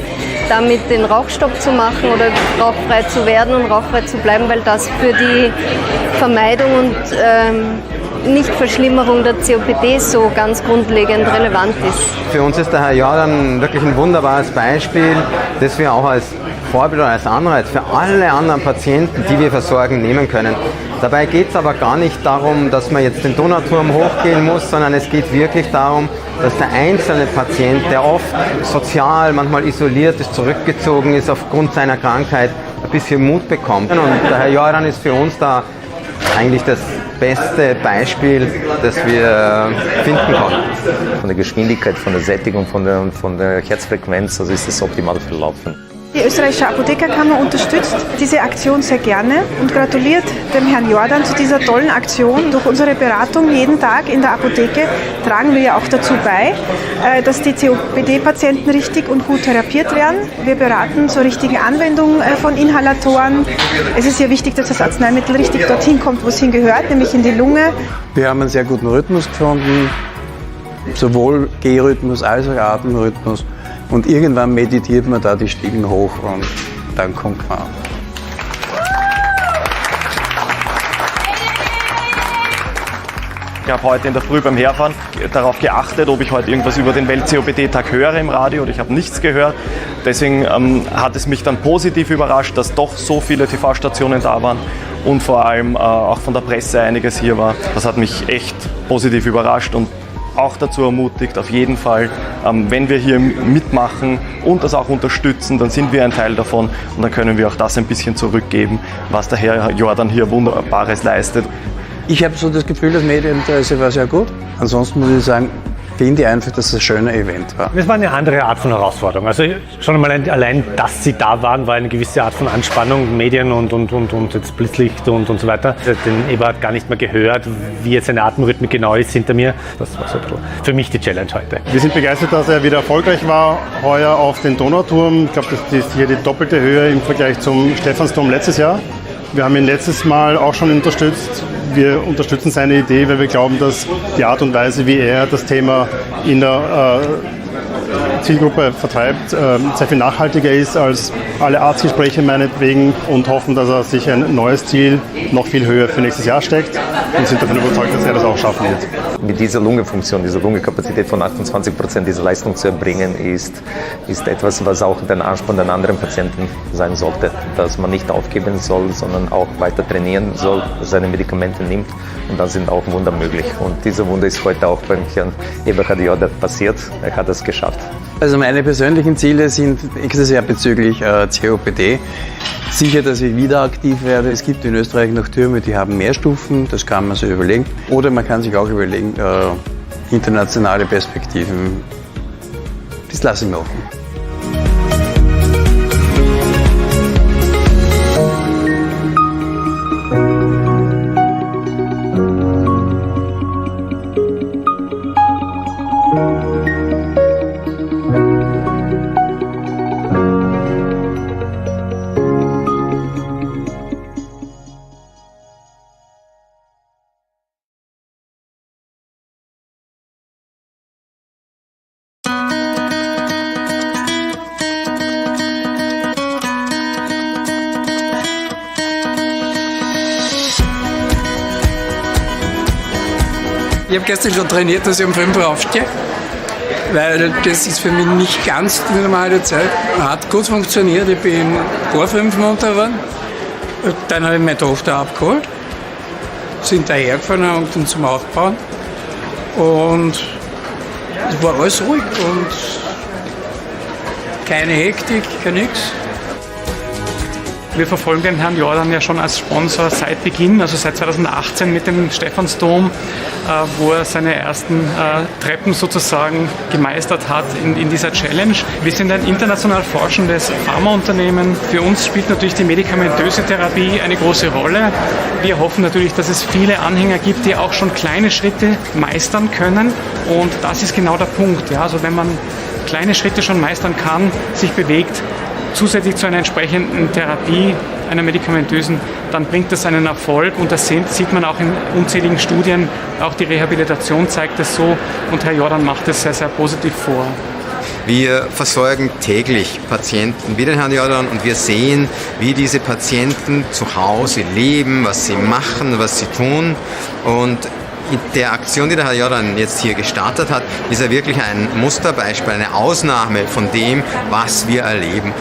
damit den Rauchstopp zu machen oder rauchfrei zu werden und rauchfrei zu bleiben, weil das für die Vermeidung und Nichtverschlimmerung der COPD so ganz grundlegend relevant ist. Für uns ist der Herr Jordan wirklich ein wunderbares Beispiel, das wir auch als Vorbild oder als Anreiz für alle anderen Patienten, die wir versorgen, nehmen können. Dabei geht es aber gar nicht darum, dass man jetzt den Donauturm hochgehen muss, sondern es geht wirklich darum, dass der einzelne Patient, der oft sozial, manchmal isoliert ist, zurückgezogen ist aufgrund seiner Krankheit, ein bisschen Mut bekommt. Und der Herr Jordan ist für uns da eigentlich das beste Beispiel, das wir finden konnten. Von der Geschwindigkeit, von der Sättigung, von der Herzfrequenz, also ist es optimal verlaufen. Die österreichische Apothekerkammer unterstützt diese Aktion sehr gerne und gratuliert dem Herrn Jordan zu dieser tollen Aktion. Durch unsere Beratung jeden Tag in der Apotheke tragen wir ja auch dazu bei, dass die COPD-Patienten richtig und gut therapiert werden. Wir beraten zur richtigen Anwendung von Inhalatoren. Es ist ja wichtig, dass das Arzneimittel richtig dorthin kommt, wo es hingehört, nämlich in die Lunge. Wir haben einen sehr guten Rhythmus gefunden, sowohl Gehrhythmus als auch Atemrhythmus. Und irgendwann meditiert man da die Stiegen hoch und dann kommt man an. Ich habe heute in der Früh beim Herfahren darauf geachtet, ob ich heute irgendwas über den Welt-COPD-Tag höre im Radio, oder ich habe nichts gehört. Deswegen hat es mich dann positiv überrascht, dass doch so viele TV-Stationen da waren und vor allem auch von der Presse einiges hier war. Das hat mich echt positiv überrascht und auch dazu ermutigt, auf jeden Fall, wenn wir hier mitmachen und das auch unterstützen, dann sind wir ein Teil davon und dann können wir auch das ein bisschen zurückgeben, was der Herr Jordan hier Wunderbares leistet. Ich habe so das Gefühl, das Medieninteresse war sehr gut. Ansonsten muss ich sagen, finde ich einfach, dass es ein schöner Event war. Es war eine andere Art von Herausforderung. Also schon einmal allein, dass sie da waren, war eine gewisse Art von Anspannung, Medien und jetzt Blitzlicht und so weiter. Den Eberhard gar nicht mehr gehört, wie jetzt seine Atemrhythmik genau ist hinter mir. Das war so für mich die Challenge heute. Wir sind begeistert, dass er wieder erfolgreich war heuer auf den Donauturm. Ich glaube, das ist hier die doppelte Höhe im Vergleich zum Stephansdom letztes Jahr. Wir haben ihn letztes Mal auch schon unterstützt. Wir unterstützen seine Idee, weil wir glauben, dass die Art und Weise, wie er das Thema in der Zielgruppe vertreibt, sehr viel nachhaltiger ist als alle Arztgespräche meinetwegen und hoffen, dass er sich ein neues Ziel noch viel höher für nächstes Jahr steckt und sind davon überzeugt, dass er das auch schaffen wird. Mit dieser Lungenfunktion, dieser Lungenkapazität von 28% dieser Leistung zu erbringen, ist etwas, was auch den Ansporn den anderen Patienten sein sollte. Dass man nicht aufgeben soll, sondern auch weiter trainieren soll, seine Medikamente nimmt und dann sind auch Wunder möglich. Und dieser Wunder ist heute auch beim Herrn Eberhard Jordan passiert. Er hat es geschafft. Also meine persönlichen Ziele sind nächstes Jahr bezüglich COPD. Sicher, dass ich wieder aktiv werde. Es gibt in Österreich noch Türme, die haben mehr Stufen, das kann man sich überlegen. Oder man kann sich auch überlegen, internationale Perspektiven. Das lasse ich mir offen. Ich habe gestern schon trainiert, dass ich um 5 Uhr aufstehe, weil das ist für mich nicht ganz die normale Zeit. Hat gut funktioniert, ich bin vor 5 munter geworden. Dann habe ich meine Tochter abgeholt, sind dahergefahren und zum Aufbauen. Und es war alles ruhig und keine Hektik, kein nix. Wir verfolgen den Herrn Jordan ja schon als Sponsor seit Beginn, also seit 2018 mit dem Stephansdom, wo er seine ersten Treppen sozusagen gemeistert hat in dieser Challenge. Wir sind ein international forschendes Pharmaunternehmen. Für uns spielt natürlich die medikamentöse Therapie eine große Rolle. Wir hoffen natürlich, dass es viele Anhänger gibt, die auch schon kleine Schritte meistern können. Und das ist genau der Punkt. Ja, also wenn man kleine Schritte schon meistern kann, sich bewegt, zusätzlich zu einer entsprechenden Therapie, einer medikamentösen, dann bringt das einen Erfolg und das sieht man auch in unzähligen Studien. Auch die Rehabilitation zeigt es so und Herr Jordan macht es sehr, sehr positiv vor. Wir versorgen täglich Patienten wie den Herrn Jordan und wir sehen, wie diese Patienten zu Hause leben, was sie machen, was sie tun. Und in der Aktion, die der Herr Jordan jetzt hier gestartet hat, ist er wirklich ein Musterbeispiel, eine Ausnahme von dem, was wir erleben.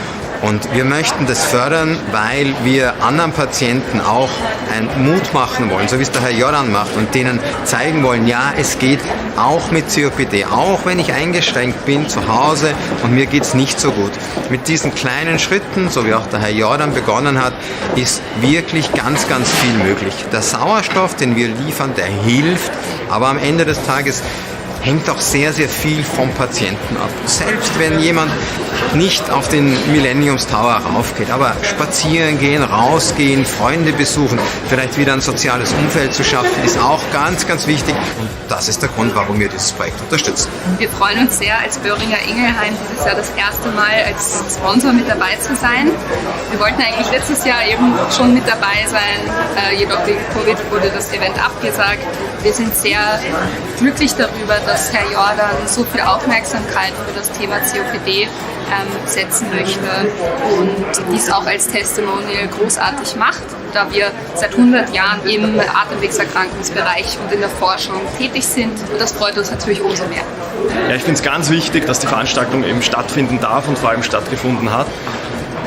Und wir möchten das fördern, weil wir anderen Patienten auch einen Mut machen wollen, so wie es der Herr Jordan macht und denen zeigen wollen, ja, es geht auch mit COPD, auch wenn ich eingeschränkt bin zu Hause und mir geht es nicht so gut. Mit diesen kleinen Schritten, so wie auch der Herr Jordan begonnen hat, ist wirklich ganz, ganz viel möglich. Der Sauerstoff, den wir liefern, der hilft, aber am Ende des Tages hängt auch sehr, sehr viel vom Patienten ab. Selbst wenn jemand nicht auf den Millenniums Tower raufgeht, aber spazieren gehen, rausgehen, Freunde besuchen, vielleicht wieder ein soziales Umfeld zu schaffen, ist auch ganz, ganz wichtig. Und das ist der Grund, warum wir dieses Projekt unterstützen. Wir freuen uns sehr, als Böhringer Ingelheim dieses Jahr das erste Mal als Sponsor mit dabei zu sein. Wir wollten eigentlich letztes Jahr eben schon mit dabei sein, jedoch wegen Covid wurde das Event abgesagt. Wir sind sehr glücklich darüber, dass Herr Jordan so viel Aufmerksamkeit für das Thema COPD setzen möchte und dies auch als Testimonial großartig macht, da wir seit 100 Jahren im Atemwegserkrankungsbereich und in der Forschung tätig sind. Und das freut uns natürlich umso mehr. Ja, ich finde es ganz wichtig, dass die Veranstaltung eben stattfinden darf und vor allem stattgefunden hat,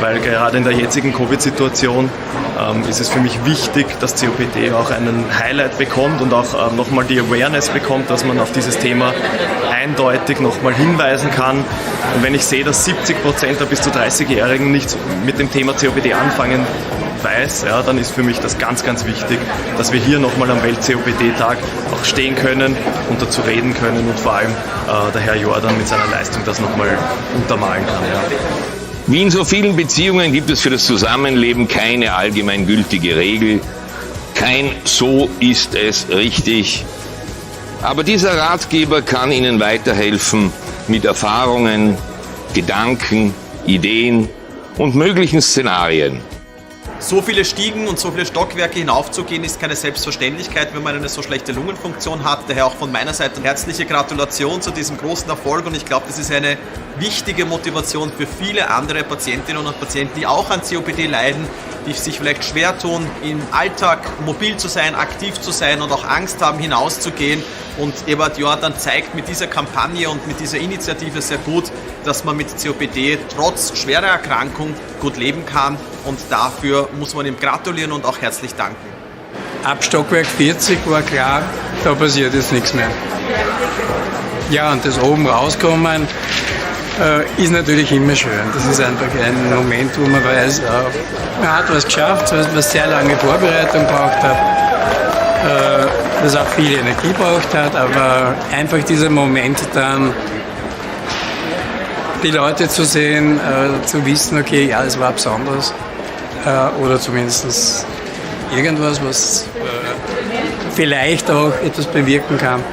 weil gerade in der jetzigen Covid-Situation ist es für mich wichtig, dass COPD auch einen Highlight bekommt und auch nochmal die Awareness bekommt, dass man auf dieses Thema eindeutig nochmal hinweisen kann. Und wenn ich sehe, dass 70% der bis zu 30-Jährigen nicht mit dem Thema COPD anfangen weiß, ja, dann ist für mich das ganz, ganz wichtig, dass wir hier nochmal am Welt-COPD-Tag auch stehen können und dazu reden können und vor allem der Herr Jordan mit seiner Leistung das nochmal untermalen kann. Ja. Wie in so vielen Beziehungen gibt es für das Zusammenleben keine allgemeingültige Regel. Kein "So ist es richtig". Aber dieser Ratgeber kann Ihnen weiterhelfen mit Erfahrungen, Gedanken, Ideen und möglichen Szenarien. So viele Stiegen und so viele Stockwerke hinaufzugehen, ist keine Selbstverständlichkeit, wenn man eine so schlechte Lungenfunktion hat. Daher auch von meiner Seite herzliche Gratulation zu diesem großen Erfolg. Und ich glaube, das ist eine wichtige Motivation für viele andere Patientinnen und Patienten, die auch an COPD leiden, die sich vielleicht schwer tun, im Alltag mobil zu sein, aktiv zu sein und auch Angst haben, hinauszugehen. Und Ebert Jordan zeigt mit dieser Kampagne und mit dieser Initiative sehr gut, dass man mit COPD trotz schwerer Erkrankung gut leben kann. Und dafür muss man ihm gratulieren und auch herzlich danken. Ab Stockwerk 40 war klar, da passiert jetzt nichts mehr. Ja, und das oben rauskommen ist natürlich immer schön. Das ist einfach ein Moment, wo man weiß, man hat was geschafft, was sehr lange Vorbereitung braucht hat, das auch viel Energie braucht hat, aber einfach dieser Moment dann, die Leute zu sehen, zu wissen, okay, ja, es war besonders, oder zumindest irgendwas, was vielleicht auch etwas bewirken kann.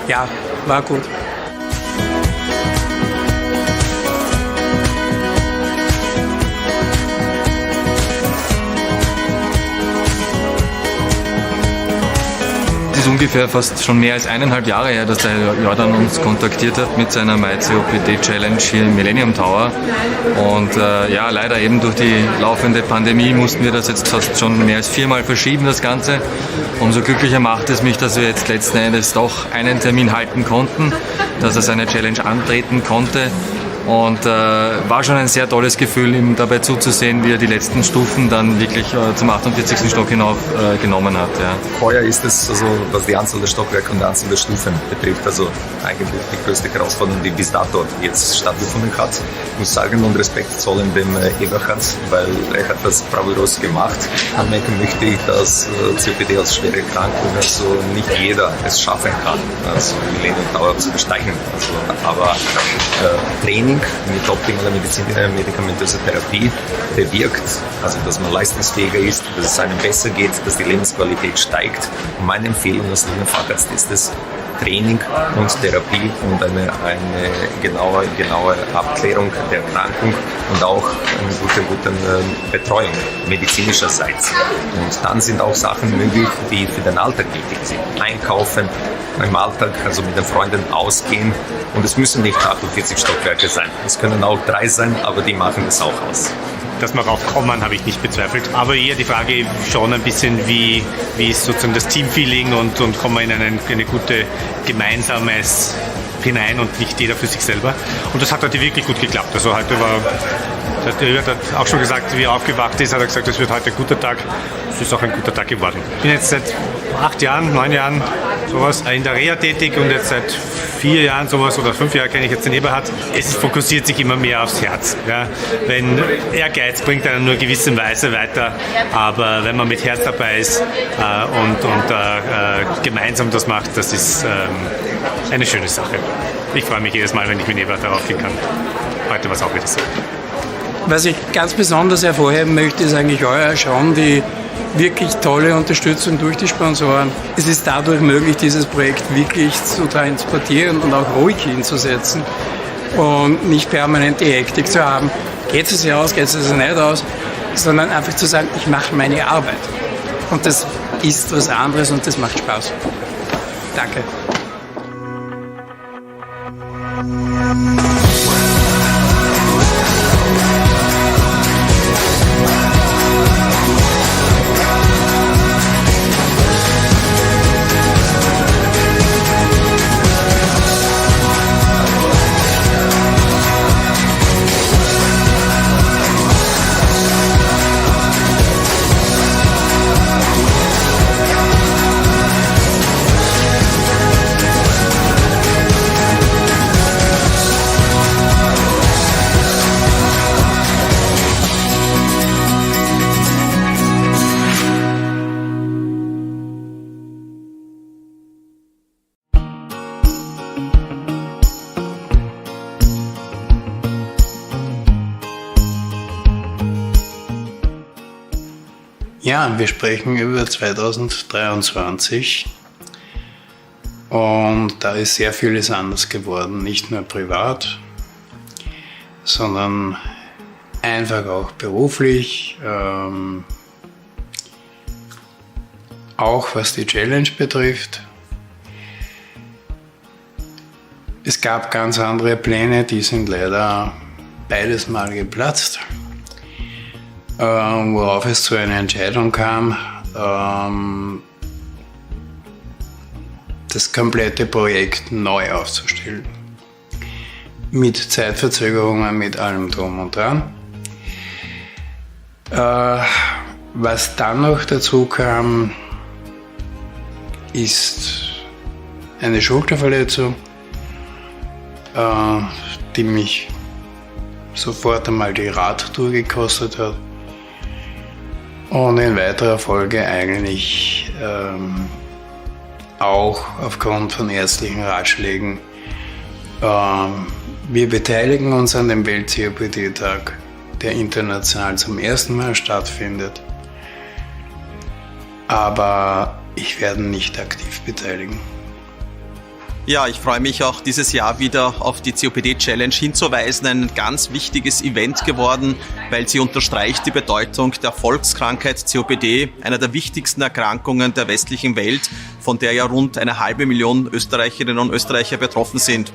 Ja, war gut. Es ist ungefähr fast schon mehr als 1,5 Jahre her, dass der Jordan uns kontaktiert hat mit seiner MyCOPD Challenge hier im Millennium Tower. Und ja, leider eben durch die laufende Pandemie mussten wir das jetzt fast schon mehr als 4-mal verschieben, das Ganze. Umso glücklicher macht es mich, dass wir jetzt letzten Endes doch einen Termin halten konnten, dass er seine Challenge antreten konnte. Und war schon ein sehr tolles Gefühl, ihm dabei zuzusehen, wie er die letzten Stufen dann wirklich zum 48. Stock hinauf genommen hat. Ja. Heuer ist es, also, was die Anzahl der Stockwerke und die Anzahl der Stufen betrifft, also eigentlich die größte Herausforderung, die bis dato jetzt stattgefunden hat. Ich muss sagen, und Respekt zollen dem Eberhard, weil er hat das bravourös gemacht. Anmerken möchte ich, dass COPD als schwere Erkrankung, also nicht jeder es schaffen kann, also Millennium Tower zu besteigen. Also, aber Training mit optimaler medikamentöser Therapie bewirkt, also dass man leistungsfähiger ist, dass es einem besser geht, dass die Lebensqualität steigt. Und meine Empfehlung als Lungenfacharzt ist es, Training und Therapie und eine genaue Abklärung der Erkrankung und auch eine gute Betreuung medizinischerseits. Und dann sind auch Sachen möglich, die für den Alltag wichtig sind. Einkaufen, im Alltag, also mit den Freunden ausgehen. Und es müssen nicht 48 Stockwerke sein. Es können auch 3 sein, aber die machen das auch aus. Dass wir raufkommen, habe ich nicht bezweifelt. Aber eher die Frage schon ein bisschen, wie ist sozusagen das Teamfeeling und kommen wir in eine gute gemeinsames hinein und nicht jeder für sich selber. Und das hat heute wirklich gut geklappt. Also heute der hat auch schon gesagt, wie er aufgewacht ist, hat er gesagt, es wird heute ein guter Tag. Es ist auch ein guter Tag geworden. Ich bin jetzt seit 8 Jahren, 9 Jahren sowas in der Reha tätig und jetzt seit 4 Jahren sowas oder 5 Jahre kenne ich jetzt den Eberhard. Es fokussiert sich immer mehr aufs Herz. Ja. Wenn Ehrgeiz bringt einen nur gewissenweise weiter, aber wenn man mit Herz dabei ist und gemeinsam das macht, das ist eine schöne Sache. Ich freue mich jedes Mal, wenn ich mit Eberhard darauf gehen kann. Heute war es auch wieder so. Was ich ganz besonders hervorheben möchte, ist eigentlich heuer schon die wirklich tolle Unterstützung durch die Sponsoren. Es ist dadurch möglich, dieses Projekt wirklich zu transportieren und auch ruhig hinzusetzen und nicht permanent die Hektik zu haben. Geht es sich aus, geht es sich nicht aus, sondern einfach zu sagen, ich mache meine Arbeit. Und das ist was anderes und das macht Spaß. Danke. Ja, wir sprechen über 2023 und da ist sehr vieles anders geworden, nicht nur privat, sondern einfach auch beruflich, auch was die Challenge betrifft. Es gab ganz andere Pläne, die sind leider beides Mal geplatzt, worauf es zu einer Entscheidung kam, das komplette Projekt neu aufzustellen. Mit Zeitverzögerungen, mit allem drum und dran. Was dann noch dazu kam, ist eine Schulterverletzung, die mich sofort einmal die Radtour gekostet hat und in weiterer Folge eigentlich auch aufgrund von ärztlichen Ratschlägen. Wir beteiligen uns an dem Welt-COPD-Tag, der international zum ersten Mal stattfindet, aber ich werde nicht aktiv beteiligen. Ja, ich freue mich auch dieses Jahr wieder auf die COPD-Challenge hinzuweisen. Ein ganz wichtiges Event geworden, weil sie unterstreicht die Bedeutung der Volkskrankheit COPD, einer der wichtigsten Erkrankungen der westlichen Welt, von der ja rund 500.000 Österreicherinnen und Österreicher betroffen sind.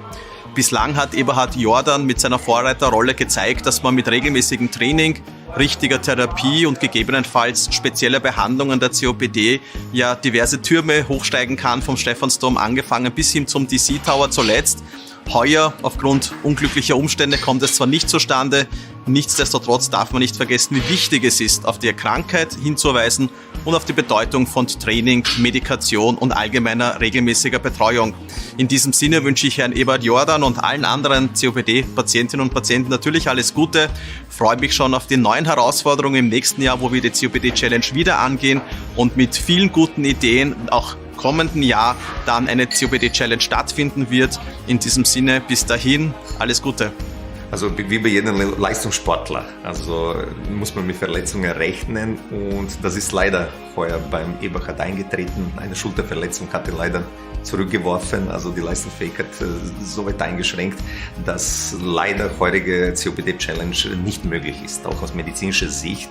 Bislang hat Eberhard Jordan mit seiner Vorreiterrolle gezeigt, dass man mit regelmäßigem Training, richtiger Therapie und gegebenenfalls spezieller Behandlungen der COPD ja diverse Türme hochsteigen kann, vom Stephansdom angefangen bis hin zum DC Tower zuletzt. Heuer, aufgrund unglücklicher Umstände, kommt es zwar nicht zustande, nichtsdestotrotz darf man nicht vergessen, wie wichtig es ist, auf die Krankheit hinzuweisen und auf die Bedeutung von Training, Medikation und allgemeiner regelmäßiger Betreuung. In diesem Sinne wünsche ich Herrn Eberhard Jordan und allen anderen COPD-Patientinnen und Patienten natürlich alles Gute. Freue mich schon auf die neuen Herausforderungen im nächsten Jahr, wo wir die COPD-Challenge wieder angehen und mit vielen guten Ideen auch kommenden Jahr dann eine COPD-Challenge stattfinden wird. In diesem Sinne, bis dahin, alles Gute. Also wie bei jedem Leistungssportler, also muss man mit Verletzungen rechnen und das ist leider heuer beim Eberhard eingetreten. Eine Schulterverletzung hat ihn leider zurückgeworfen, also die Leistungsfähigkeit so weit eingeschränkt, dass leider heutige COPD-Challenge nicht möglich ist, auch aus medizinischer Sicht.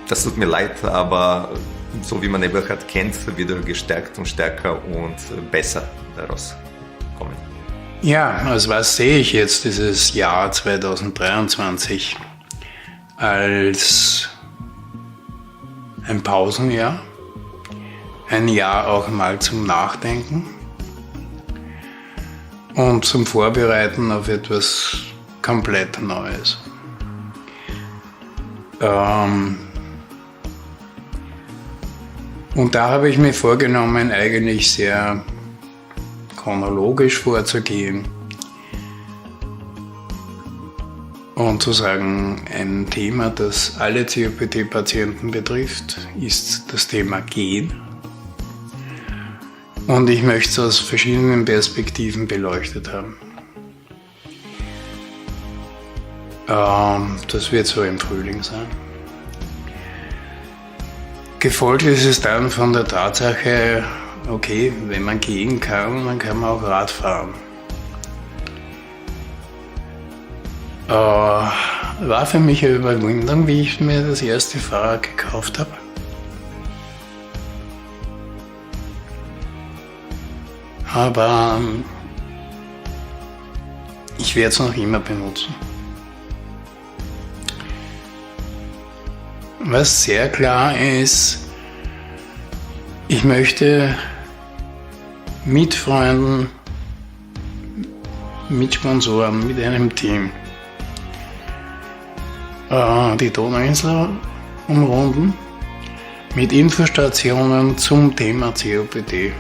Das tut mir leid, aber so wie man Eberhard kennt, wird er gestärkt und stärker und besser daraus kommen. Ja, also was sehe ich jetzt dieses Jahr 2023 als ein Pausenjahr, ein Jahr auch mal zum Nachdenken und zum Vorbereiten auf etwas komplett Neues. Und da habe ich mir vorgenommen, eigentlich sehr chronologisch vorzugehen und zu sagen, ein Thema, das alle COPD-Patienten betrifft, ist das Thema Gehen. Und ich möchte es aus verschiedenen Perspektiven beleuchtet haben. Das wird so im Frühling sein. Gefolgt ist es dann von der Tatsache, okay, wenn man gehen kann, dann kann man auch Rad fahren. War für mich eine Überwindung, wie ich mir das erste Fahrrad gekauft habe. Aber ich werde es noch immer benutzen. Was sehr klar ist, ich möchte mit Freunden, mit Sponsoren, mit einem Team die Donauinsel umrunden mit Infostationen zum Thema COPD.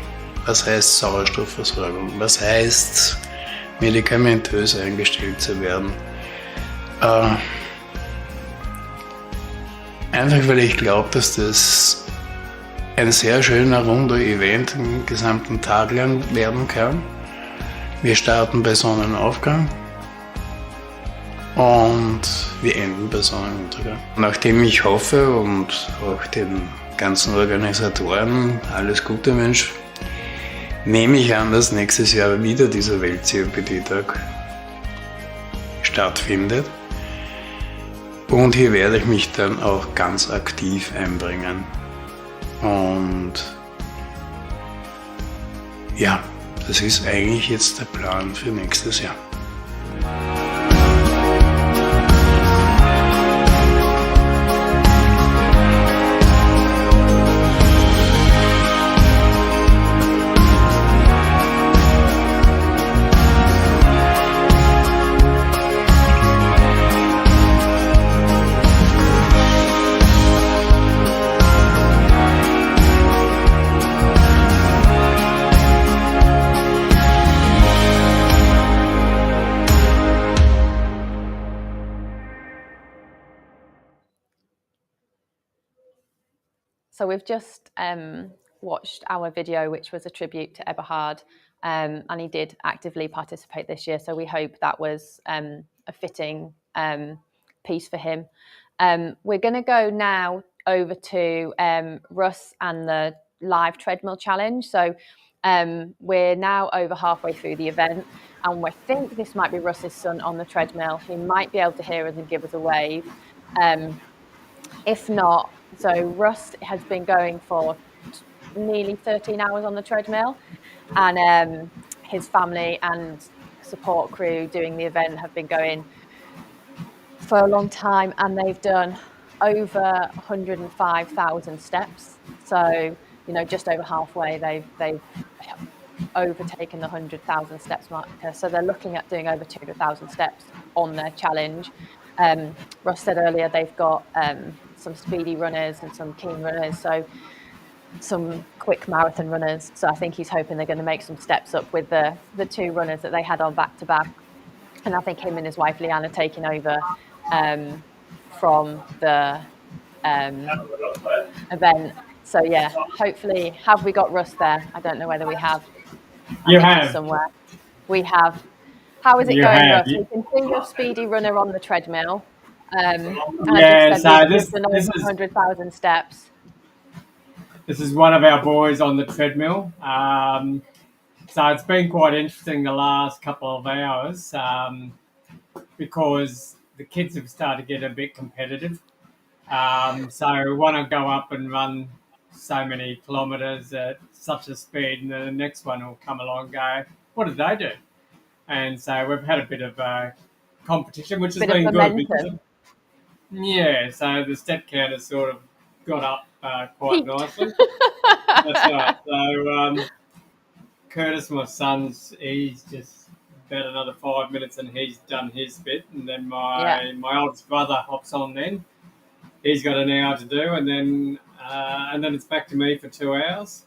Was heißt Sauerstoffversorgung? Was heißt medikamentös eingestellt zu werden? Einfach weil ich glaube, dass das ein sehr schöner, runder Event den gesamten Tag lang werden kann. Wir starten bei Sonnenaufgang und wir enden bei Sonnenuntergang. Nachdem ich hoffe und auch den ganzen Organisatoren alles Gute wünsche, nehme ich an, dass nächstes Jahr wieder dieser Welt-COPD-Tag stattfindet. Und hier werde ich mich dann auch ganz aktiv einbringen. Und ja, das ist eigentlich jetzt der Plan für nächstes Jahr. So we've just watched our video, which was a tribute to Eberhard, and he did actively participate this year. So we hope that was a fitting piece for him. We're going to go now over to Russ and the live treadmill challenge. So we're now over halfway through the event, and we think this might be Russ's son on the treadmill. He might be able to hear us and give us a wave. If not, so Russ has been going for nearly 13 hours on the treadmill, and his family and support crew doing the event have been going for a long time, and they've done over 105,000 steps. So, you know, just over halfway, they've overtaken the 100,000 steps marker. So they're looking at doing over 200,000 steps on their challenge. Ross said earlier they've got some speedy runners and some keen runners, so some quick marathon runners. So I think he's hoping they're going to make some steps up with the two runners that they had on back to back. And I think him and his wife Leanne are taking over from the event. So yeah, hopefully, have we got Russ there? I don't know whether we have. You have. Somewhere. We have. How is it You going, have. Russ? We can see your speedy runner on the treadmill. Yeah, so this is 100,000 steps. This is one of our boys on the treadmill. So it's been quite interesting the last couple of hours because the kids have started to get a bit competitive. So we want to go up and run so many kilometres at such a speed, and then the next one will come along and go, what did they do? And so we've had a bit of competition, which has been good. Because yeah, so the step count has sort of got up quite nicely. That's right. So Curtis, my son's, he's just about another 5 minutes and he's done his bit. And then my oldest brother hops on then. He's got an hour to do, and then it's back to me for 2 hours.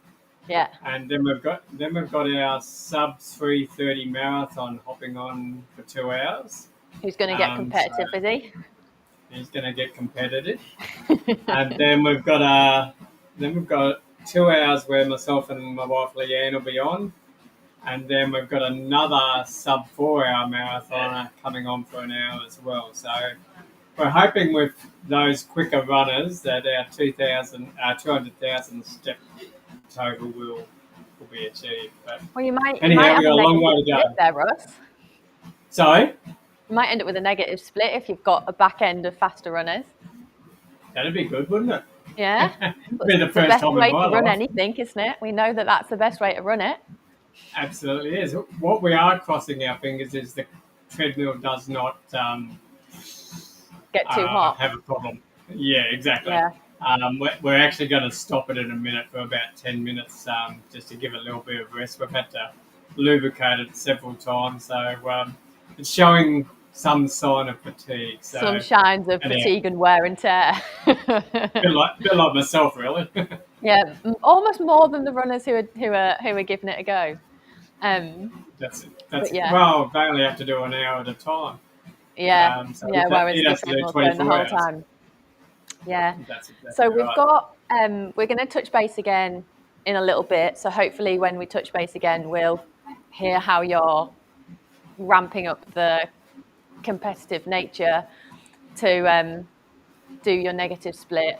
Yeah. And then we've got our sub 3:30 marathon hopping on for 2 hours. Who's going to get competitive, is he? He's going to get competitive. And then we've got 2 hours where myself and my wife Leanne will be on. And then we've got another sub 4 hour marathoner coming on for an hour as well. So we're hoping with those quicker runners that our 200,000 step total will be achieved. But well, you might anyhow, have we've got a long way to go there, Russ. Sorry? You might end up with a negative split if you've got a back end of faster runners. That'd be good, wouldn't it? Yeah. Be the first best time way in my to run life. anything, isn't it? We know that that's the best way to run it. Absolutely is. What we are crossing our fingers is the treadmill does not get too hot. Have a problem. Yeah, exactly. Yeah. We're actually going to stop it in a minute for about 10 minutes just to give it a little bit of rest. We've had to lubricate it several times, so it's showing some sign of fatigue. So, some signs of fatigue and wear and tear. a bit like myself, really. Yeah, almost more than the runners who are giving it a go. That's yeah. Well, they only have to do an hour at a time. Yeah, so whereas it has to do different going the whole hours. time. Yeah. That's exactly So we've right. got we're going to touch base again in a little bit. So hopefully when we touch base again, we'll hear how you're ramping up the competitive nature to do your negative split.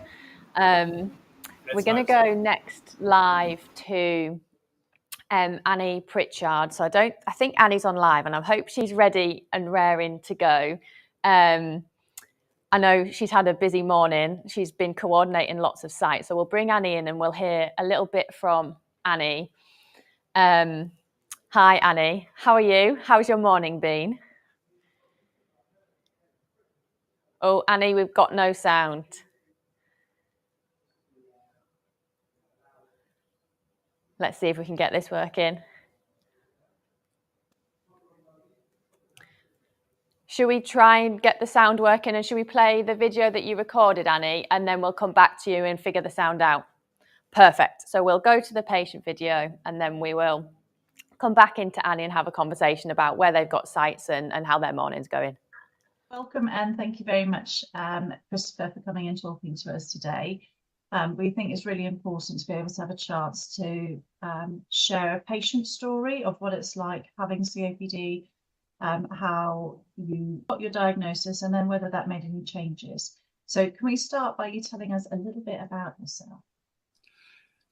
We're going to go next live to Annie Pritchard. So I think Annie's on live, and I hope she's ready and raring to go. I know she's had a busy morning. She's been coordinating lots of sites. So we'll bring Annie in and we'll hear a little bit from Annie. Hi, Annie. How are you? How's your morning been? Oh, Annie, we've got no sound. Let's see if we can get this working. Should we try and get the sound working, and should we play the video that you recorded, Annie, and then we'll come back to you and figure the sound out? Perfect. So we'll go to the patient video and then we will come back into Annie and have a conversation about where they've got sites and how their morning's going. Welcome, and thank you very much, Christopher, for coming and talking to us today. We think it's really important to be able to have a chance to share a patient story of what it's like having COPD, how you got your diagnosis, and then whether that made any changes. So can we start by you telling us a little bit about yourself?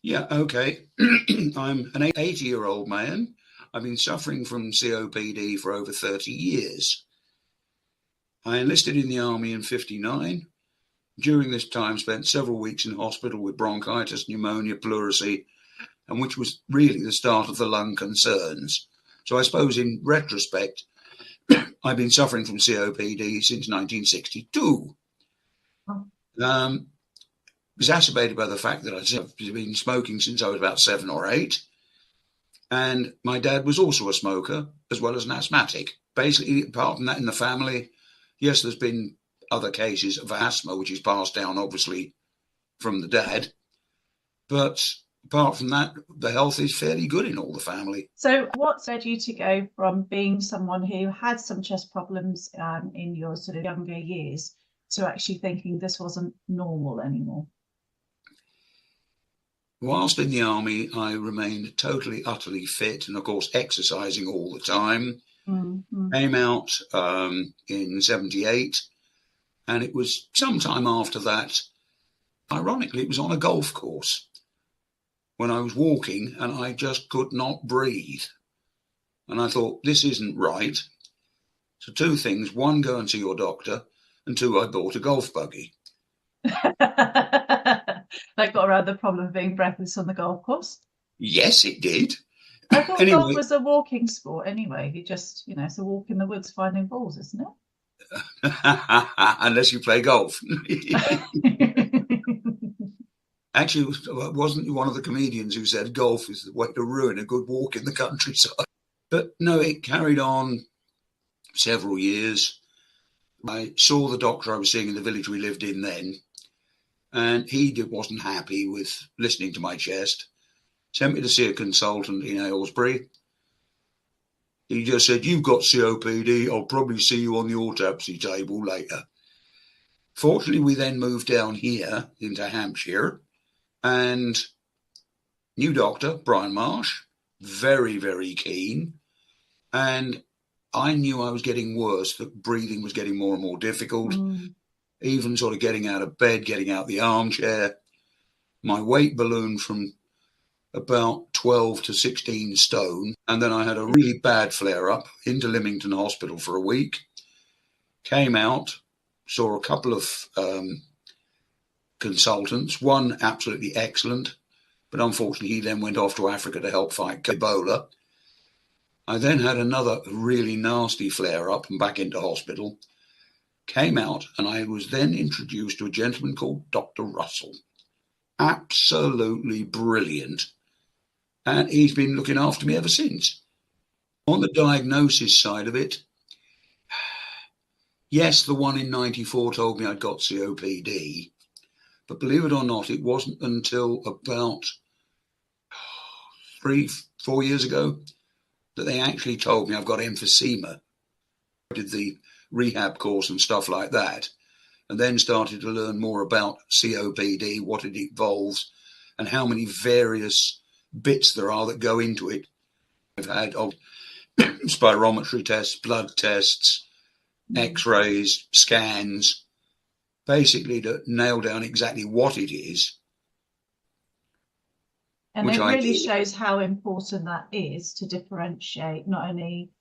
Yeah, okay. I'm an 80-year-old man. I've been suffering from COPD for over 30 years. I enlisted in the army in '59. During this time, spent several weeks in hospital with bronchitis, pneumonia, pleurisy, and which was really the start of the lung concerns. So I suppose in retrospect, I've been suffering from COPD since 1962. Exacerbated by the fact that I've been smoking since I was about 7 or 8. And my dad was also a smoker, as well as an asthmatic. Basically, apart from that in the family, yes, there's been other cases of asthma, which is passed down, obviously, from the dad. But apart from that, the health is fairly good in all the family. So what led you to go from being someone who had some chest problems in your sort of younger years to actually thinking this wasn't normal anymore? Whilst in the army, I remained totally, utterly fit and, of course, exercising all the time. Mm-hmm. Came out in '78, and it was sometime after that, ironically, it was on a golf course when I was walking and I just could not breathe. And I thought, this isn't right. So 2 things. 1, go and see your doctor, and 2, I bought a golf buggy. That got around the problem of being breathless on the golf course? Yes, it did. I thought Anyway. golf was a walking sport anyway. You just, it's a walk in the woods finding balls, isn't it? Unless you play golf. Actually, it wasn't one of the comedians who said golf is the way to ruin a good walk in the countryside. But no, it carried on several years. I saw the doctor I was seeing in the village we lived in then, and he wasn't happy with listening to my chest. Sent me to see a consultant in Aylesbury. He just said, "You've got COPD, I'll probably see you on the autopsy table later." Fortunately, we then moved down here into Hampshire, and new doctor, Brian Marsh, very, very keen. And I knew I was getting worse, that breathing was getting more and more difficult, even sort of getting out of bed, getting out the armchair. My weight ballooned from about 12 to 16 stone. And then I had a really bad flare-up into Lymington Hospital for a week. Came out, saw a couple of consultants, one absolutely excellent, but unfortunately he then went off to Africa to help fight Ebola. I then had another really nasty flare-up and back into hospital. Came out, and I was then introduced to a gentleman called Dr. Russell. Absolutely brilliant. And he's been looking after me ever since. On the diagnosis side of it, yes, the one in '94 told me I'd got COPD, but believe it or not, it wasn't until about 3-4 years ago that they actually told me I've got emphysema. I did the rehab course and stuff like that, and then started to learn more about COPD, what it involves, and how many various bits there are that go into it. I've had spirometry tests, blood tests, X-rays, scans, basically to nail down exactly what it is. And it really shows how important that is to differentiate not only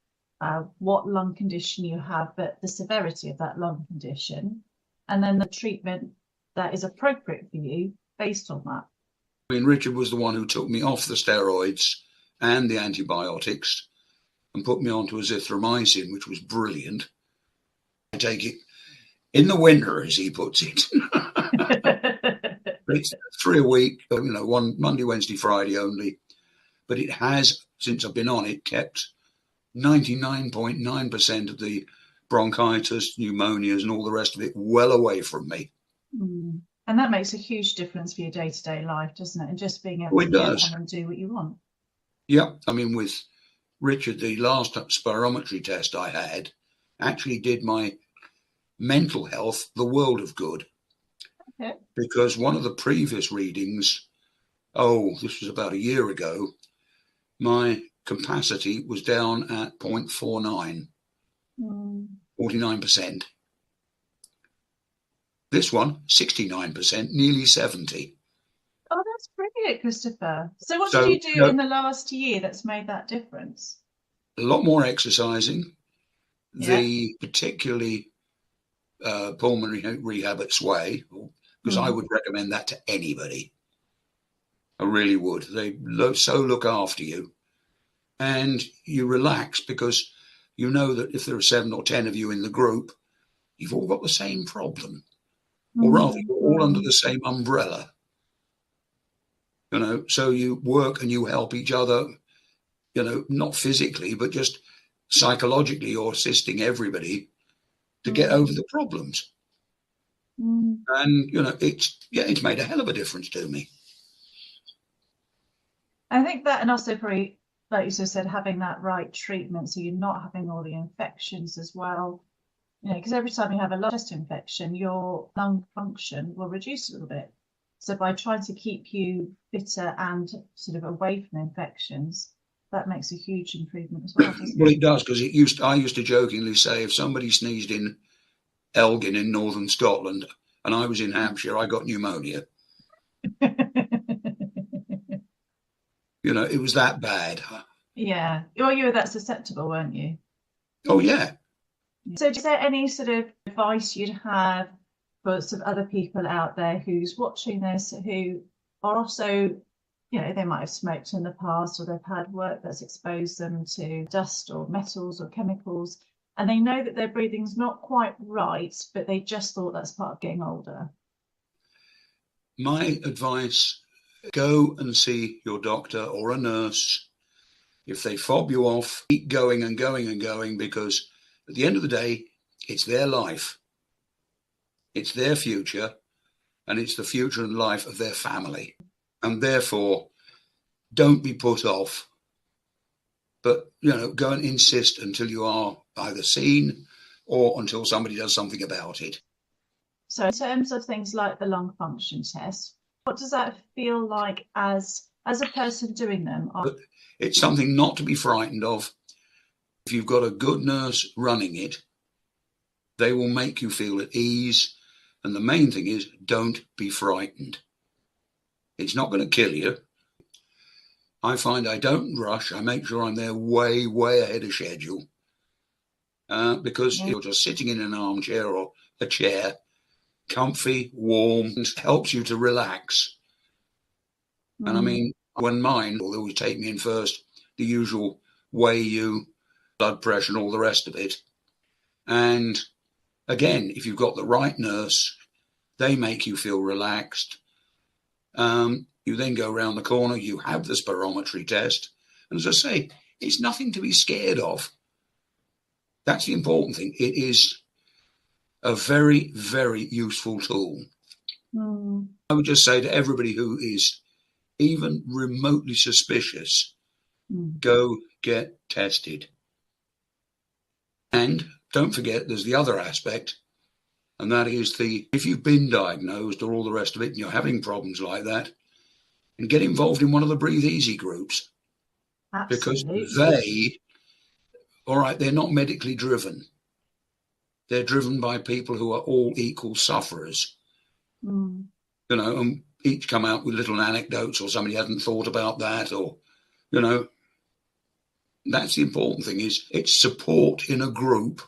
what lung condition you have, but the severity of that lung condition, and then the treatment that is appropriate for you based on that. I mean, Richard was the one who took me off the steroids and the antibiotics and put me onto azithromycin, which was brilliant. I take it in the winter, as he puts it. It's 3 a week, one Monday, Wednesday, Friday only. But it has, since I've been on it, kept 99.9% of the bronchitis, pneumonias, and all the rest of it well away from me. And that makes a huge difference for your day-to-day life, doesn't it? And just being able to get on and do what you want. Yeah, I mean, with Richard, the last spirometry test I had actually did my mental health the world of good. Okay. Because one of the previous readings, this was about a year ago, my capacity was down at 0.49, 49%. This one, 69%, nearly 70. Oh, that's brilliant, Christopher. So what did you do in the last year that's made that difference? A lot more exercising. Yeah. The particularly pulmonary rehab at Sway, because I would recommend that to anybody. I really would. They so look after you. And you relax because you know that if there are 7 or 10 of you in the group, you've all got the same problem. Or rather, you're all under the same umbrella. So you work and you help each other, not physically, but just psychologically, you're assisting everybody to get over the problems. And, it's made a hell of a difference to me. I think that, and also probably, like you just said, having that right treatment, so you're not having all the infections as well. Because every time you have a chest infection, your lung function will reduce a little bit. So by trying to keep you fitter and sort of away from infections, that makes a huge improvement as well, doesn't it? Well, it does, because I used to jokingly say if somebody sneezed in Elgin in northern Scotland and I was in Hampshire, I got pneumonia. It was that bad. Yeah. Well, you were that susceptible, weren't you? Oh, yeah. So is there any sort of advice you'd have for some other people out there who's watching this, who are also, they might have smoked in the past, or they've had work that's exposed them to dust or metals or chemicals, and they know that their breathing's not quite right, but they just thought that's part of getting older? My advice, go and see your doctor or a nurse. If they fob you off, keep going and going and going, because at the end of the day, it's their life. It's their future, and it's the future and life of their family. And therefore, don't be put off. But, go and insist until you are either seen or until somebody does something about it. So in terms of things like the lung function test, what does that feel like as a person doing them? But it's something not to be frightened of. If you've got a good nurse running it, they will make you feel at ease. And the main thing is, don't be frightened. It's not going to kill you. I find I don't rush. I make sure I'm there way, way ahead of schedule. Because you're just sitting in an armchair or a chair, comfy, warm, and helps you to relax. And I mean, when mine, they always take me in first, the usual weigh you, blood pressure and all the rest of it. And again, if you've got the right nurse, they make you feel relaxed. You then go around the corner, you have the spirometry test. And as I say, it's nothing to be scared of. That's the important thing. It is a very, very useful tool. I would just say to everybody who is even remotely suspicious, go get tested. And don't forget, there's the other aspect, and that is if you've been diagnosed or all the rest of it, and you're having problems like that, and get involved in one of the Breathe Easy groups. Absolutely. Because they're not medically driven. they're driven by people who are all equal sufferers. Mm. You know, and each come out with little anecdotes, or somebody hadn't thought about that, or, you know, that's the important thing, is it's support in a group,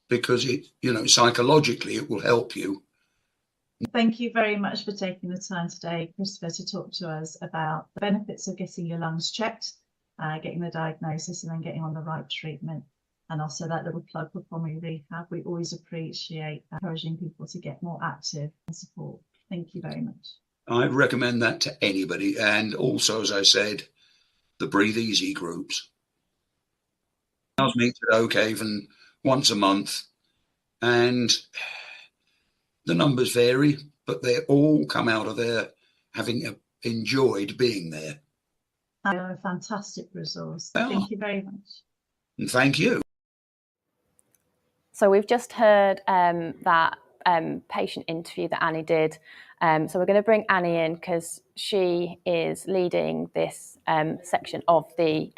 because it, you know, psychologically it will help you. Thank you very much for taking the time today, Christopher, to talk to us about the benefits of getting your lungs checked, getting the diagnosis, and then getting on the right treatment. And also that little plug for pulmonary rehab. We always appreciate encouraging people to get more active and support. Thank you very much. I'd recommend that to anybody. And also, as I said, the Breathe Easy groups. I meet at Oakhaven once a month, and the numbers vary, but they all come out of there having enjoyed being there. You're a fantastic resource. Thank you very much. And thank you. So we've just heard that patient interview that Annie did. So we're going to bring Annie in because she is leading this section of the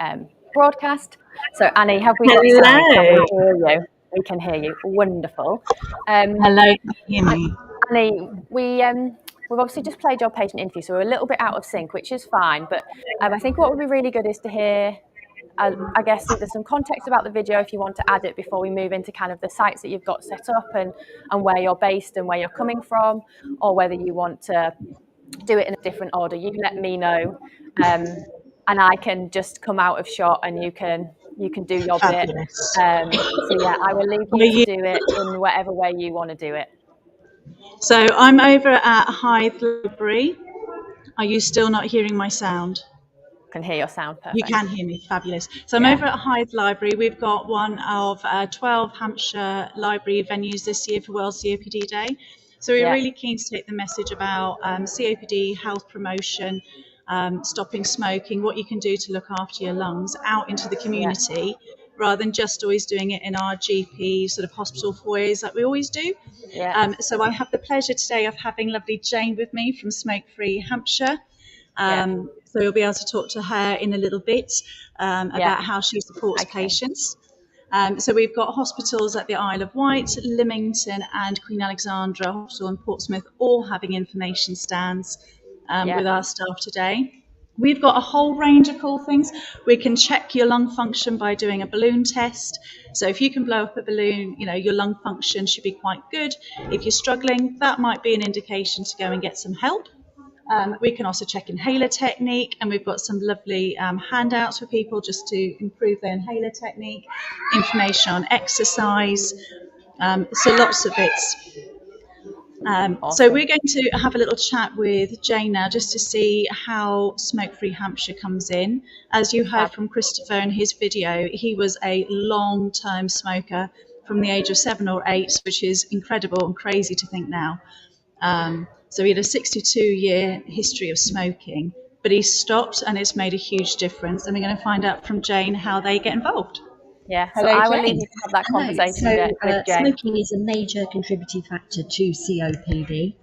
broadcast. So Annie, have we got sound? Can we hear you? We can hear you. Wonderful. Hello, can you hear me? Annie, we've obviously just played your patient interview, so we're a little bit out of sync, which is fine. But I think what would be really good is to hear, I guess, there's some context about the video if you want to add it before we move into kind of the sites that you've got set up and where you're based and where you're coming from, or whether you want to do it in a different order. You let me know, and I can just come out of shot and you can do your bit. So yeah, I will leave you to do it in whatever way you want to do it. So I'm over at Hythe Library. Are you still not hearing my sound? Can hear your sound perfect. You can hear me, fabulous. So I'm over at Hythe Library. We've got one of 12 Hampshire library venues this year for World COPD Day. So we're really keen to take the message about COPD, health promotion, stopping smoking, what you can do to look after your lungs out into the community, rather than just always doing it in our GP sort of hospital foyers like we always do. So I have the pleasure today of having lovely Jane with me from Smoke Free Hampshire. So we'll be able to talk to her in a little bit about how she supports patients. So we've got hospitals at the Isle of Wight, Lymington and Queen Alexandra Hospital in Portsmouth all having information stands with our staff today. We've got a whole range of cool things. We can check your lung function by doing a balloon test. So if you can blow up a balloon, you know, your lung function should be quite good. If you're struggling, that might be an indication to go and get some help. We can also check inhaler technique, and we've got some lovely handouts for people just to improve their inhaler technique, information on exercise, so lots of bits. So we're going to have a little chat with Jane now just to see how Smoke Free Hampshire comes in. As you heard from Christopher in his video, he was a long-term smoker from the age of 7 or 8, which is incredible and crazy to think now. So he had a 62-year history of smoking, but he stopped and it's made a huge difference. And we're going to find out from Jane how they get involved. Yeah, so I will leave you to have that conversation with Jane. Smoking is a major contributing factor to COPD.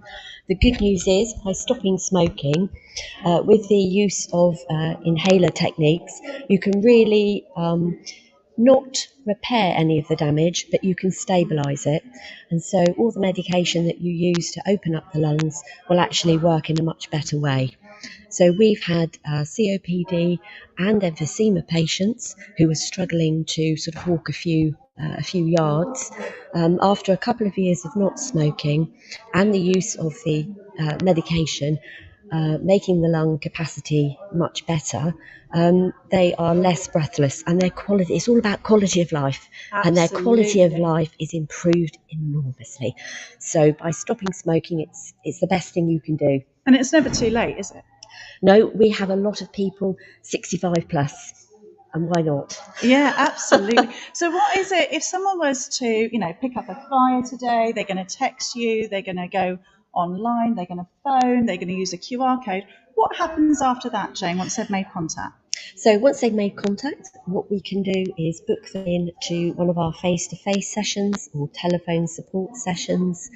The good news is, by stopping smoking, with the use of inhaler techniques, you can really not repair any of the damage, but you can stabilise it. And so all the medication that you use to open up the lungs will actually work in a much better way. So we've had COPD and emphysema patients who were struggling to sort of walk a few yards. After a couple of years of not smoking and the use of the medication, making the lung capacity much better, they are less breathless, and their quality, it's all about quality of life. Absolutely. And their quality of life is improved enormously. So by stopping smoking, it's the best thing you can do. And it's never too late, is it? No, we have a lot of people 65 plus, and why not? Yeah, absolutely. So what is it, if someone was to, you know, pick up a flyer today, they're going to text you, they're going to go online, they're going to phone, they're going to use a QR code. What happens after that, Jane, once they've made contact? So once they've made contact, what we can do is book them in to one of our face-to-face sessions or telephone support sessions.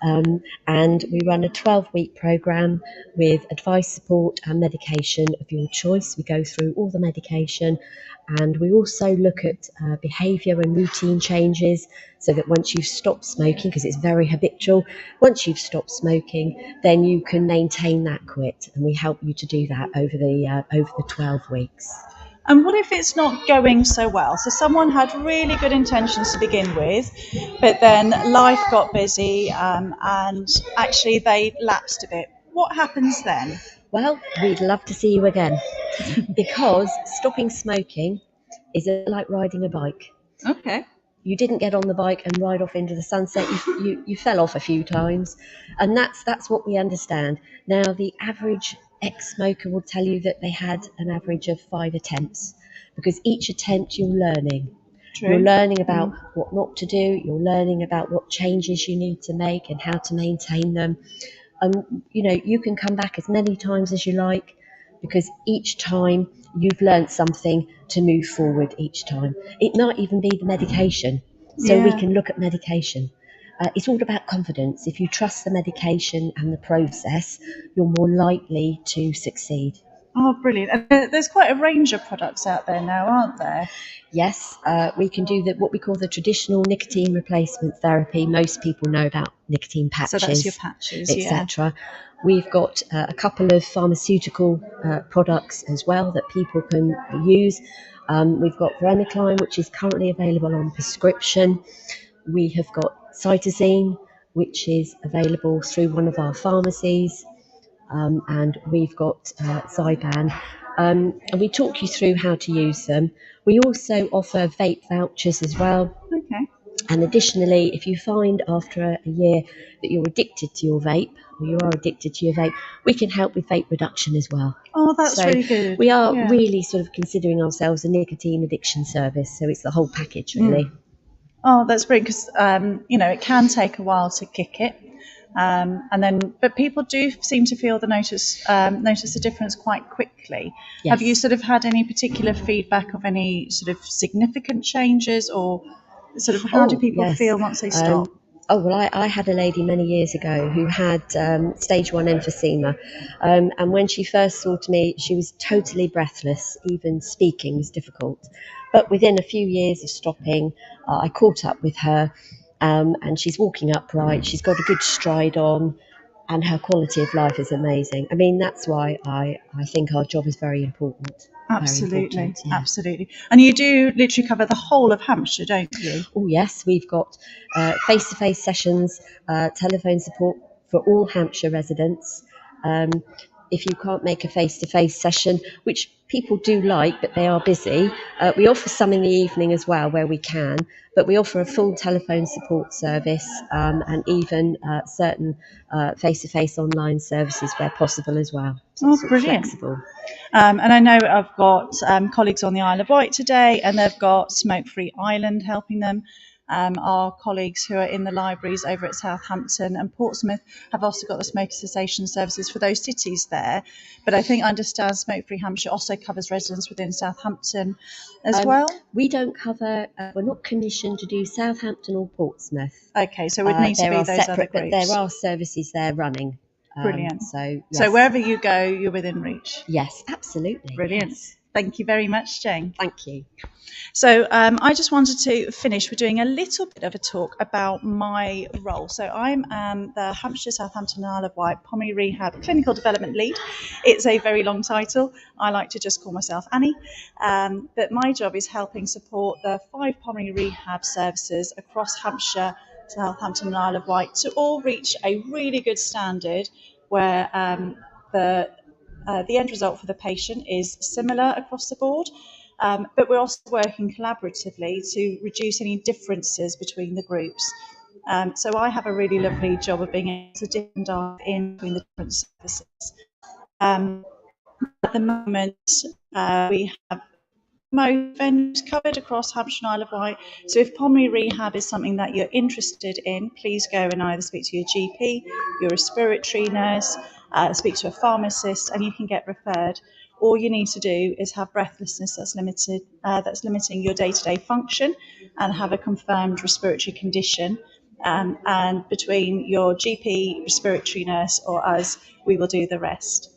And we run a 12-week programme with advice, support and medication of your choice. We go through all the medication And we also look at behaviour and routine changes, so that once you've stopped smoking, because it's very habitual, once you've stopped smoking, then you can maintain that quit, and we help you to do that over the 12 weeks. And what if it's not going so well? So someone had really good intentions to begin with, but then life got busy and actually they lapsed a bit. What happens then? Well, we'd love to see you again, because stopping smoking is like riding a bike. Okay. You didn't get on the bike and ride off into the sunset. You fell off a few times, and that's what we understand. Now, the average ex-smoker will tell you that they had an average of 5 attempts, because each attempt you're learning. True. You're learning about what not to do. You're learning about what changes you need to make and how to maintain them. And you can come back as many times as you like, because each time you've learned something to move forward each time. It might even be the medication. So we can look at medication. It's all about confidence. If you trust the medication and the process, you're more likely to succeed. Oh, brilliant. And there's quite a range of products out there now, aren't there? Yes, we can do what we call the traditional nicotine replacement therapy. Most people know about nicotine patches. So that's your patches, etc. We've got a couple of pharmaceutical products as well that people can use. We've got Vermicline, which is currently available on prescription. We have got cytosine, which is available through one of our pharmacies. And we've got Zyban. And we talk you through how to use them. We also offer vape vouchers as well. Okay. And additionally, if you find after a year that you're addicted to your vape, or you are addicted to your vape, we can help with vape reduction as well. Oh, that's So really good. we are Yeah. really sort of considering ourselves a nicotine addiction service. So it's the whole package, really. Oh, that's brilliant, because it can take a while to kick it, but people do seem to feel notice the difference quite quickly. Yes. Have you sort of had any particular feedback of any sort of significant changes, or sort of how do people yes. feel once they stop? I had a lady many years ago who had stage 1 emphysema, and when she first saw to me, she was totally breathless. Even speaking was difficult. But within a few years of stopping, I caught up with her, and she's walking upright. She's got a good stride on, and her quality of life is amazing. I mean, that's why I think our job is very important. Absolutely, absolutely. And you do literally cover the whole of Hampshire, don't you? Oh yes, we've got face-to-face sessions, telephone support for all Hampshire residents. If you can't make a face-to-face session, which people do like, but they are busy, we offer some in the evening as well where we can, but we offer a full telephone support service, and even certain face-to-face online services where possible as well. So it's brilliant. Flexible. And I know I've got colleagues on the Isle of Wight today, and they've got Smoke Free Ireland helping them. Our colleagues who are in the libraries over at Southampton and Portsmouth have also got the smoker cessation services for those cities there. But I understand Smoke Free Hampshire also covers residents within Southampton as well. We don't cover, we're not commissioned to do Southampton or Portsmouth. Okay, so it would need to be those other But groups. there are services there running. Brilliant. So So wherever you go, you're within reach. Yes, absolutely. Brilliant. Yes. Thank you very much, Jane. Thank you. So I just wanted to finish with doing a little bit of a talk about my role. So I'm the Hampshire, Southampton and Isle of Wight Pulmonary Rehab Clinical Development Lead. It's a very long title. I like to just call myself Annie. But my job is helping support the 5 pulmonary rehab services across Hampshire, Southampton and Isle of Wight to all reach a really good standard where the end result for the patient is similar across the board. But we're also working collaboratively to reduce any differences between the groups. So I have a really lovely job of being able to dip and dive in between the different services. At the moment, we have most venues covered across Hampshire and Isle of Wight. So if pulmonary rehab is something that you're interested in, please go and either speak to your GP, your respiratory nurse, speak to a pharmacist, and you can get referred. All you need to do is have breathlessness that's limiting your day-to-day function, and have a confirmed respiratory condition. And between your GP, respiratory nurse, or us, we will do the rest.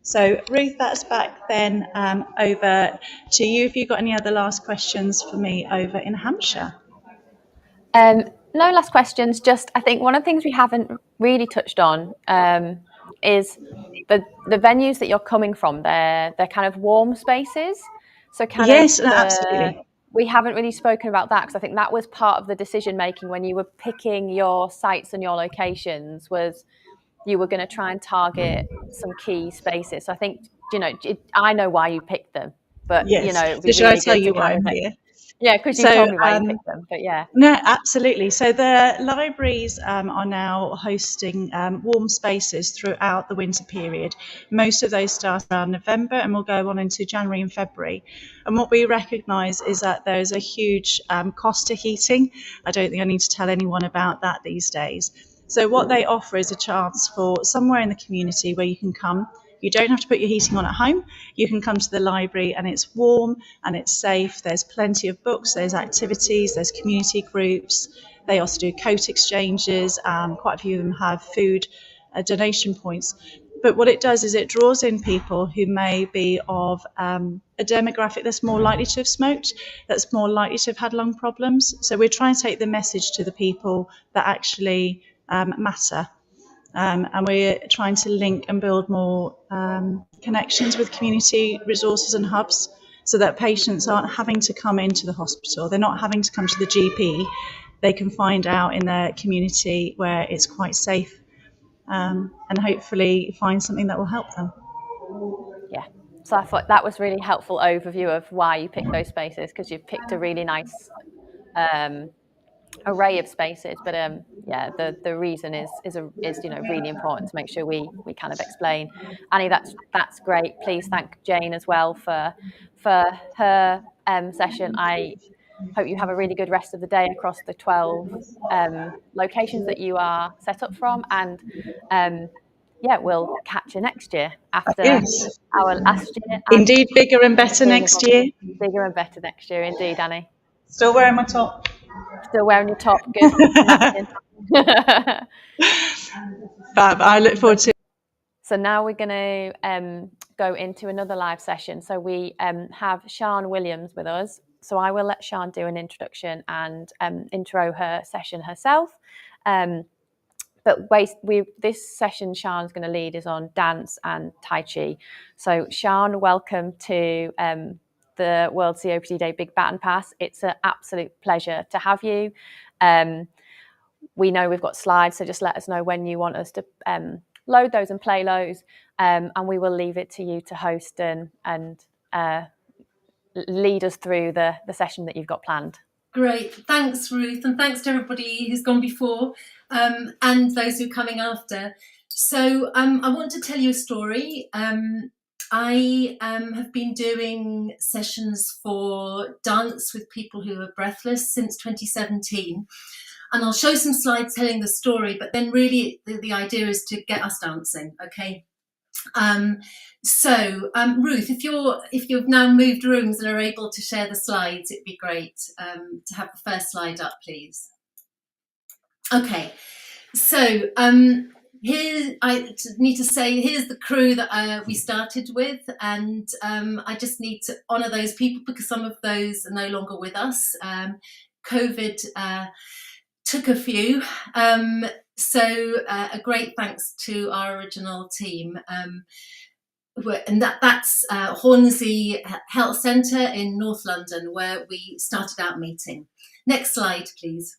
So Ruth, that's back then over to you. If you've got any other last questions for me over in Hampshire. No last questions. Just I think one of the things we haven't really touched on is the venues that you're coming from. They're kind of warm spaces. So Absolutely. We haven't really spoken about that because I think that was part of the decision making when you were picking your sites and your locations. Was you were going to try and target some key spaces. So I think I know why you picked them, but Yes. it'd So be should I really tell good to you why kind I'm of here? yeah, because you told me why you picked them, but yeah. No, absolutely. So the libraries are now hosting warm spaces throughout the winter period. Most of those start around November and will go on into January and February. And what we recognise is that there's a huge cost to heating. I don't think I need to tell anyone about that these days. So what they offer is a chance for somewhere in the community where you can come. You don't have to put your heating on at home. You can come to the library and it's warm and it's safe. There's plenty of books, there's activities, there's community groups. They also do coat exchanges. Quite a few of them have food donation points. But what it does is it draws in people who may be of a demographic that's more likely to have smoked, that's more likely to have had lung problems. So we're trying to take the message to the people that actually matter. And we're trying to link and build more connections with community resources and hubs so that patients aren't having to come into the hospital. They're not having to come to the GP. They can find out in their community where it's quite safe and hopefully find something that will help them. Yeah. So I thought that was really helpful overview of why you picked those spaces because you've picked a really nice array of spaces, but yeah, the reason is really important to make sure we kind of explain. Annie, that's great. Please thank Jane as well for her session. I hope you have a really good rest of the day across the 12 locations that you are set up from, and yeah, we'll catch you next year after our last year. Indeed, bigger and better next year. Bigger and better next year, indeed, Annie. Still wearing my top. Still wearing your top. Good. Fab. I look forward to it. So now we're going to go into another live session. So we have Sian Williams with us. So I will let Sian do an introduction and intro her session herself. But this session Sian's going to lead is on dance and Tai Chi. So Sian, welcome to the World COPD Day Big Baton Pass. It's an absolute pleasure to have you. We know we've got slides, so just let us know when you want us to load those and play those, and we will leave it to you to host and lead us through the session that you've got planned. Great. Thanks, Ruth, and thanks to everybody who's gone before and those who are coming after. So I want to tell you a story. I have been doing sessions for dance with people who are breathless since 2017. And I'll show some slides telling the story, but then really the idea is to get us dancing, okay? Ruth, if you've now moved rooms and are able to share the slides, it'd be great to have the first slide up, please. Okay, so here I need to say here's the crew that we started with, and I just need to honour those people because some of those are no longer with us. COVID took a few. So a great thanks to our original team. And that's Hornsey Health Centre in North London, where we started out meeting. Next slide, please.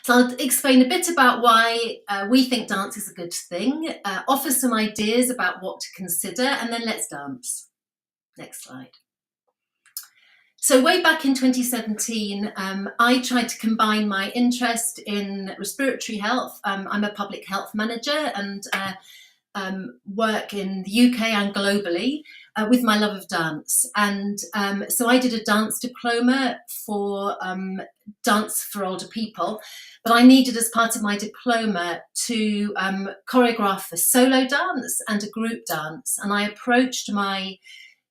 So I'll explain a bit about why we think dance is a good thing, offer some ideas about what to consider, and then let's dance. Next slide. So way back in 2017, I tried to combine my interest in respiratory health. I'm a public health manager and work in the UK and globally with my love of dance. And so I did a dance diploma for dance for older people, but I needed as part of my diploma to choreograph a solo dance and a group dance. And I approached my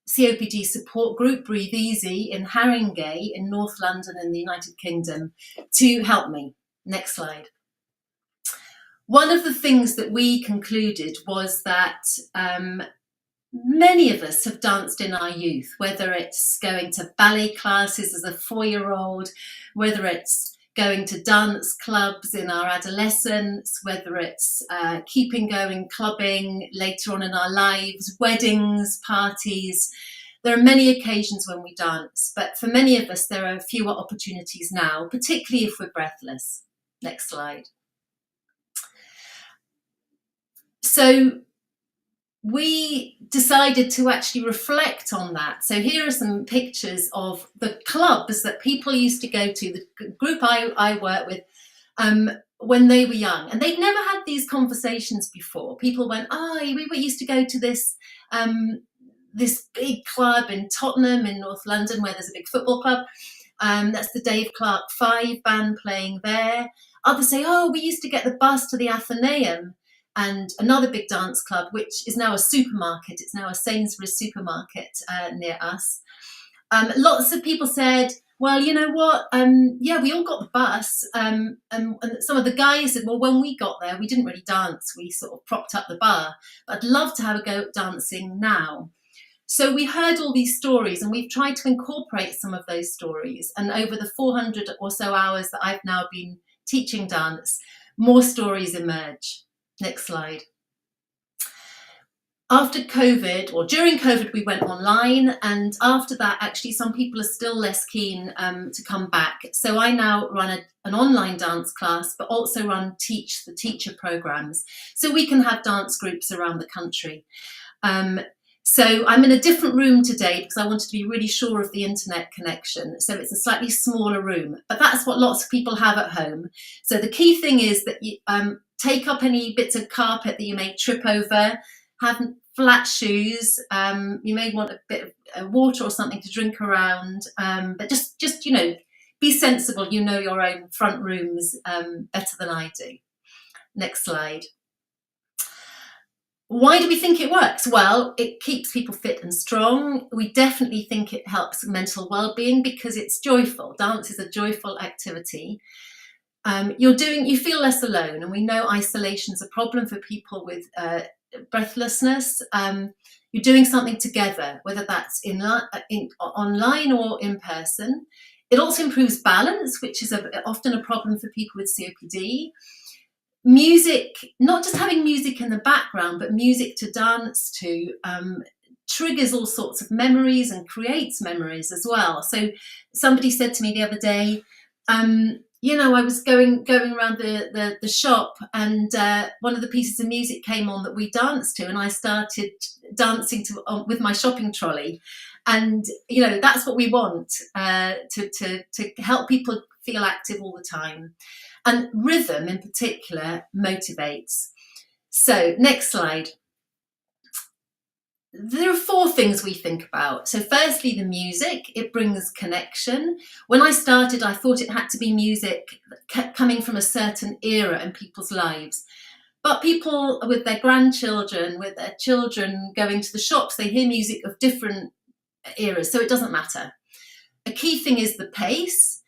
COPD support group, Breathe Easy, in Haringey in North London in the United Kingdom to help me. Next slide. One of the things that we concluded was that many of us have danced in our youth, whether it's going to ballet classes as a 4-year-old, whether it's going to dance clubs in our adolescence, whether it's keeping going, clubbing later on in our lives, weddings, parties. There are many occasions when we dance, but for many of us, there are fewer opportunities now, particularly if we're breathless. Next slide. So we decided to actually reflect on that. So here are some pictures of the clubs that people used to go to, the group I work with, when they were young. And they'd never had these conversations before. People went, we used to go to this big club in Tottenham in North London where there's a big football club. That's the Dave Clark 5 band playing there. Others say, we used to get the bus to the Athenaeum, and another big dance club, which is now a supermarket. It's now a Sainsbury's supermarket near us. Lots of people said, well, you know what? We all got the bus. And some of the guys said, well, when we got there, we didn't really dance. We sort of propped up the bar. But I'd love to have a go at dancing now. So we heard all these stories, and we've tried to incorporate some of those stories. And over the 400 or so hours that I've now been teaching dance, more stories emerge. Next slide. After COVID, or during COVID, we went online, and after that, actually, some people are still less keen to come back. So I now run an online dance class, but also run Teach the Teacher programs, so we can have dance groups around the country. So I'm in a different room today because I wanted to be really sure of the internet connection. So it's a slightly smaller room, but that's what lots of people have at home. So the key thing is that you take up any bits of carpet that you may trip over, have flat shoes. You may want a bit of water or something to drink around, but just be sensible. You know your own front rooms better than I do. Next slide. Why do we think it works? Well, it keeps people fit and strong. We definitely think it helps mental well-being because it's joyful. Dance is a joyful activity. You feel less alone, and we know isolation is a problem for people with breathlessness. You're doing something together, whether that's online or in person. It also improves balance, which is often a problem for people with COPD. Music, not just having music in the background, but music to dance to, triggers all sorts of memories and creates memories as well. So somebody said to me the other day, I was going around the shop, and one of the pieces of music came on that we danced to, and I started dancing with my shopping trolley. And that's what we want, to help people feel active all the time. And rhythm in particular motivates. So next slide. There are 4 things we think about. So firstly, the music, it brings connection. When I started, I thought it had to be music coming from a certain era in people's lives. But people with their grandchildren, with their children going to the shops, they hear music of different eras, so it doesn't matter. A key thing is the pace,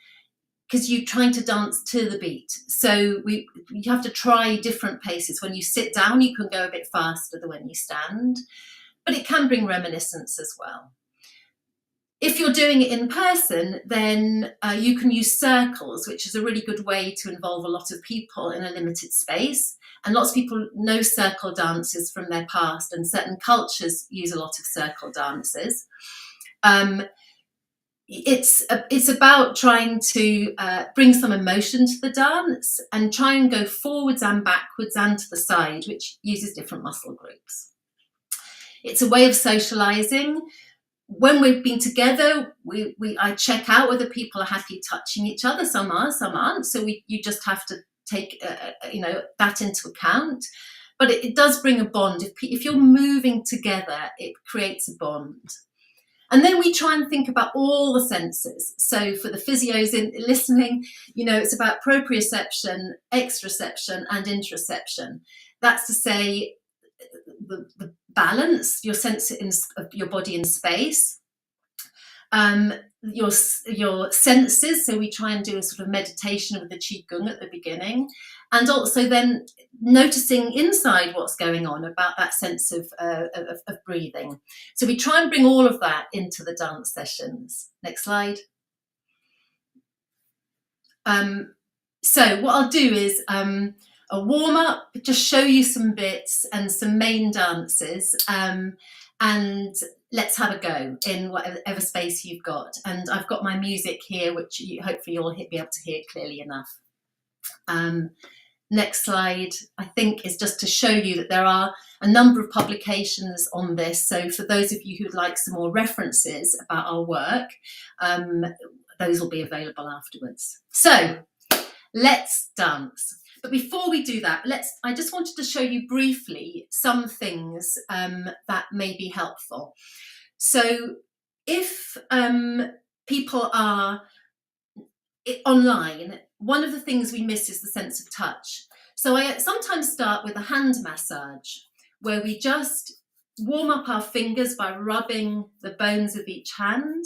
because you're trying to dance to the beat. So you have to try different paces. When you sit down, you can go a bit faster than when you stand, but it can bring reminiscence as well. If you're doing it in person, then you can use circles, which is a really good way to involve a lot of people in a limited space. And lots of people know circle dances from their past, and certain cultures use a lot of circle dances. It's about trying to bring some emotion to the dance and try and go forwards and backwards and to the side, which uses different muscle groups. It's a way of socializing. When we've been together, I check out whether people are happy touching each other. Some are, some aren't. So you just have to take that into account. But it does bring a bond. If you're moving together, it creates a bond. And then we try and think about all the senses. So for the physios listening, it's about proprioception, exteroception, and interoception. That's to say the balance, your sense of your body in space, your senses. So we try and do a sort of meditation with the Qigong at the beginning, and also then noticing inside what's going on about that sense of breathing. So we try and bring all of that into the dance sessions. Next slide. So what I'll do is a warm up, just show you some bits and some main dances, and let's have a go in whatever space you've got. And I've got my music here, which hopefully you'll be able to hear clearly enough. Next slide, I think, is just to show you that there are a number of publications on this. So for those of you who'd like some more references about our work, those will be available afterwards. So let's dance. But before we do that, I just wanted to show you briefly some things that may be helpful. So if people are online, one of the things we miss is the sense of touch. So I sometimes start with a hand massage, where we just warm up our fingers by rubbing the bones of each hand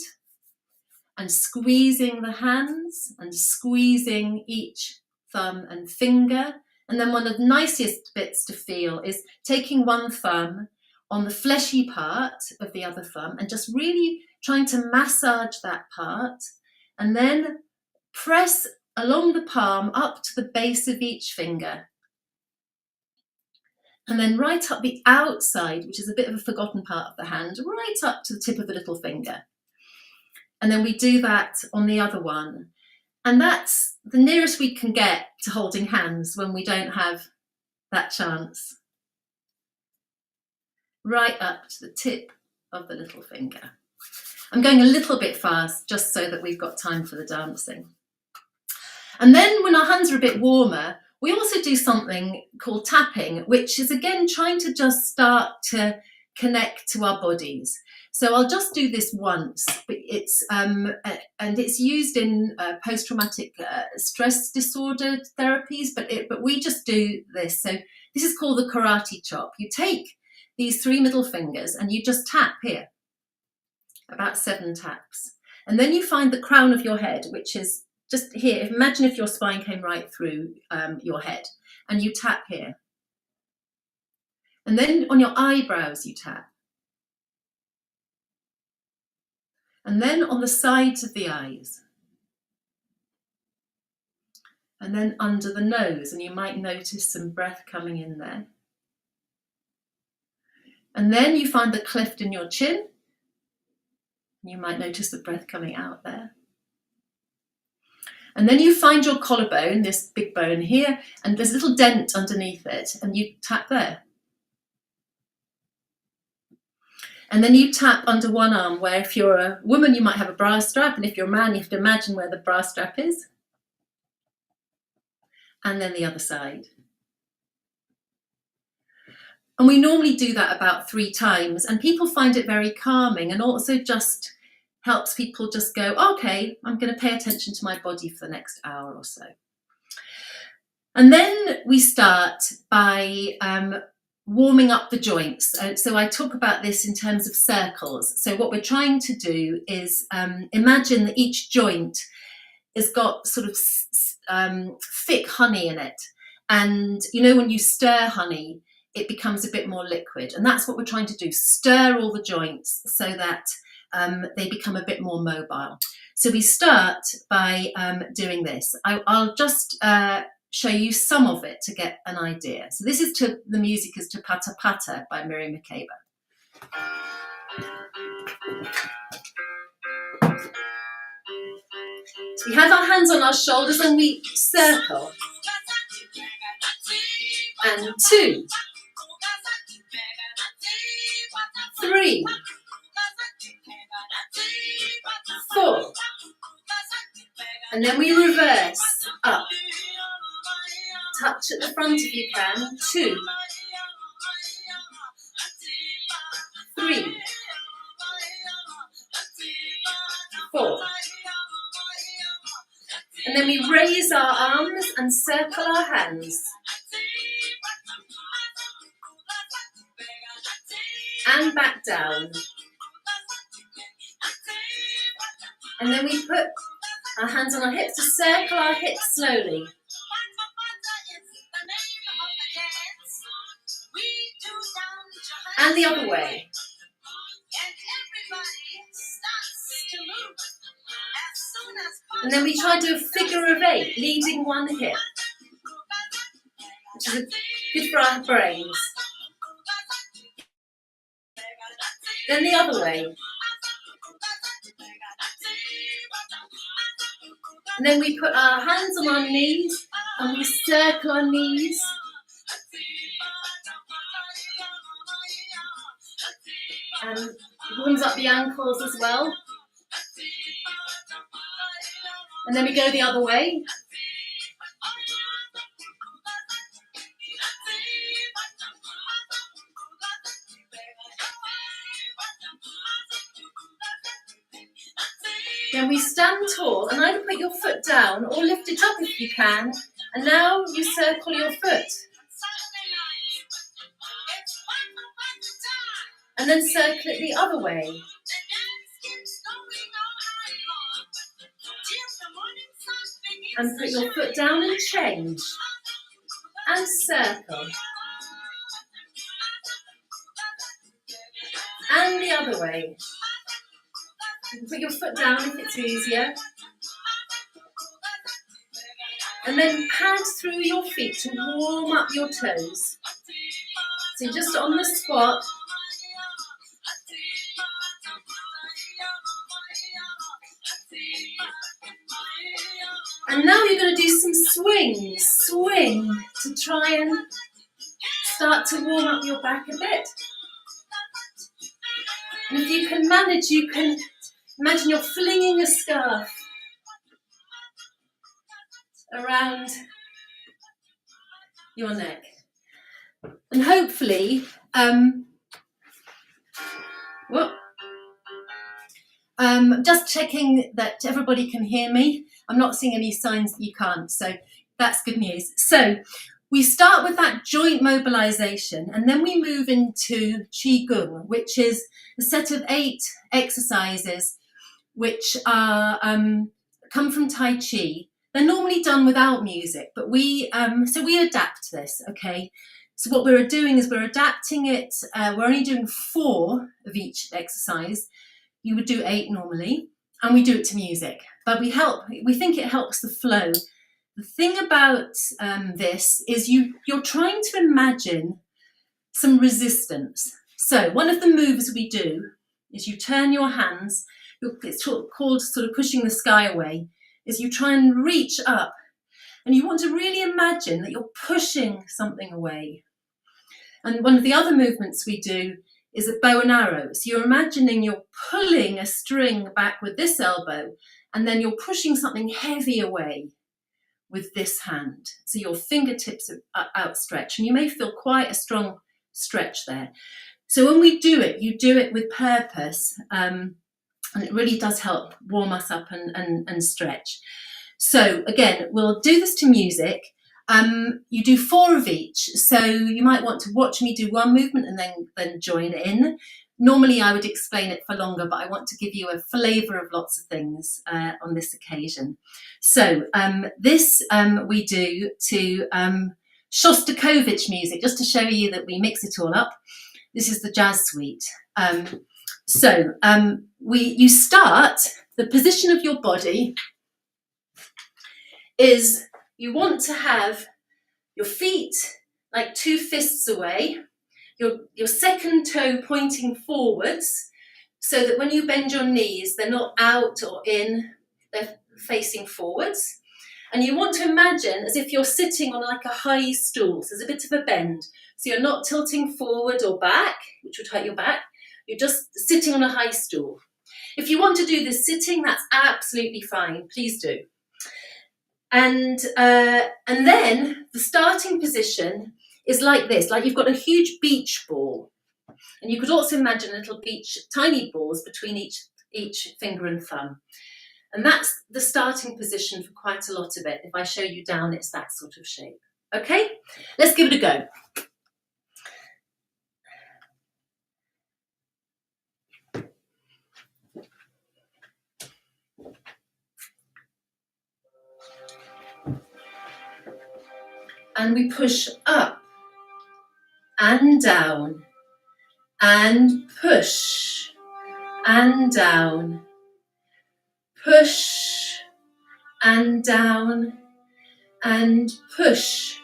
and squeezing the hands and squeezing each thumb and finger. And then one of the nicest bits to feel is taking one thumb on the fleshy part of the other thumb and just really trying to massage that part, and then press along the palm up to the base of each finger. And then right up the outside, which is a bit of a forgotten part of the hand, right up to the tip of the little finger. And then we do that on the other one. And that's the nearest we can get to holding hands when we don't have that chance. Right up to the tip of the little finger. I'm going a little bit fast just so that we've got time for the dancing. And then when our hands are a bit warmer, we also do something called tapping, which is again trying to just start to connect to our bodies. So I'll just do this once, but it's and it's used in post-traumatic stress disorder therapies, but we just do this. So this is called the karate chop. You take these 3 middle fingers and you just tap here, about 7 taps. And then you find the crown of your head, which is just here. Imagine if your spine came right through your head, and you tap here. And then on your eyebrows you tap. And then on the sides of the eyes. And then under the nose, and you might notice some breath coming in there. And then you find the cleft in your chin. You might notice the breath coming out there. And then you find your collarbone, this big bone here, and there's a little dent underneath it, and you tap there. And then you tap under one arm, where if you're a woman, you might have a bra strap, and if you're a man, you have to imagine where the bra strap is. And then the other side. And we normally do that about 3 times, and people find it very calming, and also just helps people just go, okay, I'm going to pay attention to my body for the next hour or so. And then we start by warming up the joints. So I talk about this in terms of circles. So what we're trying to do is imagine that each joint has got sort of thick honey in it. And you know, when you stir honey, it becomes a bit more liquid. And that's what we're trying to do, stir all the joints so that they become a bit more mobile. So we start by doing this. I'll just show you some of it to get an idea. So this is the music is to Pata Pata by Miriam Makeba. So we have our hands on our shoulders and we circle. And 2, 3, 4, and then we reverse up. Touch at the front if you can. 2, 3, 4. And then we raise our arms and circle our hands. And back down. And then we put our hands on our hips to circle our hips slowly. And the other way. And then we try to do a figure of 8, leading one hip, which is good for our brains. Then the other way. And then we put our hands on our knees and we circle our knees. And it warms up the ankles as well. And then we go the other way. Then we stand tall and either put your foot down or lift it up if you can. And now you circle your foot. And then circle it the other way. And put your foot down and change. And circle. And the other way. You can put your foot down if it's easier. And then pad through your feet to warm up your toes. So just on the spot. And now you're going to do some swings. Swing to try and start to warm up your back a bit. And if you can manage, you can imagine you're flinging a scarf around your neck. And hopefully, just checking that everybody can hear me. I'm not seeing any signs that you can't, so that's good news. So we start with that joint mobilization, and then we move into Qigong, which is a set of 8 exercises which are come from Tai Chi. They're normally done without music, but we adapt this, okay? So what we're doing is we're adapting it. We're only doing 4 of each exercise. You would do 8 normally, and we do it to music. But we think it helps the flow. The thing about this is you're trying to imagine some resistance. So one of the moves we do is you turn your hands, it's called sort of pushing the sky away, is you try and reach up. And you want to really imagine that you're pushing something away. And one of the other movements we do is a bow and arrow. So you're imagining you're pulling a string back with this elbow, and then you're pushing something heavy away with this hand. So your fingertips are outstretched, and you may feel quite a strong stretch there. So when we do it, you do it with purpose, and it really does help warm us up and stretch. So again, we'll do this to music. You do 4 of each, so you might want to watch me do one movement and then join in. Normally I would explain it for longer, but I want to give you a flavour of lots of things on this occasion. So this we do to Shostakovich music, just to show you that we mix it all up. This is the jazz suite. You start, the position of your body is you want to have your feet like 2 fists away, your second toe pointing forwards, so that when you bend your knees, they're not out or in, they're facing forwards. And you want to imagine as if you're sitting on like a high stool, so there's a bit of a bend. So you're not tilting forward or back, which would hurt your back. You're just sitting on a high stool. If you want to do this sitting, that's absolutely fine. Please do. And then the starting position is like this, like you've got a huge beach ball. And you could also imagine little tiny balls between each finger and thumb. And that's the starting position for quite a lot of it. If I show you down, it's that sort of shape. Okay, let's give it a go. and we push up and down and push and down, push and down and push,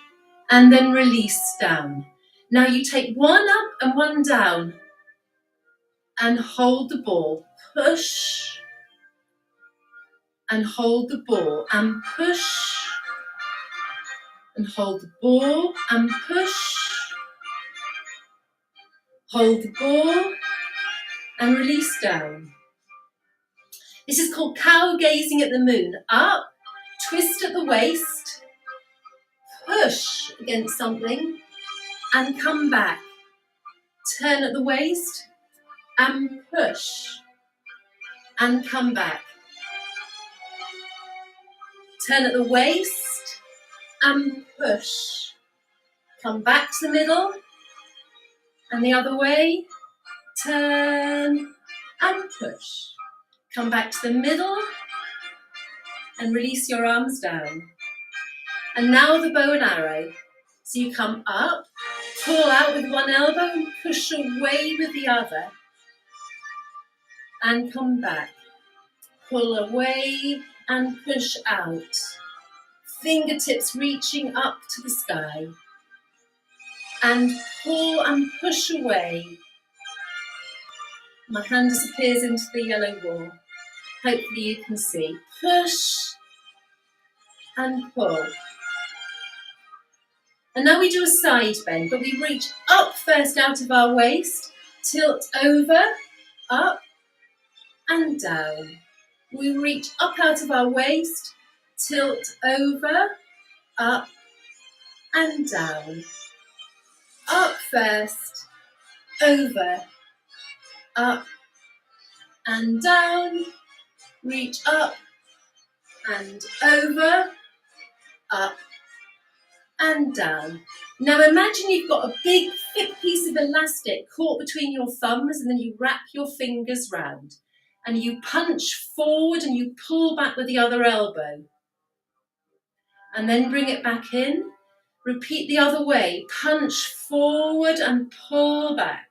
and then release down. Now you take one up and one down and hold the ball, push and hold the ball and push and hold the ball and push, hold the ball and release down. This is called cow gazing at the moon. Up, twist at the waist, push against something and come back. Turn at the waist and push and come back. Turn at the waist and push. Come back to the middle and the other way. Turn and push. Come back to the middle and release your arms down. And now the bow and arrow. So you come up, pull out with one elbow and push away with the other. And come back. Pull away and push out. Fingertips reaching up to the sky. And pull and push away. My hand disappears into the yellow wall. Hopefully you can see. Push and pull. And now we do a side bend, but we reach up first out of our waist, tilt over, up and down. We reach up out of our waist, tilt over, up and down. Up first, over, up and down. Reach up and over, up and down. Now imagine you've got a big thick piece of elastic caught between your thumbs, and then you wrap your fingers round and you punch forward and you pull back with the other elbow and then bring it back in. Repeat the other way, punch forward and pull back.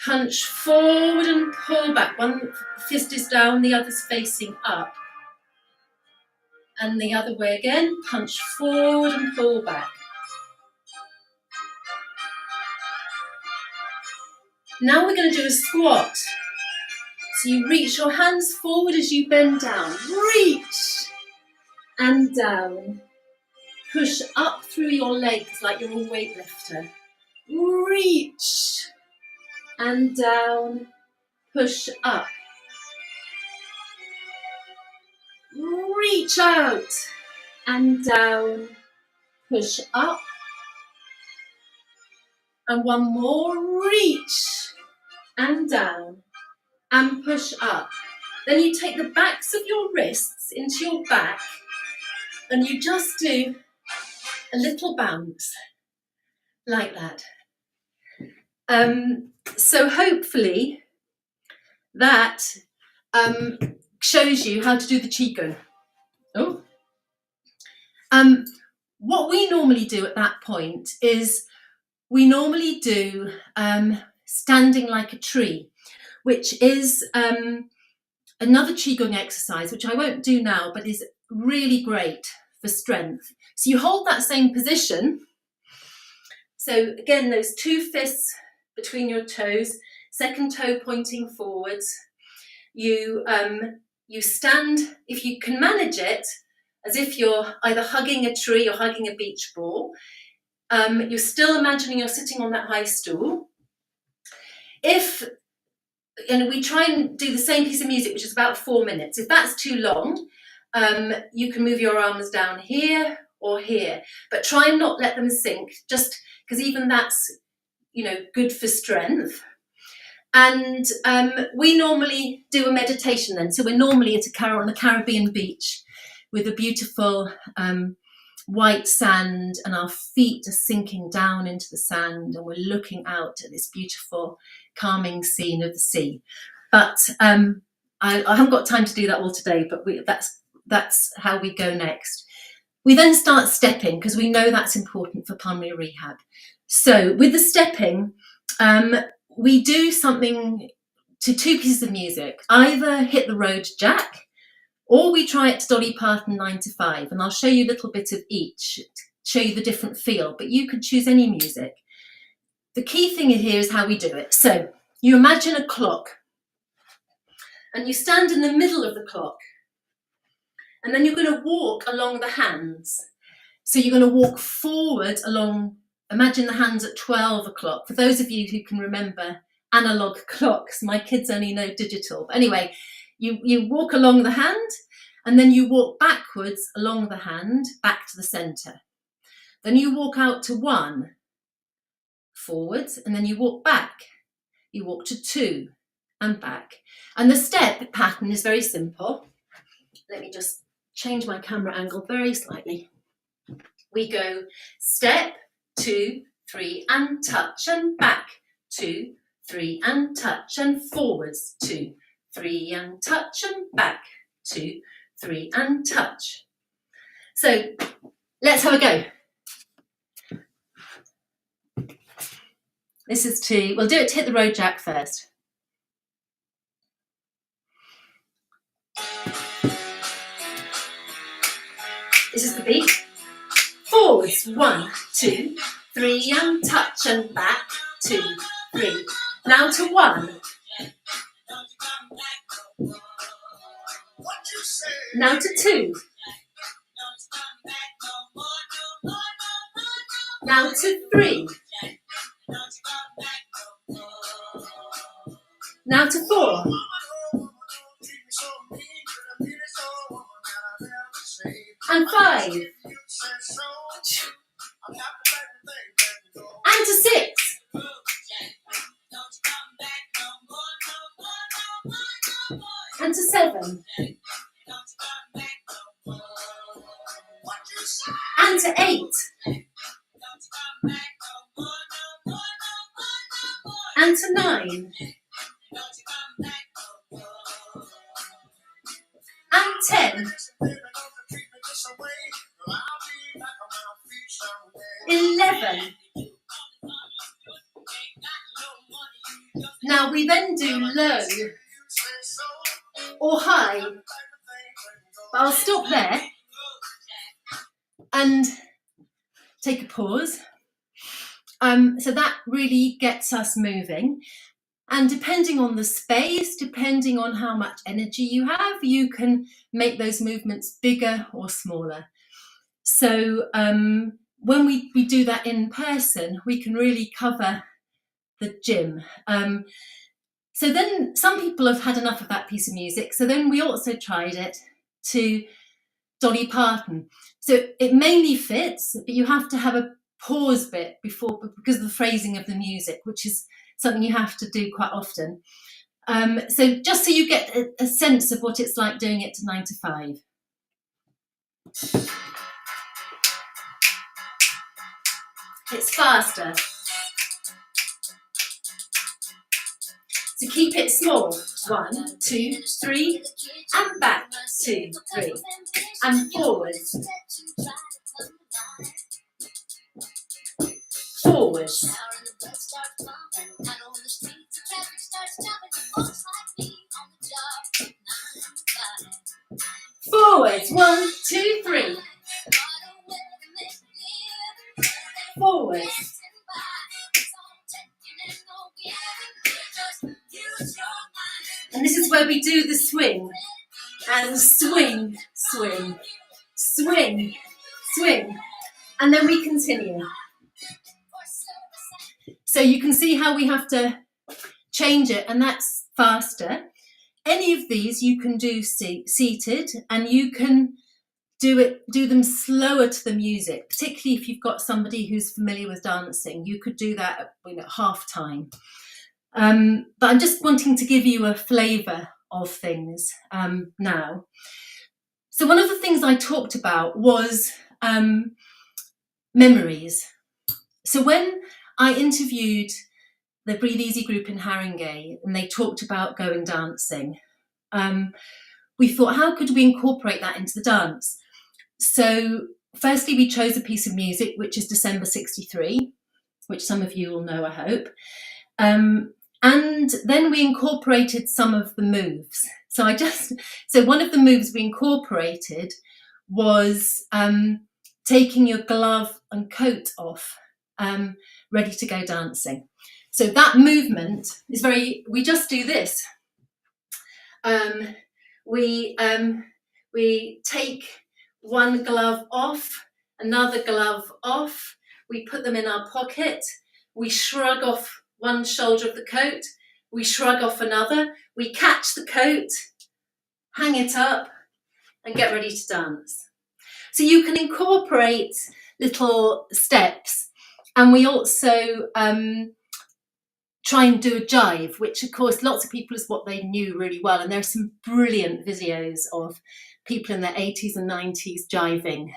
Punch forward and pull back. One fist is down, the other's facing up. And the other way again, punch forward and pull back. Now we're going to do a squat. So you reach your hands forward as you bend down. Reach and down. Push up through your legs like you're a weightlifter. Reach and down. Push up. Reach out and down, push up, and one more, reach and down and push up. Then you take the backs of your wrists into your back and you just do a little bounce like that. So hopefully that shows you how to do the Qigong. Oh. What we normally do at that point is we normally do standing like a tree, which is another Qigong exercise, which I won't do now, but is really great for strength. So you hold that same position. So again, those two fists between your toes, second toe pointing forwards. You stand, if you can manage it, as if you're either hugging a tree or hugging a beach ball. You're still imagining you're sitting on that high stool. And we try and do the same piece of music, which is about 4 minutes. If that's too long, you can move your arms down here or here, but try and not let them sink, just because even that's, good for strength. And we normally do a meditation then. So we're normally on a Caribbean beach with a beautiful white sand, and our feet are sinking down into the sand, and we're looking out at this beautiful, calming scene of the sea. But I haven't got time to do that all today, but that's how we go next. We then start stepping because we know that's important for pulmonary rehab. So with the stepping, we do something to two pieces of music. Either Hit the Road Jack, or we try it to Dolly Parton 9 to 5. And I'll show you a little bit of each, show you the different feel, but you could choose any music. The key thing here is how we do it. So you imagine a clock, and you stand in the middle of the clock, and then you're going to walk along the hands. So you're going to walk forward along, imagine the hands at 12 o'clock. For those of you who can remember analog clocks, my kids only know digital. But anyway, you walk along the hand, and then you walk backwards along the hand, back to the centre. Then you walk out to 1, forwards, and then you walk back. You walk to 2 and back. And the step pattern is very simple. Let me just change my camera angle very slightly. We go step, 2, 3, and touch, and back, 2, 3, and touch, and forwards, 2, 3, and touch, and back, 2, 3, and touch. So let's have a go. This is we'll do it to Hit the Road Jack first. This is the beat. Forwards, 1, 2, 3, and touch, and back, 2, 3. Now to 1. Now to 2. Now to 3. Now to 4. And 5. And to 6. And to 7. And to 8. And to 9. And 10. 11. Now we then do low or high, but I'll stop there and take a pause. So that really gets us moving. And depending on the space, depending on how much energy you have, you can make those movements bigger or smaller. So when we do that in person, we can really cover the gym. So then some people have had enough of that piece of music. So then we also tried it to Dolly Parton. So it mainly fits, but you have to have a pause bit before, because of the phrasing of the music, which is something you have to do quite often. So just so you get a sense of what it's like doing it to 9 to 5. It's faster. So keep it small. 1, 2, 3, and back. 2, 3, and forwards. Forwards. Forwards. 1, 2, 3. Forwards. And this is where we do the swing. And swing, swing, swing, swing. And then we continue. So you can see how we have to change it, and that's faster. Any of these you can do seated, and you can do them slower to the music, particularly if you've got somebody who's familiar with dancing. You could do that at half time. But I'm just wanting to give you a flavour of things now. So one of the things I talked about was memories. So when I interviewed the Breathe Easy group in Haringey, and they talked about going dancing, we thought, how could we incorporate that into the dance? So firstly, we chose a piece of music, which is December 63, which some of you will know, I hope. And then we incorporated some of the moves. So one of the moves we incorporated was taking your glove and coat off, ready to go dancing. So that movement is we just do this. We take one glove off, another glove off, we put them in our pocket, we shrug off one shoulder of the coat, we shrug off another, we catch the coat, hang it up, and get ready to dance. So you can incorporate little steps, and we also try and do a jive, which of course lots of people is what they knew really well, and there are some brilliant videos of people in their 80s and 90s jiving.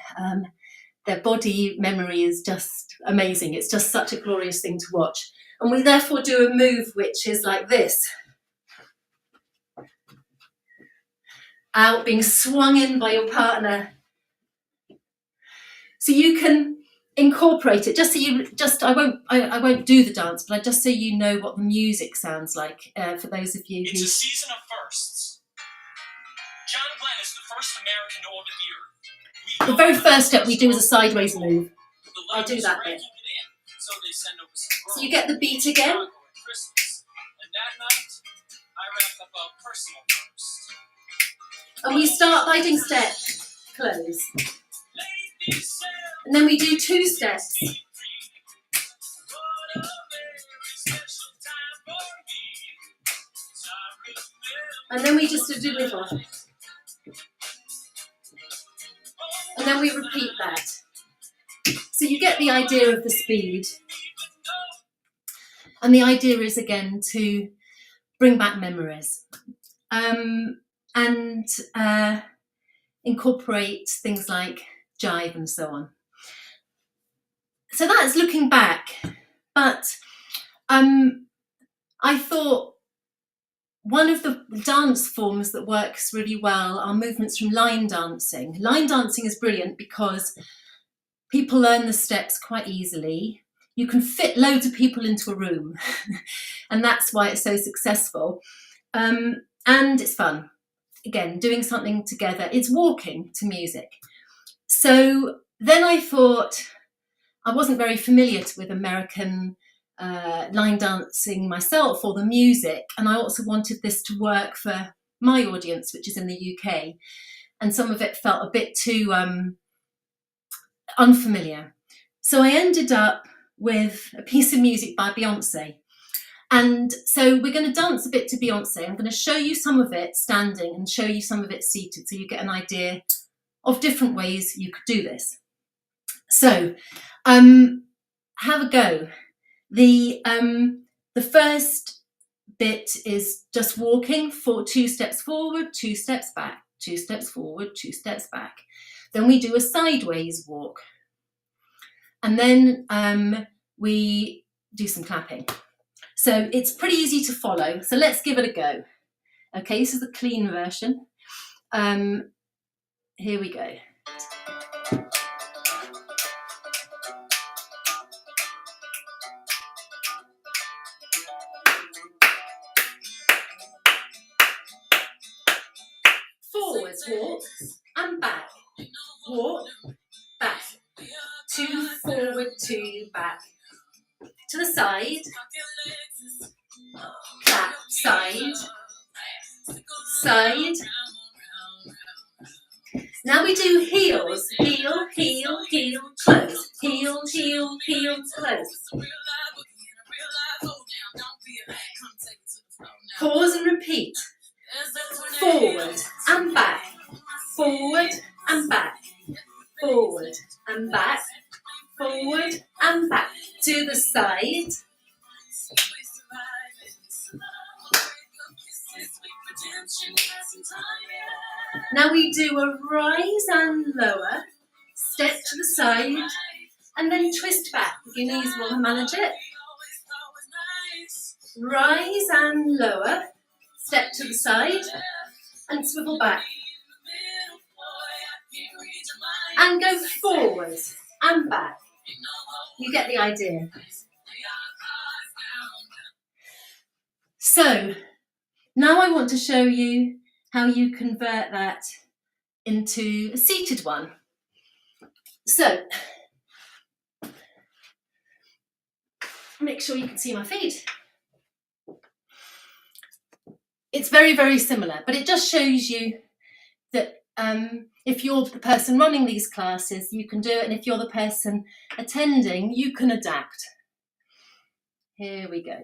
Their body memory is just amazing. It's just such a glorious thing to watch. And we therefore do a move which is like this. Out, being swung in by your partner. So you can incorporate it, I won't do the dance, but just so you know what the music sounds like, for those of you who... It's a season of firsts. John Glenn is the first American to orbit the Earth. The very first step we do is a sideways move. I'll do that bit. So you get the beat again. And that night, I wrapped up a personal first. And we start by doing step, close. And then we do 2 steps. And then we just do little. And then we repeat that. So you get the idea of the speed. And the idea is, again, to bring back memories. And incorporate things like jive and so on. So that's looking back. But I thought one of the dance forms that works really well are movements from line dancing. Line dancing is brilliant because people learn the steps quite easily. You can fit loads of people into a room, and that's why it's so successful. And it's fun. Again, doing something together. It's walking to music. So then I thought, I wasn't very familiar with American line dancing myself or the music, and I also wanted this to work for my audience, which is in the UK, and some of it felt a bit too unfamiliar. So I ended up with a piece of music by Beyonce, and so we're going to dance a bit to Beyonce. I'm going to show you some of it standing and show you some of it seated, so you get an idea of different ways you could do this. So have a go. The first bit is just walking for 2 steps forward, 2 steps back, 2 steps forward, 2 steps back. Then we do a sideways walk. And then we do some clapping. So it's pretty easy to follow. So let's give it a go. Okay, this is the clean version. Here we go. Forwards, walk, and back. Walk, back. 2 forward, 2 back. To the side. Back, side. Side. Now we do heels. Heel, heel, heel, close. Heel, heel, heel, close. Pause and repeat. Forward and back. Forward and back. Forward and back. Forward and back. To the side. Now we do a rise and lower, step to the side, and then twist back. Your knees will manage it. Rise and lower, step to the side, and swivel back. And go forward and back. You get the idea. So, now I want to show you how you convert that into a seated one. So, make sure you can see my feet. It's very, very similar, but it just shows you that if you're the person running these classes, you can do it, and if you're the person attending, you can adapt. Here we go.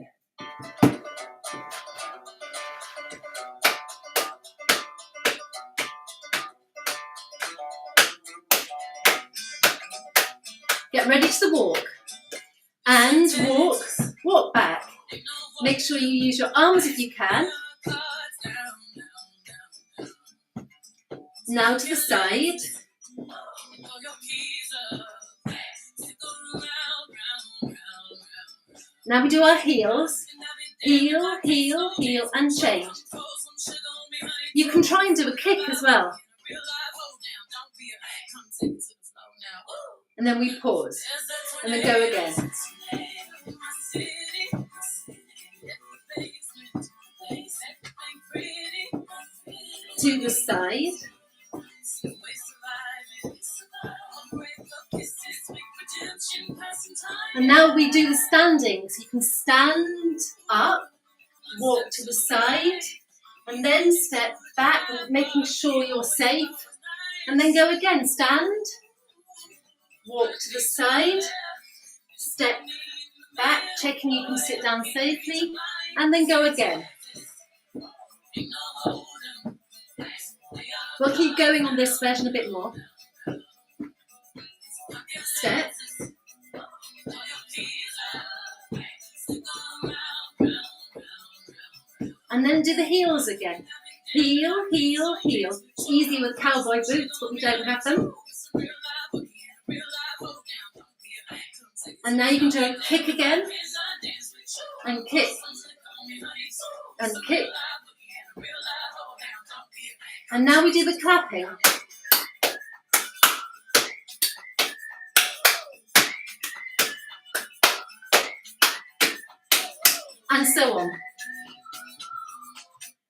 Get ready to walk. And walk back. Make sure you use your arms if you can. Now to the side. Now we do our heels. Heel, heel, heel, and change. You can try and do a kick as well. And then we pause. And then go again. To the side. And now we do the standing. So you can stand up, walk to the side, and then step back, making sure you're safe. And then go again. Stand, walk to the side, step back, checking you can sit down safely, and then go again. We'll keep going on this version a bit more. Step. And then do the heels again. Heel, heel, heel. It's easy with cowboy boots, but we don't have them. And now you can do a kick again. And kick. And kick. And now we do the clapping. And so on.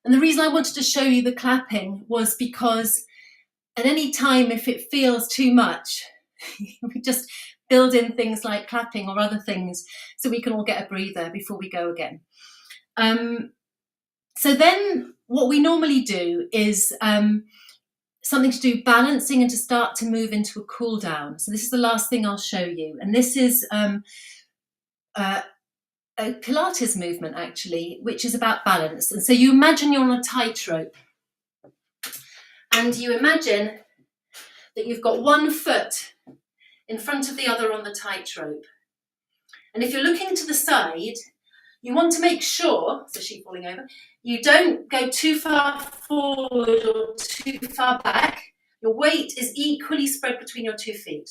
And the reason I wanted to show you the clapping was because at any time, if it feels too much, we just build in things like clapping or other things so we can all get a breather before we go again. So then what we normally do is something to do balancing and to start to move into a cool down. So this is the last thing I'll show you. And this is a Pilates movement, actually, which is about balance. And so you imagine you're on a tightrope. And you imagine that you've got one foot in front of the other on the tightrope. And if you're looking to the side, you want to make sure, so she's falling over, you don't go too far forward or too far back. Your weight is equally spread between your 2 feet.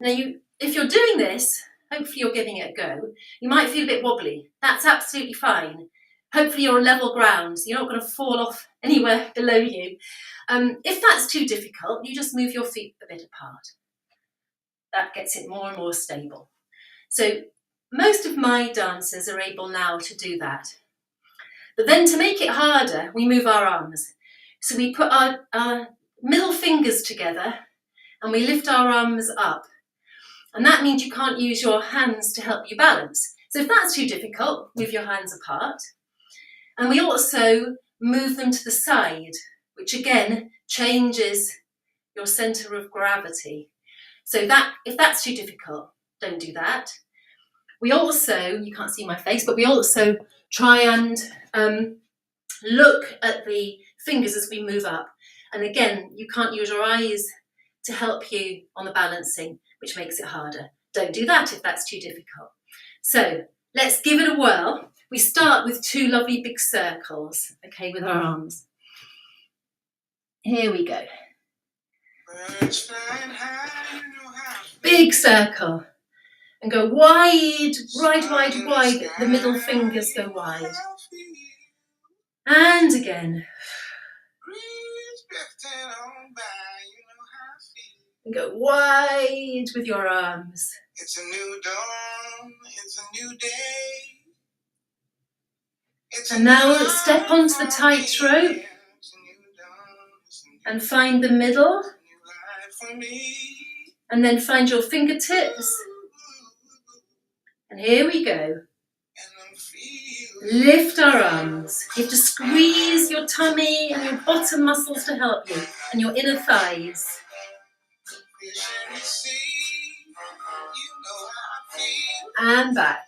Now, if you're doing this, hopefully you're giving it a go, you might feel a bit wobbly. That's absolutely fine. Hopefully you're on level ground, so you're not going to fall off anywhere below you. If that's too difficult, you just move your feet a bit apart. That gets it more and more stable. So most of my dancers are able now to do that. But then to make it harder, we move our arms. So we put our middle fingers together and we lift our arms up. And that means you can't use your hands to help you balance. So if that's too difficult, move your hands apart. And we also move them to the side, which again changes your centre of gravity. So that if that's too difficult, don't do that. We also, you can't see my face, but we also try and look at the fingers as we move up. And again, you can't use your eyes to help you on the balancing, which makes it harder. Don't do that if that's too difficult. So let's give it a whirl. We start with 2 lovely big circles, okay, with our arms. Here we go. Big circle. And go wide, wide, wide, wide. The middle fingers go wide. And again. And go wide with your arms. It's a new dawn, it's a new day. And now step onto the tightrope and find the middle. And then find your fingertips. And here we go. Lift our arms. You have to squeeze your tummy and your bottom muscles to help you, and your inner thighs. And back.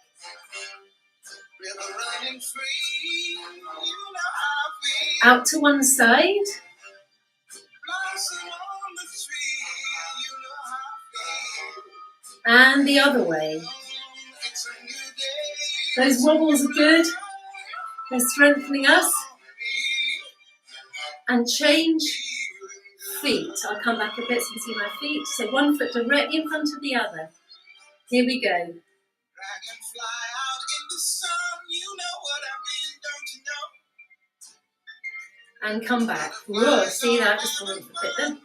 Out to one side. And the other way. Those wobbles are good. They're strengthening us. And change feet. I'll come back a bit so you can see my feet. So one foot directly in front of the other. Here we go. And come back. Whoa, see that? Just a bit there.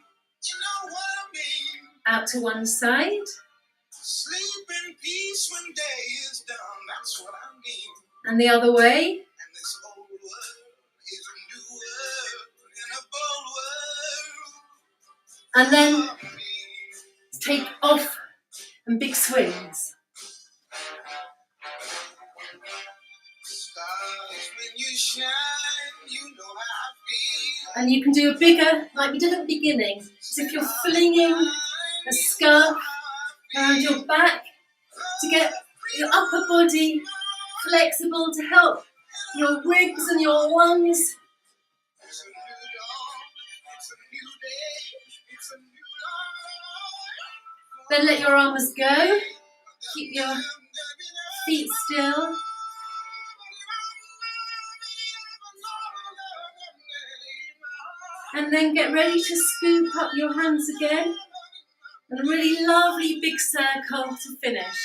Out to one side. Sleep in peace when day is done. That's what I mean. And the other way. And this old world is a new world and a bold world. And then take off and big swings. Stars, when you shine, you know how I feel. And you can do a bigger, like we did at the beginning, as if you're flinging a scarf around your back to get your upper body flexible to help your ribs and your lungs. Then let your arms go. Keep your feet still. And then get ready to scoop up your hands again. And a really lovely big circle to finish.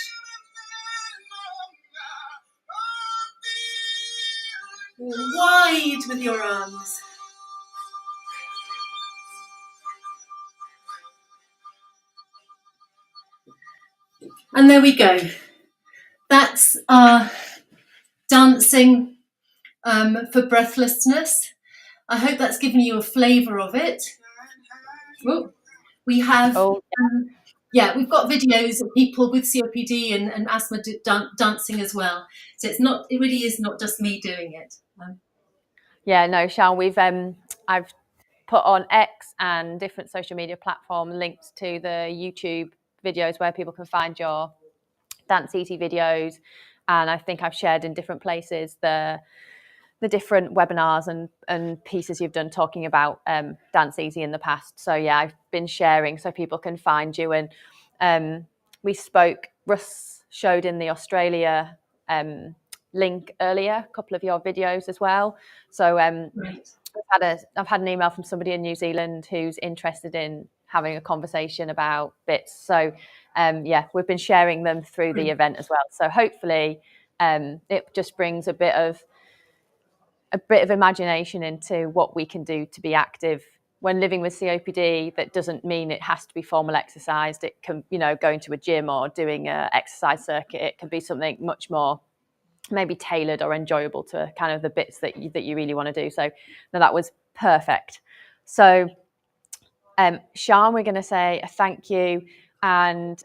Wide with your arms. And there we go. That's our dancing for breathlessness. I hope that's given you a flavour of it. Oh, we have, we've got videos of people with COPD and asthma dancing as well. So it really is not just me doing it. Yeah, no, Sian, I've put on X and different social media platform links to the YouTube videos where people can find your Dance Easy videos, and I think I've shared in different places the different webinars and pieces you've done talking about Dance Easy in the past. So yeah, I've been sharing so people can find you. And Russ showed in the Australia link earlier a couple of your videos as well. So I've had an email from somebody in New Zealand who's interested in having a conversation about bits. So we've been sharing them through the event as well. So hopefully it just brings a bit of imagination into what we can do to be active when living with COPD. That doesn't mean it has to be formal exercise. It can, going to a gym or doing an exercise circuit. It can be something much more maybe tailored or enjoyable to kind of the bits that you really want to do. So no, that was perfect. So Sian, we're going to say a thank you. And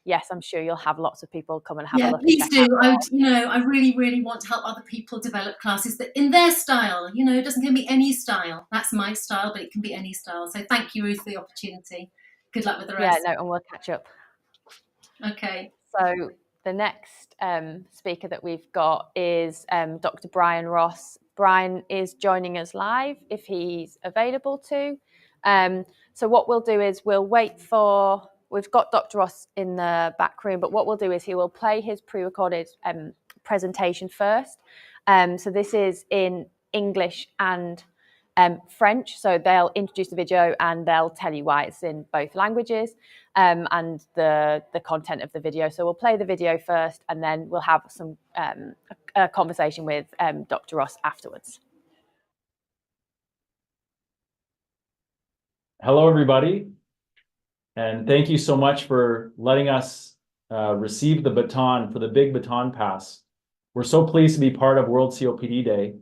yes, I'm sure you'll have lots of people come and have a look. Please do. I really, really want to help other people develop classes that in their style. It doesn't give me any style. That's my style, but it can be any style. So thank you, Ruth, for the opportunity. Good luck with the rest. Yeah, no, and we'll catch up. Okay. So the next speaker that we've got is Dr. Brian Ross. Brian is joining us live if he's available to. So what we'll do is we've got Dr. Ross in the back room, but what we'll do is he will play his pre-recorded presentation first. So this is in English and French. So they'll introduce the video and they'll tell you why it's in both languages and the content of the video. So we'll play the video first and then we'll have some a conversation with Dr. Ross afterwards. Hello, everybody. And thank you so much for letting us receive the baton for the big Baton Pass. We're so pleased to be part of World COPD Day.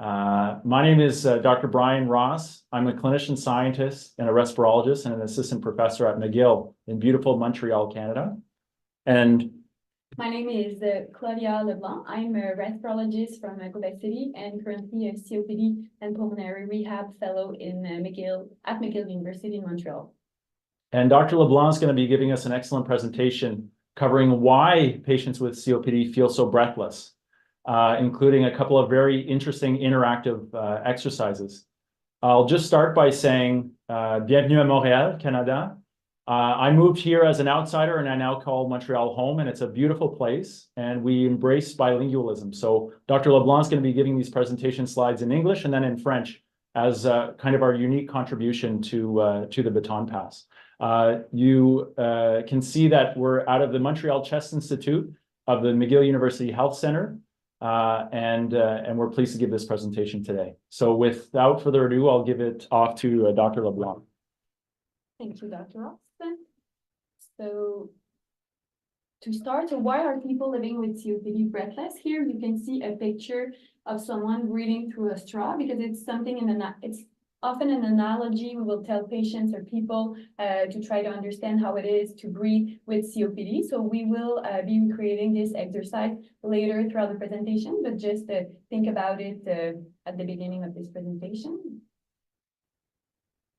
My name is Dr. Brian Ross. I'm a clinician scientist and a respirologist and an assistant professor at McGill in beautiful Montreal, Canada. And my name is Claudia Leblanc. I'm a respirologist from Quebec City and currently a COPD and pulmonary rehab fellow in McGill University in Montreal. And Dr. LeBlanc is going to be giving us an excellent presentation covering why patients with COPD feel so breathless, including a couple of very interesting interactive exercises. I'll just start by saying, bienvenue à Montréal, Canada. I moved here as an outsider and I now call Montreal home, and it's a beautiful place and we embrace bilingualism. So Dr. LeBlanc is going to be giving these presentation slides in English and then in French as kind of our unique contribution to the Baton Pass. You can see that we're out of the Montreal Chest Institute of the McGill University Health Center, and we're pleased to give this presentation today. So without further ado, I'll give it off to Dr. LeBlanc. Thank you, Dr. Ross. So to start, so why are people living with COPD breathless? Here you can see a picture of someone breathing through a straw, because it's something it's often an analogy we will tell patients or people to try to understand how it is to breathe with COPD. So we will be creating this exercise later throughout the presentation, but just think about it at the beginning of this presentation.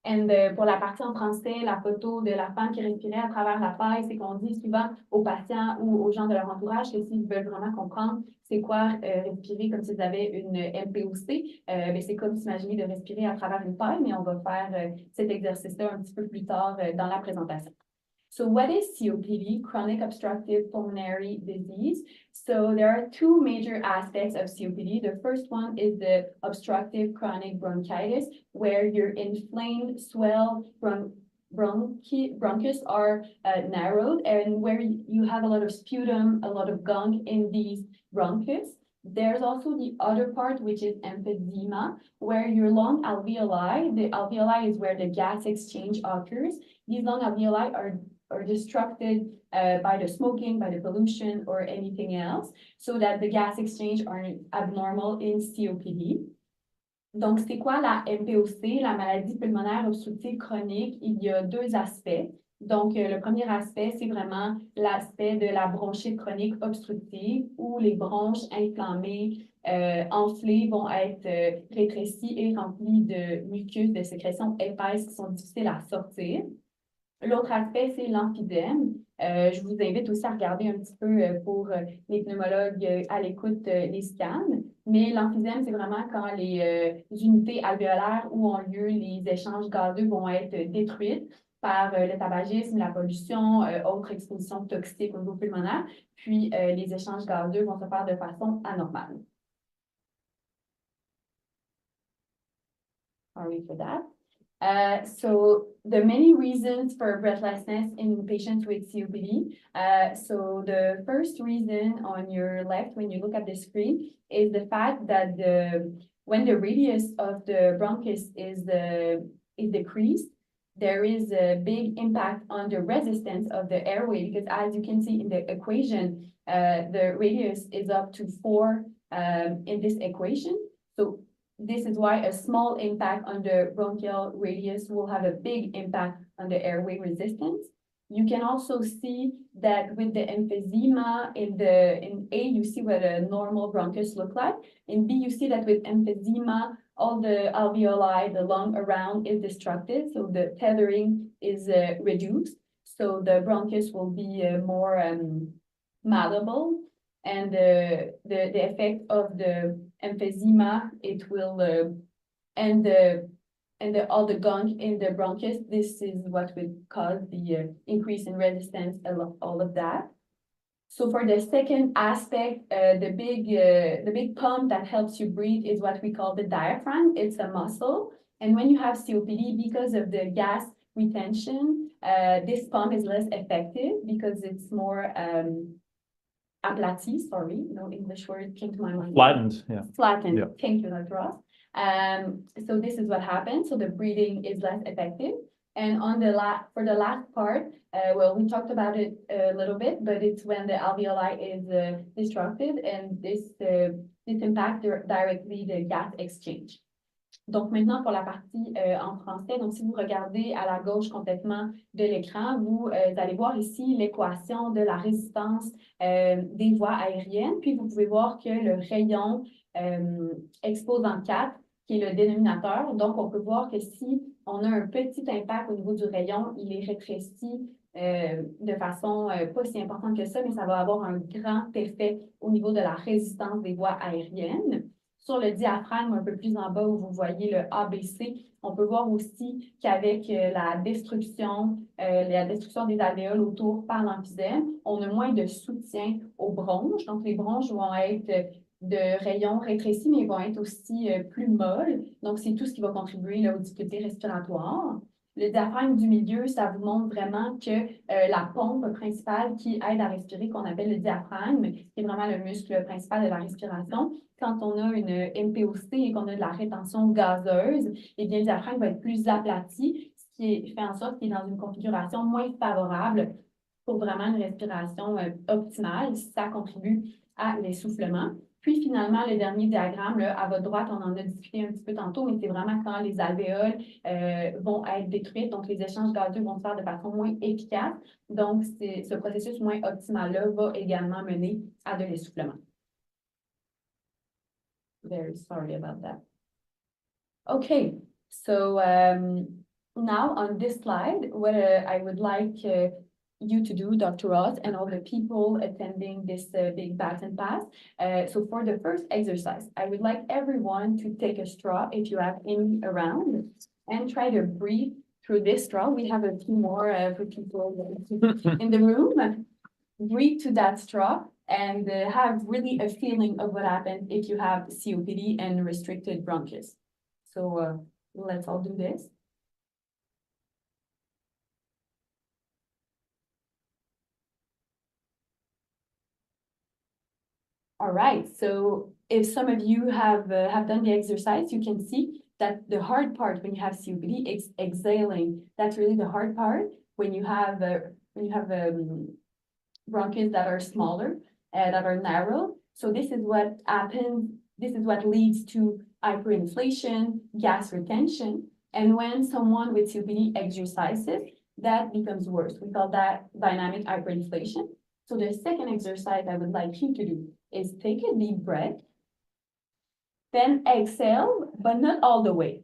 And pour la partie en français, la photo de la femme qui respirait à travers la paille, c'est qu'on dit souvent aux patients ou aux gens de leur entourage que s'ils veulent vraiment comprendre c'est quoi respirer comme s'ils avaient une MPOC, c'est comme s'imaginer de respirer à travers une paille, mais on va faire cet exercice-là un petit peu plus tard dans la présentation. So what is COPD, chronic obstructive pulmonary disease? So there are two major aspects of COPD. The first one is the obstructive chronic bronchitis, where your inflamed, swelled bronchus are narrowed, and where you have a lot of sputum, a lot of gunk in these bronchus. There's also the other part, which is emphysema, where your lung alveoli, the alveoli is where the gas exchange occurs. These lung alveoli are destructed by the smoking, by the pollution, or anything else, so that the gas exchange are abnormal in COPD. Donc, c'est quoi la MPOC, la maladie pulmonaire obstructive chronique? Il y a deux aspects. Donc, le premier aspect, c'est vraiment l'aspect de la bronchite chronique obstructive, où les bronches inflammées, enflées, vont être rétrécies et remplies de mucus, de sécrétions épaisses qui sont difficiles à sortir. L'autre aspect, c'est l'emphysème. Je vous invite aussi à regarder un petit peu pour les pneumologues à l'écoute les scans. Mais l'emphysème, c'est vraiment quand les unités alvéolaires où ont lieu les échanges gazeux vont être détruites par le tabagisme, la pollution, autres expositions toxiques au niveau pulmonaire. Puis les échanges gazeux vont se faire de façon anormale. Sorry for that. So the many reasons for breathlessness in patients with COPD. So the first reason on your left, when you look at the screen, is the fact that when the radius of the bronchus is decreased, there is a big impact on the resistance of the airway, because as you can see in the equation, the radius is up to 4 in this equation. So this is why a small impact on the bronchial radius will have a big impact on the airway resistance. You can also see that with the emphysema in A, you see what a normal bronchus look like. In B, you see that with emphysema, all the alveoli, the lung around is destructed, so the tethering is reduced. So the bronchus will be more malleable. And the effect of the emphysema, it will all the gunk in the bronchus. This is what would cause the increase in resistance, all of that. So for the second aspect, the big pump that helps you breathe is what we call the diaphragm. It's a muscle, and when you have COPD, because of the gas retention, this pump is less effective because it's more aplati, sorry, no English word came to my mind. Flattened, yeah. Flattened, yeah. Thank you, Dr. Ross. So this is what happens. So the breathing is less effective. And on the for the last part, well, we talked about it a little bit, but it's when the alveoli is disrupted, and this impacts directly the gas exchange. Donc maintenant pour la partie en français, donc si vous regardez à la gauche complètement de l'écran, vous allez voir ici l'équation de la résistance des voies aériennes, puis vous pouvez voir que le rayon exposant 4, qui est le dénominateur, donc on peut voir que si on a un petit impact au niveau du rayon, il est rétréci de façon pas si importante que ça, mais ça va avoir un grand effet au niveau de la résistance des voies aériennes. Sur le diaphragme, un peu plus en bas, où vous voyez le ABC, on peut voir aussi qu'avec la destruction des alvéoles autour par l'emphysème, on a moins de soutien aux bronches. Donc, les bronches vont être de rayons rétrécis, mais ils vont être aussi plus molles. Donc, c'est tout ce qui va contribuer là, aux difficultés respiratoires. Le diaphragme du milieu, ça vous montre vraiment que la pompe principale qui aide à respirer, qu'on appelle le diaphragme, qui est vraiment le muscle principal de la respiration, quand on a une MPOC et qu'on a de la rétention gazeuse, eh bien, le diaphragme va être plus aplati, ce qui fait en sorte qu'il est dans une configuration moins favorable pour vraiment une respiration optimale. Ça contribue à l'essoufflement. Puis finalement, le dernier diagramme, là, à votre droite, on en a discuté un petit peu tantôt, mais c'est vraiment quand les alvéoles vont être détruites, donc les échanges gazeux vont se faire de façon moins efficace. Donc, ce processus moins optimal-là va également mener à de l'essoufflement. Very sorry about that. Okay, so now on this slide, what I would like you to do, Dr. Ross, and all the people attending this big Baton pass. So for the first exercise, I would like everyone to take a straw, if you have any around, and try to breathe through this straw. We have a few more for people in the room. Breathe to that straw and have really a feeling of what happens if you have COPD and restricted bronchus. So let's all do this. All right, so if some of you have done the exercise, you can see that the hard part when you have COPD is exhaling. That's really the hard part when you have bronchus that are smaller, that are narrow. So this is what happens. This is what leads to hyperinflation, gas retention. And when someone with COPD exercises, that becomes worse. We call that dynamic hyperinflation. So the second exercise I would like you to do is take a deep breath, then exhale, but not all the way.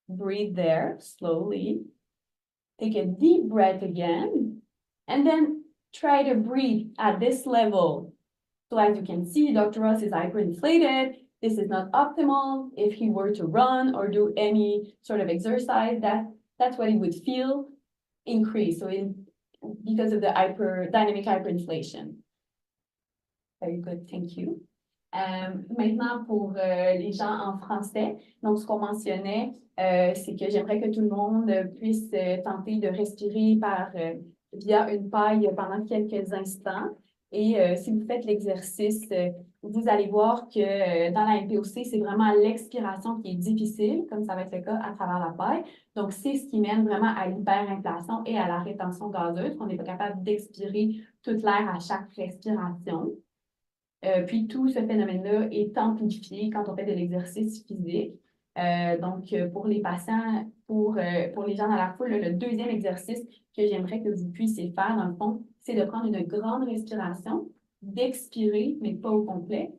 Breathe there slowly. Take a deep breath again, and then try to breathe at this level. So as you can see, Dr. Ross is hyperinflated. This is not optimal. If he were to run or do any sort of exercise, that's what he would feel increase. So because of the dynamic hyperinflation. Very good, thank you. Maintenant, pour les gens en français, donc ce qu'on mentionnait, c'est que j'aimerais que tout le monde puisse tenter de respirer via une paille pendant quelques instants. Et si vous faites l'exercice, vous allez voir que dans la MPOC, c'est vraiment l'expiration qui est difficile, comme ça va être le cas à travers la paille. Donc, c'est ce qui mène vraiment à l'hyperinflation et à la rétention gazeuse, qu'on n'est pas capable d'expirer toute l'air à chaque respiration. Puis, tout ce phénomène-là est amplifié quand on fait de l'exercice physique. Donc, pour les patients, pour les gens dans la foule, le deuxième exercice que j'aimerais que vous puissiez faire, dans le fond, c'est de prendre une grande respiration, d'expirer, mais pas au complet,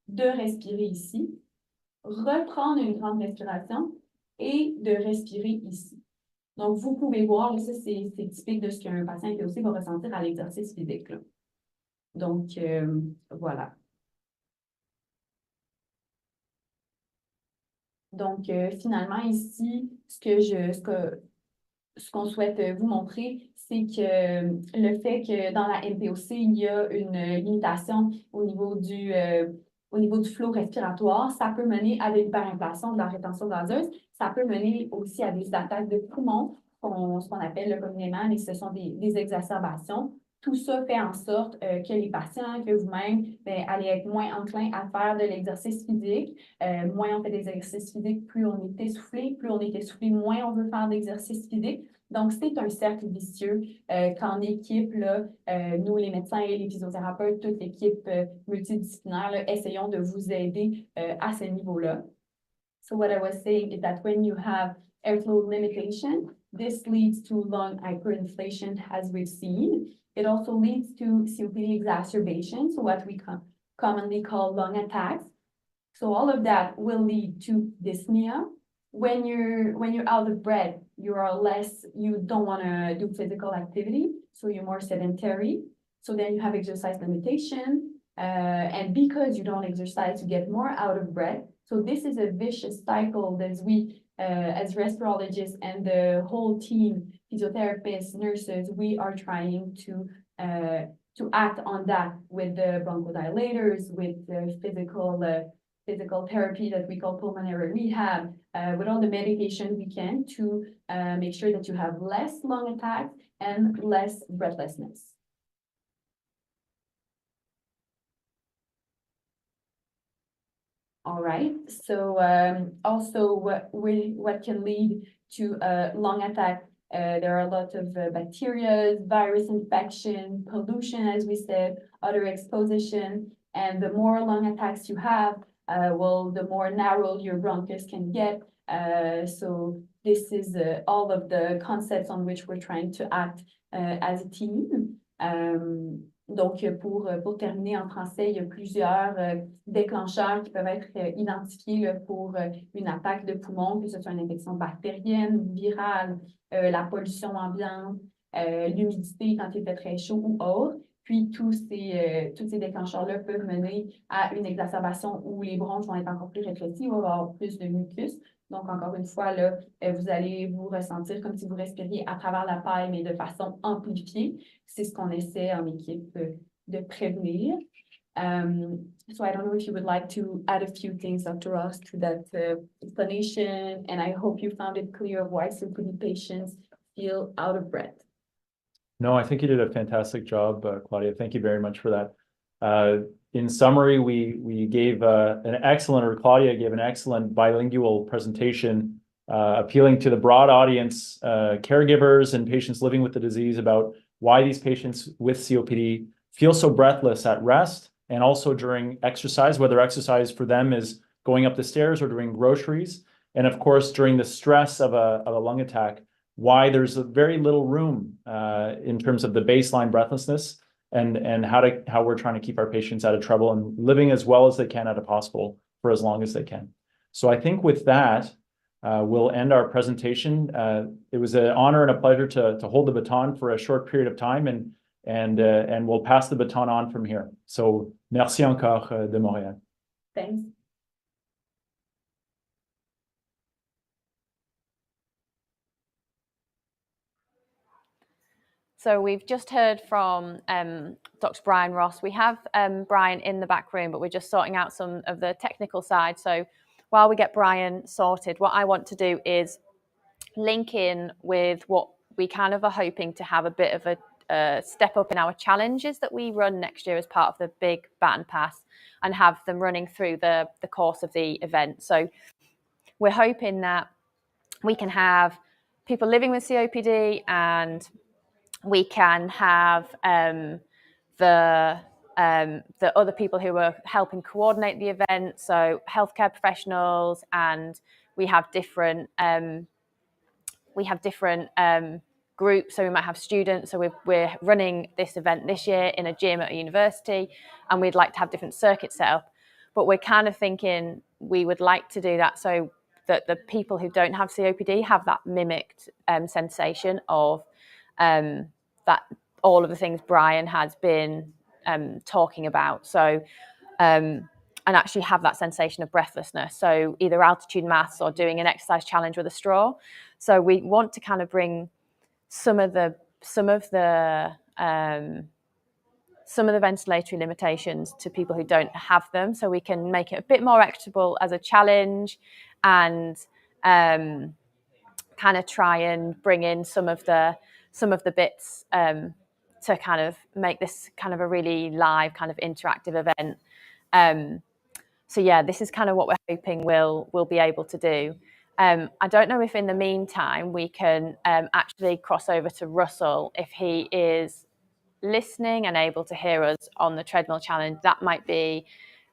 de respirer ici, reprendre une grande respiration et de respirer ici. Donc, vous pouvez voir, ça, c'est typique de ce qu'un patient qui aussi va ressentir à l'exercice physique, là. Donc, voilà. Donc, finalement, ici, ce qu'on souhaite vous montrer, c'est que le fait que dans la MPOC, il y a une limitation au niveau du flot respiratoire, ça peut mener à de l'hyperinflation, de la rétention gazeuse. Ça peut mener aussi à des attaques de poumons, ce qu'on appelle communément, mais ce sont des exacerbations. Tout ça fait en sorte que les patients, que vous-même, allez être moins enclins à faire de l'exercice physique. Moins on fait des exercices physiques, plus on est essoufflé. Plus on est essoufflé, moins on veut faire d'exercice physique. Donc, c'est un cercle vicieux qu'en équipe, là, nous, les médecins et les physiothérapeutes, toute l'équipe multidisciplinaire, là, essayons de vous aider à ce niveau-là. So what I was saying is that when you have airflow limitation, this leads to lung hyperinflation, as we've seen. It also leads to COPD exacerbation, so what we commonly call lung attacks. So all of that will lead to dyspnea. When you're out of breath, you don't want to do physical activity, so you're more sedentary. So then you have exercise limitation, and because you don't exercise, you get more out of breath. So this is a vicious cycle that we, as respirologists and the whole team, physiotherapists, nurses, we are trying to act on that with the bronchodilators, with the physical therapy that we call pulmonary rehab, with all the medication we can to make sure that you have less lung attacks and less breathlessness. All right, so also what can lead to a lung attack, there are a lot of bacteria, virus infection, pollution, as we said, other exposition, and the more lung attacks you have, the more narrow your bronchus can get. So this is all of the concepts on which we're trying to act as a team. Donc, pour terminer en français, il y a plusieurs déclencheurs qui peuvent être identifiés là, pour une attaque de poumon, que ce soit une infection bactérienne, virale, la pollution ambiante, l'humidité quand il fait très chaud ou autre. Puis, tous ces déclencheurs-là peuvent mener à une exacerbation où les bronches vont être encore plus rétrécis, il va y avoir plus de mucus. Donc, encore une fois, là, vous allez vous ressentir comme si vous respiriez à travers la paille, mais de façon amplifiée. C'est ce qu'on essaie en équipe de prévenir. So I don't know if you would like to add a few things, Dr. Ross, to that explanation, and I hope you found it clear of why COPD patients feel out of breath. No, I think you did a fantastic job, Claudia. Thank you very much for that. In summary, we gave Claudia gave an excellent bilingual presentation, appealing to the broad audience, caregivers and patients living with the disease, about why these patients with COPD feel so breathless at rest and also during exercise, whether exercise for them is going up the stairs or doing groceries. And of course, during the stress of a lung attack, why there's very little room in terms of the baseline breathlessness, and how we're trying to keep our patients out of trouble and living as well as they can at a hospital for as long as they can. So I think with that, we'll end our presentation. It was an honor and a pleasure to hold the baton for a short period of time, and we'll pass the baton on from here. So merci encore de Montréal. Thanks. So we've just heard from Dr. Brian Ross. We have Brian in the back room, but we're just sorting out some of the technical side. So while we get Brian sorted, what I want to do is link in with what we kind of are hoping to have a bit of a step up in our challenges that we run next year as part of the big Baton Pass, and have them running through the course of the event. So we're hoping that we can have people living with COPD, and we can have the other people who are helping coordinate the event, so healthcare professionals, and we have different groups. So we might have students. So we're running this event this year in a gym at a university, and we'd like to have different circuits set up. But we're kind of thinking we would like to do that so that the people who don't have COPD have that mimicked sensation of that all of the things Brian has been talking about. So, and actually have that sensation of breathlessness. So either altitude masks or doing an exercise challenge with a straw. So we want to kind of bring some of the ventilatory limitations to people who don't have them, so we can make it a bit more equitable as a challenge, and kind of try and bring in some of the bits to kind of make this kind of a really live, kind of interactive event. So yeah, this is kind of what we're hoping we'll be able to do. I don't know if in the meantime we can actually cross over to Russell if he is listening and able to hear us on the treadmill challenge. That might be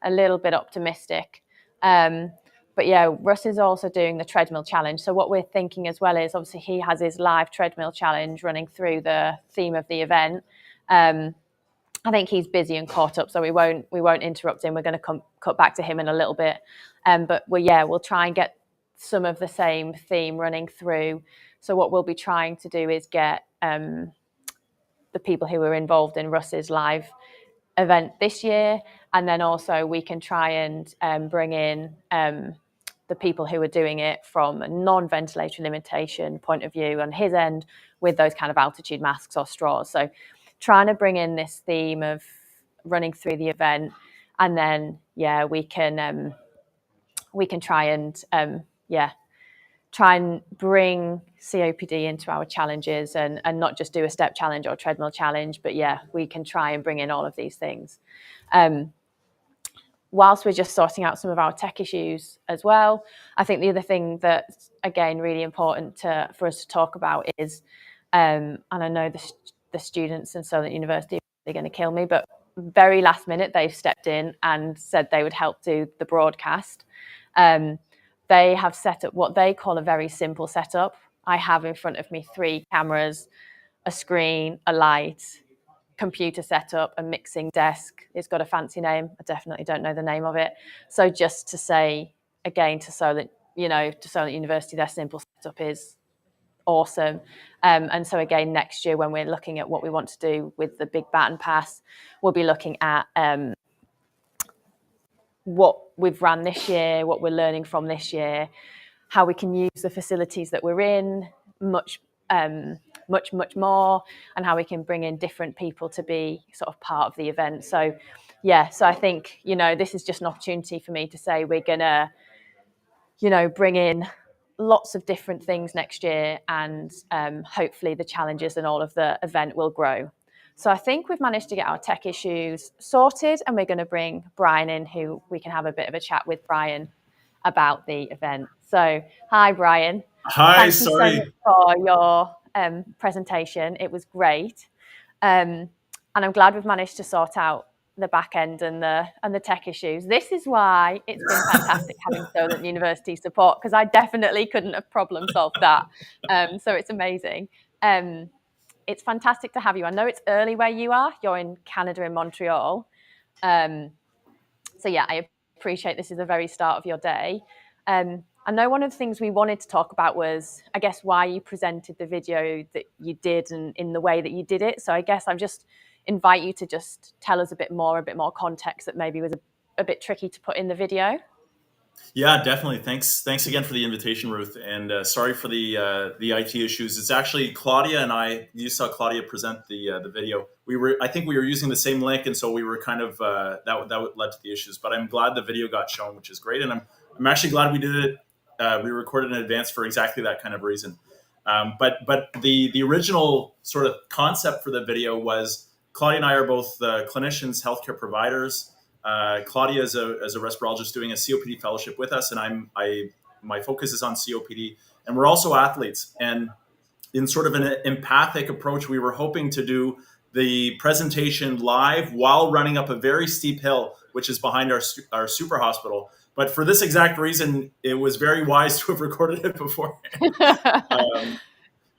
a little bit optimistic. But yeah, Russ is also doing the treadmill challenge. So what we're thinking as well is obviously he has his live treadmill challenge running through the theme of the event. I think he's busy and caught up, so we won't interrupt him. We're going to cut back to him in a little bit. But we'll try and get some of the same theme running through. So what we'll be trying to do is get the people who were involved in Russ's live event this year, and then also we can try and bring in the people who are doing it from a non-ventilatory limitation point of view on his end with those kind of altitude masks or straws. So trying to bring in this theme of running through the event, and then we can try and bring COPD into our challenges and not just do a step challenge or treadmill challenge, but we can try and bring in all of these things. Whilst we're just sorting out some of our tech issues as well, I think the other thing that's, again, really important for us to talk about is, and I know the students in Solent University are going to kill me, but very last minute they've stepped in and said they would help do the broadcast. They have set up what they call a very simple setup. I have in front of me 3 cameras, a screen, a light, computer setup, a mixing desk. It's got a fancy name. I definitely don't know the name of it. So just to say again to Solent University, their simple setup is awesome. And so again, next year when we're looking at what we want to do with the big Baton Pass, we'll be looking at what we've ran this year, what we're learning from this year, how we can use the facilities that we're in much more, and how we can bring in different people to be sort of part of the event. So I think, this is just an opportunity for me to say we're gonna, bring in lots of different things next year, and hopefully the challenges and all of the event will grow. So I think we've managed to get our tech issues sorted, and we're going to bring Brian in, who we can have a bit of a chat with Brian about the event. So hi, Brian. Hi, Thank sorry. you so much for your presentation. It was great. And I'm glad we've managed to sort out the back end and the tech issues. This is why it's been fantastic having Solent University support, because I definitely couldn't have problem solved that. So it's amazing. It's fantastic to have you. I know it's early where you are. You're in Canada, in Montreal. I appreciate this is the very start of your day. I know one of the things we wanted to talk about was, I guess, why you presented the video that you did and in the way that you did it. So I guess I'll just invite you to just tell us a bit more context that maybe was a bit tricky to put in the video. Yeah, definitely. Thanks again for the invitation, Ruth. And sorry for the IT issues. It's actually Claudia and I. You saw Claudia present the video. I think we were using the same link, and so we were kind of that led to the issues. But I'm glad the video got shown, which is great. And I'm actually glad we did it. We recorded in advance for exactly that kind of reason. But the original sort of concept for the video was Claudia and I are both clinicians, healthcare providers. Claudia is a respirologist doing a COPD fellowship with us, and my focus is on COPD. And we're also athletes. And in sort of an empathic approach, we were hoping to do the presentation live while running up a very steep hill, which is behind our super hospital. But for this exact reason, it was very wise to have recorded it before.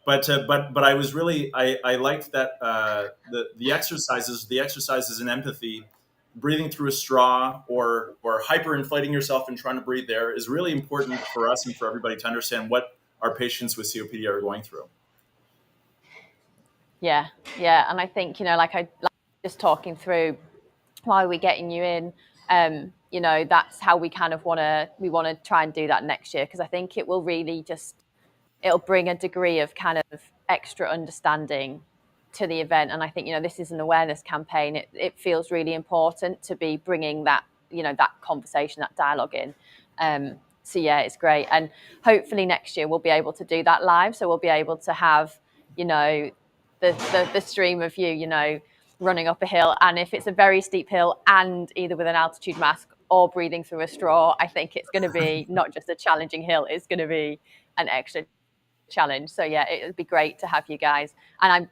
But I was really I liked that the exercises in empathy, breathing through a straw or hyperinflating yourself and trying to breathe there is really important for us and for everybody to understand what our patients with COPD are going through. Yeah, and I think like just talking through why we're getting you in. That's how we kind of want to try and do that next year, because I think it will really it'll bring a degree of kind of extra understanding to the event. And I think, this is an awareness campaign. It feels really important to be bringing that, that conversation, that dialogue in. It's great. And hopefully next year we'll be able to do that live. So we'll be able to have, the stream of you, running up a hill. And if it's a very steep hill and either with an altitude mask or breathing through a straw, I think it's going to be not just a challenging hill, it's going to be an extra challenge. So yeah, it would be great to have you guys. And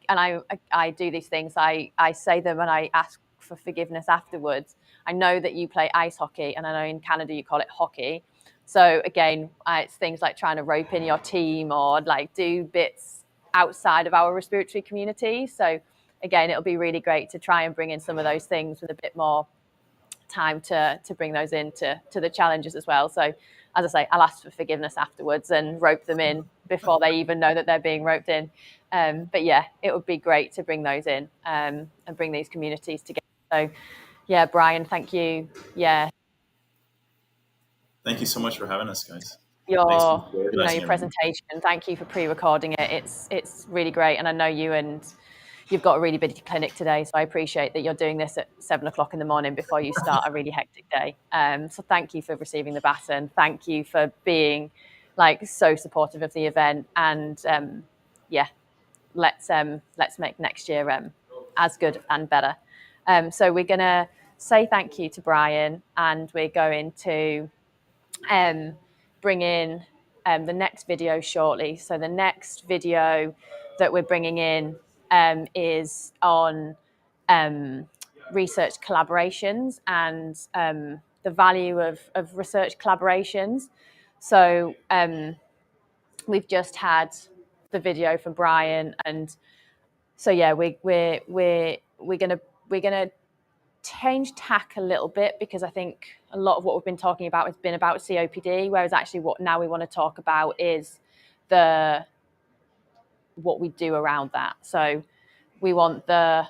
I do these things. I say them and I ask for forgiveness afterwards. I know that you play ice hockey, and I know in Canada you call it hockey. So again, it's things like trying to rope in your team or like do bits outside of our respiratory community. So again, it'll be really great to try and bring in some of those things with a bit more time to bring those into the challenges as well. So as I say, I'll ask for forgiveness afterwards and rope them in before they even know that they're being roped in. But yeah, it would be great to bring those in and bring these communities together. So yeah, Brian, thank you. Yeah. Thank you so much for having us, guys. Your Organizing your presentation. Thank you for pre-recording it. It's really great, and I know you've got a really busy clinic today, so I appreciate that you're doing this at 7 o'clock in the morning before you start a really hectic day. So thank you for receiving the baton. Thank you for being like so supportive of the event, and yeah, let's make next year as good and better. So we're gonna say thank you to Brian, and we're going to bring in the next video shortly. So the next video that we're bringing in is on research collaborations and the value of research collaborations. So we've just had the video from Brian, and so yeah, we're gonna change tack a little bit, because I think a lot of what we've been talking about has been about COPD, whereas actually what now we want to talk about is what we do around that. So we want the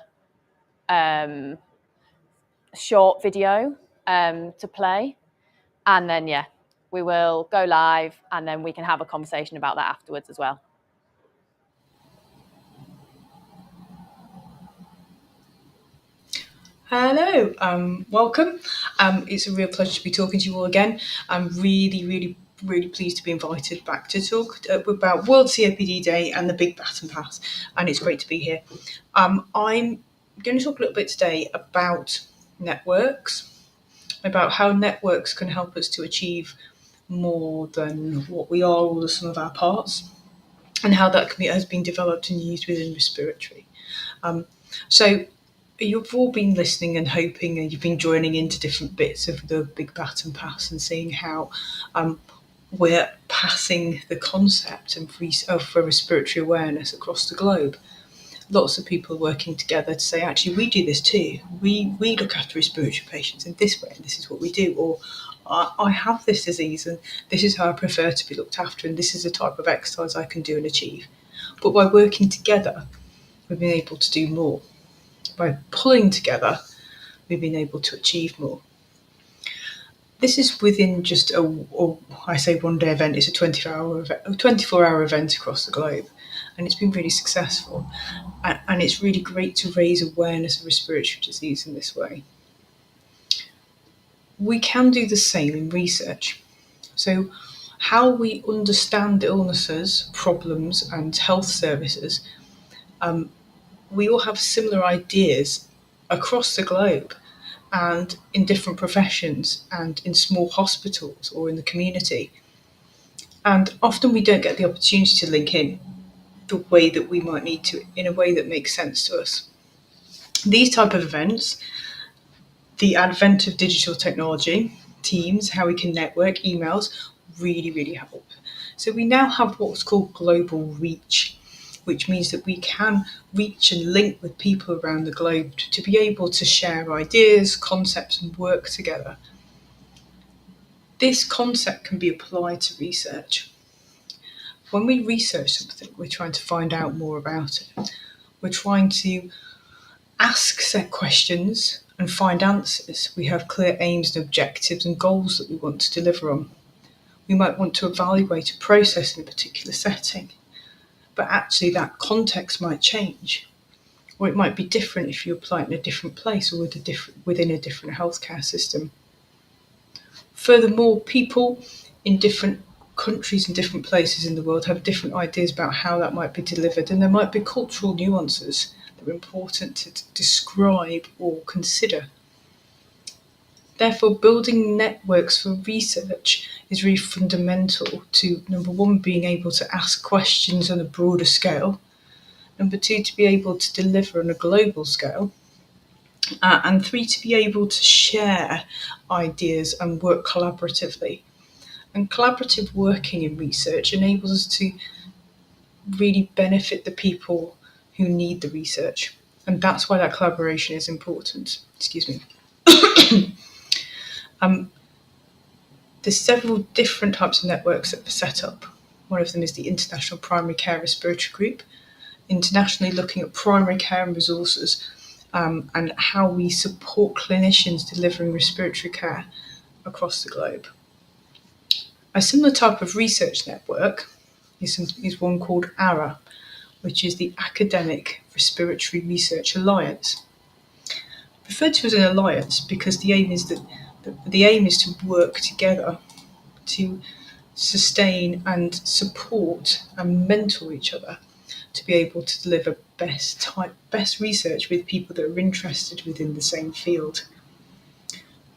short video to play, and then yeah, we will go live, and then we can have a conversation about that afterwards as well. Hello, welcome. It's a real pleasure to be talking to you all again. I'm really pleased to be invited back to talk about World COPD Day and the Big Baton Pass, and it's great to be here. I'm going to talk a little bit today about networks, about how networks can help us to achieve more than what we are or the sum of our parts, and how that has been developed and used within respiratory. So you've all been listening and hoping, and you've been joining into different bits of the Big Baton Pass and seeing how we're passing the concept of respiratory awareness across the globe. Lots of people working together to say, actually, we do this too. We look after respiratory patients in this way, and this is what we do. Or I have this disease, and this is how I prefer to be looked after, and this is the type of exercise I can do and achieve. But by working together, we've been able to do more. By pulling together, we've been able to achieve more. This is within just I say one day event, it's a 24-hour event across the globe, and it's been really successful. And it's really great to raise awareness of respiratory disease in this way. We can do the same in research. So how we understand illnesses, problems, and health services, we all have similar ideas across the globe and in different professions and in small hospitals or in the community. And often we don't get the opportunity to link in the way that we might need to, in a way that makes sense to us. These type of events, the advent of digital technology, Teams, how we can network, emails, really help. So we now have what's called global reach, which means that we can reach and link with people around the globe to be able to share ideas, concepts, and work together. This concept can be applied to research. When we research something, we're trying to find out more about it. We're trying to ask set questions and find answers. We have clear aims and objectives and goals that we want to deliver on. We might want to evaluate a process in a particular setting, but actually that context might change, or it might be different if you apply it in a different place or within a different healthcare system. Furthermore, people in different countries and different places in the world have different ideas about how that might be delivered, and there might be cultural nuances that are important to describe or consider. Therefore, building networks for research is really fundamental to, number one, being able to ask questions on a broader scale, number two, to be able to deliver on a global scale, and three, to be able to share ideas and work collaboratively. And collaborative working in research enables us to really benefit the people who need the research. And that's why that collaboration is important. Excuse me. There's several different types of networks that were set up. One of them is the International Primary Care Respiratory Group, internationally looking at primary care and resources, and how we support clinicians delivering respiratory care across the globe. A similar type of research network is one called ARA, which is the Academic Respiratory Research Alliance. Referred to as an alliance because the aim is to work together to sustain and support and mentor each other to be able to deliver best research with people that are interested within the same field.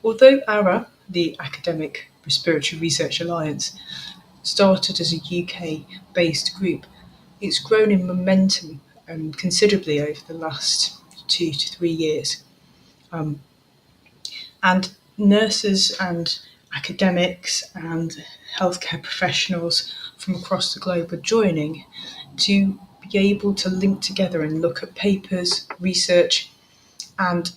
Although ARA, the Academic Respiratory Research Alliance, started as a UK-based group, it's grown in momentum considerably over the last 2 to 3 years. And nurses and academics and healthcare professionals from across the globe are joining to be able to link together and look at papers, research, and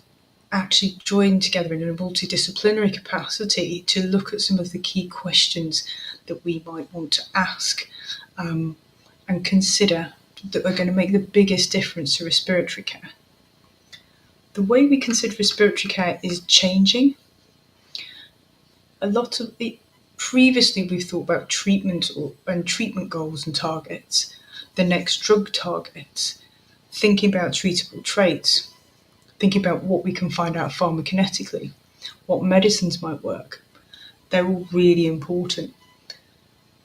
actually join together in a multidisciplinary capacity to look at some of the key questions that we might want to ask and consider that are going to make the biggest difference to respiratory care. The way we consider respiratory care is changing. A lot of it, previously we've thought about treatment and treatment goals and targets, the next drug targets, thinking about treatable traits, thinking about what we can find out pharmacokinetically, what medicines might work. They're all really important.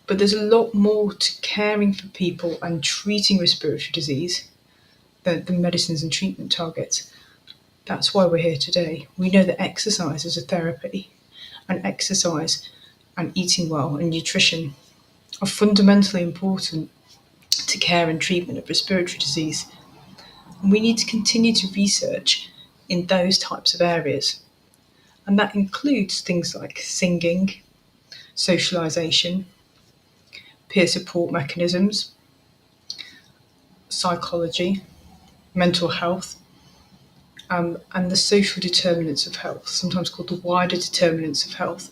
But there's a lot more to caring for people and treating respiratory disease than medicines and treatment targets. That's why we're here today. We know that exercise is a therapy, and exercise and eating well and nutrition are fundamentally important to care and treatment of respiratory disease. And we need to continue to research in those types of areas. And that includes things like singing, socialisation, peer support mechanisms, psychology, mental health, and the social determinants of health, sometimes called the wider determinants of health,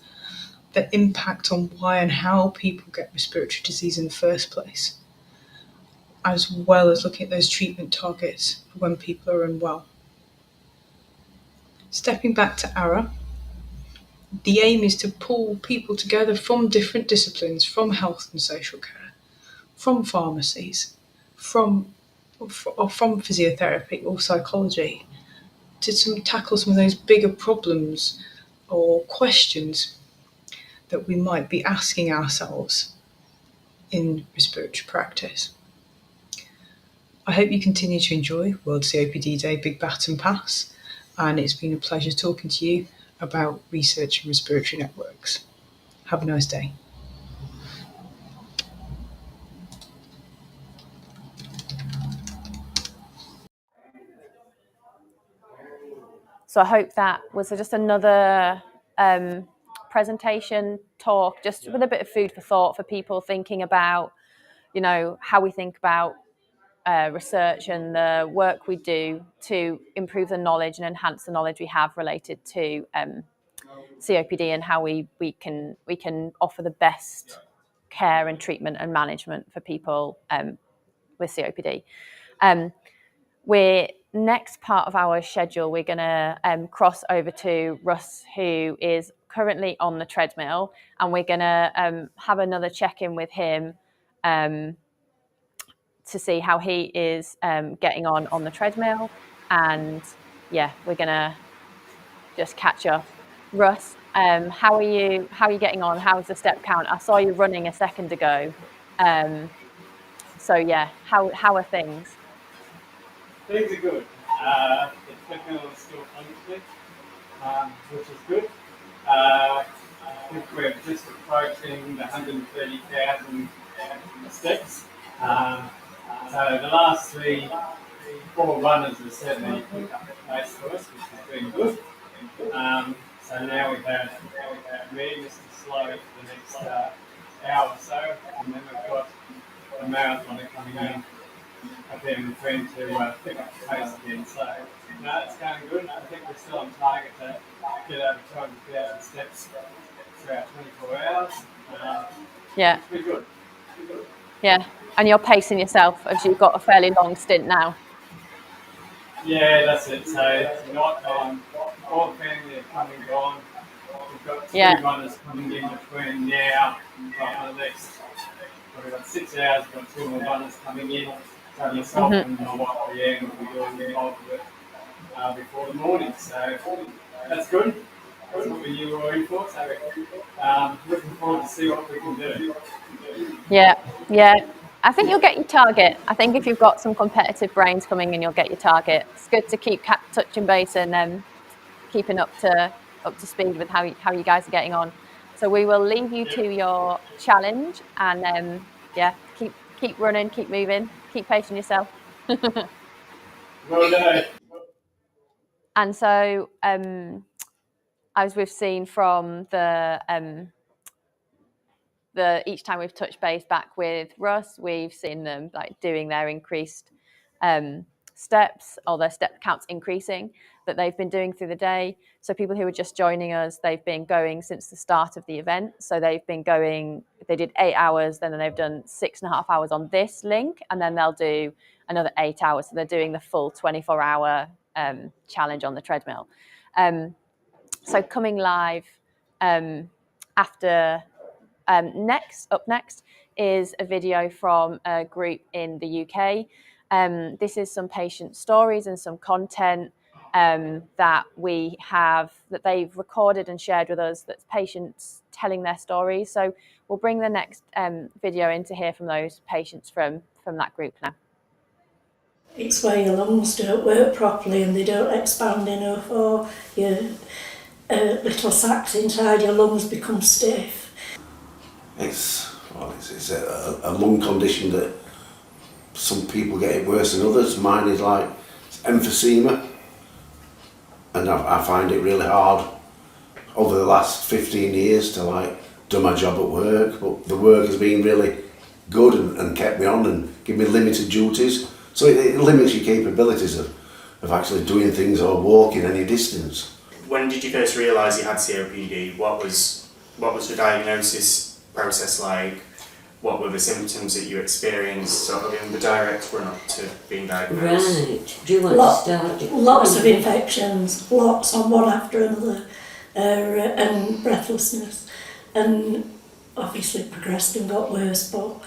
that impact on why and how people get respiratory disease in the first place, as well as looking at those treatment targets for when people are unwell. Stepping back to ARA, the aim is to pull people together from different disciplines, from health and social care, from pharmacies, from physiotherapy or psychology, to tackle some of those bigger problems or questions that we might be asking ourselves in respiratory practice. I hope you continue to enjoy World COPD Day Big Baton Pass, and it's been a pleasure talking to you about research in respiratory networks. Have a nice day. So I hope that was just another presentation talk, just with a bit of food for thought for people thinking about, you know, how we think about research and the work we do to improve the knowledge and enhance the knowledge we have related to COPD, and how we can offer the best care and treatment and management for people with COPD. We're next part of our schedule, we're going to cross over to Russ, who is currently on the treadmill, and we're going to have another check-in with him to see how he is getting on the treadmill. And yeah, we're going to just catch up. Russ, how are you getting on? How's the step count? I saw you running a second ago. So yeah, how are things? Things are good. The treadmill is still functioning, which is good. I think we're just approaching the 130,000 steps. So the last four runners have certainly picked up the pace for us, which has been good. So now we've had me, Mr. Slow, for the next hour or so, and then we've got a marathoner coming in up there in between to pick up the pace again. So no, it's going good. I think we're still on target to get over 200,000 steps throughout 24 hours. Yeah. It's been good. Yeah. And you're pacing yourself as you've got a fairly long stint now. Yeah, that's it. So it's not all family have come and gone. We've got two runners coming in between now and the next. We've got 6 hours. We've got two more runners coming in. So myself and my wife Leanne will be doing the bulk of it before the morning. So that's good. That's what you were in for. So looking forward to see what we can do. Yeah. I think you'll get your target. I think if you've got some competitive brains coming in, you'll get your target. It's good to keep touching base and keeping up to speed with how you guys are getting on. So we will leave you to your challenge and keep running, keep moving, keep pacing yourself. Well done. And so as we've seen from the each time we've touched base back with Russ, we've seen them like doing their increased steps or their step counts increasing that they've been doing through the day. So people who are just joining us, they've been going since the start of the event. So they've been going, they did 8 hours, then they've done 6.5 hours on this link, and then they'll do another 8 hours. So they're doing the full 24-hour challenge on the treadmill. So coming live after up next is a video from a group in the UK. This is some patient stories and some content that they've recorded and shared with us. That's patients telling their stories. So we'll bring the next video in to hear from those patients from that group now. It's where your lungs don't work properly and they don't expand enough, or your little sacs inside your lungs become stiff. It's a lung condition that some people get it worse than others. Mine is like emphysema, and I find it really hard over the last 15 years to do my job at work, but the work has been really good and kept me on and give me limited duties, so it limits your capabilities of actually doing things or walking any distance. When did you first realise you had COPD? What was the diagnosis process like? What were the symptoms that you experienced sort of in the direct run up to being diagnosed? Right. Do you want to start? Lots of infections, lots on one after another, and breathlessness, and obviously progressed and got worse, but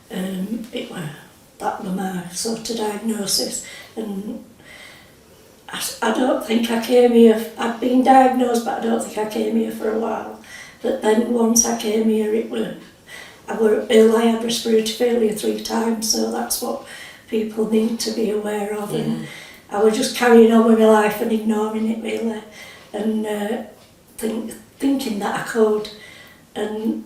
that was my sort of diagnosis. And I don't think I came here, I'd been diagnosed, but I don't think I came here for a while. But then once I came here, I were ill. I had respiratory failure 3 times, so that's what people need to be aware of. Yeah. And I was just carrying on with my life and ignoring it really, and thinking that I could, and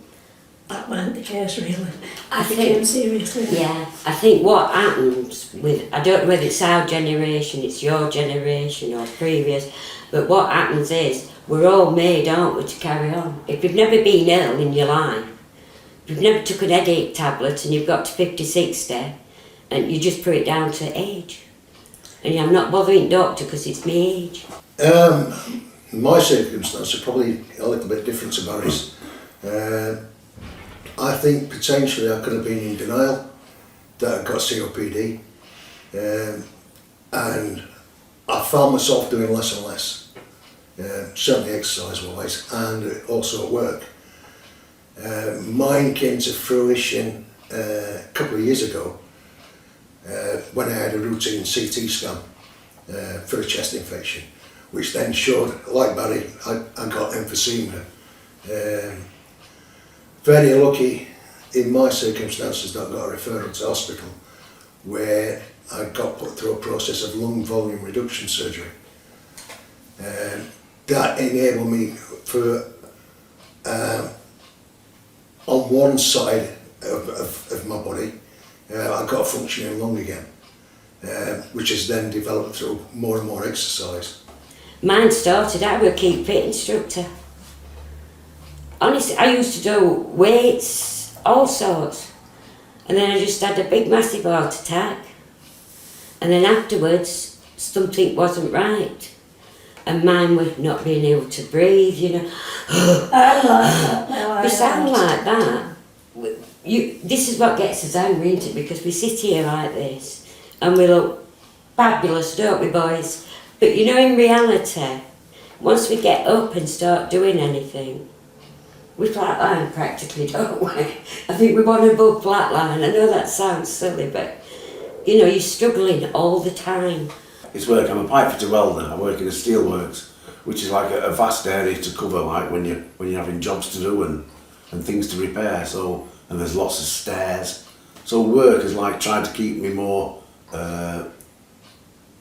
that weren't the case really. I became seriously. Yeah, I think what happens with, I don't know whether it's our generation, it's your generation or previous, but what happens is we're all made, aren't we, to carry on. If you've never been ill in your life, if you've never took an headache tablet and you've got to 50, 60, and you just put it down to age. And I'm not bothering doctor because it's my age. My circumstances are probably a little bit different to Barry's. I think potentially I could have been in denial that I got COPD, and I found myself doing less and less, certainly exercise-wise and also at work. Mine came to fruition a couple of years ago when I had a routine CT scan for a chest infection, which then showed, like Barry, I got emphysema. Very lucky in my circumstances that I got a referral to hospital where I got put through a process of lung volume reduction surgery. That enabled me for on one side of my body, I got a functioning lung again, which has then developed through more and more exercise. Mine started, I was a keep fit instructor. Honestly, I used to do weights, all sorts, and then I just had a big massive heart attack, and then afterwards something wasn't right, and mine was not being able to breathe, you know. I like that. We sound like that. This is what gets us angry, isn't it? Because we sit here like this and we look fabulous, don't we, boys? But you know, in reality, once we get up and start doing anything, we flatline practically, don't we? I think we want above flatline. I know that sounds silly, but you know, you're struggling all the time. It's work. I'm a pipe fitter welder. I work in a steelworks, which is like a vast area to cover, like when you're having jobs to do and things to repair. So, and there's lots of stairs. So work is like trying to keep me more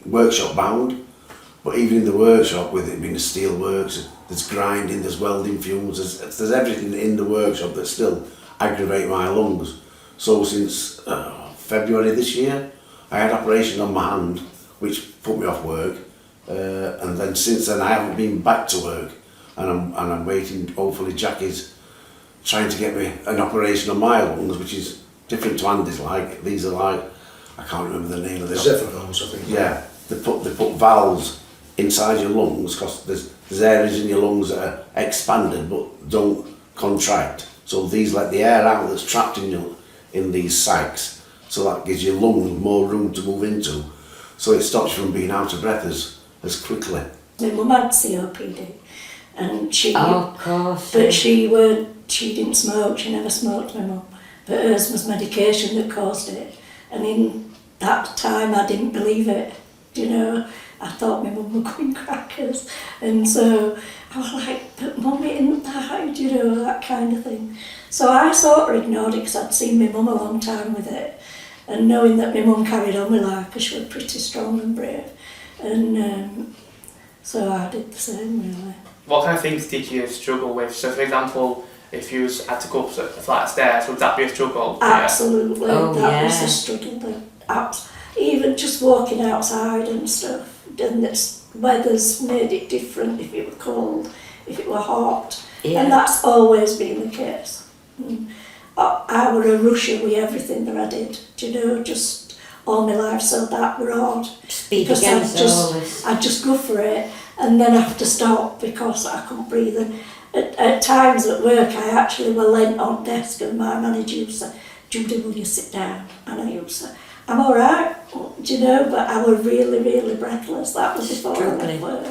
workshop bound. But even in the workshop, with it being a steelworks, there's grinding, there's welding fumes, there's everything in the workshop that still aggravate my lungs. So since February this year, I had operation on my hand, which put me off work, and then since then I haven't been back to work, and I'm waiting. Hopefully Jackie's trying to get me an operation on my lungs, which is different to Andy's. Like these are like, I can't remember the name of them. Zephyr valves, I think. Yeah, they put valves inside your lungs because there's areas in your lungs that are expanded but don't contract. So these let the air out that's trapped in these sacs. So that gives your lungs more room to move into. So it stops you from being out of breath as quickly. My mum had COPD, and she, oh, of course, but she didn't smoke. She never smoked, my mum. But hers was medication that caused it. And in that time, I didn't believe it. You know, I thought my mum were going crackers, and so I was like, "But mum, it isn't that," you know, that kind of thing. So I sort of ignored it because I'd seen my mum a long time with it. And knowing that my mum carried on with life because she was pretty strong and brave. And so I did the same, really. What kind of things did you struggle with? So, for example, if you had to go up a flight of stairs, would that be a struggle? Absolutely, oh, that was a struggle. Even just walking outside and stuff, and the weather's made it different if it were cold, if it were hot. Yeah. And that's always been the case. I were a rusher with everything that I did, you know, just all my life, so that were hard. Because I'd just go for it and then have to stop because I couldn't breathe. And at times at work I actually were leant on desk and my manager used to say, "Judy, will you sit down?" And I used to say, "I'm all right," you know, but I was really, really breathless. That was before I left work.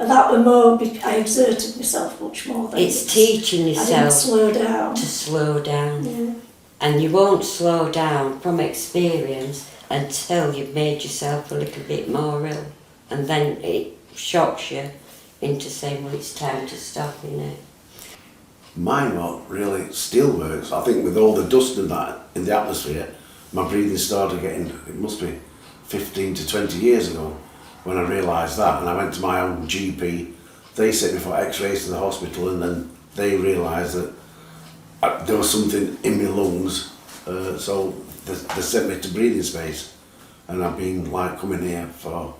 And that was more, I exerted myself much more than it's teaching yourself I didn't slow down. to slow down. Yeah. And you won't slow down from experience until you've made yourself a little bit more ill. And then it shocks you into saying, well, it's time to stop, you know. Mine were really steelworks. I think with all the dust and that in the atmosphere, my breathing started getting, it must be 15 to 20 years ago when I realised that, and I went to my own GP. They sent me for x-rays to the hospital, and then they realised that there was something in my lungs, so they sent me to breathing space, and I've been like coming here for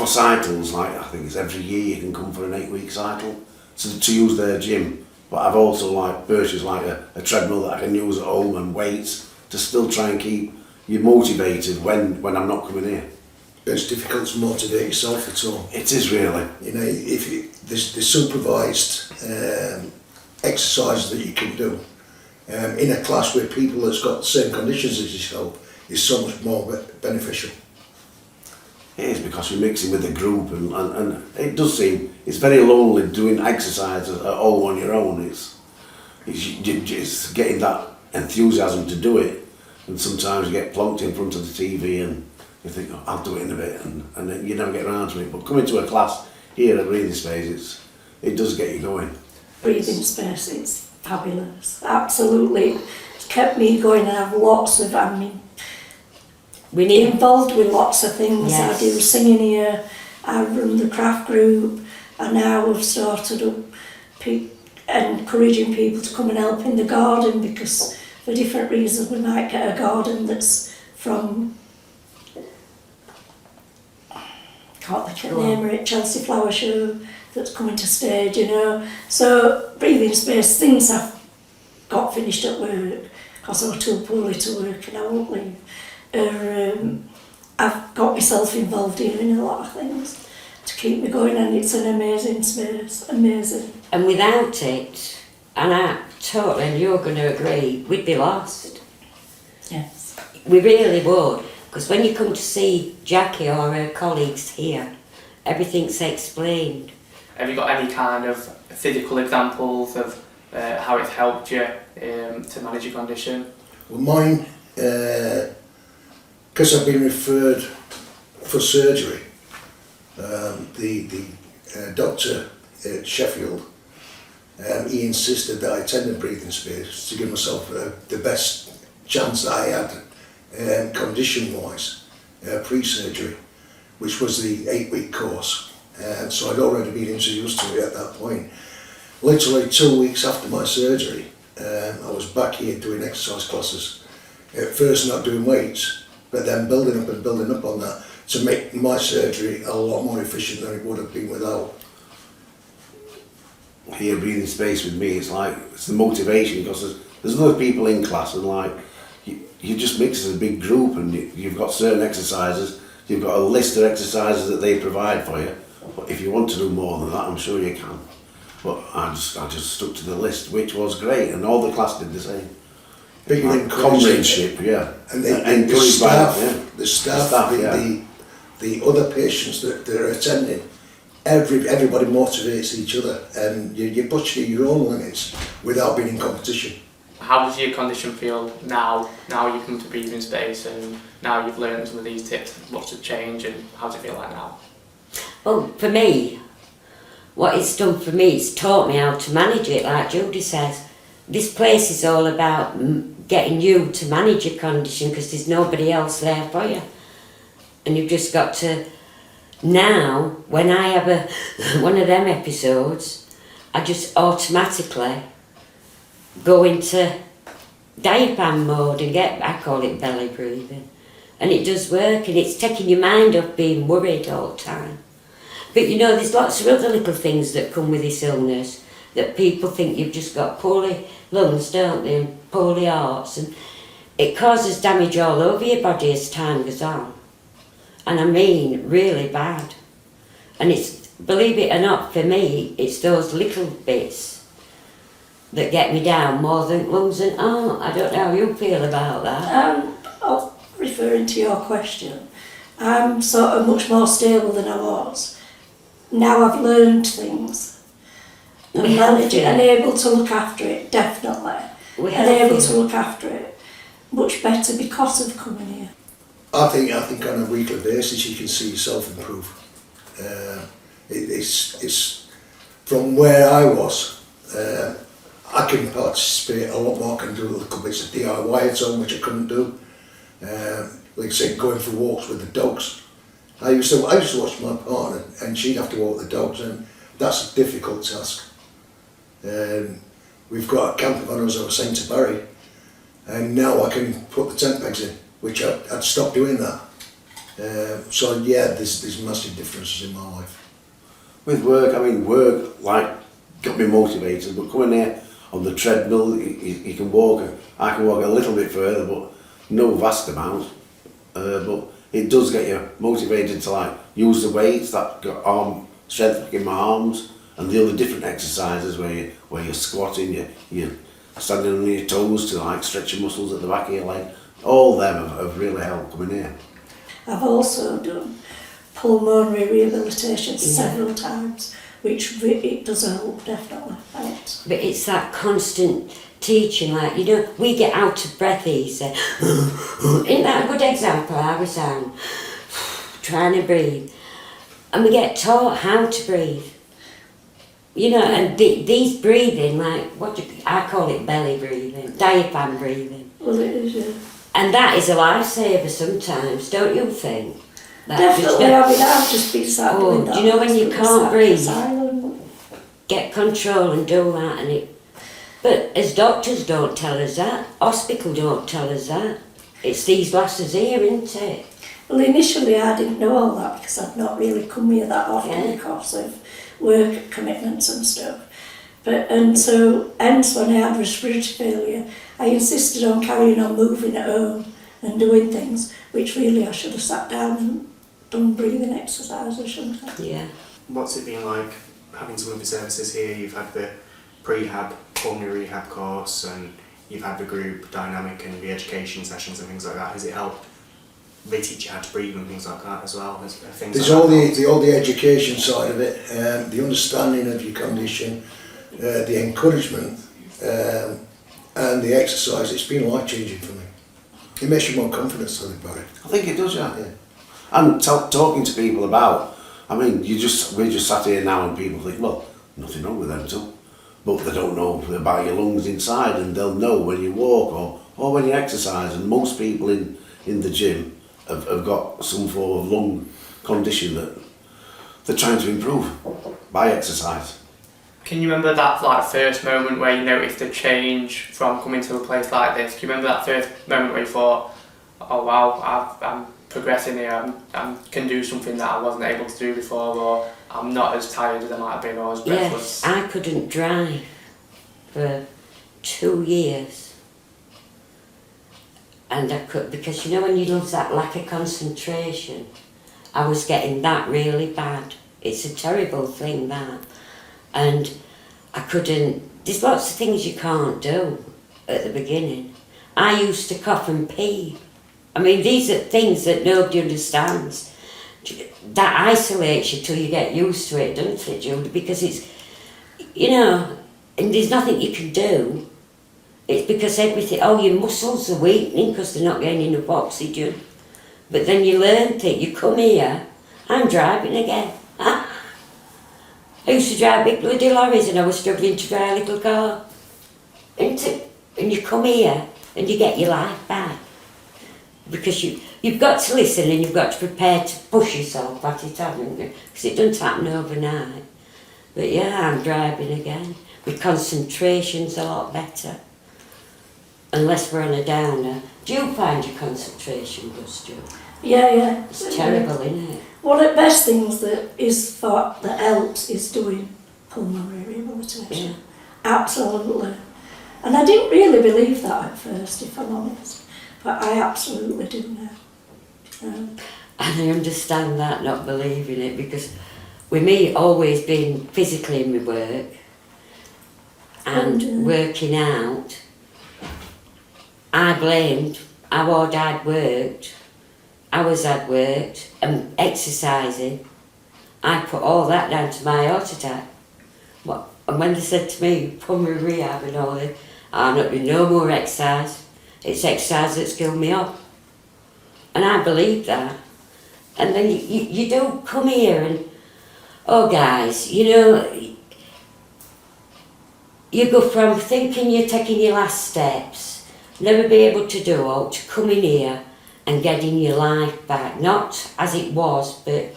cycles. Like I think it's every year you can come for an 8-week cycle to use their gym. But I've also like purchased like a treadmill that I can use at home and weights to still try and keep you motivated when I'm not coming here. It's difficult to motivate yourself at all. It is really. You know, if there's supervised exercises that you can do in a class with people that's got the same conditions as yourself is so much more beneficial. It is, because you're mixing with a group, and it does seem it's very lonely doing exercise at home on your own. It's getting that enthusiasm to do it, and sometimes you get plonked in front of the TV and you think, oh, I'll do it in a bit, and then you never get around to it. But coming to a class here at Breathing Space, it does get you going. Breathing Space is fabulous, absolutely. It's kept me going, and I've lots of, involved with lots of things. Yes. I do singing here, I run the craft group, and now we've started up encouraging people to come and help in the garden, because for different reasons we might get a garden that's from, can't think of the name of it, Chelsea Flower Show, that's coming to stage, you know. So breathing space, things I've got finished at work because I was too poorly to work and I won't leave. I've got myself involved in a lot of things to keep me going, and it's an amazing space, amazing. And without it, and I totally, and you're going to agree, we'd be lost. Yes. We really would, because when you come to see Jackie or her colleagues here, everything's explained. Have you got any kind of physical examples of how it's helped you to manage your condition? Well, mine, because I've been referred for surgery, the doctor at Sheffield, he insisted that I attend a breathing space to give myself the best chance that I had condition-wise, pre-surgery, which was the 8-week course. So I'd already been introduced to it at that point. Literally 2 weeks after my surgery, I was back here doing exercise classes. At first not doing weights, but then building up on that to make my surgery a lot more efficient than it would have been without. Here, breathing space with me, it's the motivation, because there's other people in class, and like you just mix as a big group, and you've got certain exercises, you've got a list of exercises that they provide for you. But if you want to do more than that, I'm sure you can. But I just stuck to the list, which was great, and all the class did the same. Big like comradeship, yeah. And the staff, the other patients that are attending, everybody motivates each other, and you push your own limits without being in competition. How does your condition feel now? Now you've come to breathing space, and now you've learned some of these tips. What's the change, and how does it feel like now? Well, for me, what it's done for me, it's taught me how to manage it, like Judy says. This place is all about getting you to manage your condition, because there's nobody else there for you. And you've just got to, now, when I have one of them episodes, I just automatically go into diaphragm mode and I call it belly breathing. And it does work, and it's taking your mind off being worried all the time. But you know, there's lots of other little things that come with this illness, that people think you've just got poorly lungs, don't they, and poorly hearts, and it causes damage all over your body as time goes on. And I mean, really bad. And it's, believe it or not, for me, it's those little bits that get me down more than lungs and heart. I don't know how you feel about that. Referring to your question, I'm sort of much more stable than I was. Now I've learned things and managed it and able to look after it, definitely. And able to look after it much better because of coming here. I think on a weekly basis you can see yourself improve. It's from where I was. I can participate a lot more. I can do little bits of DIY at home, which I couldn't do. Like I said, going for walks with the dogs. I used to watch my partner, and she'd have to walk the dogs, and that's a difficult task. We've got a camper van, as I was saying, to Barry, and now I can put the tent pegs in, which I'd stopped doing that. So yeah, there's massive differences in my life. With work, I mean, work got me motivated, but coming here on the treadmill, you can walk. I can walk a little bit further, but no vast amount. But it does get you motivated to use the weights, that got arm strength in my arms, and the other different exercises where you're squatting, you're standing on your toes to stretch your muscles at the back of your leg. All them have really helped coming here. I've also done pulmonary rehabilitation several times, which it does help, definitely. Thanks. But it's that constant teaching, we get out of breath easy. Isn't that a good example how we sound? Trying to breathe. And we get taught how to breathe. And these breathing, I call it belly breathing, diaphragm breathing. Well, it is, yeah. And that is a lifesaver sometimes, don't you think? Definitely, I've just been sat doing that. Do you know when you can't breathe? get control and do that. But as doctors don't tell us that, hospital don't tell us that. It's these lasses here, isn't it? Well, initially I didn't know all that because I'd not really come here that often because of work commitments and stuff. And so, hence when I had respiratory failure, I insisted on carrying on moving at home and doing things, which really I should have sat down and done breathing exercises, shouldn't I? Yeah. What's it been like having some of the services here? You've had the prehab, pulmonary rehab course, and you've had the group dynamic and the education sessions and things like that. Has it helped? They teach you how to breathe and things like that as well. There's all the education side of it, the understanding of your condition, the encouragement, and the exercise. It's been life changing for me. It makes you more confident, about it. I think it does, yeah. And talking to people about, I mean, we just sat here now and people think, well, nothing wrong with them too. But they don't know about your lungs inside, and they'll know when you walk or when you exercise. And most people in the gym have got some form of lung condition that they're trying to improve by exercise. Can you remember that first moment where you noticed the change from coming to a place like this? Can you remember that first moment where you thought, oh wow, I'm progressing here, I can do something that I wasn't able to do before, or I'm not as tired as I might have been, or as breathless? Yes, I couldn't drive for 2 years. And I could, because you know when you lose that lack of concentration, I was getting that really bad. It's a terrible thing, that. And I couldn't, there's lots of things you can't do at the beginning. I used to cough and pee. I mean, these are things that nobody understands. That isolates you till you get used to it, doesn't it, Judy? Because it's, you know, and there's nothing you can do. It's because everything, your muscles are weakening because they're not getting enough oxygen. But then you learn that you come here, I'm driving again. I used to drive big bloody lorries and I was struggling to drive a little car. And you come here and you get your life back. Because you've got to listen and you've got to prepare to push yourself at it, haven't you? Because it doesn't happen overnight. But yeah, I'm driving again. My concentration's a lot better. Unless we're on a downer. Do you find your concentration good, Stu? Yeah. It's terrible, isn't it? One of the best things that helps is doing pulmonary rehabilitation. Yeah. Absolutely. And I didn't really believe that at first, if I'm honest. But I absolutely do now. And I understand that, not believing it, because with me always being physically in my work and working out, I blamed how hard I'd worked, hours I'd worked, and exercising. I put all that down to my heart attack. And when they said to me, pulmonary rehab and all this, I'm not doing no more exercise. It's exercise that's killed me off. And I believe that. And then you do come here and, guys, you know, you go from thinking you're taking your last steps, never be able to do all, to coming here and getting your life back. Not as it was, but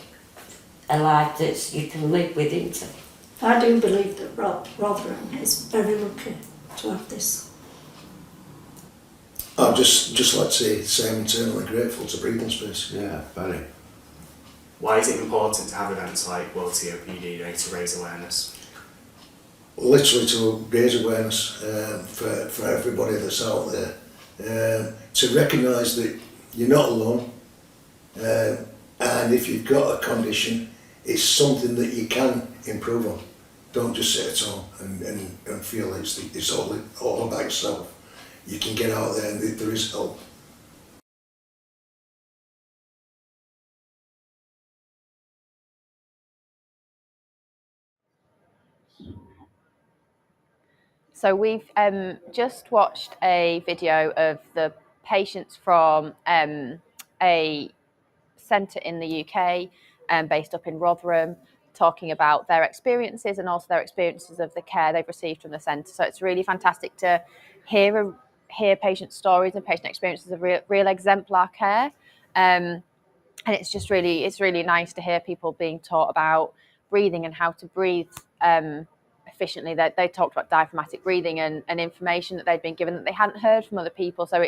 a life that you can live with, isn't it? I do believe that Rotherham is very lucky to have this. I'd just like to say I'm eternally grateful to Breathing Space. Yeah, very. Why is it important to have events like World COPD Day to raise awareness? Literally to raise awareness for everybody that's out there, to recognise that you're not alone, and if you've got a condition, it's something that you can improve on. Don't just sit at home and feel it's all about yourself. You can get out there and there is help. So we've just watched a video of the patients from a centre in the UK based up in Rotherham, talking about their experiences and also their experiences of the care they've received from the centre. So it's really fantastic to hear patient stories and patient experiences of real exemplar care. And it's just really nice to hear people being taught about breathing and how to breathe efficiently. They talked about diaphragmatic breathing and information that they'd been given that they hadn't heard from other people. So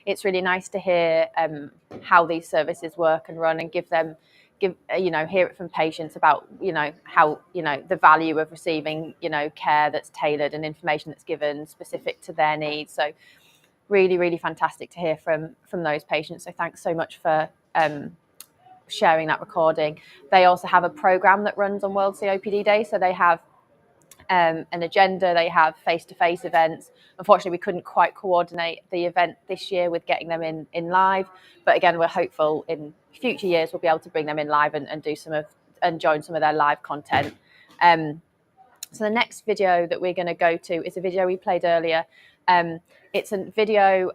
it's really nice to hear how these services work and run, and hear it from patients about how the value of receiving care that's tailored and information that's given specific to their needs. So really, really fantastic to hear from those patients. So thanks so much for sharing that recording. They also have a program that runs on World COPD Day. So they have an agenda, they have face-to-face events. Unfortunately, we couldn't quite coordinate the event this year with getting them in live. But again, we're hopeful in future years we'll be able to bring them in live and do join some of their live content. So the next video that we're going to go to is a video we played earlier. It's a video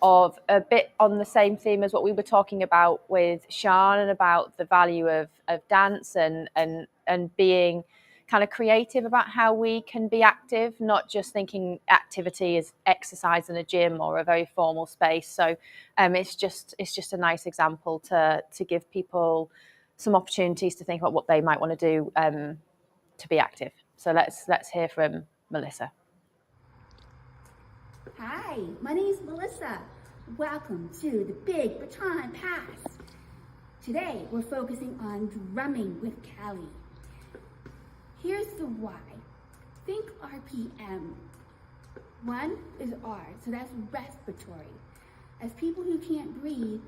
of a bit on the same theme as what we were talking about with Sian, and about the value of dance and being kind of creative about how we can be active, not just thinking activity is exercise in a gym or a very formal space. So it's just a nice example to give people some opportunities to think about what they might want to do to be active. So let's hear from Melissa. Hi, my name is Melissa. Welcome to the Big Baton Pass. Today we're focusing on drumming with Callie. Here's the why. Think RPM. 1 is R, so that's respiratory. As people who can't breathe,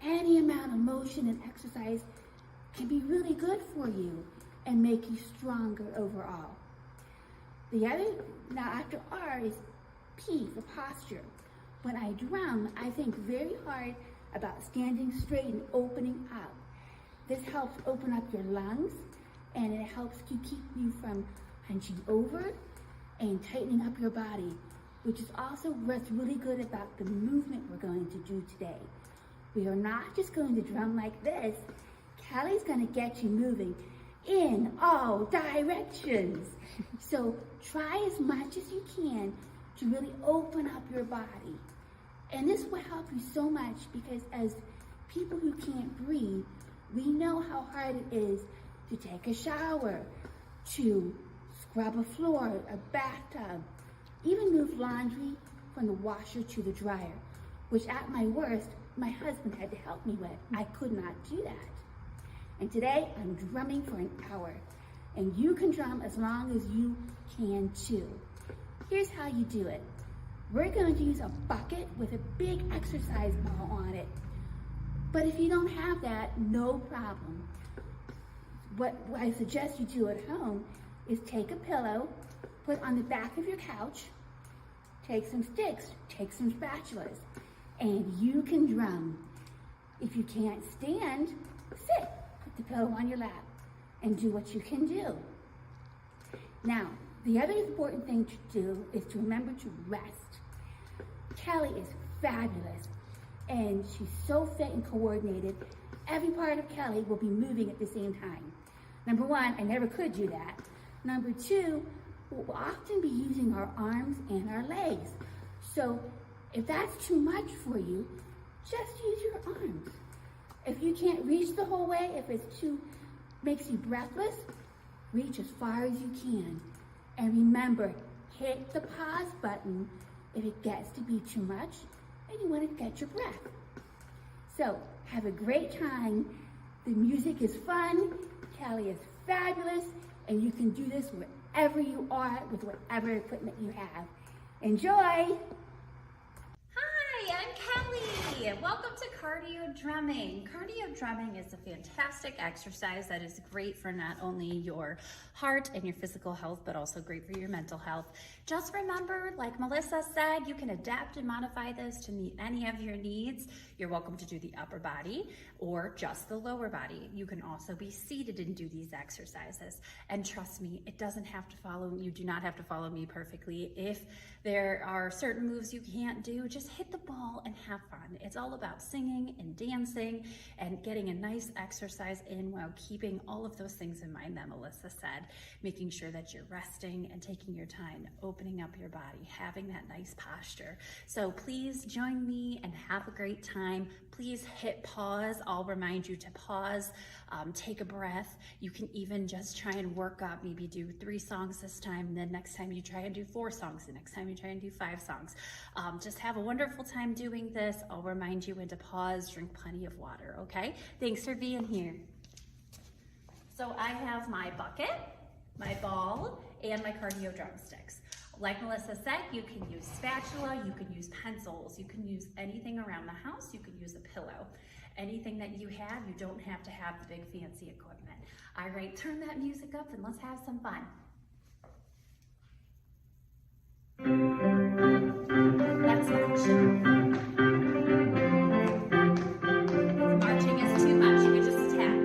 any amount of motion and exercise can be really good for you and make you stronger overall. The other, now after R, is P for posture. When I drum, I think very hard about standing straight and opening up. This helps open up your lungs, and it helps to keep you from hunching over and tightening up your body, which is also what's really good about the movement we're going to do today. We are not just going to drum like this. Callie's going to get you moving in all directions. So try as much as you can to really open up your body. And this will help you so much, because as people who can't breathe, we know how hard it is to take a shower, to scrub a floor, a bathtub, even move laundry from the washer to the dryer, which at my worst, my husband had to help me with. I could not do that. And today I'm drumming for an hour, and you can drum as long as you can too. Here's how you do it. We're going to use a bucket with a big exercise ball on it. But if you don't have that, no problem. What I suggest you do at home is take a pillow, put on the back of your couch, take some sticks, take some spatulas, and you can drum. If you can't stand, sit, put the pillow on your lap, and do what you can do. Now, the other important thing to do is to remember to rest. Callie is fabulous, and she's so fit and coordinated. Every part of Callie will be moving at the same time. Number one, I never could do that. Number two, we'll often be using our arms and our legs. So if that's too much for you, just use your arms. If you can't reach the whole way, if it's makes you breathless, reach as far as you can. And remember, hit the pause button if it gets to be too much and you want to get your breath. So have a great time. The music is fun, Callie is fabulous, and you can do this wherever you are with whatever equipment you have. Enjoy! Hi, I'm Kelly. Welcome to cardio drumming. Cardio drumming is a fantastic exercise that is great for not only your heart and your physical health, but also great for your mental health. Just remember, like Melissa said, you can adapt and modify this to meet any of your needs. You're welcome to do the upper body or just the lower body. You can also be seated and do these exercises. And trust me, it doesn't have to follow, you do not have to follow me perfectly. If there are certain moves you can't do, just hit the ball and have fun. It's all about singing and dancing and getting a nice exercise in while keeping all of those things in mind that Melissa said, making sure that you're resting and taking your time, opening up your body, having that nice posture. So please join me and have a great time. Please hit pause. I'll remind you to pause, take a breath. You can even just try and work up, maybe do 3 songs this time, and then next time you try and do 4 songs, the next time you try and do 5 songs. Just have a wonderful time doing this. I'll remind you when to pause, drink plenty of water, okay? Thanks for being here. So I have my bucket, my ball, and my cardio drumsticks. Like Melissa said, you can use spatula, you can use pencils, you can use anything around the house, you can use a pillow. Anything that you have, you don't have to have the big fancy equipment. All right, turn that music up and let's have some fun. Let's march. Marching is too much, you can just tap.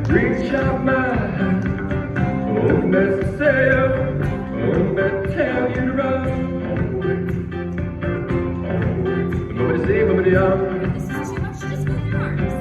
Reach out my hand, oh necessary, oh that tell you to run. Nobody say, nobody out. This is too much, just move your arms.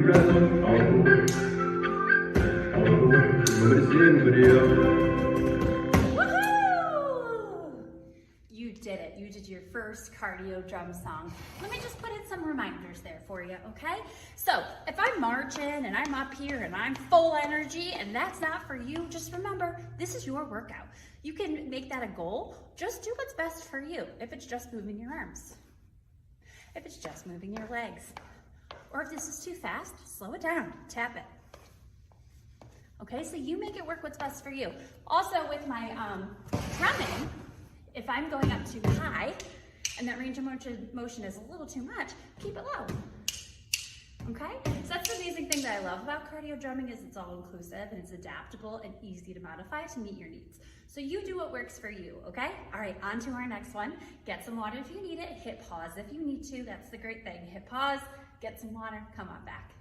run all the way from anybody else. You did it. You did your first cardio drum song. Let me just put in some reminders there for you, okay? So if I'm marching and I'm up here and I'm full energy and that's not for you, just remember, this is your workout. You can make that a goal. Just do what's best for you. If it's just moving your arms, if it's just moving your legs, or if this is too fast, slow it down, tap it. Okay, so you make it work what's best for you. Also with my drumming, if I'm going up too high and that range of motion is a little too much, keep it low. Okay? So that's the amazing thing that I love about cardio drumming is it's all inclusive and it's adaptable and easy to modify to meet your needs. So you do what works for you, okay? All right, on to our next one. Get some water if you need it. Hit pause if you need to. That's the great thing. Hit pause, get some water, come on back.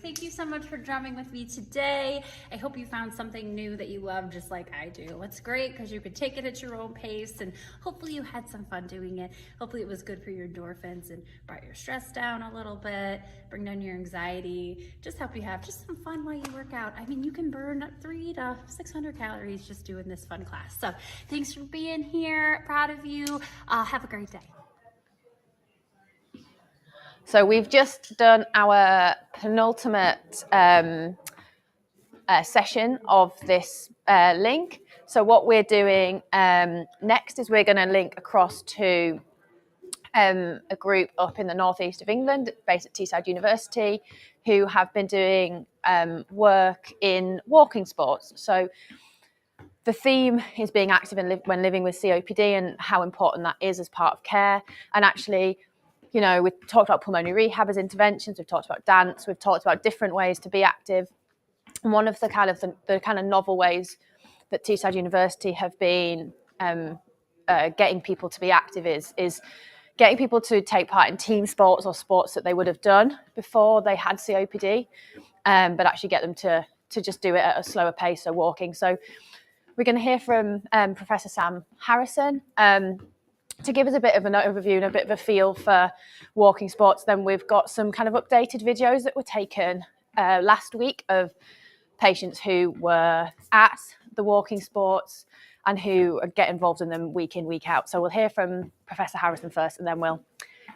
Thank you so much for drumming with me today. I hope you found something new that you love just like I do. It's great because you could take it at your own pace and hopefully you had some fun doing it. Hopefully it was good for your endorphins and brought your stress down a little bit, bring down your anxiety, just help you have just some fun while you work out. I mean, you can burn 300 to 600 calories just doing this fun class. So thanks for being here. Proud of you. Have a great day. So we've just done our penultimate session of this link. So what we're doing next is we're going to link across to a group up in the northeast of England based at Teesside University who have been doing work in walking sports. So the theme is being active when living with COPD and how important that is as part of care. And actually, you know, we've talked about pulmonary rehab as interventions, we've talked about dance, we've talked about different ways to be active. And one of the kind of novel ways that Teesside University have been getting people to be active is getting people to take part in team sports or sports that they would have done before they had COPD, but actually get them to to just do it at a slower pace, so walking. So we're going to hear from Professor Sam Harrison to give us a bit of an overview and a bit of a feel for walking sports. Then we've got some kind of updated videos that were taken last week of patients who were at the walking sports and who get involved in them week in, week out. So we'll hear from Professor Harrison first, and then we'll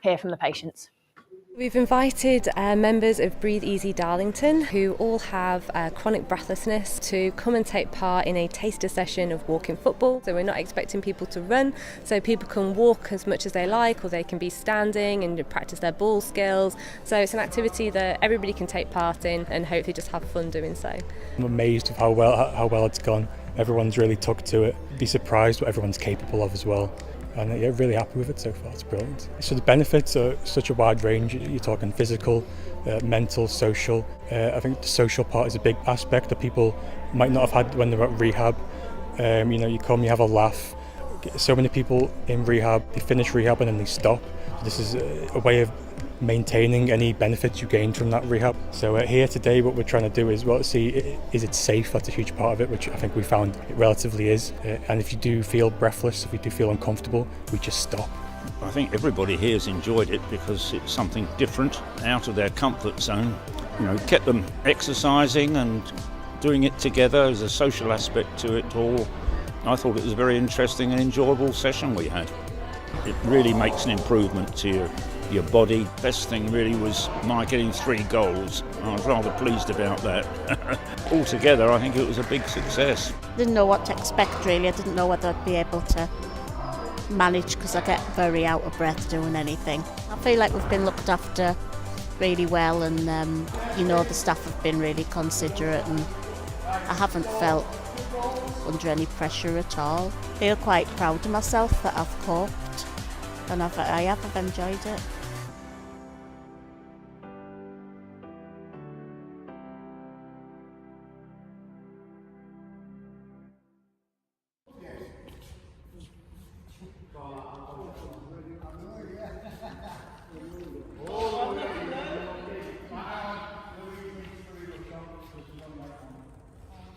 hear from the patients. We've invited members of Breathe Easy Darlington who all have chronic breathlessness to come and take part in a taster session of walking football. So we're not expecting people to run, so people can walk as much as they like, or they can be standing and practice their ball skills. So it's an activity that everybody can take part in and hopefully just have fun doing so. I'm amazed of how well it's gone. Everyone's really took to it. Be surprised what everyone's capable of as well. And yeah, really happy with it so far. It's brilliant. So the benefits are such a wide range. You're talking physical, mental, social. I think the social part is a big aspect that people might not have had when they're at rehab. You come, you have a laugh. So many people in rehab, they finish rehab and then they stop. This is a way of maintaining any benefits you gained from that rehab. So here today what we're trying to do is see, is it safe? That's a huge part of it, which I think we found it relatively is. And if you do feel breathless, if you do feel uncomfortable, we just stop. I think everybody here has enjoyed it because it's something different, out of their comfort zone. Kept them exercising and doing it together. There's a social aspect to it all. I thought it was a very interesting and enjoyable session we had. It really makes an improvement to your body. Best thing really was my getting 3 goals. I was rather pleased about that. Altogether, I think it was a big success. Didn't know what to expect really. I didn't know whether I'd be able to manage because I get very out of breath doing anything. I feel like we've been looked after really well, and the staff have been really considerate, and I haven't felt under any pressure at all. I feel quite proud of myself that I've coped, and I've enjoyed it.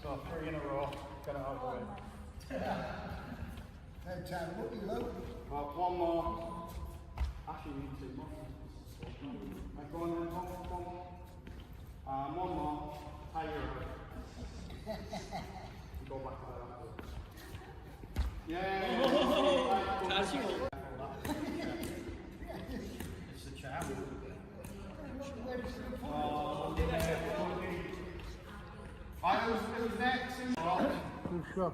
So 3 in a row, get it out of the way. Head time, what you look? Right, 1 more. Actually, we need 2 more. Right, go on then, 1 more. 1 more. Tie your head. Go back to that. Yeah. Casual. It's the charm. Who's next? Who's sure?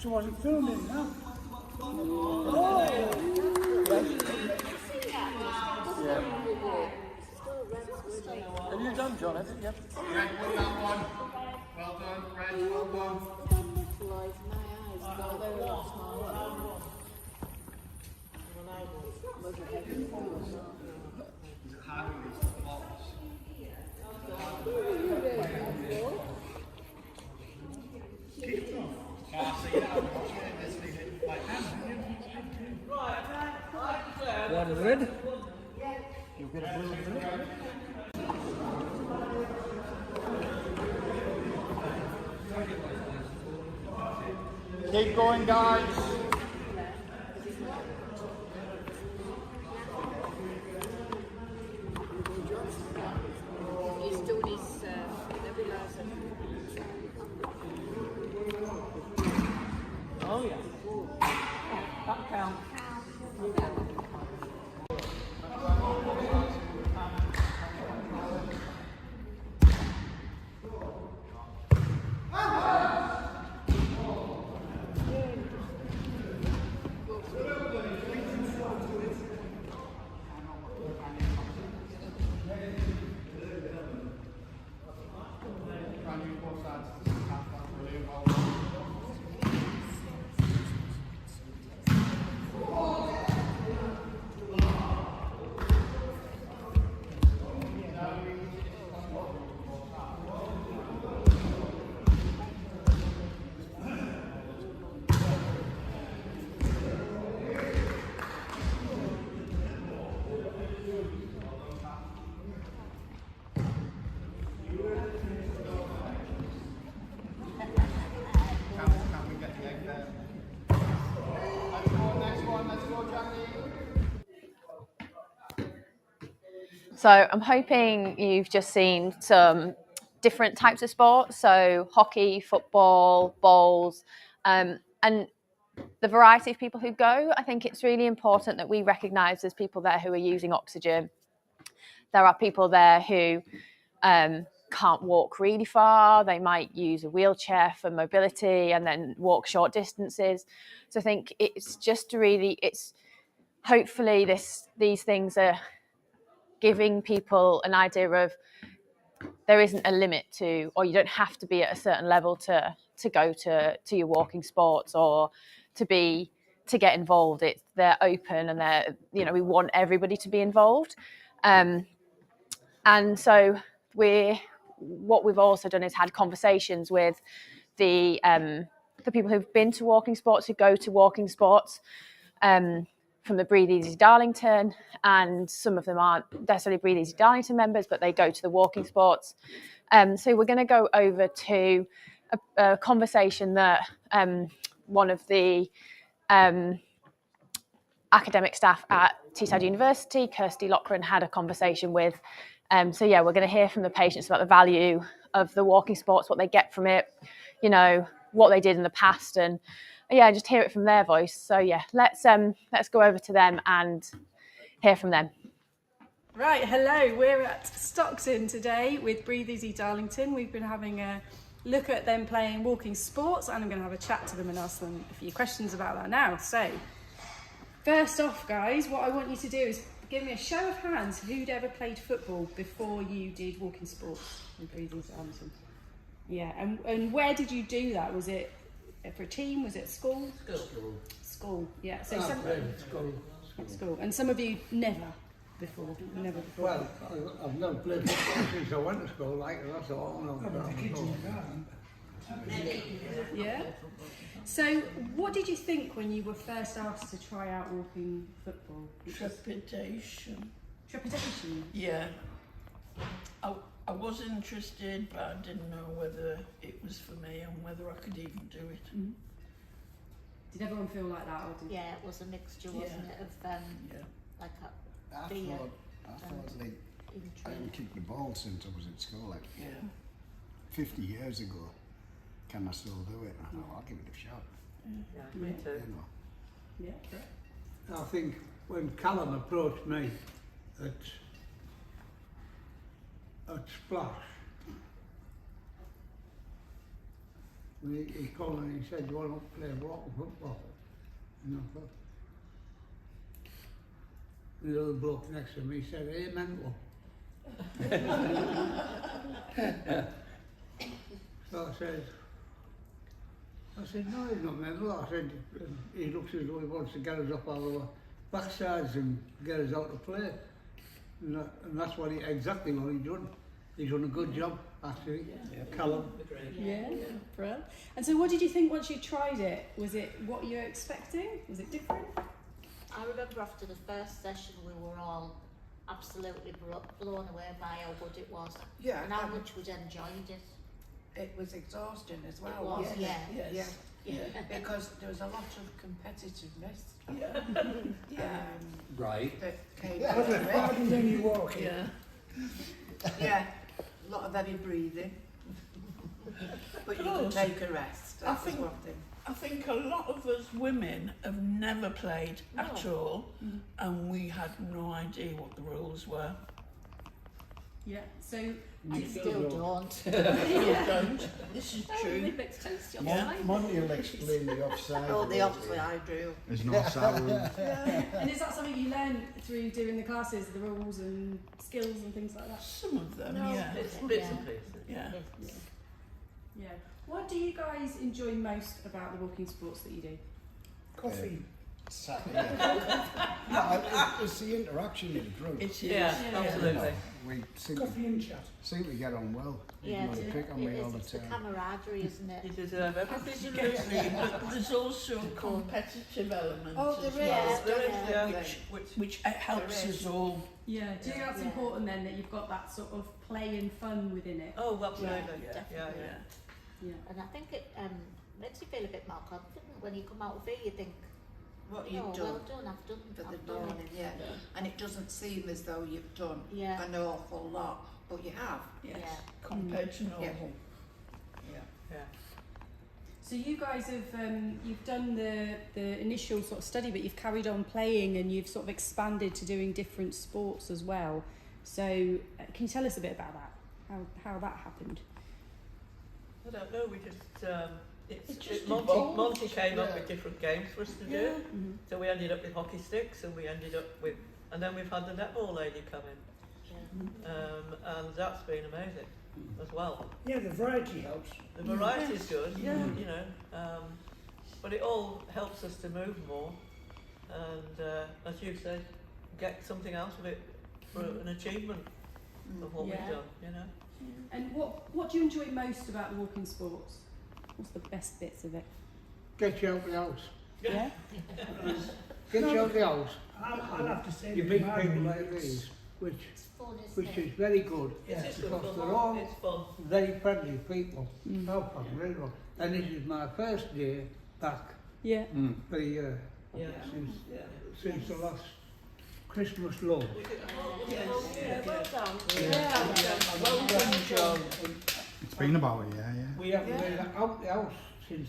She wasn't filming, no? Oh! Yeah. Have you done, John? Have you? Yep. Red won that one. Well done, Red. Well done. One red. You'll get a blue and red. Keep going, guys. He's doing his nebulizer. Oh yeah. That counts. So I'm hoping you've just seen some different types of sports, so hockey, football, bowls, and the variety of people who go. I think it's really important that we recognise there's people there who are using oxygen. There are people there who can't walk really far. They might use a wheelchair for mobility and then walk short distances. So I think it's just really, it's hopefully these things are giving people an idea of there isn't a limit to, or you don't have to be at a certain level to go to your walking sports or to get involved. They're open and they're, you know, we want everybody to be involved. And so what we've also done is had conversations with the people who've been to walking sports, who go to walking sports, from the Breathe Easy Darlington, and some of them aren't necessarily Breathe Easy Darlington members, but they go to the walking sports. So we're going to go over to a conversation that one of the academic staff at Teesside University, Kirsty Lochran, had a conversation with. So yeah, we're going to hear from the patients about the value of the walking sports, what they get from it, you know, what they did in the past, and yeah, just hear it from their voice. So yeah, let's go over to them and hear from them. Right, hello, we're at Stockton today with Breathe Easy Darlington. We've been having a look at them playing walking sports, and I'm going to have a chat to them and ask them a few questions about that now. So, first off, guys, what I want you to do is give me a show of hands who'd ever played football before you did walking sports in Breathe Easy Darlington. Yeah, and where did you do that? Was it for a team? Was it school? School, yeah. So school. And some of you never before. Well, I've never played football since I went to school, like that's all. Yeah. So, what did you think when you were first asked to try out walking football? Trepidation. Trepidation? Yeah. I was interested, but I didn't know whether it was for me and whether I could even do it. Mm-hmm. Did everyone feel like that? Or did Yeah, it was a mixture, wasn't it, of like a fear. I thought like I hadn't kicked the ball since I was at school, like 50 years ago. Can I still do it? I thought, I'll give it a shot. Yeah, me too. You know. Yeah, correct. I think when Callum approached me at Splash, he called me and he said, "Do you want to play walking football?" And I thought, the other bloke next to me said, "Hey, mental." So I said, "No, he's not mental." I said, "He looks as though he wants to get us up all our backsides and get us out to play." And that's exactly what he's done. He's done a good job, actually. Callum. Yeah, brilliant. And so what did you think once you tried it? Was it what you were expecting? Was it different? I remember after the first session we were all absolutely blown away by how good it was. Yeah, and how much we'd enjoyed it. It was exhausting as well. It was, wasn't yeah. it? Yes. Yeah. Because there was a lot of competitiveness. Right. That came Yeah, out of it. harder than you walking. Yeah. A lot of heavy breathing. But you can take a rest. That's one thing. I think a lot of us women have never played at all, and we had no idea what the rules were. Yeah, so I still don't. You don't. This is true. Olympics tends to Monty will explain the offside. Oh, the offside I do. There's no offside rule. And is that something you learn through doing the classes, the rules and skills and things like that? Some of them, yeah. Bits and pieces. Yeah. Yeah. What do you guys enjoy most about the walking sports that you do? Coffee. It's the interaction in the group. It's absolutely. We seem Coffee and chat. Seem to get on well. Yeah, You pick on me all the it's the time. camaraderie, isn't it? You deserve everything. Absolutely, but there's also a competitive element Oh, as there well. is, there is. Which helps us all. Yeah, do you think that's important then, that you've got that sort of play and fun within it? Oh, absolutely. Definitely. Yeah. And I think it makes you feel a bit more confident when you come out of here. You think, what you've done, for the morning, yeah. And it doesn't seem as though you've done an awful lot, but you have. Yes. Compared to normal. Yeah. So you guys have you've done the initial sort of study, but you've carried on playing and you've sort of expanded to doing different sports as well. So can you tell us a bit about that? How that happened? I don't know. We just evolved. Monty came up with different games for us to do. Mm-hmm. So we ended up with hockey sticks, and we ended up with, and then we've had the netball lady come in, and that's been amazing as well. Yeah, the variety helps. The variety is good, Yeah. you know, but it all helps us to move more, and as you said, get something out of it for an achievement of what we've done, you know. And what do you enjoy most about the walking sports? What's the best bits of it? Get you out of the house. Yeah? Get you out of the house. I'd have to say You that meet my people like beliefs- these, which It's is very good. It is good because fun. they're all It's fun. very friendly people. No problem, really well. And this is my first day back Yeah. for the year. Yeah. Since the last Christmas love. Well done. Well done, John. It's been about a year, We haven't been out the house since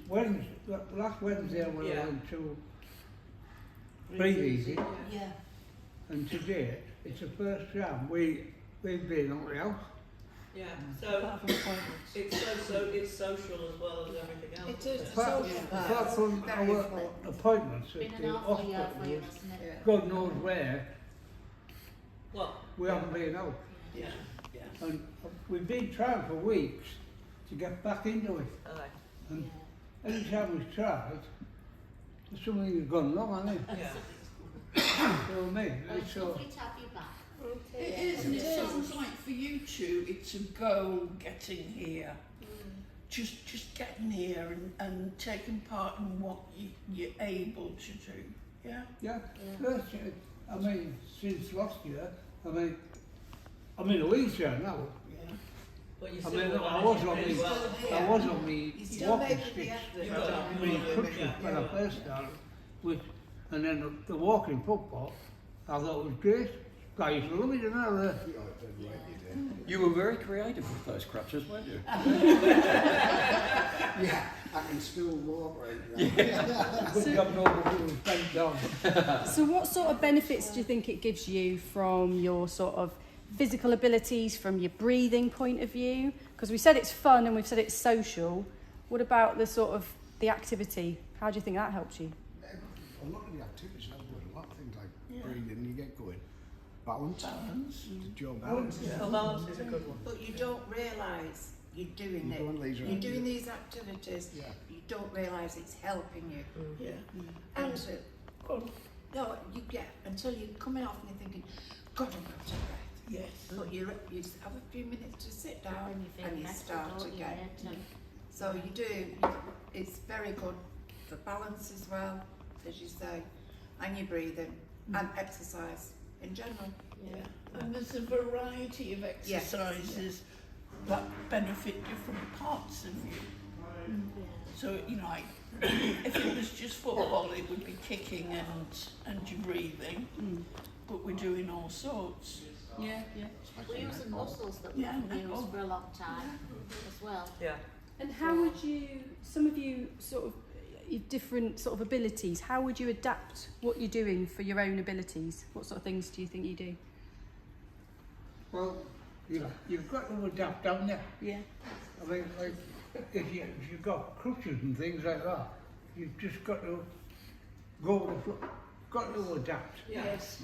Wednesday. Last Wednesday we went to Breathe Easy. Yeah. And today it's the first time we've been out the house. Yeah, so it's social as well as everything else. It is Apart from our appointments at the hospital, God knows where, we haven't been out. Yeah. And we've been trying for weeks to get back into it. And every time we've tried, something has gone wrong, hasn't it? Yeah. You know what I mean? It's lovely to have you back. It is, and it it sounds like for you two, it's a goal getting here. Just getting here and taking part in what you're able to do. Yeah? Yeah. That's it. I mean, since last year, I'm in a wheelchair now. But you I still mean, manage I was it on really me, well. I was on me You're still walking making the sticks, effort. me crutches when I first started, and then the walking football, I thought it was great. Guys love it, didn't they? You were very creative with those crutches, weren't you? Yeah, I can still walk right now. Good job nobody was bent down. So what sort of benefits do you think it gives you from your sort of physical abilities, from your breathing point of view? Because we said it's fun and we've said it's social. What about the sort of the activity? How do you think that helps you? A lot of the activities are good. A lot of things like breathing, you get going. Balance. The job. Balance. Balance is a good one. But you don't realise you're doing You don't leisure You're out, doing yeah. these activities. Yeah. You don't realise it's helping you. Yeah. And no, you get until you're coming off and you're thinking, God, I'm out of breath. Yes. But you have a few minutes to sit down And you feel and you better, start don't you, again. later? So you do. It's very good for balance as well, as you say, and your breathing and exercise in general. Yeah. And there's a variety of exercises that benefit different parts of you. So, you know, like, if it was just football, it would be kicking and your breathing, but we're doing all sorts. Yeah. We're using muscles that we Yeah, haven't no. used for a long time as well. Yeah. And how would you, some of you sort of, you've different sort of abilities, how would you adapt what you're doing for your own abilities? What sort of things do you think you do? Well, you've got to adapt, haven't you? Yeah. I mean, like, if you've got crutches and things like that, you've just got to go with the flow, got to adapt. Yes.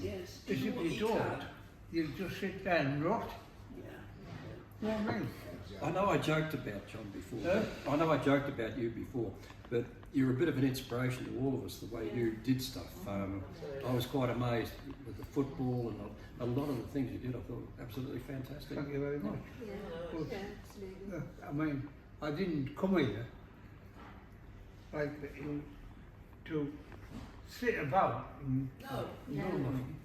Because if you don't, you just sit there and rot. You know what I mean? I know I joked about John before. Huh? I know I joked about you before, but you're a bit of an inspiration to all of us, the way you did stuff. I was quite amazed with the football and a lot of the things you did. I thought absolutely fantastic. Thank you very much. Yeah, absolutely. I mean, I didn't come here like to sit about and do nothing.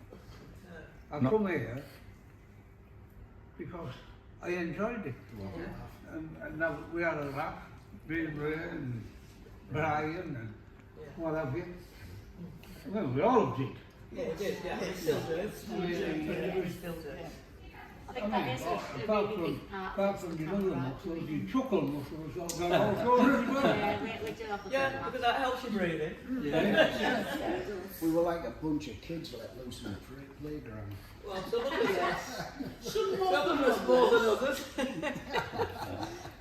I come here because I enjoyed it. And now we had a laugh, being Ray and Brian what have you. Well, we all did. Yeah, it did, yeah. It still does. We still do. I mean, apart from the other muscles, the chuckle muscles have got all sorts as well. Yeah, because that helps you breathing. Yeah. We were like a bunch of kids let loose in the playground. Well, some of us, yes. Some of us more than others.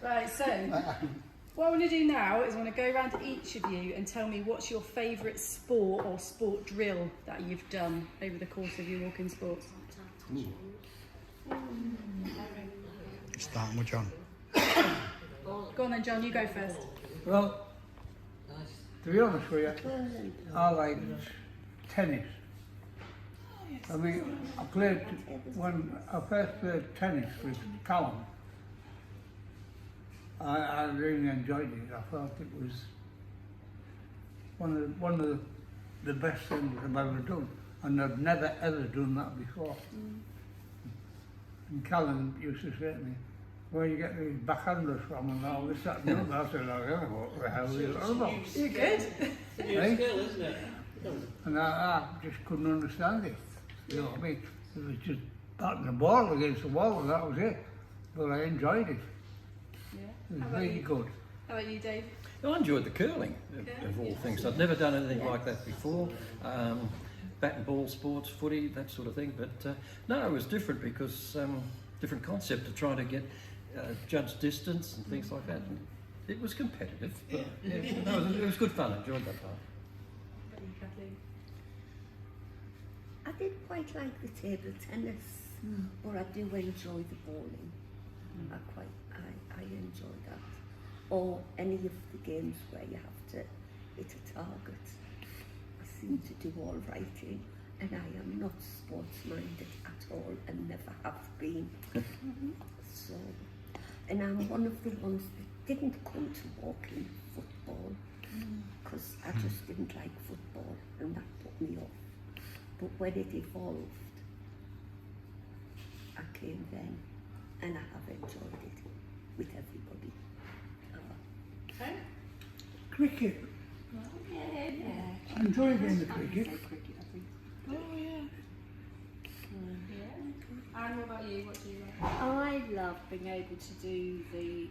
Right, so what I want to do now is I want to go around to each of you and tell me what's your favourite sport or sport drill that you've done over the course of your walking sports. Starting with John. Go on then, John, you go first. Well, to be honest with you, I like tennis. I mean, when I first played tennis with Callum, I really enjoyed it. I thought it was one of the best things I've ever done, and I've never ever done that before. And Callum used to say to me, "Where you get these backhanders from and all this, that and the other?" I said, "Oh yeah, what the hell are you on about?" You're good. It's a new skill, isn't it? And I just couldn't understand it. You know what I mean? It was just batting the ball against the wall and that was it. But I enjoyed it. Yeah. It was really good. How about you, Dave? I enjoyed the curling, of all things. I'd never done anything like that before. Bat and ball sports, footy, that sort of thing. But no, it was different because different concept of trying to get judge distance and things like that. And it was competitive, but no, it was good fun. I enjoyed that part. I did quite like the table tennis, but I do enjoy the bowling. I enjoy that. Or any of the games where you have to hit a target. I seem to do all right in, and I am not sports-minded at all and never have been. So, and I'm one of the ones that didn't come to walking football because I just didn't like football and that put me off. But when it evolved, I came then and I have enjoyed it with everybody. Cricket. I enjoy playing the cricket. Oh, yeah. And what about you? What do you like? I love being able to do the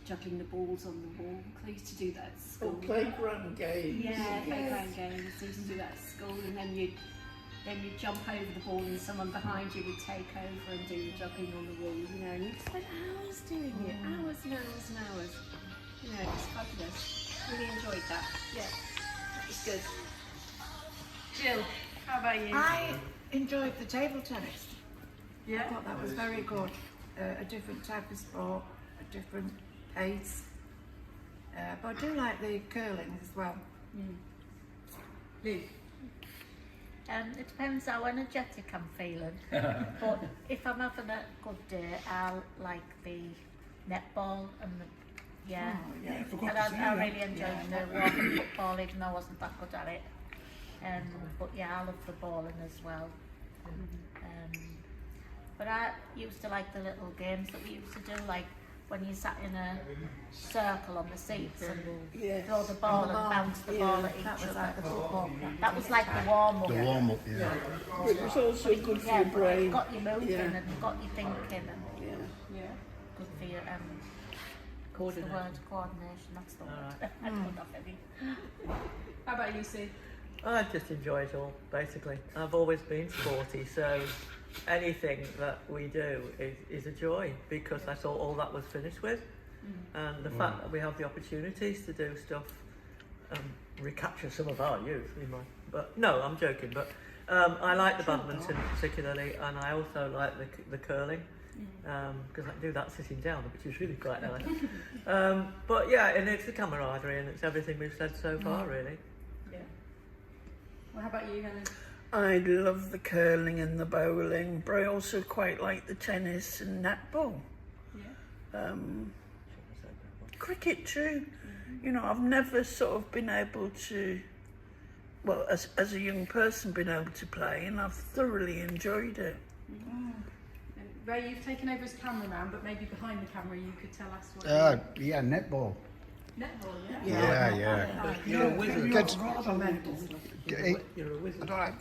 juggling the balls on the wall. I used to do that at school. Oh, playground games. Yeah, playground games. I used to do that at school, and then you'd jump over the ball, and someone behind you would take over and do the juggling on the wall. You know, and you'd spend hours doing it, hours and hours and hours. You know, it was fabulous. Really enjoyed that. Yeah, that was good. Jill, how about you? I enjoyed the table tennis. Yeah. I thought that was very good. A different type of sport, a different pace. But I do like the curling as well. Lou? It depends how energetic I'm feeling. But if I'm having a good day, I'll like the netball and the Oh, yeah, I forgot and to say I that. really enjoyed the walking football, even though I wasn't that good at it. But yeah, I love the bowling as well. But I used to like the little games that we used to do, like when you sat in a circle on the seats and throw the ball and bounce the ball at each other. Like the football That was like the warm-up. The warm-up, yeah. It was also good for your brain. It got you moving Yeah. and got you thinking and good for your what's the word? Coordination, that's the word. I put off every. How about you, Sue? I just enjoy it all, basically. I've always been sporty, so anything that we do is a joy because that's all that was finished with. And the fact that we have the opportunities to do stuff, recapture some of our youth, we might. But no, I'm joking. But I like the badminton particularly, and I also like the curling. Because I can do that sitting down, which is really quite nice. But yeah, and it's the camaraderie and it's everything we've said so far, really. Yeah. Well, how about you, Helen? I love the curling and the bowling, but I also quite like the tennis and netball. Yeah. Cricket too. You know, I've never sort of been able to, well, as a young person, been able to play, and I've thoroughly enjoyed it. Ray, you've taken over as cameraman, but maybe behind the camera you could tell us what Yeah, netball. Yeah. You're a wizard. You're a wizard.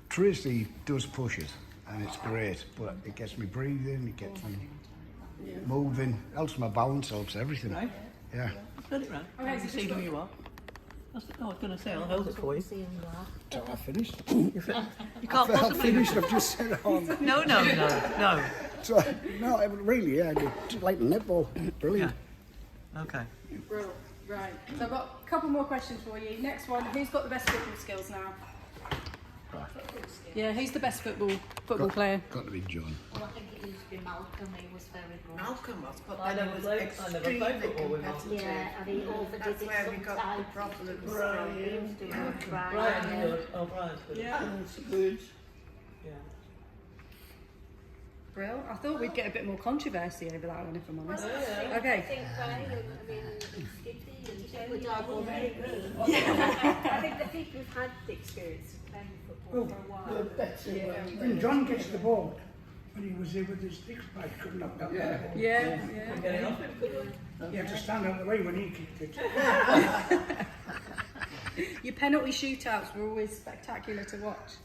Tracy does push it, and it's great, but it gets me breathing, it gets me moving, helps my balance, helps everything. Right. Yeah. Got it right. Can you see who you are? I was going to say, I'll hold it for you. So I finished. You can't possibly finished. I've just said on. No. So no, really, yeah, just like the netball, brilliant. Yeah. Okay. Brilliant. Right. So I've got a couple more questions for you. Next one: who's got the best football skills now? Yeah, who's the best football player? Got to be John. Well, I think it used to be Malcolm. He was very good. Malcolm was, but I then never he was played extremely football with Malcolm. competitive. Yeah, and he overdid That's it where we got the sometimes. problems. Brian's Brian's good. Oh, Brian's good. Yeah. Good. Yeah. Brill. I thought we'd get a bit more controversy over that one, if I'm honest. I Okay. think Brian, Skippy and Jerry all very good. I think the people who've had the experience of playing football for a while. When John gets the ball, when he was there with his sticks back, he couldn't knock that ball. Yeah. You had to stand out of the way when he kicked it. Your penalty shootouts were always spectacular to watch.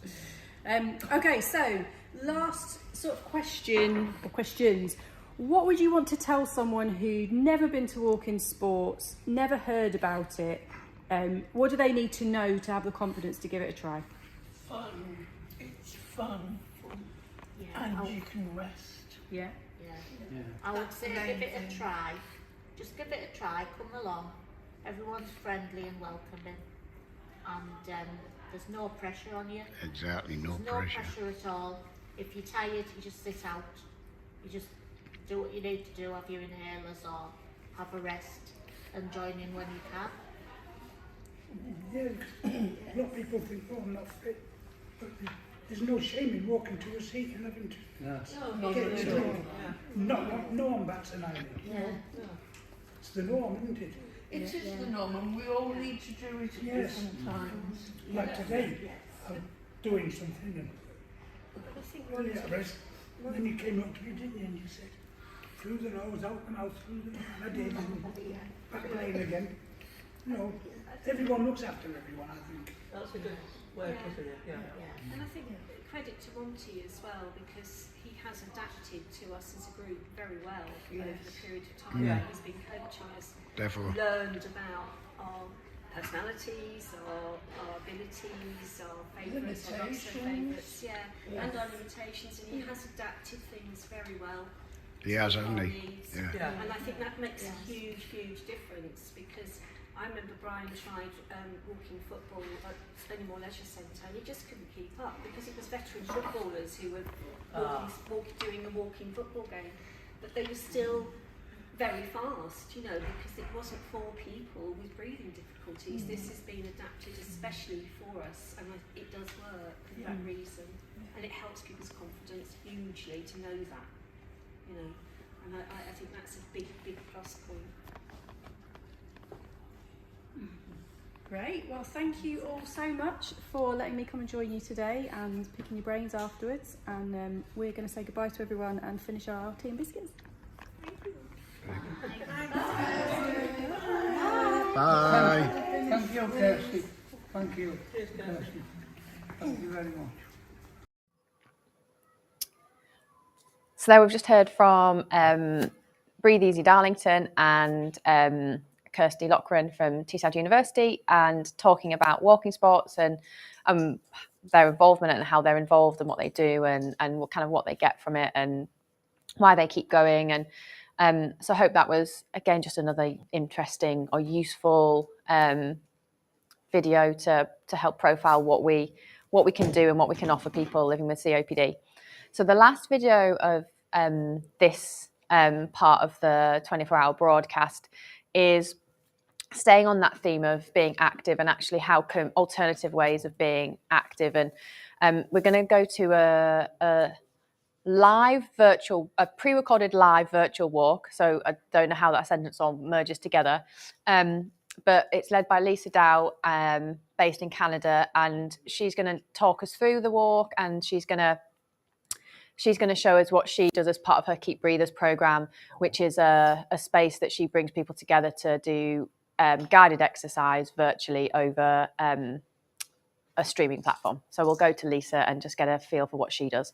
Okay, so last sort of question or questions. What would you want to tell someone who'd never been to walking sports, never heard about it? What do they need to know to have the confidence to give it a try? Fun. It's fun. And you can rest. Yeah. I would say give it a try. Just give it a try, come along. Everyone's friendly and welcoming. And there's no pressure on you. Exactly, no There's no pressure. pressure at all. If you're tired, you just sit out. You just do what you need to do, have your inhalers or have a rest and join in when you can. Yeah, a lot of people think, oh, I'm not fit. But there's no shame in walking to a seat and having to get it done. No one bats an eyelid. It's the norm, isn't it? It is the norm, and we all need to do it at different times. Like today, I'm doing something and a rest. And then you came up to me, didn't you, and you said, through the nose, out and out, through the nose. And I did, and back lane again. You know, everyone looks after everyone, I think. That's a good way of putting it, yeah. And I think credit to Monty as well, because he has adapted to us as a group very well over the period of time that he's been coaching us. Definitely. Learned about our personalities, our abilities, our favourites, our not so favourites, and our limitations, and he has adapted things very well. He has, hasn't our he? needs. Yeah. And I think that makes a huge difference, because I remember Brian tried walking football at Spennymoor Leisure Centre, and he just couldn't keep up because it was veteran footballers who were doing the walking football game, but they were still very fast, you know, because it wasn't for people with breathing difficulties. This has been adapted especially for us, and it does work for that reason, and it helps people's confidence hugely to know that, you know, and I think that's a big plus point. Great. Well, thank you all so much for letting me come and join you today and picking your brains afterwards. And we're going to say goodbye to everyone and finish our tea and biscuits. Bye. Thank you, Kirsty. Thank you, Kirsty. Thank you very much. So there we've just heard from Breathe Easy Darlington and Kirsty Lochran from Teesside University, and talking about walking sports and their involvement and how they're involved and what they do and what kind of what they get from it and why they keep going. And so I hope that was, again, just another interesting or useful video to help profile what we can do and what we can offer people living with COPD. So the last video of this part of the 24-hour broadcast is staying on that theme of being active and actually how can alternative ways of being active. And we're going to go to a pre-recorded live virtual walk. So I don't know how that sentence all merges together. But it's led by Lisa Dow, based in Canada, and she's going to talk us through the walk, and she's going to She's going to show us what she does as part of her Keep Breathers program, which is a space that she brings people together to do guided exercise virtually over a streaming platform. So we'll go to Lisa and just get a feel for what she does.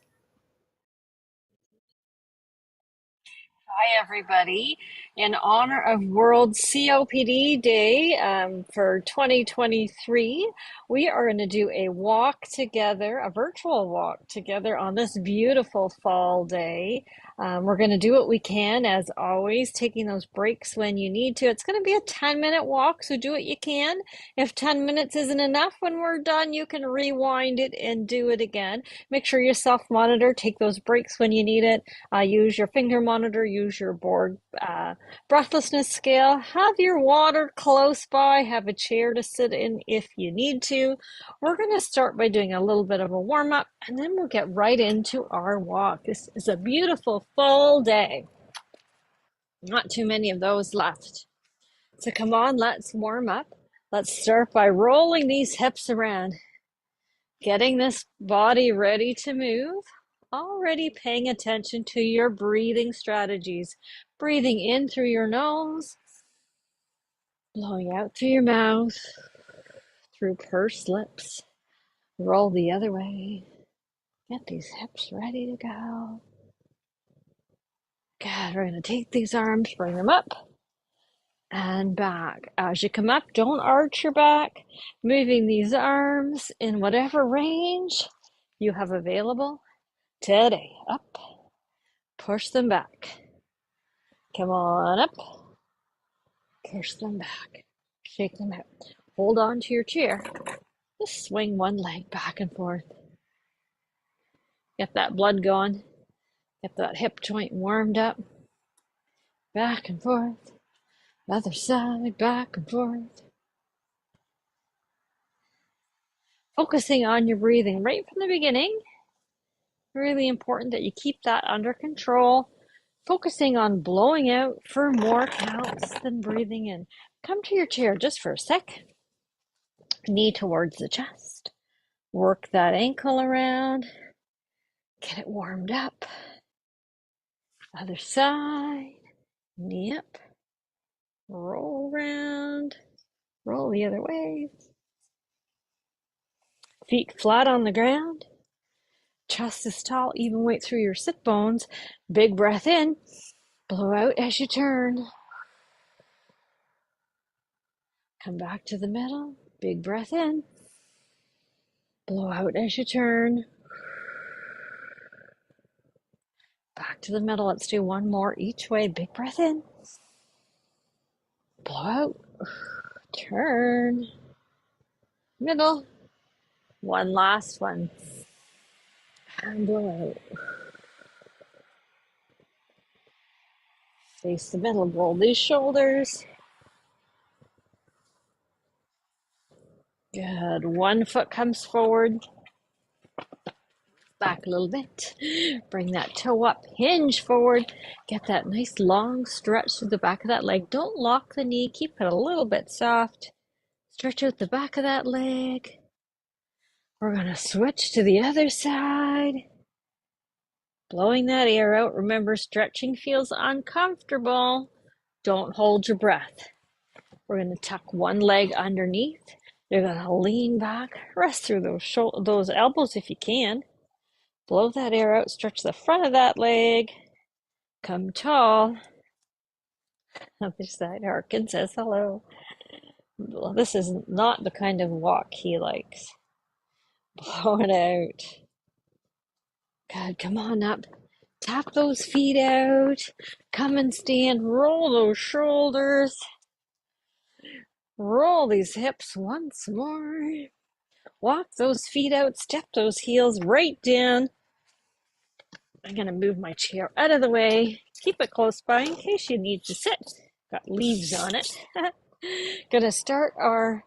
Hi, everybody. In honor of World COPD Day for 2023, we are going to do a walk together, a virtual walk together on this beautiful fall day. We're going to do what we can, as always, taking those breaks when you need to. It's going to be a 10-minute walk, so do what you can. If 10 minutes isn't enough, when we're done, you can rewind it and do it again. Make sure you self-monitor, take those breaks when you need it. Use your finger monitor, use your board breathlessness scale, have your water close by, have a chair to sit in if you need to. We're going to start by doing a little bit of a warm-up, and then we'll get right into our walk. This is a beautiful fall day. Not too many of those left. So come on, let's warm up. Let's start by rolling these hips around, getting this body ready to move. Already paying attention to your breathing strategies. Breathing in through your nose, blowing out through your mouth, through pursed lips. Roll the other way. Get these hips ready to go. Good, we're going to take these arms, bring them up and back. As you come up, don't arch your back. Moving these arms in whatever range you have available today. Up, push them back. Come on up, push them back. Shake them out. Hold on to your chair. Just swing one leg back and forth. Get that blood going. Get that hip joint warmed up. Back and forth. Other side, back and forth. Focusing on your breathing right from the beginning. Really important that you keep that under control. Focusing on blowing out for more counts than breathing in. Come to your chair just for a sec. Knee towards the chest. Work that ankle around. Get it warmed up. Other side. Knee up. Roll around. Roll the other way. Feet flat on the ground. Chest is tall. Even weight through your sit bones. Big breath in. Blow out as you turn. Come back to the middle. Big breath in. Blow out as you turn. Back to the middle. Let's do one more each way. Big breath in. Blow out. Turn. Middle. One last one. And blow out. Face the middle. Roll these shoulders. Good. One foot comes forward. Back a little bit. Bring that toe up. Hinge forward. Get that nice long stretch through the back of that leg. Don't lock the knee. Keep it a little bit soft. Stretch out the back of that leg. We're going to switch to the other side. Blowing that air out. Remember, stretching feels uncomfortable. Don't hold your breath. We're going to tuck one leg underneath. You're going to lean back. Rest through those elbows if you can. Blow that air out. Stretch the front of that leg. Come tall. Other side. Harkin says hello. Well, this is not the kind of walk he likes. Blow it out. Good. Come on up. Tap those feet out. Come and stand. Roll those shoulders. Roll these hips once more. Walk those feet out. Step those heels right down. I'm going to move my chair out of the way. Keep it close by in case you need to sit. Got leaves on it. Going to start our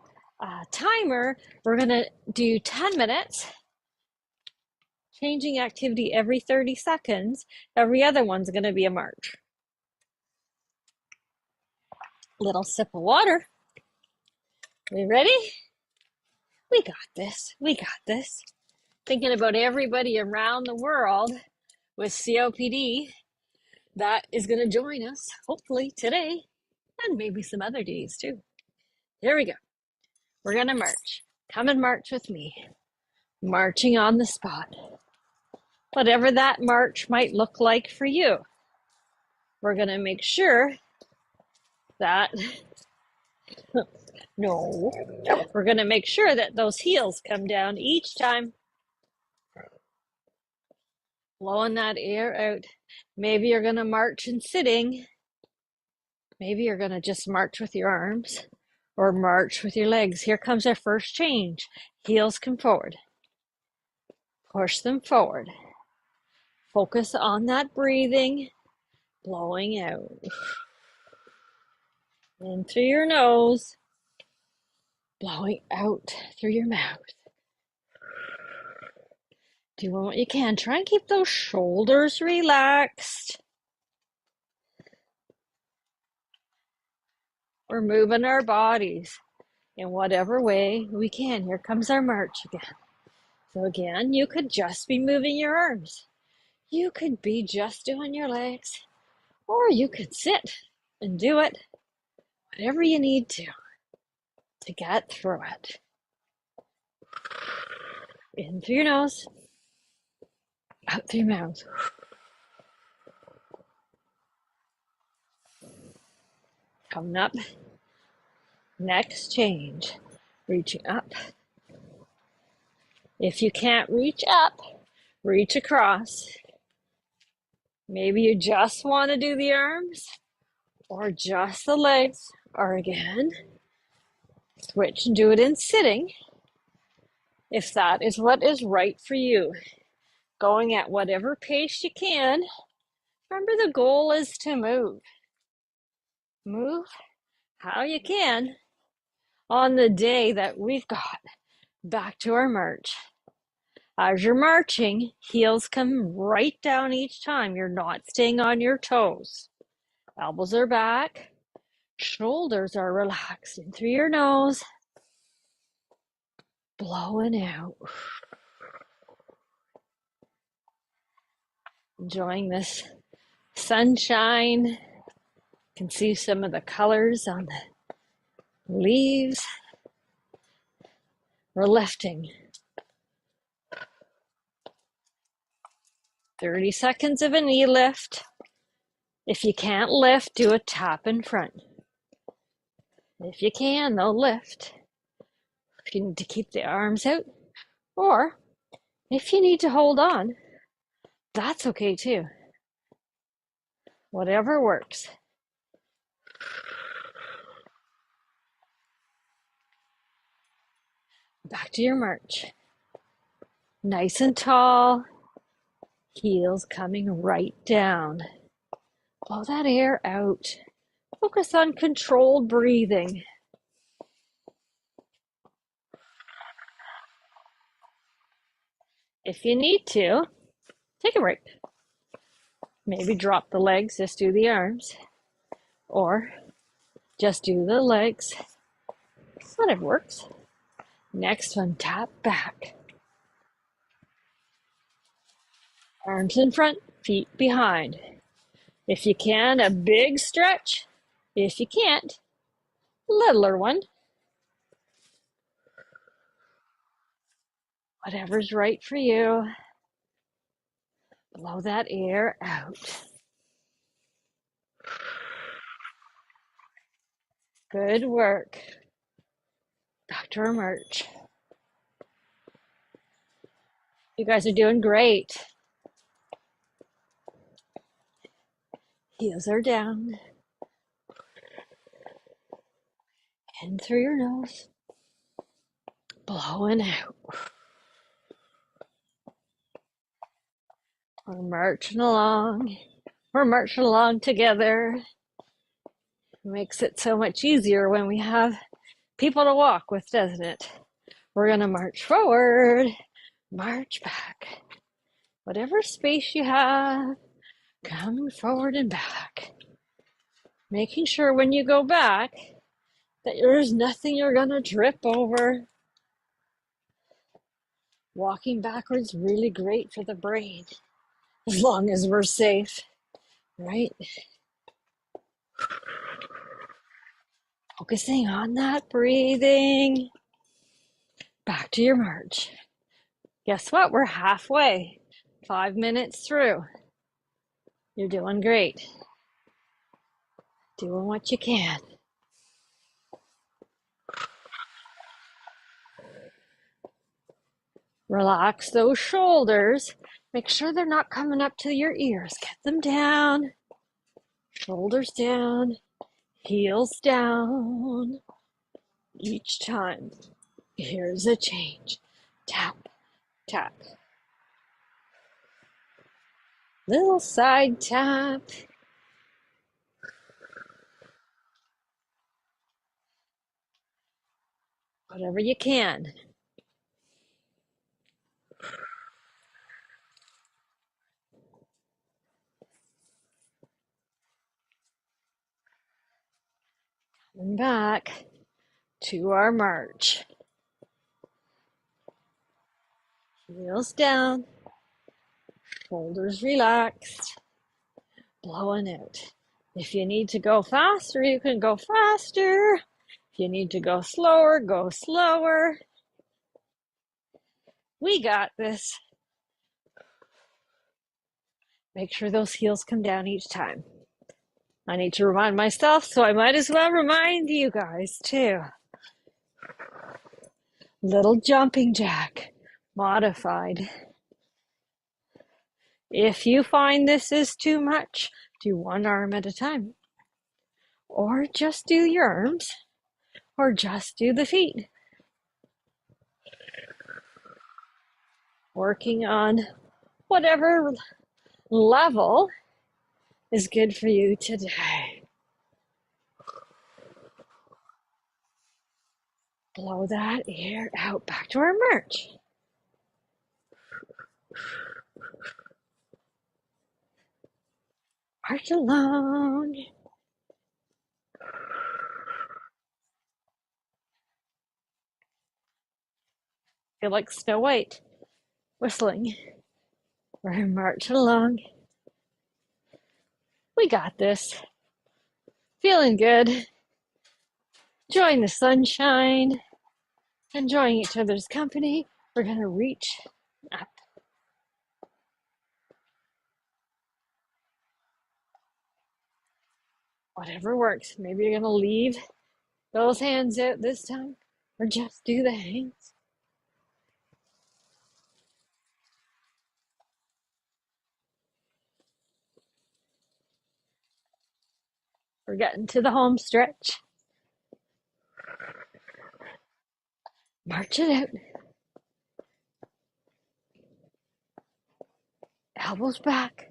timer. We're going to do 10 minutes. Changing activity every 30 seconds. Every other one's going to be a march. Little sip of water. We ready? We got this. We got this. Thinking about everybody around the world with COPD that is going to join us, hopefully today, and maybe some other days too. Here we go. We're going to march. Come and march with me. Marching on the spot. Whatever that march might look like for you. We're going to make sure that, no, we're going to make sure that those heels come down each time. Blowing that air out. Maybe you're going to march in sitting. Maybe you're going to just march with your arms or march with your legs. Here comes our first change. Heels come forward. Push them forward. Focus on that breathing. Blowing out. In through your nose. Blowing out through your mouth. Doing what you can. Try and keep those shoulders relaxed. We're moving our bodies in whatever way we can. Here comes our march again. So again, you could just be moving your arms. You could be just doing your legs. Or you could sit and do it. Whatever you need to get through it. In through your nose. Out through your mouth. Coming up. Next change. Reaching up. If you can't reach up, reach across. Maybe you just want to do the arms or just the legs. Or again, switch and do it in sitting. If that is what is right for you. Going at whatever pace you can. Remember, the goal is to move. Move how you can on the day that we've got back to our march. As you're marching, heels come right down each time. You're not staying on your toes. Elbows are back. Shoulders are relaxed in through your nose. Blowing out. Enjoying this sunshine. You can see some of the colors on the leaves. We're lifting. 30 seconds of a knee lift. If you can't lift, do a tap in front. If you can, though, lift. If you need to keep the arms out, or if you need to hold on, that's okay too. Whatever works. Back to your march. Nice and tall. Heels coming right down. Blow that air out. Focus on controlled breathing. If you need to, take a break. Maybe drop the legs, just do the arms. Or just do the legs. Whatever works. Next one, tap back. Arms in front, feet behind. If you can, a big stretch. If you can't, littler one. Whatever's right for you. Blow that air out. Good work. Back to our march. You guys are doing great. Heels are down. In through your nose. Blowing out. We're marching along. We're marching along together. Makes it so much easier when we have people to walk with, doesn't it? We're going to march forward, march back. Whatever space you have, coming forward and back. Making sure when you go back that there's nothing you're going to trip over. Walking backwards, really great for the brain. as long as we're safe, right? Focusing on that breathing. Back to your march. Guess what? We're halfway. 5 minutes through. You're doing great. Doing what you can. Relax those shoulders. Make sure they're not coming up to your ears. Get them down. Shoulders down. Heels down. Each time. Here's a change. Tap, tap. Little side tap. Whatever you can. Coming back to our march. Heels down. Shoulders relaxed. Blowing out. If you need to go faster, you can go faster. If you need to go slower, go slower. We got this. Make sure those heels come down each time. I need to remind myself, so I might as well remind you guys too. Little jumping jack, modified. If you find this is too much, do one arm at a time. Or just do your arms, or just do the feet. Working on whatever level is good for you today. Blow that air out. Back to our march. March along. Feel like Snow White whistling. We're marching along. We got this. Feeling good. Enjoying the sunshine. Enjoying each other's company. We're going to reach up. Whatever works. Maybe you're going to leave those hands out this time. Or just do the hands. We're getting to the home stretch. March it out. Elbows back.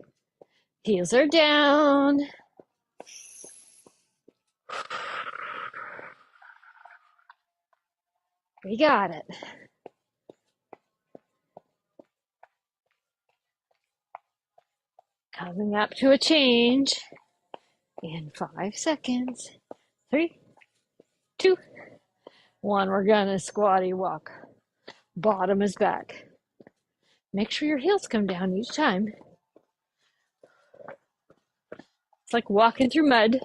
Heels are down. We got it. Coming up to a change in 5 seconds. 3, 2, 1. We're gonna squatty walk. Bottom is back. Make sure your heels come down each time. It's like walking through mud.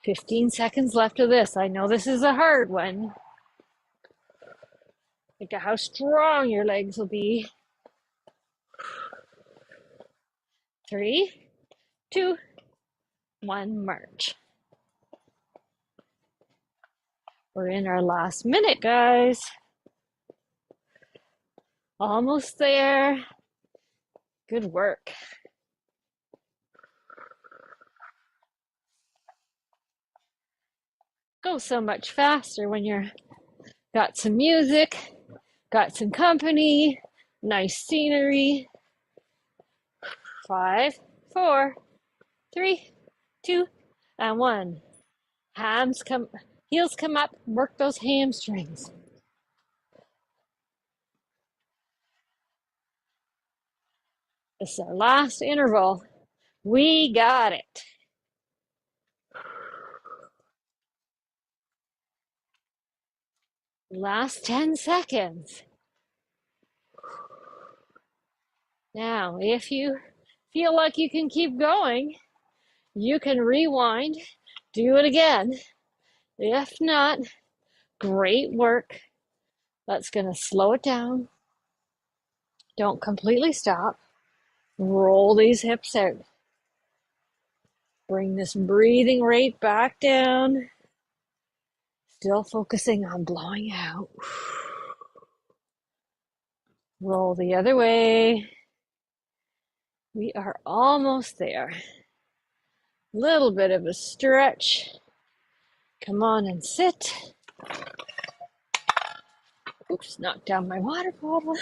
15 seconds left of this. I know this is a hard one. Think of how strong your legs will be. 3, 2, 1, march. We're in our last minute, guys. Almost there. Good work. Go so much faster when you're got some music, got some company, nice scenery. 5, 4, 3, 2, and 1. Heels come up, work those hamstrings. This is our last interval. We got it. Last 10 seconds. Now, if you feel like you can keep going, you can rewind, do it again. If not, great work. That's going to slow it down. Don't completely stop. Roll these hips out. Bring this breathing rate back down. Still focusing on blowing out. Roll the other way. We are almost there. Little bit of a stretch. Come on and sit. Oops, knocked down my water bottle.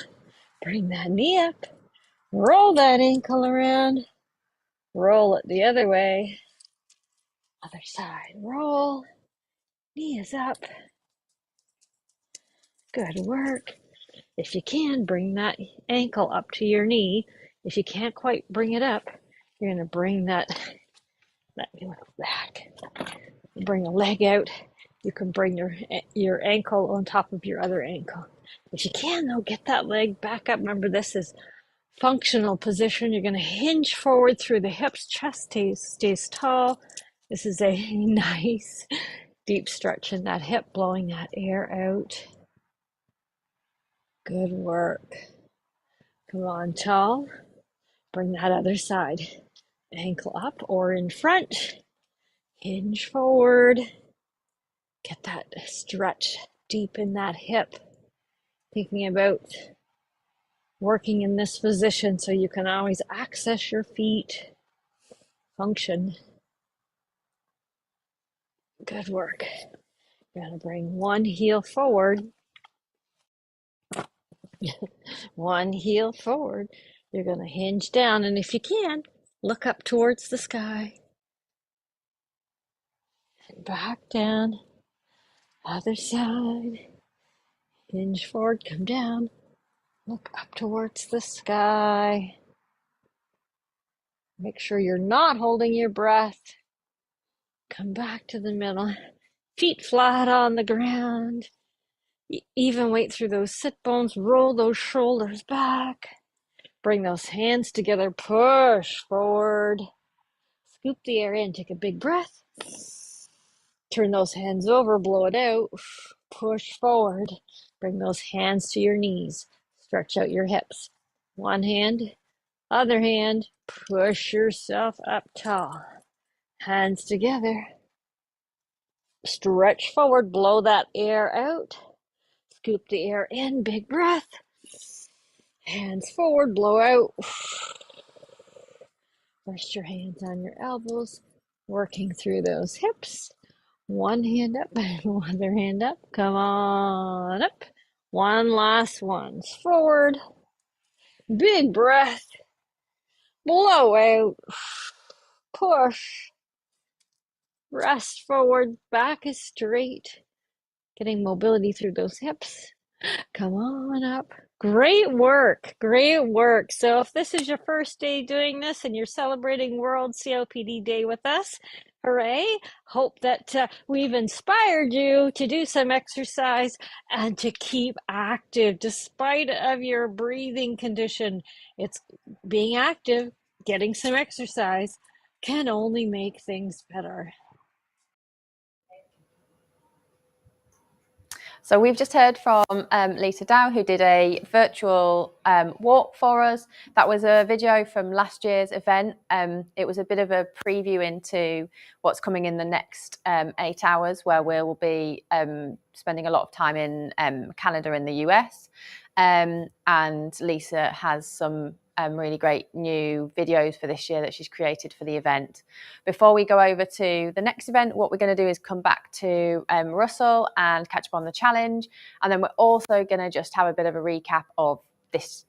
Bring that knee up. Roll that ankle around. Roll it the other way. Other side. Roll. Knee is up. Good work. If you can, bring that ankle up to your knee. If you can't quite bring it up, you're going to bring that back. Bring the leg out. You can bring your ankle on top of your other ankle. If you can, though, get that leg back up. Remember, this is functional position. You're going to hinge forward through the hips. Chest stays tall. This is a nice deep stretch in that hip, blowing that air out. Good work. Come on, tall. Bring that other side. Ankle up or in front. Hinge forward. Get that stretch deep in that hip. Thinking about working in this position so you can always access your feet. Function. Good work. You're going to bring one heel forward. One heel forward. You're going to hinge down, and if you can, look up towards the sky. And back down. Other side. Hinge forward, come down. Look up towards the sky. Make sure you're not holding your breath. Come back to the middle. Feet flat on the ground. Even weight through those sit bones. Roll those shoulders back. Bring those hands together. Push forward. Scoop the air in. Take a big breath. Turn those hands over. Blow it out. Push forward. Bring those hands to your knees. Stretch out your hips. One hand. Other hand. Push yourself up tall. Hands together. Stretch forward. Blow that air out. Scoop the air in. Big breath. Hands forward. Blow out. Rest your hands on your elbows. Working through those hips. One hand up and other hand up. Come on up. One last one. Forward. Big breath. Blow out. Push. Rest forward. Back is straight. Getting mobility through those hips. Come on up. Great work. Great work. So if this is your first day doing this and you're celebrating World COPD Day with us, hooray. Hope that we've inspired you to do some exercise and to keep active despite of your breathing condition. It's being active, getting some exercise can only make things better. So we've just heard from Lisa Dow, who did a virtual walk for us. That was a video from last year's event. It was a bit of a preview into what's coming in the next 8 hours, where we'll be spending a lot of time in Canada in the US. And Lisa has some really great new videos for this year that she's created for the event. Before we go over to the next event, what we're going to do is come back to Russell and catch up on the challenge. And then we're also going to just have a bit of a recap of this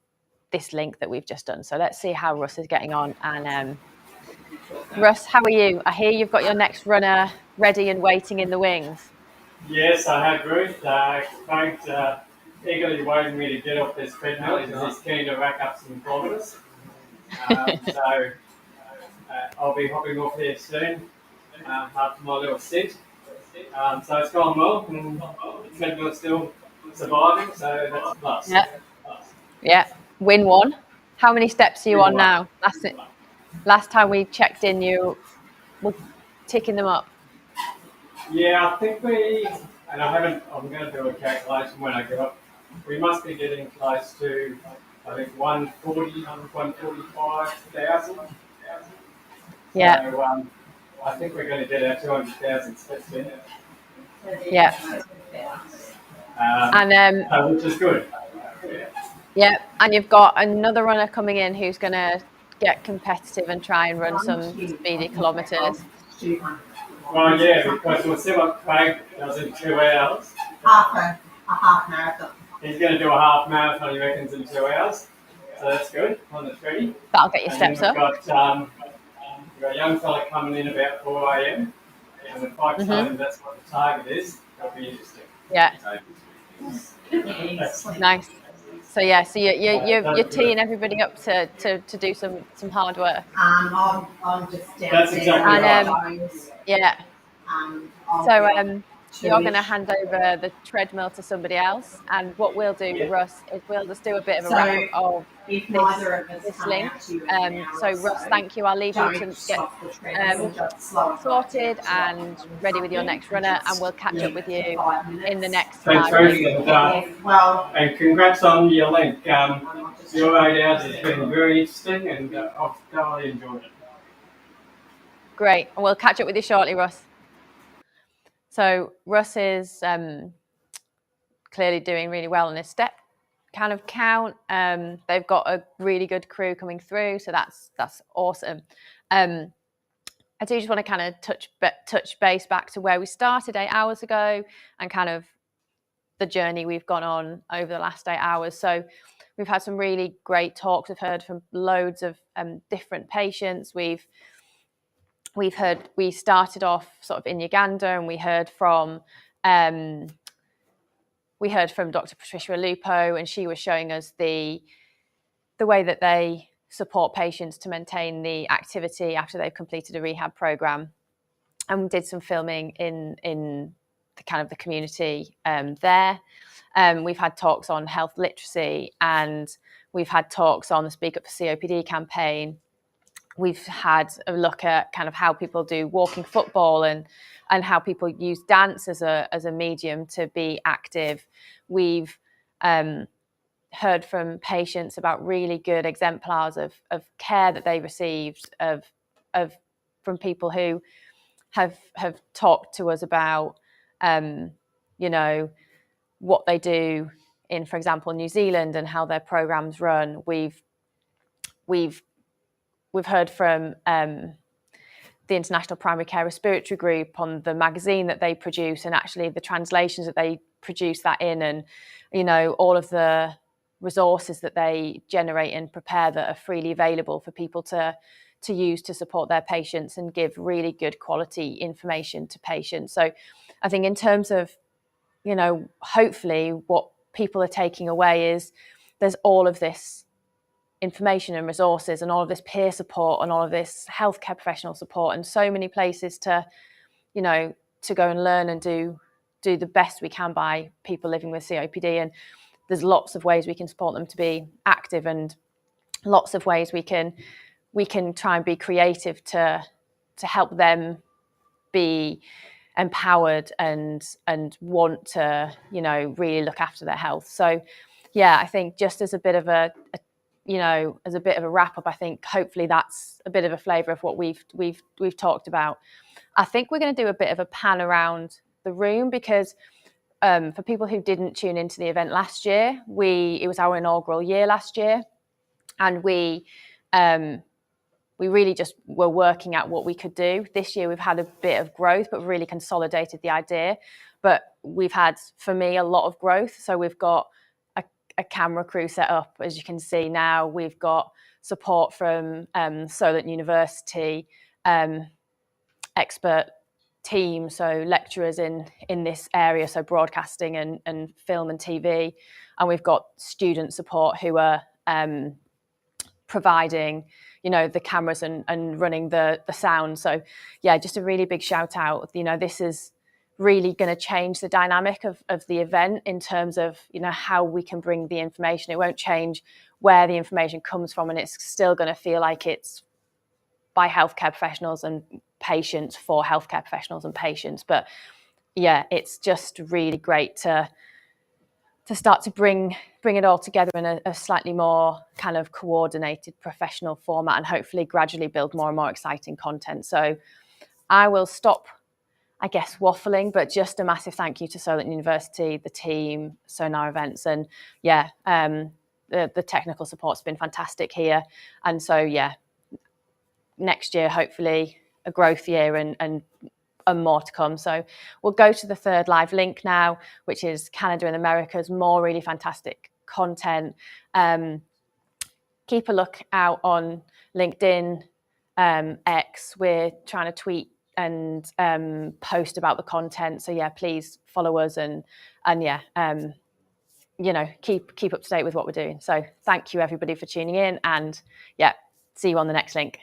link that we've just done. So let's see how Russ is getting on. And Russ, how are you? I hear you've got your next runner ready and waiting in the wings. Yes, I have, Ruth. Quite eagerly waiting me to get off this treadmill because he's keen to rack up some kilometres. So I'll be hopping off here soon after my little sit. So it's gone well, and the treadmill's still surviving, so that's a plus. Yeah. Win one. How many steps are you on now? Last time we checked in, you were ticking them up. Yeah, I think and I'm going to do a calculation when I get up. We must be getting close to, I think, 145,000. Yeah. So I think we're going to get our 200,000 steps in. Yeah. Which is good. Yeah, and you've got another runner coming in who's going to get competitive and try and run some speedy kilometres. Well, yeah, because we'll see what Craig does in 2 hours. A half marathon. He's going to do a half marathon, he reckons, in 2 hours. So that's good on the 30. That'll get your steps up. We've got a young fella coming in about 4 a.m. And if I tell him that's what the target is, that'll be interesting. Yeah. Nice. So yeah, so you're teeing everybody up to do some hard work. I'm just down. That's exactly right. Yeah. So you're going to hand over the treadmill to somebody else, and what we'll do, Russ, is we'll just do a bit of a wrap up of this link. So Russ, thank you. I'll leave you to get sorted and ready with your next runner, and we'll catch up with you in the next Thanks, 5 Ruth, minutes. and congrats on your link. Your 8 hours has been very interesting, and I've thoroughly enjoyed it. Great, and we'll catch up with you shortly, Russ. So Russ is clearly doing really well on his step kind of count. They've got a really good crew coming through, so that's awesome. I do just want to kind of touch base back to where we started 8 hours ago and kind of the journey we've gone on over the last 8 hours. So we've had some really great talks. We've heard from loads of different patients. We started off sort of in Uganda, and we heard from Dr. Patricia Lupo, and she was showing us the way that they support patients to maintain the activity after they've completed a rehab program. And we did some filming in the kind of the community there. We've had talks on health literacy, and we've had talks on the Speak Up for COPD campaign. We've had a look at kind of how people do walking football and how people use dance as a medium to be active. We've heard from patients about really good exemplars of care that they received from people who have talked to us about what they do in, for example, New Zealand and how their programs run. We've heard from the International Primary Care Respiratory Group on the magazine that they produce, and actually the translations that they produce that in, and all of the resources that they generate and prepare that are freely available for people to use to support their patients and give really good quality information to patients. So I think in terms of, hopefully what people are taking away is there's all of this information and resources and all of this peer support and all of this healthcare professional support and so many places to go and learn and do the best we can by people living with COPD. And there's lots of ways we can support them to be active, and lots of ways we can try and be creative to help them be empowered and want to really look after their health. So yeah, I think just as a bit of a wrap up, I think hopefully that's a bit of a flavour of what we've talked about. I think we're going to do a bit of a pan around the room, because for people who didn't tune into the event last year, it was our inaugural year last year, and we really just were working out what we could do. This year we've had a bit of growth, but really consolidated the idea. But we've had, for me, a lot of growth. So we've got a camera crew set up, as you can see now. We've got support from Solent University, expert team, so lecturers in this area, so broadcasting and film and TV. And we've got student support who are providing the cameras and running the sound. So yeah, just a really big shout out. This is really going to change the dynamic of the event in terms of how we can bring the information. It won't change where the information comes from, and it's still going to feel like it's by healthcare professionals and patients for healthcare professionals and patients. But yeah, it's just really great to start to bring it all together in a slightly more kind of coordinated professional format, and hopefully gradually build more and more exciting content. So I will stop, I guess, waffling, but just a massive thank you to Solent University, the team, Sonar Events, and yeah, the technical support's been fantastic here. And so yeah, next year hopefully a growth year and more to come. So we'll go to the third live link now, which is Canada and America's, more really fantastic content. Keep a look out on LinkedIn, X. We're trying to tweet and post about the content. So yeah, please follow us and yeah, you know, keep up to date with what we're doing. So thank you everybody for tuning in, and yeah, see you on the next link.